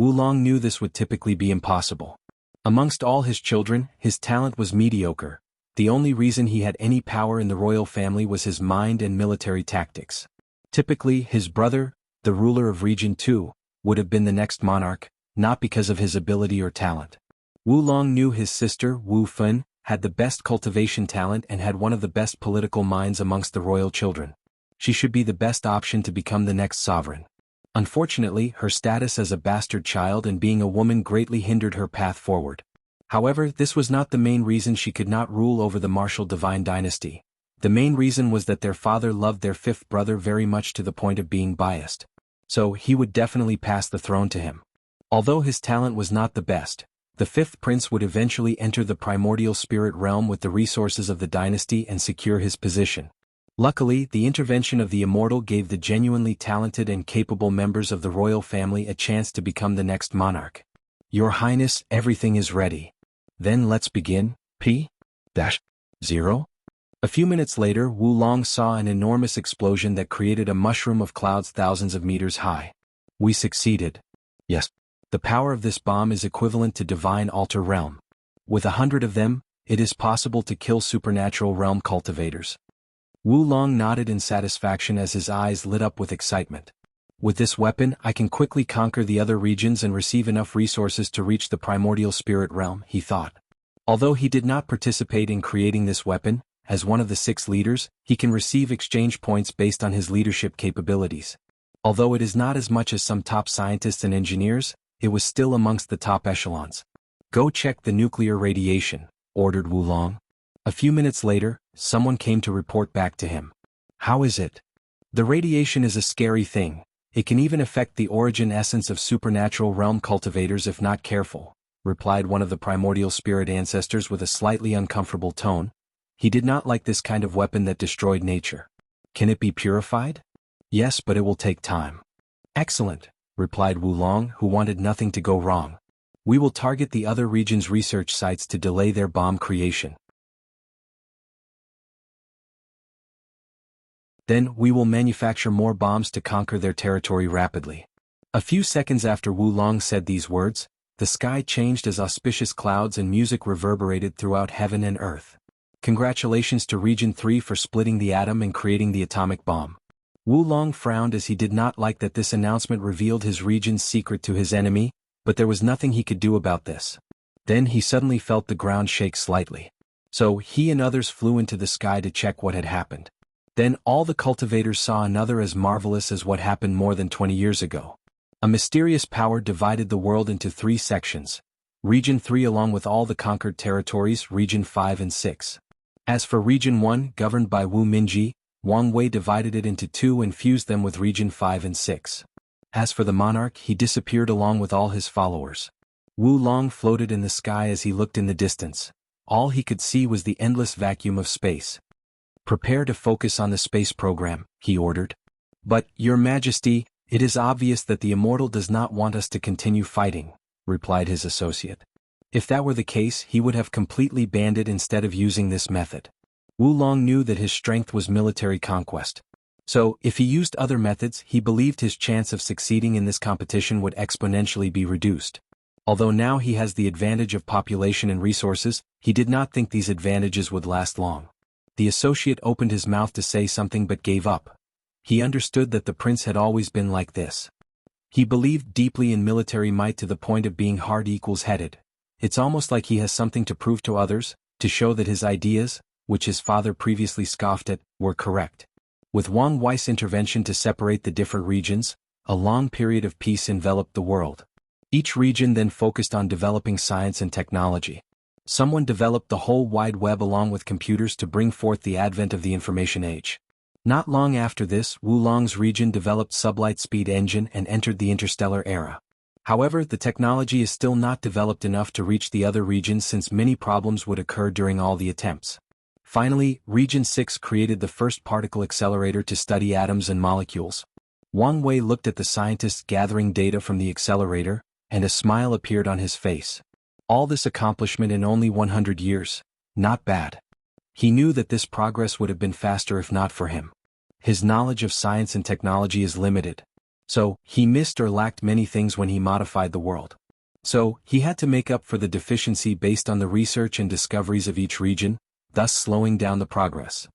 Wulong knew this would typically be impossible. Amongst all his children, his talent was mediocre. The only reason he had any power in the royal family was his mind and military tactics. Typically, his brother, the ruler of Region 2, would have been the next monarch, not because of his ability or talent. Wulong knew his sister, Wu Fan, had the best cultivation talent and had one of the best political minds amongst the royal children. She should be the best option to become the next sovereign. Unfortunately, her status as a bastard child and being a woman greatly hindered her path forward. However, this was not the main reason she could not rule over the martial divine dynasty. The main reason was that their father loved their fifth brother very much to the point of being biased. So, he would definitely pass the throne to him. Although his talent was not the best, the fifth prince would eventually enter the primordial spirit realm with the resources of the dynasty and secure his position. Luckily, the intervention of the immortal gave the genuinely talented and capable members of the royal family a chance to become the next monarch. Your Highness, everything is ready. Then let's begin. P-0. A few minutes later, Wulong saw an enormous explosion that created a mushroom of clouds thousands of meters high. We succeeded. Yes. The power of this bomb is equivalent to divine altar realm. With 100 of them, it is possible to kill supernatural realm cultivators. Wulong nodded in satisfaction as his eyes lit up with excitement. With this weapon, I can quickly conquer the other regions and receive enough resources to reach the primordial spirit realm, he thought. Although he did not participate in creating this weapon, as one of the 6 leaders, he can receive exchange points based on his leadership capabilities. Although it is not as much as some top scientists and engineers, it was still amongst the top echelons. Go check the nuclear radiation, ordered Wulong. A few minutes later, someone came to report back to him. How is it? The radiation is a scary thing. It can even affect the origin essence of supernatural realm cultivators if not careful, replied one of the primordial spirit ancestors with a slightly uncomfortable tone. He did not like this kind of weapon that destroyed nature. Can it be purified? Yes, but it will take time. Excellent, replied Wulong, who wanted nothing to go wrong. We will target the other region's research sites to delay their bomb creation. Then we will manufacture more bombs to conquer their territory rapidly. A few seconds after Wulong said these words, the sky changed as auspicious clouds and music reverberated throughout heaven and earth. Congratulations to Region 3 for splitting the atom and creating the atomic bomb. Wulong frowned as he did not like that this announcement revealed his region's secret to his enemy, but there was nothing he could do about this. Then he suddenly felt the ground shake slightly. So he and others flew into the sky to check what had happened. Then all the cultivators saw another as marvelous as what happened more than 20 years ago. A mysterious power divided the world into 3 sections. Region 3 along with all the conquered territories, Region 5 and 6. As for Region 1, governed by Wu Minji, Wang Wei divided it into 2 and fused them with Region 5 and 6. As for the monarch, he disappeared along with all his followers. Wulong floated in the sky as he looked in the distance. All he could see was the endless vacuum of space. "Prepare to focus on the space program," he ordered. "But, Your Majesty, it is obvious that the Immortal does not want us to continue fighting," replied his associate. If that were the case, he would have completely banned it instead of using this method. Wu Long knew that his strength was military conquest. So, if he used other methods, he believed his chance of succeeding in this competition would exponentially be reduced. Although now he has the advantage of population and resources, he did not think these advantages would last long. The associate opened his mouth to say something but gave up. He understood that the prince had always been like this. He believed deeply in military might to the point of being hard-equals-headed. It's almost like he has something to prove to others, to show that his ideas, which his father previously scoffed at, were correct. With Wang Wei's intervention to separate the different regions, a long period of peace enveloped the world. Each region then focused on developing science and technology. Someone developed the whole wide web along with computers to bring forth the advent of the information age. Not long after this, Wulong's region developed sublight-speed engine and entered the interstellar era. However, the technology is still not developed enough to reach the other regions since many problems would occur during all the attempts. Finally, Region 6 created the first particle accelerator to study atoms and molecules. Wang Wei looked at the scientists gathering data from the accelerator, and a smile appeared on his face. All this accomplishment in only 100 years, not bad. He knew that this progress would have been faster if not for him. His knowledge of science and technology is limited. So, he missed or lacked many things when he modified the world. So, he had to make up for the deficiency based on the research and discoveries of each region, thus slowing down the progress.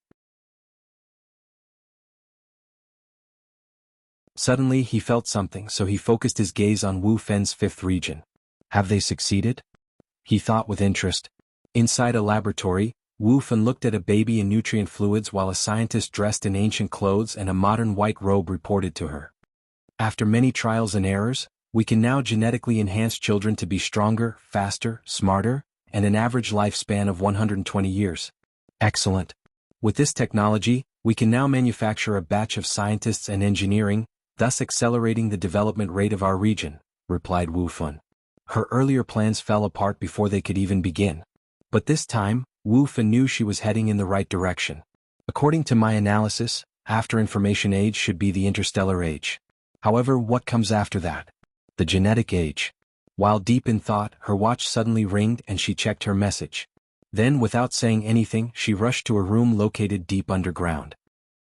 Suddenly he felt something, so he focused his gaze on Wu Fen's fifth region. Have they succeeded? He thought with interest. Inside a laboratory, Wu Fen looked at a baby in nutrient fluids while a scientist dressed in ancient clothes and a modern white robe reported to her. After many trials and errors, we can now genetically enhance children to be stronger, faster, smarter, and an average lifespan of 120 years. Excellent. With this technology, we can now manufacture a batch of scientists and engineering, thus accelerating the development rate of our region, replied Wu Fen. Her earlier plans fell apart before they could even begin. But this time, Wu Fen knew she was heading in the right direction. According to my analysis, after information age should be the interstellar age. However, what comes after that? The genetic age. While deep in thought, her watch suddenly ringed and she checked her message. Then, without saying anything, she rushed to a room located deep underground.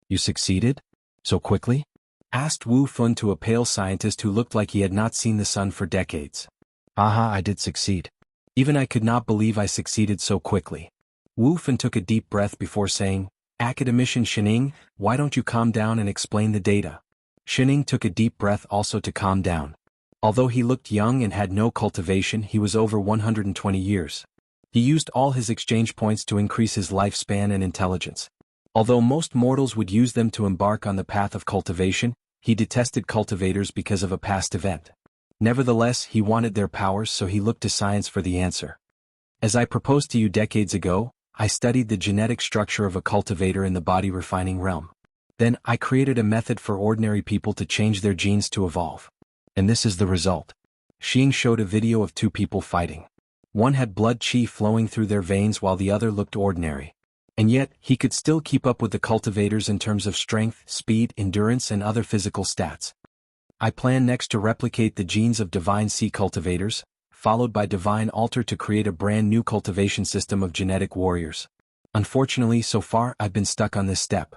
You succeeded? So quickly? Asked Wu Fen to a pale scientist who looked like he had not seen the sun for decades. Aha, I did succeed. Even I could not believe I succeeded so quickly. Wu Fen took a deep breath before saying, Academician Shining, why don't you calm down and explain the data? Shining took a deep breath also to calm down. Although he looked young and had no cultivation, he was over 120 years. He used all his exchange points to increase his lifespan and intelligence. Although most mortals would use them to embark on the path of cultivation, he detested cultivators because of a past event. Nevertheless, he wanted their powers, so he looked to science for the answer. As I proposed to you decades ago, I studied the genetic structure of a cultivator in the body refining realm. Then, I created a method for ordinary people to change their genes to evolve. And this is the result. Xing showed a video of two people fighting. One had blood qi flowing through their veins while the other looked ordinary. And yet, he could still keep up with the cultivators in terms of strength, speed, endurance and other physical stats. I plan next to replicate the genes of Divine Sea cultivators, followed by Divine Altar to create a brand new cultivation system of genetic warriors. Unfortunately, so far I've been stuck on this step.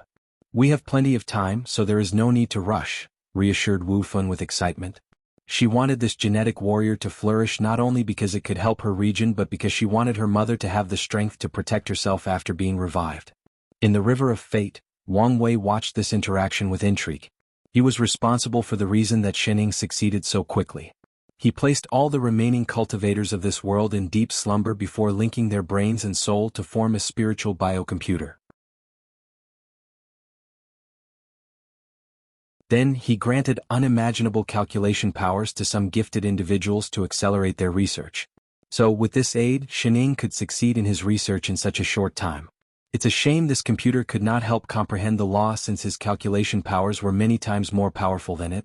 We have plenty of time, so there is no need to rush, reassured Wu Fen with excitement. She wanted this genetic warrior to flourish not only because it could help her region but because she wanted her mother to have the strength to protect herself after being revived. In the River of Fate, Wang Wei watched this interaction with intrigue. He was responsible for the reason that Shining succeeded so quickly. He placed all the remaining cultivators of this world in deep slumber before linking their brains and soul to form a spiritual biocomputer. Then he granted unimaginable calculation powers to some gifted individuals to accelerate their research. So with this aid, Shining could succeed in his research in such a short time. It's a shame this computer could not help comprehend the law since his calculation powers were many times more powerful than it.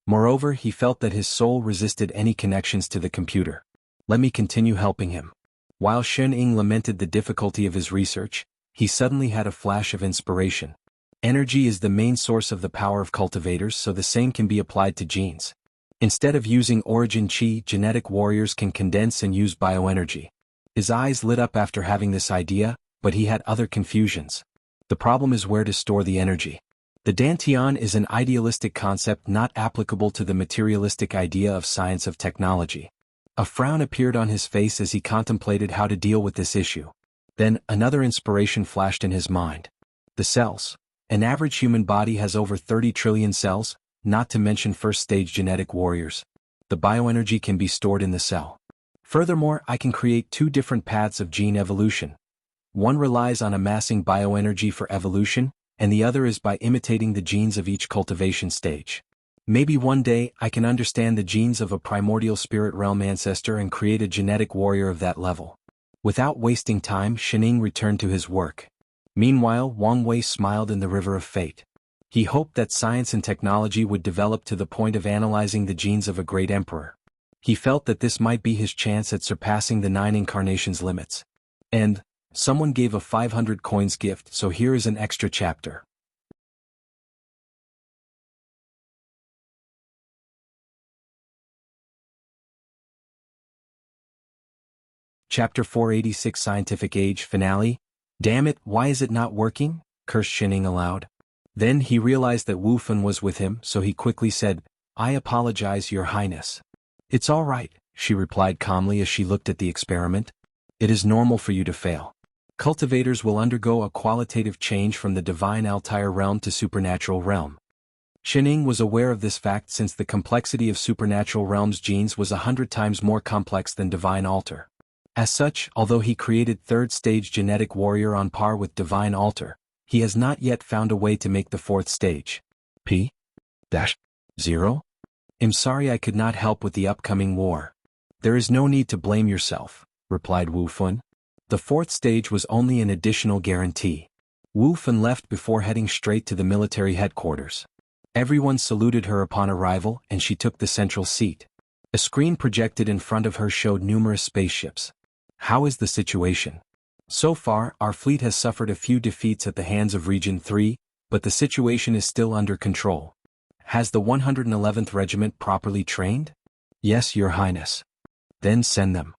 Moreover, he felt that his soul resisted any connections to the computer. Let me continue helping him. While Shen Ying lamented the difficulty of his research, he suddenly had a flash of inspiration. Energy is the main source of the power of cultivators, so the same can be applied to genes. Instead of using origin chi, genetic warriors can condense and use bioenergy. His eyes lit up after having this idea, but he had other confusions. The problem is where to store the energy. The Dantian is an idealistic concept not applicable to the materialistic idea of science of technology. A frown appeared on his face as he contemplated how to deal with this issue. Then, another inspiration flashed in his mind. The cells. An average human body has over 30 trillion cells, not to mention first-stage genetic warriors. The bioenergy can be stored in the cell. Furthermore, I can create two different paths of gene evolution. One relies on amassing bioenergy for evolution, and the other is by imitating the genes of each cultivation stage. Maybe one day I can understand the genes of a primordial spirit realm ancestor and create a genetic warrior of that level. Without wasting time, Shen Ying returned to his work. Meanwhile, Wang Wei smiled in the river of fate. He hoped that science and technology would develop to the point of analyzing the genes of a great emperor. He felt that this might be his chance at surpassing the 9 incarnations limits. And, someone gave a 500 coins gift, so here is an extra chapter. Chapter 486 Scientific Age Finale. Damn it, why is it not working? Cursed Shen Ying aloud. Then he realized that Wu Fan was with him, so he quickly said, I apologize, Your Highness. It's all right, she replied calmly as she looked at the experiment. It is normal for you to fail. Cultivators will undergo a qualitative change from the divine Altair realm to supernatural realm. Shen Ying was aware of this fact since the complexity of supernatural realm's genes was 100 times more complex than divine altar. As such, although he created third-stage genetic warrior on par with divine altar, he has not yet found a way to make the fourth stage. P-0? I'm sorry I could not help with the upcoming war. There is no need to blame yourself, replied Wu Fan. The fourth stage was only an additional guarantee. Wu Fan left before heading straight to the military headquarters. Everyone saluted her upon arrival and she took the central seat. A screen projected in front of her showed numerous spaceships. How is the situation? So far, our fleet has suffered a few defeats at the hands of Region 3, but the situation is still under control. Has the 111th Regiment properly trained? Yes, Your Highness. Then send them.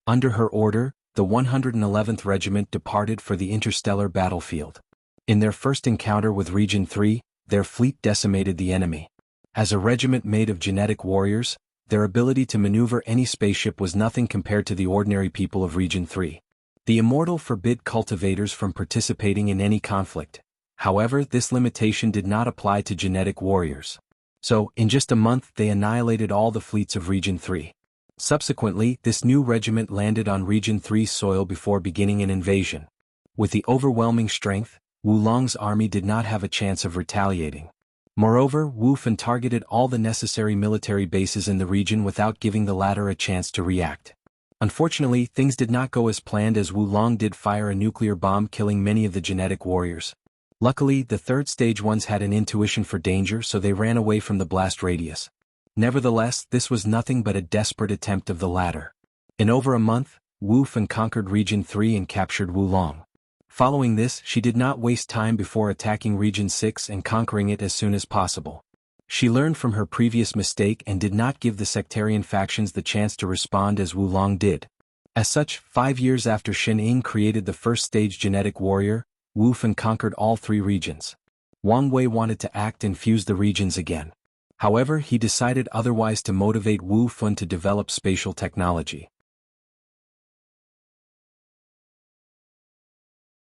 Under her order, the 111th Regiment departed for the interstellar battlefield. In their first encounter with Region 3, their fleet decimated the enemy. As a regiment made of genetic warriors, their ability to maneuver any spaceship was nothing compared to the ordinary people of Region 3. The Immortal forbid cultivators from participating in any conflict. However, this limitation did not apply to genetic warriors. So, in just a month they annihilated all the fleets of Region 3. Subsequently, this new regiment landed on Region 3's soil before beginning an invasion. With the overwhelming strength, Wulong's army did not have a chance of retaliating. Moreover, Wu Fan targeted all the necessary military bases in the region without giving the latter a chance to react. Unfortunately, things did not go as planned as Wulong did fire a nuclear bomb killing many of the genetic warriors. Luckily, the third stage ones had an intuition for danger so they ran away from the blast radius. Nevertheless, this was nothing but a desperate attempt of the latter. In over a month, Wu Fan conquered Region 3 and captured Wulong. Following this, she did not waste time before attacking Region 6 and conquering it as soon as possible. She learned from her previous mistake and did not give the sectarian factions the chance to respond as Wulong did. As such, 5 years after Shen Ying created the first stage genetic warrior, Wu Fan conquered all 3 regions. Wang Wei wanted to act and fuse the regions again. However, he decided otherwise to motivate Wu Fan to develop spatial technology.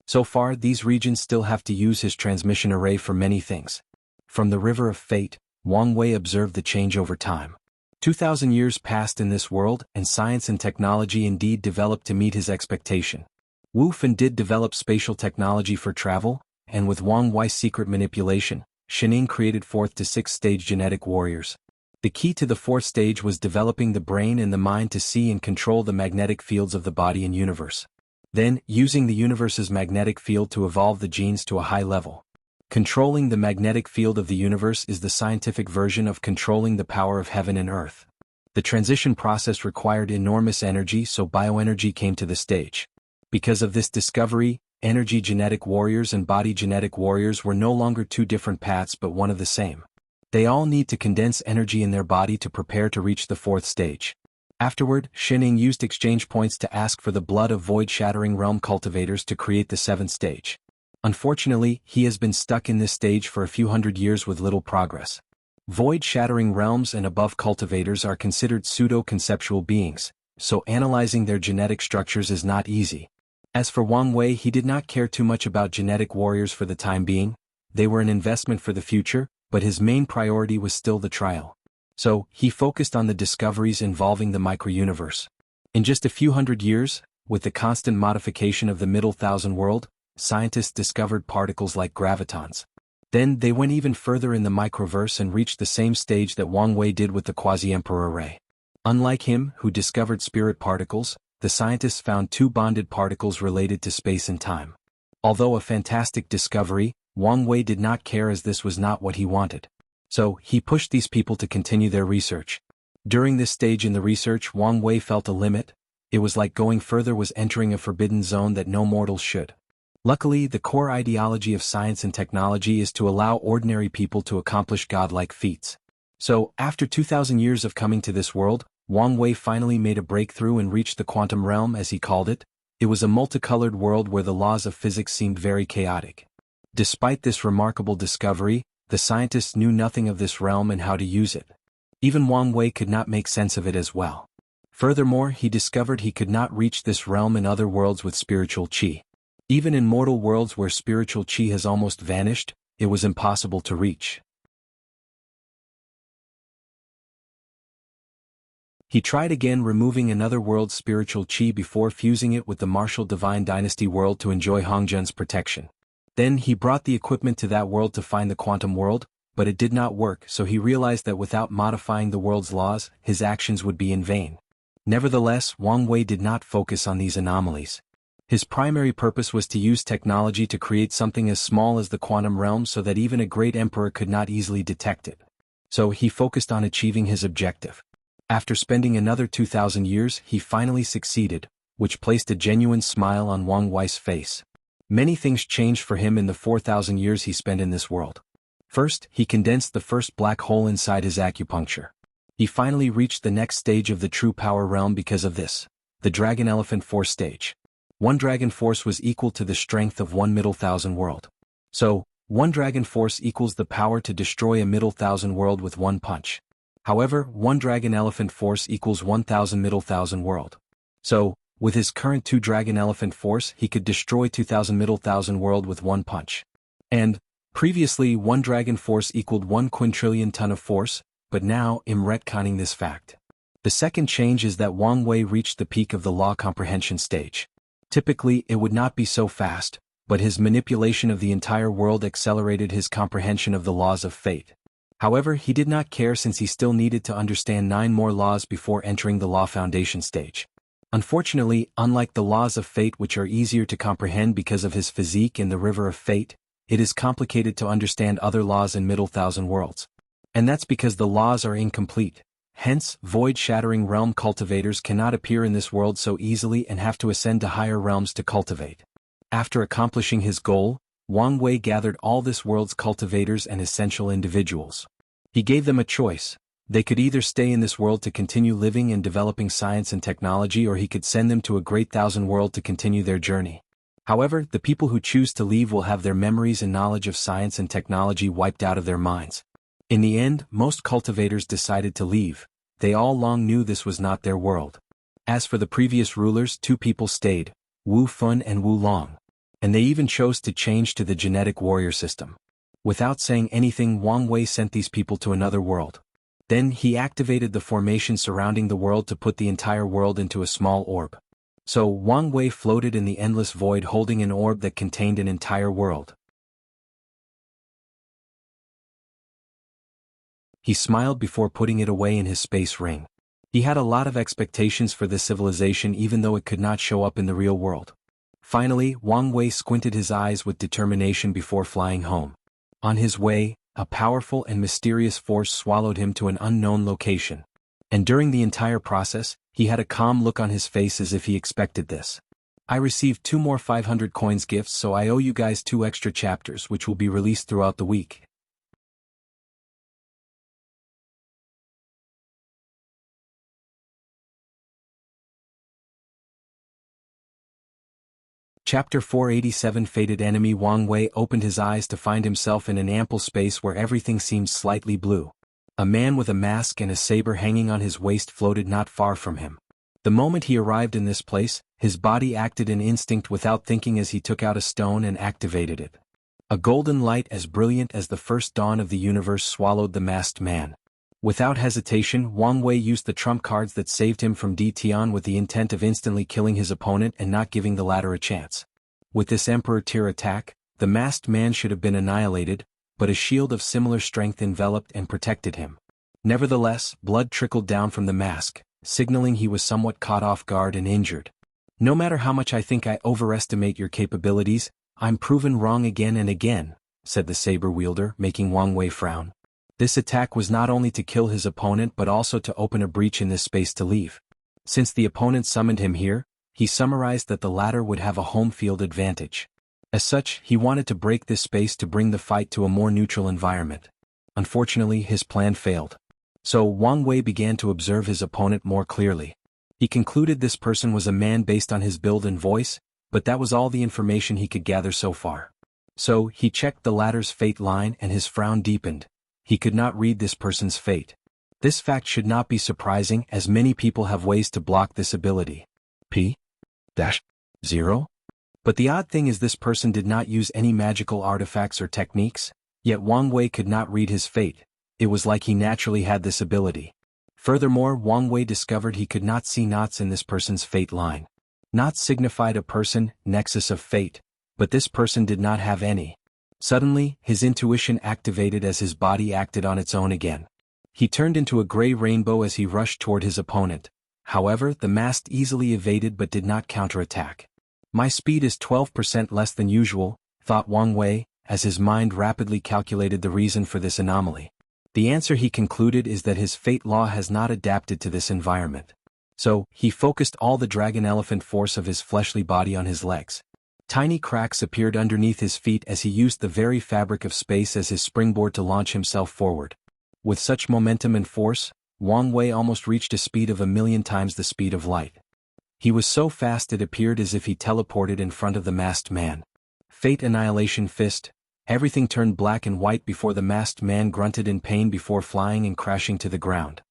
So far, these regions still have to use his transmission array for many things. From the River of Fate, Wang Wei observed the change over time. 2,000 years passed in this world, and science and technology indeed developed to meet his expectation. Wu Fan did develop spatial technology for travel, and with Wang Wei's secret manipulation, Shen Ying created 4th to 6th stage genetic warriors. The key to the 4th stage was developing the brain and the mind to see and control the magnetic fields of the body and universe. Then, using the universe's magnetic field to evolve the genes to a high level. Controlling the magnetic field of the universe is the scientific version of controlling the power of heaven and earth. The transition process required enormous energy, so bioenergy came to the stage. Because of this discovery, energy genetic warriors and body genetic warriors were no longer two different paths but one of the same. They all need to condense energy in their body to prepare to reach the fourth stage. Afterward, Shining used exchange points to ask for the blood of void-shattering realm cultivators to create the seventh stage. Unfortunately, he has been stuck in this stage for a few hundred years with little progress. Void-shattering realms and above cultivators are considered pseudo-conceptual beings, so analyzing their genetic structures is not easy. As for Wang Wei, he did not care too much about genetic warriors for the time being. They were an investment for the future, but his main priority was still the trial. So, he focused on the discoveries involving the microuniverse. In just a few hundred years, with the constant modification of the Middle Thousand World, scientists discovered particles like gravitons. Then they went even further in the microverse and reached the same stage that Wang Wei did with the quasi-emperor ray. Unlike him, who discovered spirit particles, the scientists found two bonded particles related to space and time. Although a fantastic discovery, Wang Wei did not care as this was not what he wanted. So, he pushed these people to continue their research. During this stage in the research, Wang Wei felt a limit. It was like going further was entering a forbidden zone that no mortals should. Luckily, the core ideology of science and technology is to allow ordinary people to accomplish godlike feats. So, after 2,000 years of coming to this world, Wang Wei finally made a breakthrough and reached the quantum realm, as he called it. It was a multicolored world where the laws of physics seemed very chaotic. Despite this remarkable discovery, the scientists knew nothing of this realm and how to use it. Even Wang Wei could not make sense of it as well. Furthermore, he discovered he could not reach this realm in other worlds with spiritual qi. Even in mortal worlds where spiritual qi has almost vanished, it was impossible to reach. He tried again removing another world's spiritual qi before fusing it with the martial divine dynasty world to enjoy Hongzhen's protection. Then he brought the equipment to that world to find the quantum world, but it did not work, so he realized that without modifying the world's laws, his actions would be in vain. Nevertheless, Wang Wei did not focus on these anomalies. His primary purpose was to use technology to create something as small as the quantum realm so that even a great emperor could not easily detect it. So he focused on achieving his objective. After spending another 2,000 years, he finally succeeded, which placed a genuine smile on Wang Wei's face. Many things changed for him in the 4,000 years he spent in this world. First, he condensed the first black hole inside his acupuncture. He finally reached the next stage of the true power realm because of this, the Dragon Elephant Force stage. One Dragon Force was equal to the strength of one Middle Thousand World. So, one Dragon Force equals the power to destroy a Middle Thousand World with one punch. However, one Dragon Elephant Force equals 1,000 Middle Thousand World. So, with his current 2 Dragon Elephant Force, he could destroy 2,000 Middle Thousand World with one punch. And, previously 1 Dragon Force equaled 1 quintillion ton of force, but now I'm retconning this fact. The second change is that Wang Wei reached the peak of the law comprehension stage. Typically, it would not be so fast, but his manipulation of the entire world accelerated his comprehension of the laws of fate. However, he did not care since he still needed to understand 9 more laws before entering the law foundation stage. Unfortunately, unlike the laws of fate which are easier to comprehend because of his physique in the river of fate, it is complicated to understand other laws in Middle Thousand Worlds. And that's because the laws are incomplete. Hence, void-shattering realm cultivators cannot appear in this world so easily and have to ascend to higher realms to cultivate. After accomplishing his goal, Wang Wei gathered all this world's cultivators and essential individuals. He gave them a choice. They could either stay in this world to continue living and developing science and technology, or he could send them to a great thousand world to continue their journey. However, the people who choose to leave will have their memories and knowledge of science and technology wiped out of their minds. In the end, most cultivators decided to leave. They all long knew this was not their world. As for the previous rulers, 2 people stayed, Wu Fun and Wu Long. And they even chose to change to the genetic warrior system. Without saying anything, Wang Wei sent these people to another world. Then he activated the formation surrounding the world to put the entire world into a small orb. So Wang Wei floated in the endless void holding an orb that contained an entire world. He smiled before putting it away in his space ring. He had a lot of expectations for this civilization even though it could not show up in the real world. Finally, Wang Wei squinted his eyes with determination before flying home. On his way, a powerful and mysterious force swallowed him to an unknown location. And during the entire process, he had a calm look on his face as if he expected this. I received 2 more 500 coins gifts, so I owe you guys 2 extra chapters which will be released throughout the week. Chapter 487 Fated Enemy. Wang Wei opened his eyes to find himself in an ample space where everything seemed slightly blue. A man with a mask and a saber hanging on his waist floated not far from him. The moment he arrived in this place, his body acted in instinct without thinking as he took out a stone and activated it. A golden light as brilliant as the first dawn of the universe swallowed the masked man. Without hesitation, Wang Wei used the trump cards that saved him from Di Tian with the intent of instantly killing his opponent and not giving the latter a chance. With this Emperor Tier attack, the masked man should have been annihilated, but a shield of similar strength enveloped and protected him. Nevertheless, blood trickled down from the mask, signaling he was somewhat caught off guard and injured. No matter how much I think I overestimate your capabilities, I'm proven wrong again and again, said the saber wielder, making Wang Wei frown. This attack was not only to kill his opponent but also to open a breach in this space to leave. Since the opponent summoned him here, he summarized that the latter would have a home field advantage. As such, he wanted to break this space to bring the fight to a more neutral environment. Unfortunately, his plan failed. So Wang Wei began to observe his opponent more clearly. He concluded this person was a man based on his build and voice, but that was all the information he could gather so far. So he checked the latter's fate line and his frown deepened. He could not read this person's fate. This fact should not be surprising as many people have ways to block this ability. P-0? But the odd thing is this person did not use any magical artifacts or techniques, yet Wang Wei could not read his fate. It was like he naturally had this ability. Furthermore, Wang Wei discovered he could not see knots in this person's fate line. Knots signified a person, nexus of fate, but this person did not have any. Suddenly, his intuition activated as his body acted on its own again. He turned into a gray rainbow as he rushed toward his opponent. However, the masked easily evaded but did not counterattack. My speed is 12% less than usual, thought Wang Wei, as his mind rapidly calculated the reason for this anomaly. The answer he concluded is that his fate law has not adapted to this environment. So, he focused all the dragon elephant force of his fleshly body on his legs. Tiny cracks appeared underneath his feet as he used the very fabric of space as his springboard to launch himself forward. With such momentum and force, Wang Wei almost reached a speed of 1,000,000 times the speed of light. He was so fast it appeared as if he teleported in front of the masked man. Fate Annihilation Fist. Everything turned black and white before the masked man grunted in pain before flying and crashing to the ground.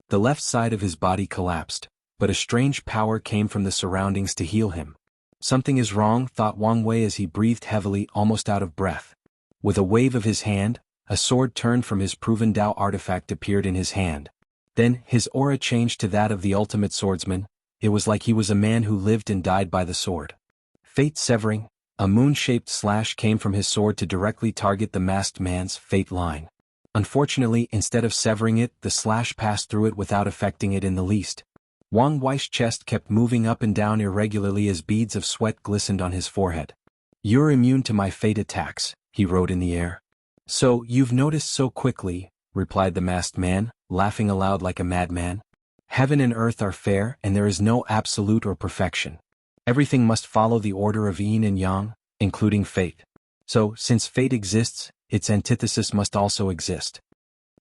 The left side of his body collapsed, but a strange power came from the surroundings to heal him. Something is wrong, thought Wang Wei as he breathed heavily, almost out of breath. With a wave of his hand, a sword turned from his proven Dao artifact appeared in his hand. Then, his aura changed to that of the ultimate swordsman. It was like he was a man who lived and died by the sword. Fate Severing. A moon-shaped slash came from his sword to directly target the masked man's fate line. Unfortunately, instead of severing it, the slash passed through it without affecting it in the least. Wang Wei's chest kept moving up and down irregularly as beads of sweat glistened on his forehead. "You're immune to my fate attacks," he wrote in the air. "So, you've noticed so quickly," replied the masked man, laughing aloud like a madman. "Heaven and earth are fair and there is no absolute or perfection. Everything must follow the order of yin and yang, including fate. So, since fate exists, its antithesis must also exist.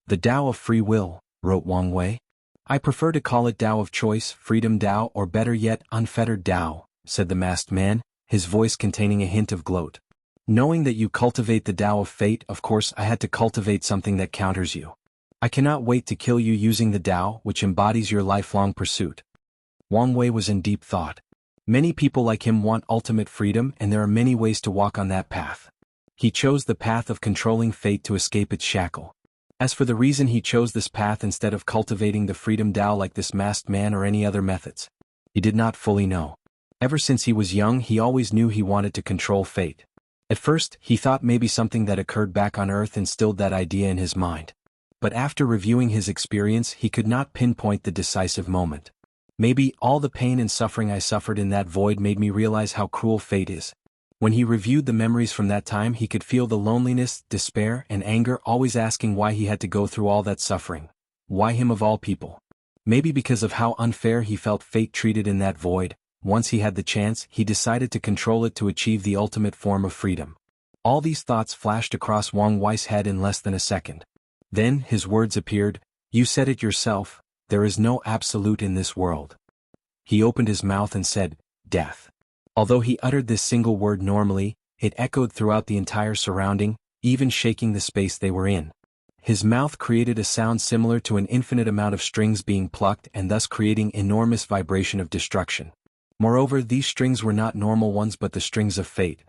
The Tao of free will," wrote Wang Wei. "I prefer to call it Tao of choice, freedom Tao, or better yet, unfettered Tao," said the masked man, his voice containing a hint of gloat. "Knowing that you cultivate the Tao of fate, of course I had to cultivate something that counters you. I cannot wait to kill you using the Tao, which embodies your lifelong pursuit." Wang Wei was in deep thought. Many people like him want ultimate freedom, and there are many ways to walk on that path. He chose the path of controlling fate to escape its shackle. As for the reason he chose this path instead of cultivating the freedom Tao like this masked man or any other methods, he did not fully know. Ever since he was young, he always knew he wanted to control fate. At first, he thought maybe something that occurred back on Earth instilled that idea in his mind. But after reviewing his experience, he could not pinpoint the decisive moment. Maybe all the pain and suffering I suffered in that void made me realize how cruel fate is. When he reviewed the memories from that time, he could feel the loneliness, despair, and anger, always asking why he had to go through all that suffering. Why him of all people? Maybe because of how unfair he felt fate treated in that void. Once he had the chance, he decided to control it to achieve the ultimate form of freedom. All these thoughts flashed across Wang Wei's head in less than a second. Then his words appeared. You said it yourself, there is no absolute in this world. He opened his mouth and said, death. Although he uttered this single word normally, it echoed throughout the entire surrounding, even shaking the space they were in. His mouth created a sound similar to an infinite amount of strings being plucked and thus creating enormous vibration of destruction. Moreover, these strings were not normal ones but the strings of fate.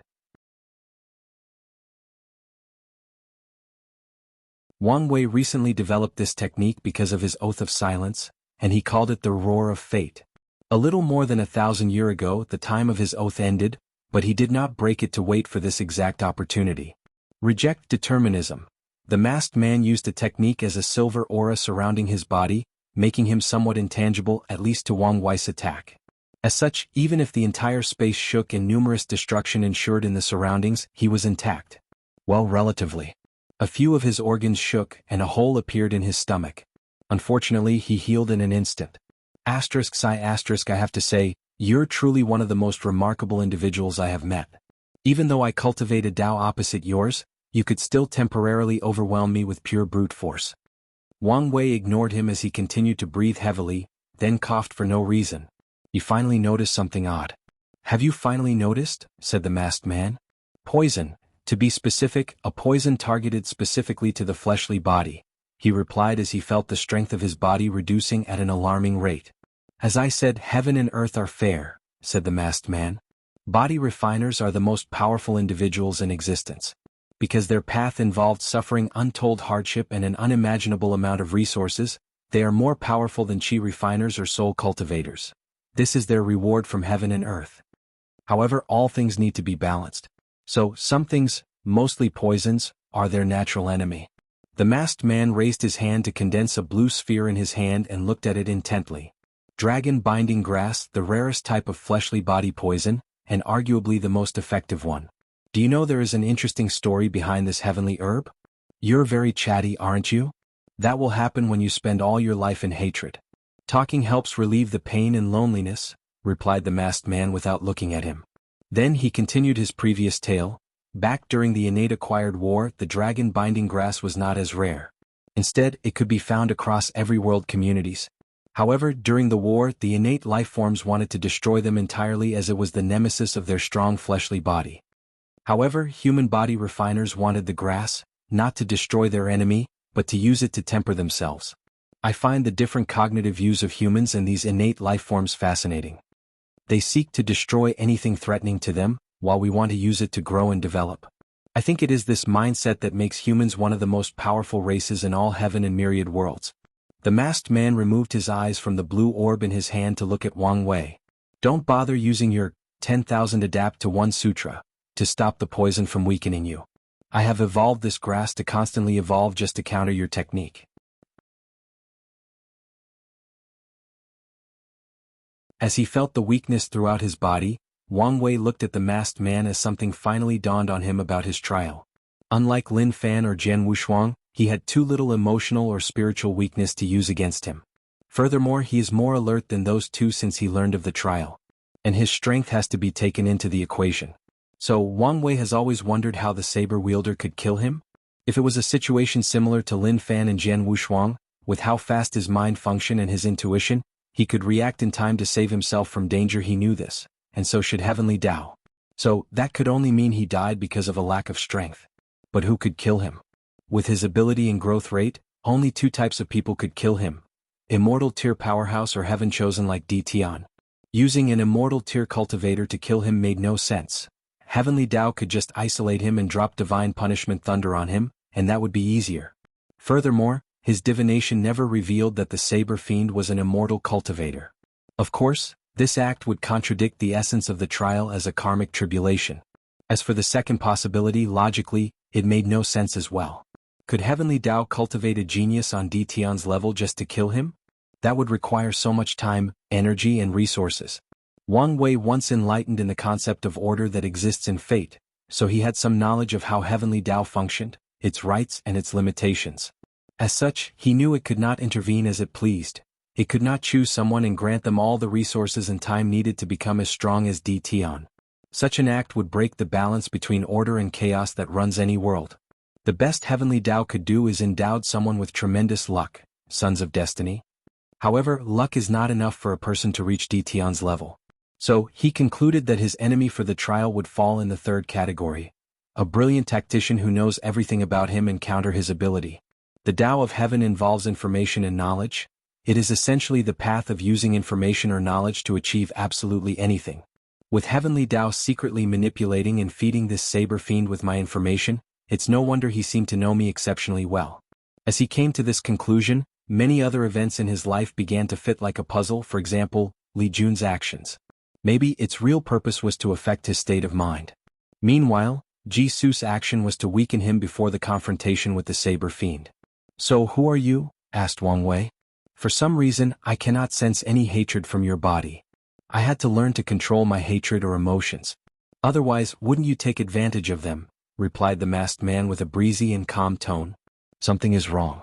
Wang Wei recently developed this technique because of his oath of silence, and he called it the roar of fate. A little more than 1,000 years ago, the time of his oath ended, but he did not break it to wait for this exact opportunity. Reject determinism. The masked man used a technique as a silver aura surrounding his body, making him somewhat intangible, at least to Wang Wei's attack. As such, even if the entire space shook and numerous destruction ensured in the surroundings, he was intact. Well, relatively. A few of his organs shook, and a hole appeared in his stomach. Unfortunately, he healed in an instant. I have to say, you're truly one of the most remarkable individuals I have met. Even though I cultivate a Tao opposite yours, you could still temporarily overwhelm me with pure brute force. Wang Wei ignored him as he continued to breathe heavily, then coughed for no reason. He finally noticed something odd. Have you finally noticed? Said the masked man. Poison. To be specific, a poison targeted specifically to the fleshly body, he replied as he felt the strength of his body reducing at an alarming rate. As I said, heaven and earth are fair, said the masked man. Body refiners are the most powerful individuals in existence. Because their path involved suffering untold hardship and an unimaginable amount of resources, they are more powerful than chi refiners or soul cultivators. This is their reward from heaven and earth. However, all things need to be balanced. So, some things, mostly poisons, are their natural enemy. The masked man raised his hand to condense a blue sphere in his hand and looked at it intently. Dragon binding grass, the rarest type of fleshly body poison, and arguably the most effective one. Do you know there is an interesting story behind this heavenly herb? You're very chatty, aren't you? That will happen when you spend all your life in hatred. Talking helps relieve the pain and loneliness, replied the masked man without looking at him. Then he continued his previous tale. Back during the innate acquired war, the dragon binding grass was not as rare. Instead, it could be found across every world communities. However, during the war, the innate life forms wanted to destroy them entirely as it was the nemesis of their strong fleshly body. However, human body refiners wanted the grass, not to destroy their enemy, but to use it to temper themselves. I find the different cognitive views of humans and these innate life forms fascinating. They seek to destroy anything threatening to them, while we want to use it to grow and develop. I think it is this mindset that makes humans one of the most powerful races in all heaven and myriad worlds. The masked man removed his eyes from the blue orb in his hand to look at Wang Wei. Don't bother using your 10,000 adapt to one sutra to stop the poison from weakening you. I have evolved this grass to constantly evolve just to counter your technique. As he felt the weakness throughout his body, Wang Wei looked at the masked man as something finally dawned on him about his trial. Unlike Lin Fan or Jian Wushuang, he had too little emotional or spiritual weakness to use against him. Furthermore, he is more alert than those two since he learned of the trial. And his strength has to be taken into the equation. So Wang Wei has always wondered how the saber wielder could kill him? If it was a situation similar to Lin Fan and Jian Wushuang, with how fast his mind functioned and his intuition, he could react in time to save himself from danger. He knew this, and so should heavenly Tao. So, that could only mean he died because of a lack of strength. But who could kill him? With his ability and growth rate, only two types of people could kill him. Immortal tier powerhouse or heaven chosen like Di Tian. Using an immortal tier cultivator to kill him made no sense. Heavenly Tao could just isolate him and drop divine punishment thunder on him, and that would be easier. Furthermore, his divination never revealed that the saber fiend was an immortal cultivator. Of course, this act would contradict the essence of the trial as a karmic tribulation. As for the second possibility, logically, it made no sense as well. Could Heavenly Tao cultivate a genius on Di Tian's level just to kill him? That would require so much time, energy and resources. Wang Wei once enlightened in the concept of order that exists in fate, so he had some knowledge of how heavenly Tao functioned, its rights and its limitations. As such, he knew it could not intervene as it pleased. It could not choose someone and grant them all the resources and time needed to become as strong as Di Tian. Such an act would break the balance between order and chaos that runs any world. The best heavenly Tao could do is endowed someone with tremendous luck, sons of destiny. However, luck is not enough for a person to reach Di Tian's level. So, he concluded that his enemy for the trial would fall in the third category. A brilliant tactician who knows everything about him and counter his ability. The Tao of heaven involves information and knowledge. It is essentially the path of using information or knowledge to achieve absolutely anything. With heavenly Tao secretly manipulating and feeding this saber fiend with my information, it's no wonder he seemed to know me exceptionally well. As he came to this conclusion, many other events in his life began to fit like a puzzle. For example, Li Jun's actions. Maybe its real purpose was to affect his state of mind. Meanwhile, Ji Su's action was to weaken him before the confrontation with the saber fiend. "So who are you?" asked Wang Wei. "For some reason, I cannot sense any hatred from your body. I had to learn to control my hatred or emotions. Otherwise, wouldn't you take advantage of them?" replied the masked man with a breezy and calm tone. "Something is wrong.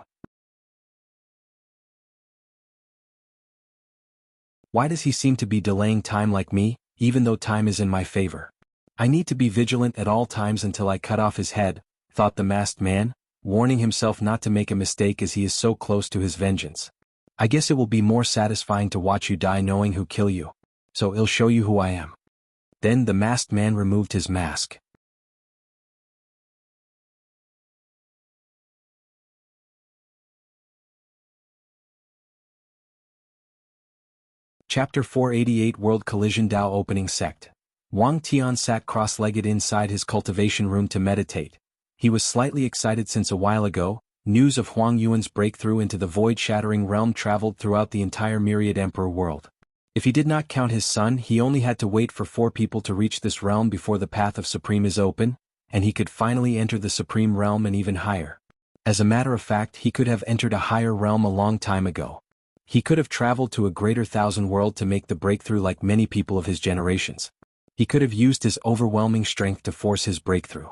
Why does he seem to be delaying time like me, even though time is in my favor? I need to be vigilant at all times until I cut off his head," thought the masked man, warning himself not to make a mistake as he is so close to his vengeance. "I guess it will be more satisfying to watch you die knowing who kill you. So I'll show you who I am." Then the masked man removed his mask. Chapter 488 World Collision Tao Opening Sect. Wang Tian sat cross-legged inside his cultivation room to meditate. He was slightly excited since a while ago, news of Huang Yuan's breakthrough into the void-shattering realm traveled throughout the entire myriad emperor world. If he did not count his son, he only had to wait for 4 people to reach this realm before the path of Supreme is open, and he could finally enter the Supreme realm and even higher. As a matter of fact, he could have entered a higher realm a long time ago. He could have traveled to a greater thousand world to make the breakthrough like many people of his generations. He could have used his overwhelming strength to force his breakthrough.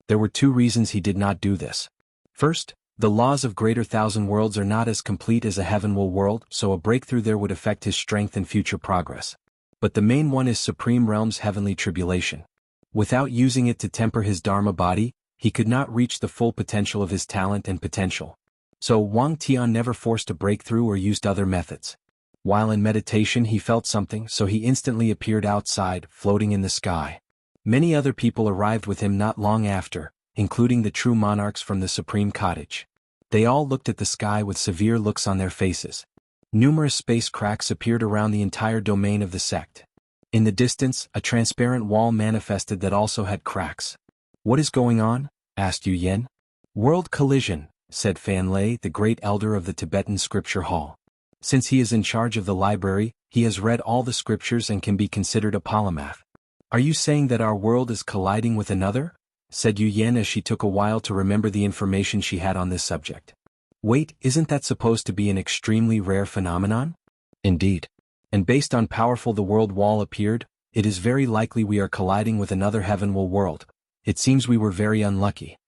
There were 2 reasons he did not do this. First, the laws of greater thousand worlds are not as complete as a heavenward world, so a breakthrough there would affect his strength and future progress. But the main one is Supreme Realm's heavenly tribulation. Without using it to temper his Dharma body, he could not reach the full potential of his talent and potential. So Wang Tian never forced a breakthrough or used other methods. While in meditation he felt something, so he instantly appeared outside, floating in the sky. Many other people arrived with him not long after, including the true monarchs from the Supreme Cottage. They all looked at the sky with severe looks on their faces. Numerous space cracks appeared around the entire domain of the sect. In the distance, a transparent wall manifested that also had cracks. "What is going on?" asked Yu Yan. "World collision," said Fan Lei, the great elder of the Tibetan scripture hall. Since he is in charge of the library, he has read all the scriptures and can be considered a polymath. "Are you saying that our world is colliding with another?" said Yu Yan as she took a while to remember the information she had on this subject. "Wait, isn't that supposed to be an extremely rare phenomenon?" "Indeed. And based on powerful the world wall appeared, it is very likely we are colliding with another heavenward world. It seems we were very unlucky.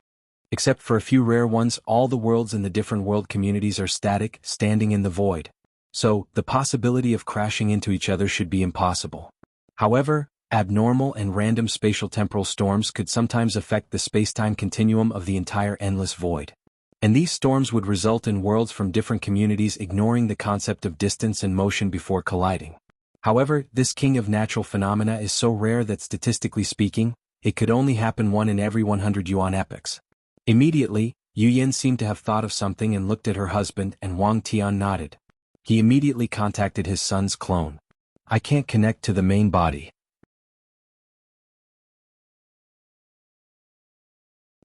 Except for a few rare ones, all the worlds in the different world communities are static, standing in the void. So, the possibility of crashing into each other should be impossible. However, abnormal and random spatial temporal storms could sometimes affect the spacetime continuum of the entire endless void. And these storms would result in worlds from different communities ignoring the concept of distance and motion before colliding. However, this king of natural phenomena is so rare that statistically speaking, it could only happen 1 in every 100 yuan epochs." Immediately, Yu Yan seemed to have thought of something and looked at her husband, and Wang Tian nodded. He immediately contacted his son's clone. "I can't connect to the main body."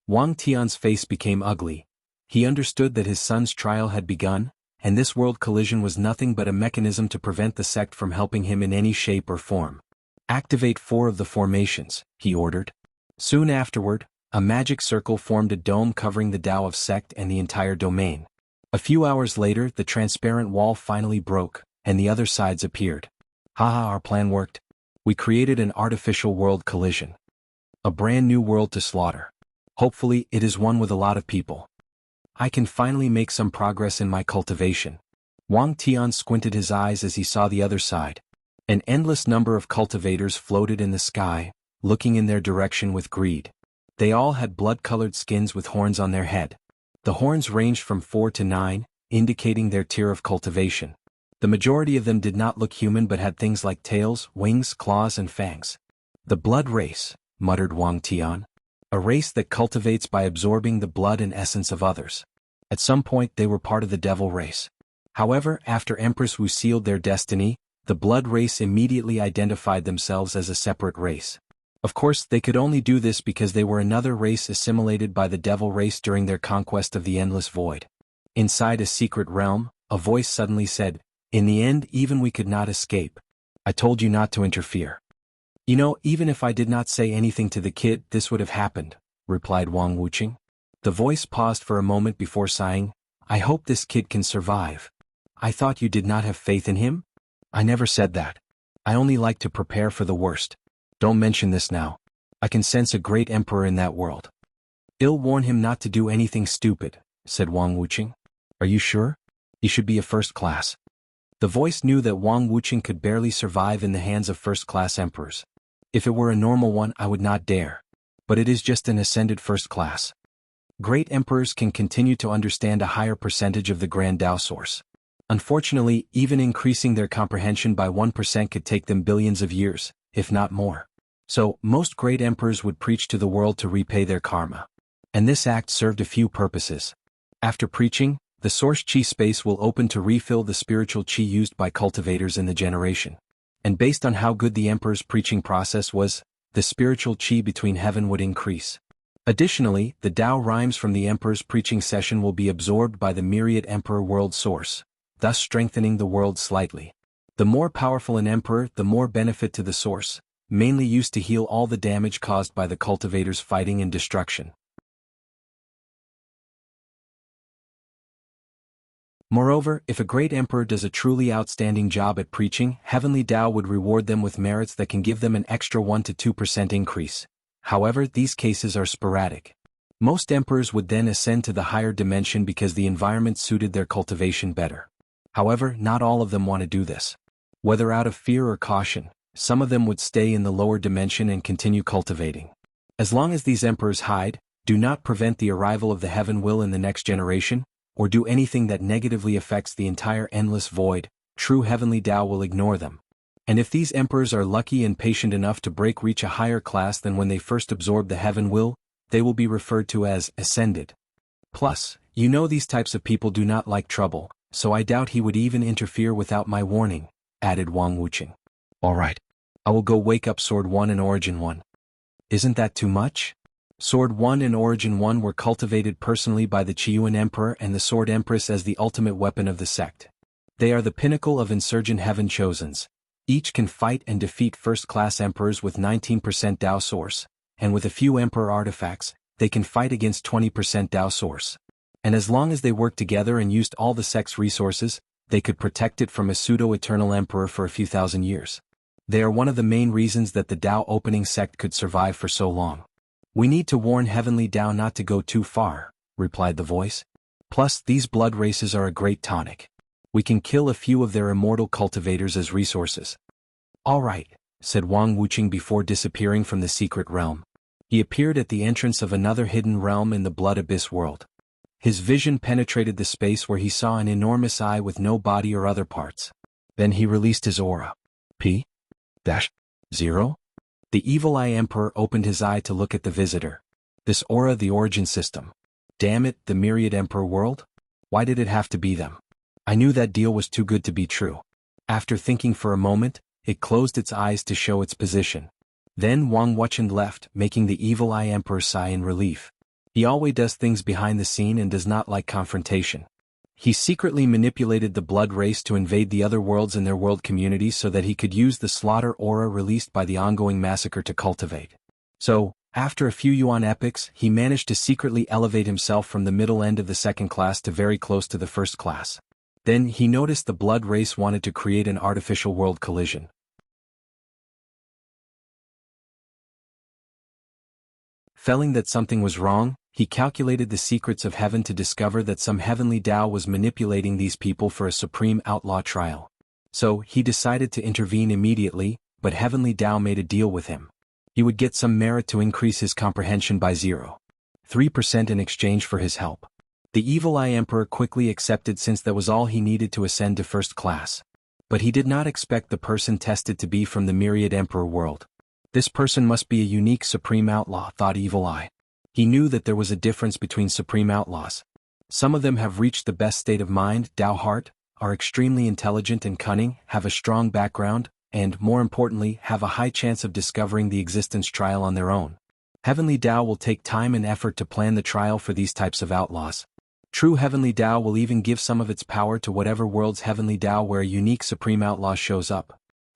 Wang Tian's face became ugly. He understood that his son's trial had begun, and this world collision was nothing but a mechanism to prevent the sect from helping him in any shape or form. "Activate 4 of the formations," he ordered. Soon afterward, a magic circle formed a dome covering the Tao of sect and the entire domain. A few hours later, the transparent wall finally broke, and the other sides appeared. "Haha, our plan worked." We created an artificial world collision. A brand new world to slaughter. Hopefully, it is one with a lot of people. I can finally make some progress in my cultivation. Wang Tian squinted his eyes as he saw the other side. An endless number of cultivators floated in the sky, looking in their direction with greed. They all had blood-colored skins with horns on their head. The horns ranged from 4 to 9, indicating their tier of cultivation. The majority of them did not look human but had things like tails, wings, claws and fangs. The blood race, muttered Wang Tian. A race that cultivates by absorbing the blood and essence of others. At some point they were part of the devil race. However, after Empress Wu sealed their destiny, the blood race immediately identified themselves as a separate race. Of course, they could only do this because they were another race assimilated by the devil race during their conquest of the endless void. Inside a secret realm, a voice suddenly said, "In the end, even we could not escape. I told you not to interfere." "You know, even if I did not say anything to the kid, this would have happened," replied Wang Wuqing. The voice paused for a moment before sighing, "I hope this kid can survive. I thought you did not have faith in him?" "I never said that. I only like to prepare for the worst. Don't mention this now. I can sense a great emperor in that world." "I'll warn him not to do anything stupid," said Wang Wuqing. "Are you sure? He should be a first class." The voice knew that Wang Wuqing could barely survive in the hands of first-class emperors. "If it were a normal one, I would not dare. But it is just an ascended first class. Great emperors can continue to understand a higher percentage of the Grand Tao source. Unfortunately, even increasing their comprehension by 1% could take them billions of years, if not more. So, most great emperors would preach to the world to repay their karma. And this act served a few purposes. After preaching, the source chi space will open to refill the spiritual chi used by cultivators in the generation. And based on how good the emperor's preaching process was, the spiritual chi between heaven would increase. Additionally, the Tao rhymes from the emperor's preaching session will be absorbed by the myriad emperor world source, thus strengthening the world slightly. The more powerful an emperor, the more benefit to the source, mainly used to heal all the damage caused by the cultivators' fighting and destruction. Moreover, if a great emperor does a truly outstanding job at preaching, Heavenly Tao would reward them with merits that can give them an extra 1 to 2% increase. However, these cases are sporadic. Most emperors would then ascend to the higher dimension because the environment suited their cultivation better. However, not all of them want to do this. Whether out of fear or caution, some of them would stay in the lower dimension and continue cultivating. As long as these emperors hide, do not prevent the arrival of the heaven will in the next generation, or do anything that negatively affects the entire endless void, true Heavenly Tao will ignore them. And if these emperors are lucky and patient enough to reach a higher class than when they first absorbed the heaven will, they will be referred to as ascended. Plus, you know these types of people do not like trouble, so I doubt he would even interfere without my warning, added Wang Wuqing. All right. I will go wake up Sword 1 and Origin 1. Isn't that too much? Sword 1 and Origin 1 were cultivated personally by the Qiyuan Emperor and the Sword Empress as the ultimate weapon of the sect. They are the pinnacle of insurgent heaven chosens. Each can fight and defeat first-class emperors with 19% Tao source, and with a few emperor artifacts, they can fight against 20% Tao source. And as long as they worked together and used all the sect's resources, they could protect it from a pseudo-eternal emperor for a few thousand years. They are one of the main reasons that the Tao opening sect could survive for so long. We need to warn Heavenly Tao not to go too far, replied the voice. Plus, these blood races are a great tonic. We can kill a few of their immortal cultivators as resources. All right, said Wang Wuqing before disappearing from the secret realm. He appeared at the entrance of another hidden realm in the Blood Abyss world. His vision penetrated the space where he saw an enormous eye with no body or other parts. Then he released his aura. P-0? The Evil Eye Emperor opened his eye to look at the visitor. This aura, the origin system. Damn it, the myriad emperor world? Why did it have to be them? I knew that deal was too good to be true. After thinking for a moment, it closed its eyes to show its position. Then Wang Wuqing left, making the Evil Eye Emperor sigh in relief. He always does things behind the scene and does not like confrontation. He secretly manipulated the blood race to invade the other worlds and their world communities so that he could use the slaughter aura released by the ongoing massacre to cultivate. So, after a few Yuan epochs, he managed to secretly elevate himself from the middle end of the second class to very close to the first class. Then he noticed the blood race wanted to create an artificial world collision. Feeling that something was wrong, he calculated the secrets of heaven to discover that some heavenly Tao was manipulating these people for a supreme outlaw trial. So, he decided to intervene immediately, but heavenly Tao made a deal with him. He would get some merit to increase his comprehension by 0.3% in exchange for his help. The Evil Eye Emperor quickly accepted since that was all he needed to ascend to first class. But he did not expect the person tested to be from the Myriad Emperor world. This person must be a unique supreme outlaw, thought Evil Eye. He knew that there was a difference between supreme outlaws. Some of them have reached the best state of mind, Tao heart, are extremely intelligent and cunning, have a strong background, and, more importantly, have a high chance of discovering the existence trial on their own. Heavenly Tao will take time and effort to plan the trial for these types of outlaws. True Heavenly Tao will even give some of its power to whatever world's Heavenly Tao where a unique supreme outlaw shows up.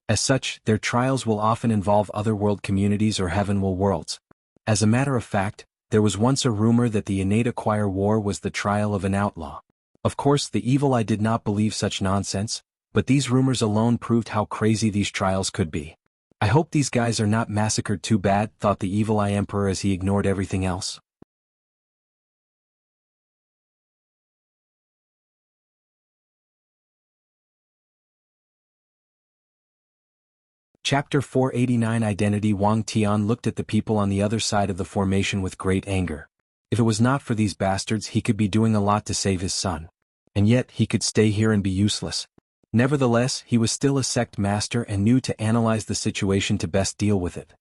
As such, their trials will often involve other world communities or heavenly worlds. As a matter of fact, there was once a rumor that the innate acquire war was the trial of an outlaw. Of course, the Evil Eye did not believe such nonsense, but these rumors alone proved how crazy these trials could be. I hope these guys are not massacred too bad, thought the Evil Eye Emperor as he ignored everything else. Chapter 489 Identity. Wang Tian looked at the people on the other side of the formation with great anger. If it was not for these bastards, he could be doing a lot to save his son. And yet, he could stay here and be useless. Nevertheless, he was still a sect master and knew to analyze the situation to best deal with it.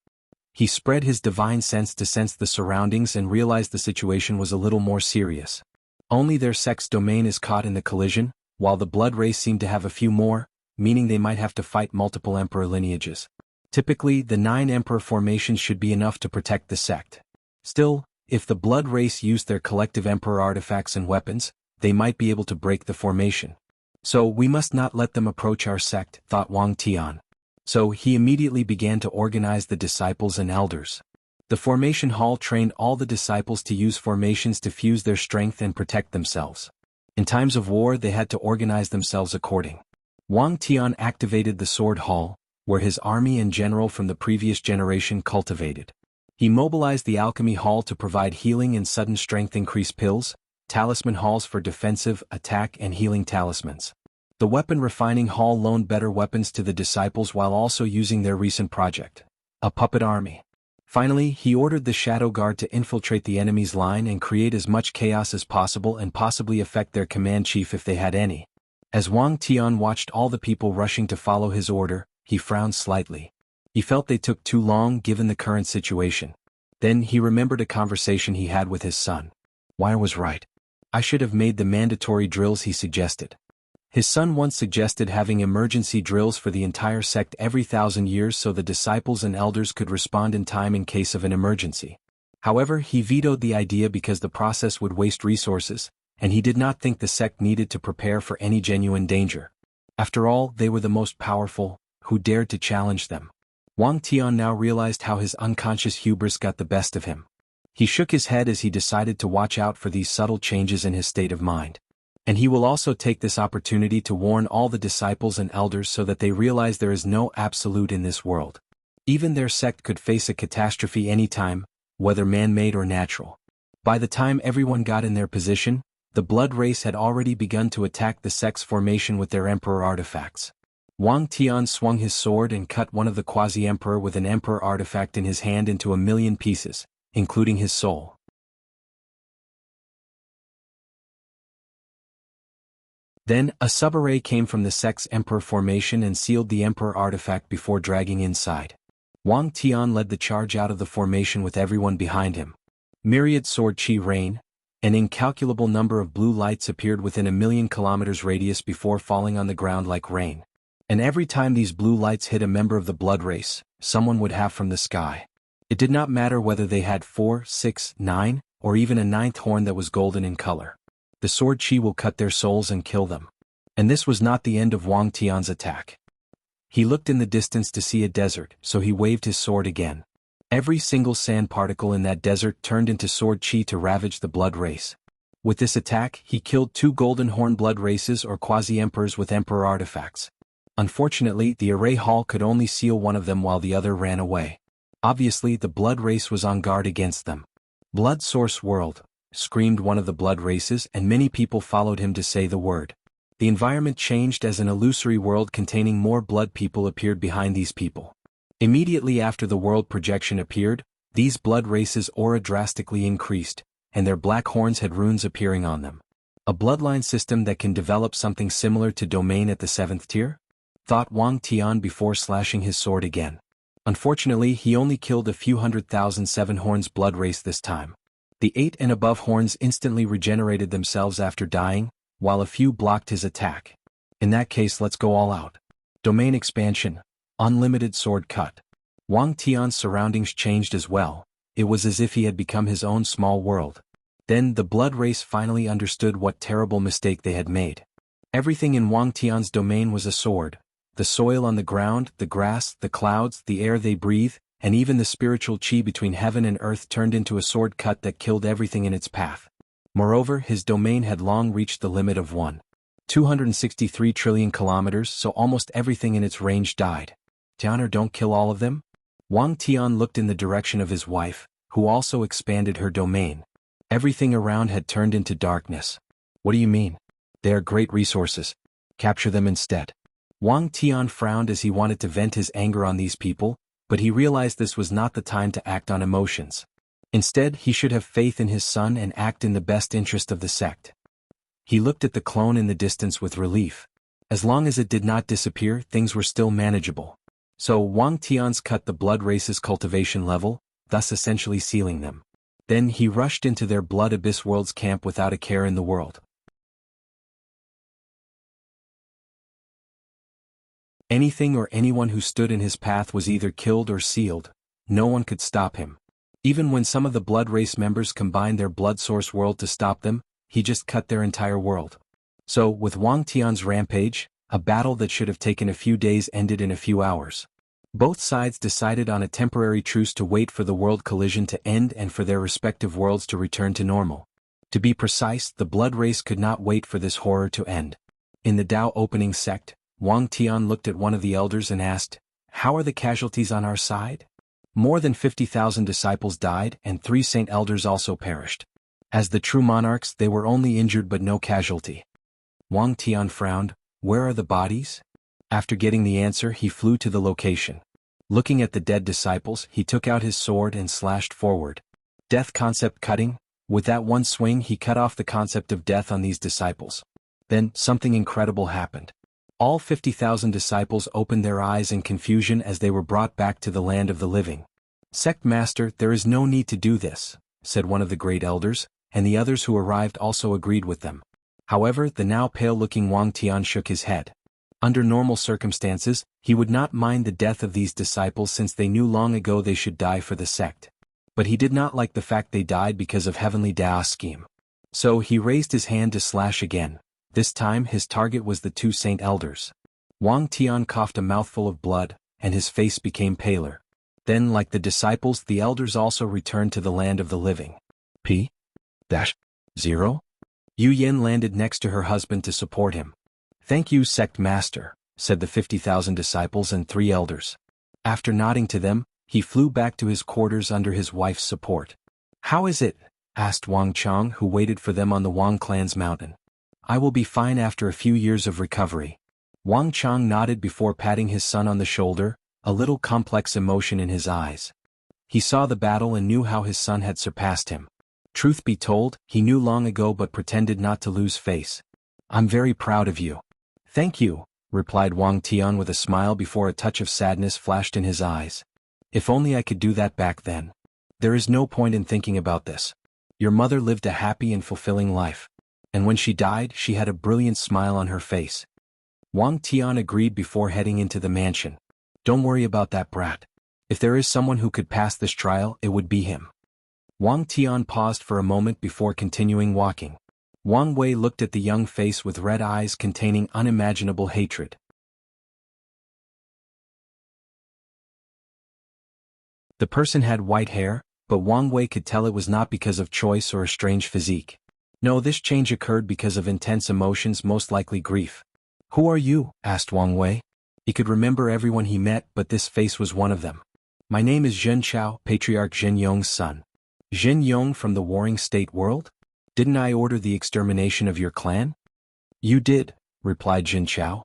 He spread his divine sense to sense the surroundings and realized the situation was a little more serious. Only their sect's domain is caught in the collision, while the blood race seemed to have a few more, meaning they might have to fight multiple emperor lineages. Typically, the 9 emperor formations should be enough to protect the sect. Still, if the blood race used their collective emperor artifacts and weapons, they might be able to break the formation. So we must not let them approach our sect, thought Wang Tian. So he immediately began to organize the disciples and elders. The formation hall trained all the disciples to use formations to fuse their strength and protect themselves. In times of war, they had to organize themselves according. Wang Tian activated the Sword Hall, where his army and general from the previous generation cultivated. He mobilized the Alchemy Hall to provide healing and sudden strength increase pills, Talisman Halls for defensive, attack and healing talismans. The Weapon Refining Hall loaned better weapons to the disciples while also using their recent project, a puppet army. Finally, he ordered the Shadow Guard to infiltrate the enemy's line and create as much chaos as possible and possibly affect their command chief if they had any. As Wang Tian watched all the people rushing to follow his order, he frowned slightly. He felt they took too long given the current situation. Then he remembered a conversation he had with his son. Wire was right. I should have made the mandatory drills he suggested. His son once suggested having emergency drills for the entire sect every 1,000 years so the disciples and elders could respond in time in case of an emergency. However, he vetoed the idea because the process would waste resources, and he did not think the sect needed to prepare for any genuine danger. After all, they were the most powerful, who dared to challenge them. Wang Tian now realized how his unconscious hubris got the best of him. He shook his head as he decided to watch out for these subtle changes in his state of mind. And he will also take this opportunity to warn all the disciples and elders so that they realize there is no absolute in this world. Even their sect could face a catastrophe anytime, whether man-made or natural. By the time everyone got in their position, the blood race had already begun to attack the sect's formation with their emperor artifacts. Wang Tian swung his sword and cut one of the quasi-emperor with an emperor artifact in his hand into 1,000,000 pieces, including his soul. Then, a sub-array came from the sect's emperor formation and sealed the emperor artifact before dragging inside. Wang Tian led the charge out of the formation with everyone behind him. Myriad sword chi rain. An incalculable number of blue lights appeared within 1,000,000 kilometers radius before falling on the ground like rain. And every time these blue lights hit a member of the blood race, someone would have from the sky. It did not matter whether they had 4, 6, 9, or even a 9th horn that was golden in color. The sword chi will cut their souls and kill them. And this was not the end of Wang Tian's attack. He looked in the distance to see a desert, so he waved his sword again. Every single sand particle in that desert turned into sword chi to ravage the blood race. With this attack, he killed 2 golden horn blood races or quasi-emperors with emperor artifacts. Unfortunately, the array hall could only seal one of them while the other ran away. Obviously, the blood race was on guard against them. "Blood source world," screamed one of the blood races, and many people followed him to say the word. The environment changed as an illusory world containing more blood people appeared behind these people. Immediately after the world projection appeared, these blood races' aura drastically increased, and their black horns had runes appearing on them. A bloodline system that can develop something similar to domain at the 7th tier? Thought Wang Tian before slashing his sword again. Unfortunately, he only killed a few 100,000 seven horns blood race this time. The 8 and above horns instantly regenerated themselves after dying, while a few blocked his attack. In that case, let's go all out. Domain expansion, unlimited sword cut. Wang Tian's surroundings changed as well. It was as if he had become his own small world. Then the blood race finally understood what terrible mistake they had made. Everything in Wang Tian's domain was a sword. The soil on the ground, the grass, the clouds, the air they breathe, and even the spiritual chi between heaven and earth turned into a sword cut that killed everything in its path. Moreover, his domain had long reached the limit of 1.263 trillion kilometers, so almost everything in its range died. Tianer, don't kill all of them? Wang Tian looked in the direction of his wife, who also expanded her domain. Everything around had turned into darkness. What do you mean? They are great resources. Capture them instead. Wang Tian frowned as he wanted to vent his anger on these people, but he realized this was not the time to act on emotions. Instead, he should have faith in his son and act in the best interest of the sect. He looked at the clone in the distance with relief. As long as it did not disappear, things were still manageable. So Wang Tian's cut the blood race's cultivation level, thus essentially sealing them. Then he rushed into their blood abyss world's camp without a care in the world. Anything or anyone who stood in his path was either killed or sealed. No one could stop him. Even when some of the blood race members combined their blood source world to stop them, he just cut their entire world. So, with Wang Tian's rampage, a battle that should have taken a few days ended in a few hours. Both sides decided on a temporary truce to wait for the world collision to end and for their respective worlds to return to normal. To be precise, the blood race could not wait for this horror to end. In the Tao opening sect, Wang Tian looked at one of the elders and asked, "How are the casualties on our side?" More than 50,000 disciples died and 3 saint elders also perished. As the true monarchs, they were only injured but no casualty. Wang Tian frowned. "Where are the bodies?" After getting the answer, he flew to the location. Looking at the dead disciples, he took out his sword and slashed forward. Death concept cutting. With that one swing, he cut off the concept of death on these disciples. Then, something incredible happened. All 50,000 disciples opened their eyes in confusion as they were brought back to the land of the living. "Sect Master, there is no need to do this," said one of the great elders, and the others who arrived also agreed with them. However, the now pale-looking Wang Tian shook his head. Under normal circumstances, he would not mind the death of these disciples since they knew long ago they should die for the sect. But he did not like the fact they died because of heavenly Dao's scheme. So he raised his hand to slash again. This time his target was the 2 saint elders. Wang Tian coughed a mouthful of blood, and his face became paler. Then, like the disciples, the elders also returned to the land of the living. P-0? Yu Yen landed next to her husband to support him. "Thank you, Sect Master," said the 50,000 disciples and 3 elders. After nodding to them, he flew back to his quarters under his wife's support. "How is it?" asked Wang Chong, who waited for them on the Wang clan's mountain. "I will be fine after a few years of recovery." Wang Chong nodded before patting his son on the shoulder, a little complex emotion in his eyes. He saw the battle and knew how his son had surpassed him. Truth be told, he knew long ago but pretended not to lose face. "I'm very proud of you." "Thank you," replied Wang Tian with a smile before a touch of sadness flashed in his eyes. "If only I could do that back then. There is no point in thinking about this. Your mother lived a happy and fulfilling life. And when she died, she had a brilliant smile on her face." Wang Tian agreed before heading into the mansion. "Don't worry about that brat. If there is someone who could pass this trial, it would be him." Wang Tian paused for a moment before continuing walking. Wang Wei looked at the young face with red eyes containing unimaginable hatred. The person had white hair, but Wang Wei could tell it was not because of choice or a strange physique. No, this change occurred because of intense emotions, most likely grief. "Who are you?" asked Wang Wei. He could remember everyone he met, but this face was one of them. "My name is Zhen Chao, Patriarch Zhen Yong's son." Jin Yong from the Warring State world? Didn't I order the extermination of your clan? You did, replied Jin Chao.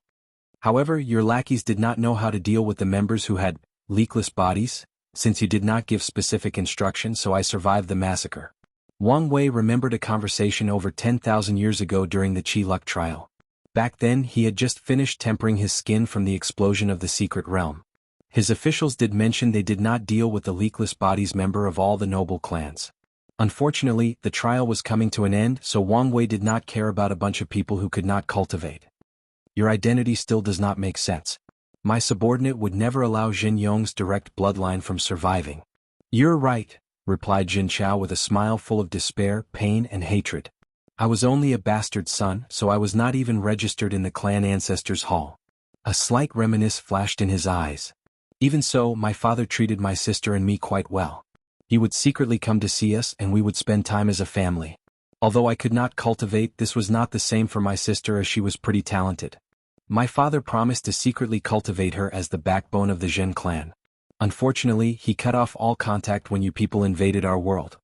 However, your lackeys did not know how to deal with the members who had leakless bodies, since you did not give specific instructions, so I survived the massacre. Wang Wei remembered a conversation over 10,000 years ago during the Qi Luck trial. Back then he had just finished tempering his skin from the explosion of the secret realm. His officials did mention they did not deal with the leakless bodies member of all the noble clans. Unfortunately, the trial was coming to an end, so Wang Wei did not care about a bunch of people who could not cultivate. Your identity still does not make sense. My subordinate would never allow Jin Yong's direct bloodline from surviving. You're right, replied Jin Chao with a smile full of despair, pain and hatred. I was only a bastard son, so I was not even registered in the clan ancestors' hall. A slight reminiscence flashed in his eyes. Even so, my father treated my sister and me quite well. He would secretly come to see us and we would spend time as a family. Although I could not cultivate, this was not the same for my sister as she was pretty talented. My father promised to secretly cultivate her as the backbone of the Zhen clan. Unfortunately, he cut off all contact when you people invaded our world.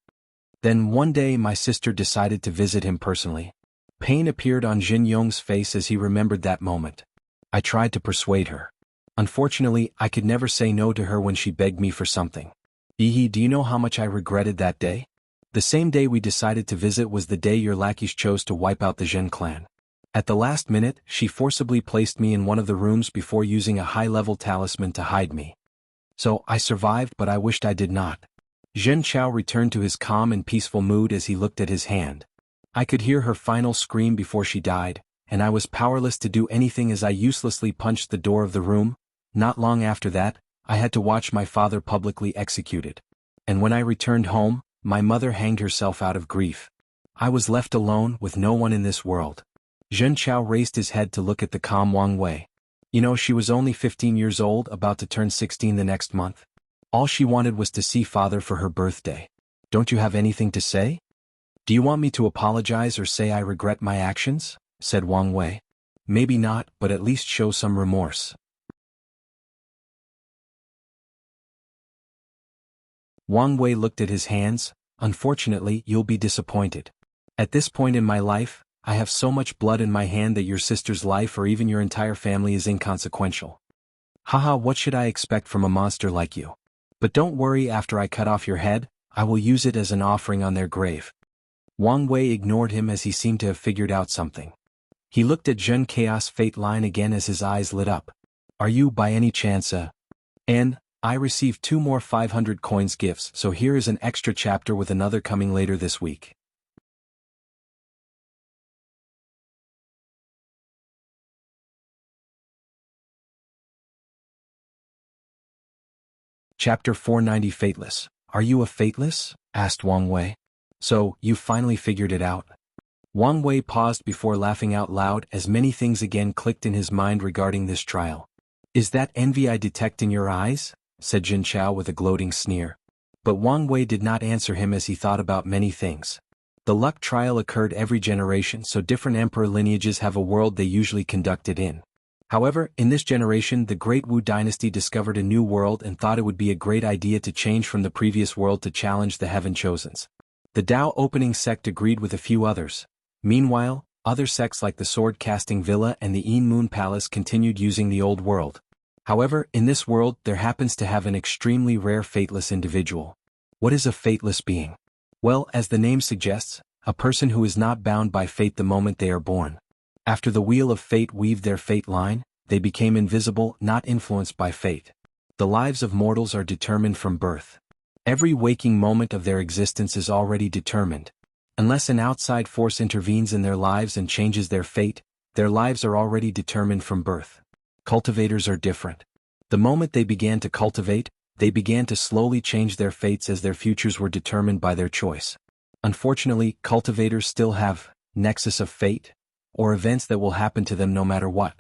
Then one day my sister decided to visit him personally. Pain appeared on Jin Yong's face as he remembered that moment. I tried to persuade her. Unfortunately, I could never say no to her when she begged me for something. Do you know how much I regretted that day? The same day we decided to visit was the day your lackeys chose to wipe out the Zhen clan. At the last minute, she forcibly placed me in one of the rooms before using a high-level talisman to hide me. So, I survived, but I wished I did not. Zhen Chao returned to his calm and peaceful mood as he looked at his hand. I could hear her final scream before she died, and I was powerless to do anything as I uselessly punched the door of the room. Not long after that, I had to watch my father publicly executed. And when I returned home, my mother hanged herself out of grief. I was left alone with no one in this world. Zhen Chao raised his head to look at the calm Wang Wei. You know, she was only 15 years old, about to turn 16 the next month. All she wanted was to see father for her birthday. Don't you have anything to say? Do you want me to apologize or say I regret my actions? Said Wang Wei. Maybe not, but at least show some remorse. Wang Wei looked at his hands. Unfortunately, you'll be disappointed. At this point in my life, I have so much blood in my hand that your sister's life or even your entire family is inconsequential. Haha, what should I expect from a monster like you? But don't worry, after I cut off your head, I will use it as an offering on their grave. Wang Wei ignored him as he seemed to have figured out something. He looked at Zhen Chaos Fate line again as his eyes lit up. Are you by any chance And I received 2 more 500 coins gifts, so here is an extra chapter with another coming later this week. Chapter 490 Fateless. Are you a Fateless? Asked Wang Wei. So, you finally figured it out? Wang Wei paused before laughing out loud as many things again clicked in his mind regarding this trial. Is that envy I detect in your eyes? Said Jin Chao with a gloating sneer. But Wang Wei did not answer him as he thought about many things. The luck trial occurred every generation, so different emperor lineages have a world they usually conduct it in. However, in this generation the Great Wu dynasty discovered a new world and thought it would be a great idea to change from the previous world to challenge the Heaven Chosens. The Dao opening sect agreed with a few others. Meanwhile, other sects like the Sword Casting Villa and the Een Moon Palace continued using the old world. However, in this world there happens to have an extremely rare fateless individual. What is a fateless being? Well, as the name suggests, a person who is not bound by fate the moment they are born. After the wheel of fate weaved their fate line, they became invisible, not influenced by fate. The lives of mortals are determined from birth. Every waking moment of their existence is already determined. Unless an outside force intervenes in their lives and changes their fate, their lives are already determined from birth. Cultivators are different. The moment they began to cultivate, they began to slowly change their fates as their futures were determined by their choice. Unfortunately, cultivators still have nexus of fate, or events that will happen to them no matter what.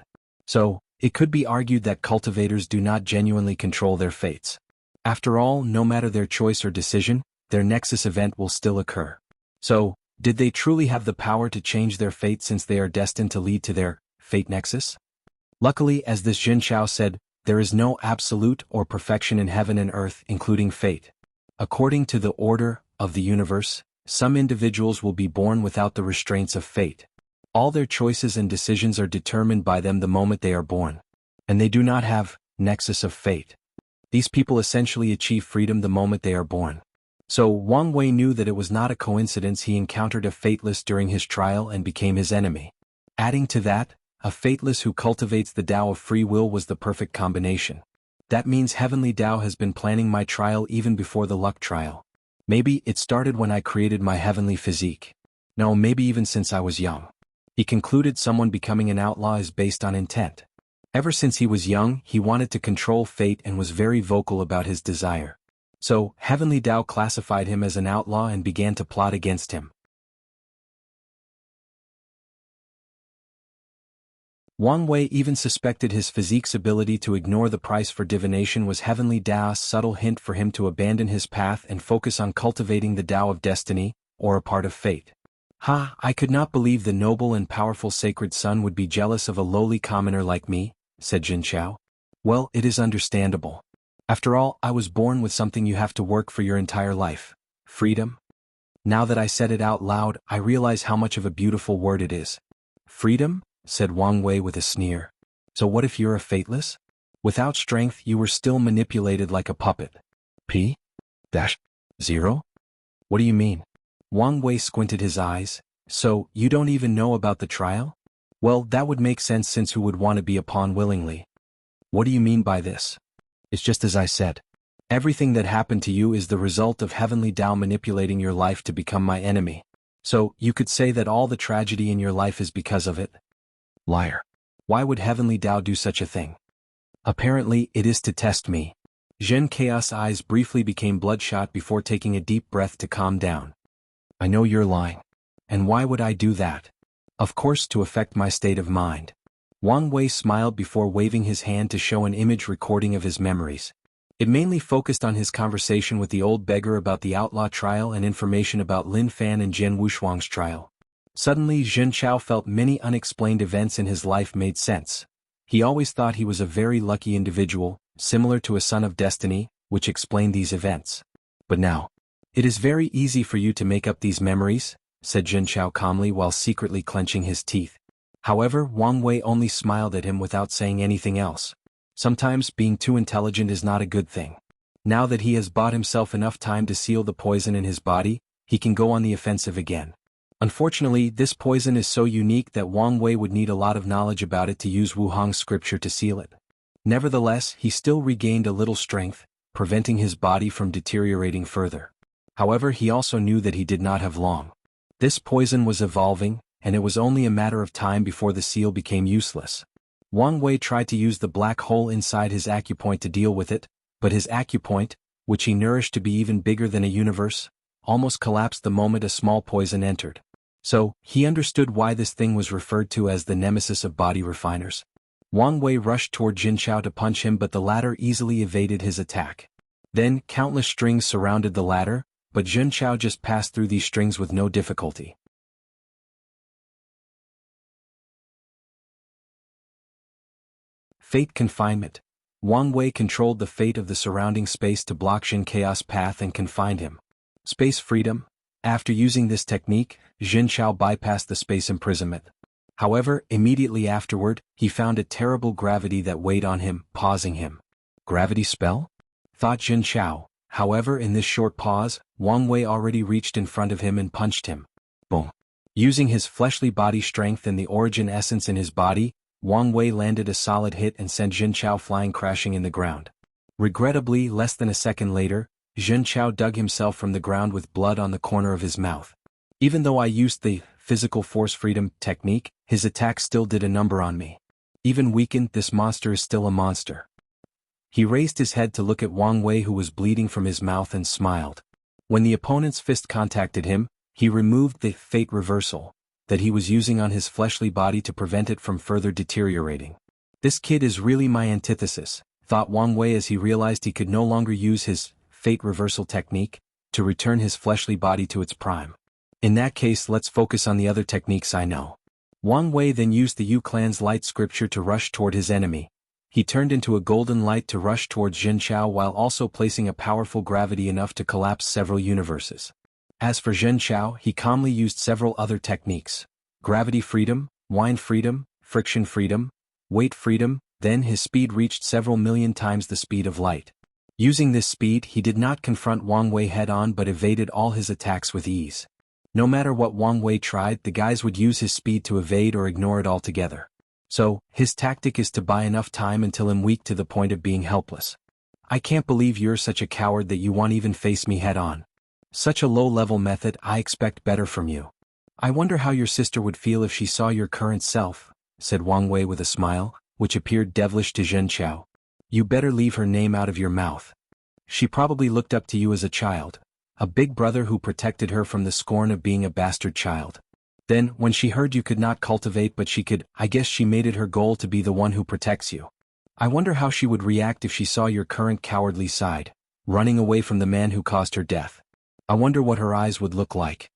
So, it could be argued that cultivators do not genuinely control their fates. After all, no matter their choice or decision, their nexus event will still occur. So, did they truly have the power to change their fate since they are destined to lead to their fate nexus? Luckily, as this Jin Chao said, there is no absolute or perfection in heaven and earth, including fate. According to the order of the universe, some individuals will be born without the restraints of fate. All their choices and decisions are determined by them the moment they are born. And they do not have nexus of fate. These people essentially achieve freedom the moment they are born. So Wang Wei knew that it was not a coincidence he encountered a fateless during his trial and became his enemy. Adding to that, a fateless who cultivates the Tao of free will was the perfect combination. That means Heavenly Tao has been planning my trial even before the luck trial. Maybe it started when I created my heavenly physique. No, maybe even since I was young. He concluded someone becoming an outlaw is based on intent. Ever since he was young, he wanted to control fate and was very vocal about his desire. So, Heavenly Tao classified him as an outlaw and began to plot against him. Wang Wei even suspected his physique's ability to ignore the price for divination was Heavenly Tao's subtle hint for him to abandon his path and focus on cultivating the Tao of destiny, or a part of fate. I could not believe the noble and powerful sacred son would be jealous of a lowly commoner like me, said Jin Chao. Well, it is understandable. After all, I was born with something you have to work for your entire life. Freedom? Now that I said it out loud, I realize how much of a beautiful word it is. Freedom? Said Wang Wei with a sneer. So what if you're a fateless? Without strength you were still manipulated like a puppet. P-0? What do you mean? Wang Wei squinted his eyes. So, you don't even know about the trial? Well, that would make sense since who would want to be a pawn willingly? What do you mean by this? It's just as I said. Everything that happened to you is the result of Heavenly Tao manipulating your life to become my enemy. So, you could say that all the tragedy in your life is because of it? Liar. Why would Heavenly Tao do such a thing? Apparently, it is to test me. Zhen Chaos' eyes briefly became bloodshot before taking a deep breath to calm down. I know you're lying. And why would I do that? Of course, to affect my state of mind. Wang Wei smiled before waving his hand to show an image recording of his memories. It mainly focused on his conversation with the old beggar about the outlaw trial and information about Lin Fan and Jian Wushuang's trial. Suddenly Jin Chao felt many unexplained events in his life made sense. He always thought he was a very lucky individual, similar to a son of destiny, which explained these events. But now, it is very easy for you to make up these memories, said Jin Chao calmly while secretly clenching his teeth. However, Wang Wei only smiled at him without saying anything else. Sometimes being too intelligent is not a good thing. Now that he has bought himself enough time to seal the poison in his body, he can go on the offensive again. Unfortunately, this poison is so unique that Wang Wei would need a lot of knowledge about it to use Wuhang's scripture to seal it. Nevertheless, he still regained a little strength, preventing his body from deteriorating further. However, he also knew that he did not have long. This poison was evolving, and it was only a matter of time before the seal became useless. Wang Wei tried to use the black hole inside his acupoint to deal with it, but his acupoint, which he nourished to be even bigger than a universe, almost collapsed the moment a small poison entered. So, he understood why this thing was referred to as the nemesis of body refiners. Wang Wei rushed toward Jin Chao to punch him, but the latter easily evaded his attack. Then, countless strings surrounded the latter, but Jin Chao just passed through these strings with no difficulty. Fate confinement. Wang Wei controlled the fate of the surrounding space to block Jin Chaos' path and confined him. Space freedom. After using this technique, Jin Chao bypassed the space imprisonment. However, immediately afterward, he found a terrible gravity that weighed on him, pausing him. Gravity spell? Thought Jin Chao. However, in this short pause, Wang Wei already reached in front of him and punched him. Boom. Using his fleshly body strength and the origin essence in his body, Wang Wei landed a solid hit and sent Jin Chao flying crashing in the ground. Regrettably, less than a second later, Jin Chao dug himself from the ground with blood on the corner of his mouth. Even though I used the physical force freedom technique, his attack still did a number on me. Even weakened, this monster is still a monster. He raised his head to look at Wang Wei, who was bleeding from his mouth, and smiled. When the opponent's fist contacted him, he removed the fate reversal that he was using on his fleshly body to prevent it from further deteriorating. This kid is really my antithesis, thought Wang Wei as he realized he could no longer use his fate reversal technique to return his fleshly body to its prime. In that case, let's focus on the other techniques I know. Wang Wei then used the Yu clan's light scripture to rush toward his enemy. He turned into a golden light to rush towards Jin Chao while also placing a powerful gravity enough to collapse several universes. As for Zhen Chao, he calmly used several other techniques. Gravity freedom, wind freedom, friction freedom, weight freedom, then his speed reached several million times the speed of light. Using this speed, he did not confront Wang Wei head-on but evaded all his attacks with ease. No matter what Wang Wei tried, the guys would use his speed to evade or ignore it altogether. So, his tactic is to buy enough time until I'm weak to the point of being helpless. I can't believe you're such a coward that you won't even face me head-on. Such a low-level method, I expect better from you. I wonder how your sister would feel if she saw your current self, said Wang Wei with a smile, which appeared devilish to Zhen Chao. You better leave her name out of your mouth. She probably looked up to you as a child, a big brother who protected her from the scorn of being a bastard child. Then, when she heard you could not cultivate but she could, I guess she made it her goal to be the one who protects you. I wonder how she would react if she saw your current cowardly side, running away from the man who caused her death. I wonder what her eyes would look like.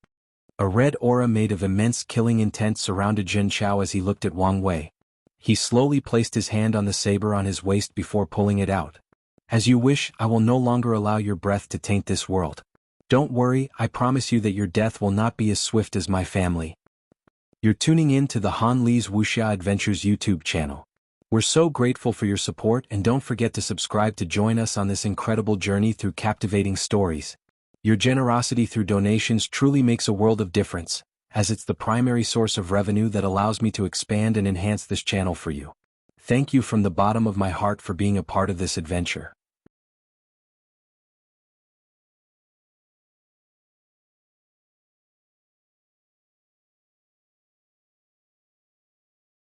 A red aura made of immense killing intent surrounded Zhen Chao as he looked at Wang Wei. He slowly placed his hand on the saber on his waist before pulling it out. As you wish, I will no longer allow your breath to taint this world. Don't worry, I promise you that your death will not be as swift as my family. You're tuning in to the Han Li's Wuxia Adventures YouTube channel. We're so grateful for your support and don't forget to subscribe to join us on this incredible journey through captivating stories. Your generosity through donations truly makes a world of difference, as it's the primary source of revenue that allows me to expand and enhance this channel for you. Thank you from the bottom of my heart for being a part of this adventure.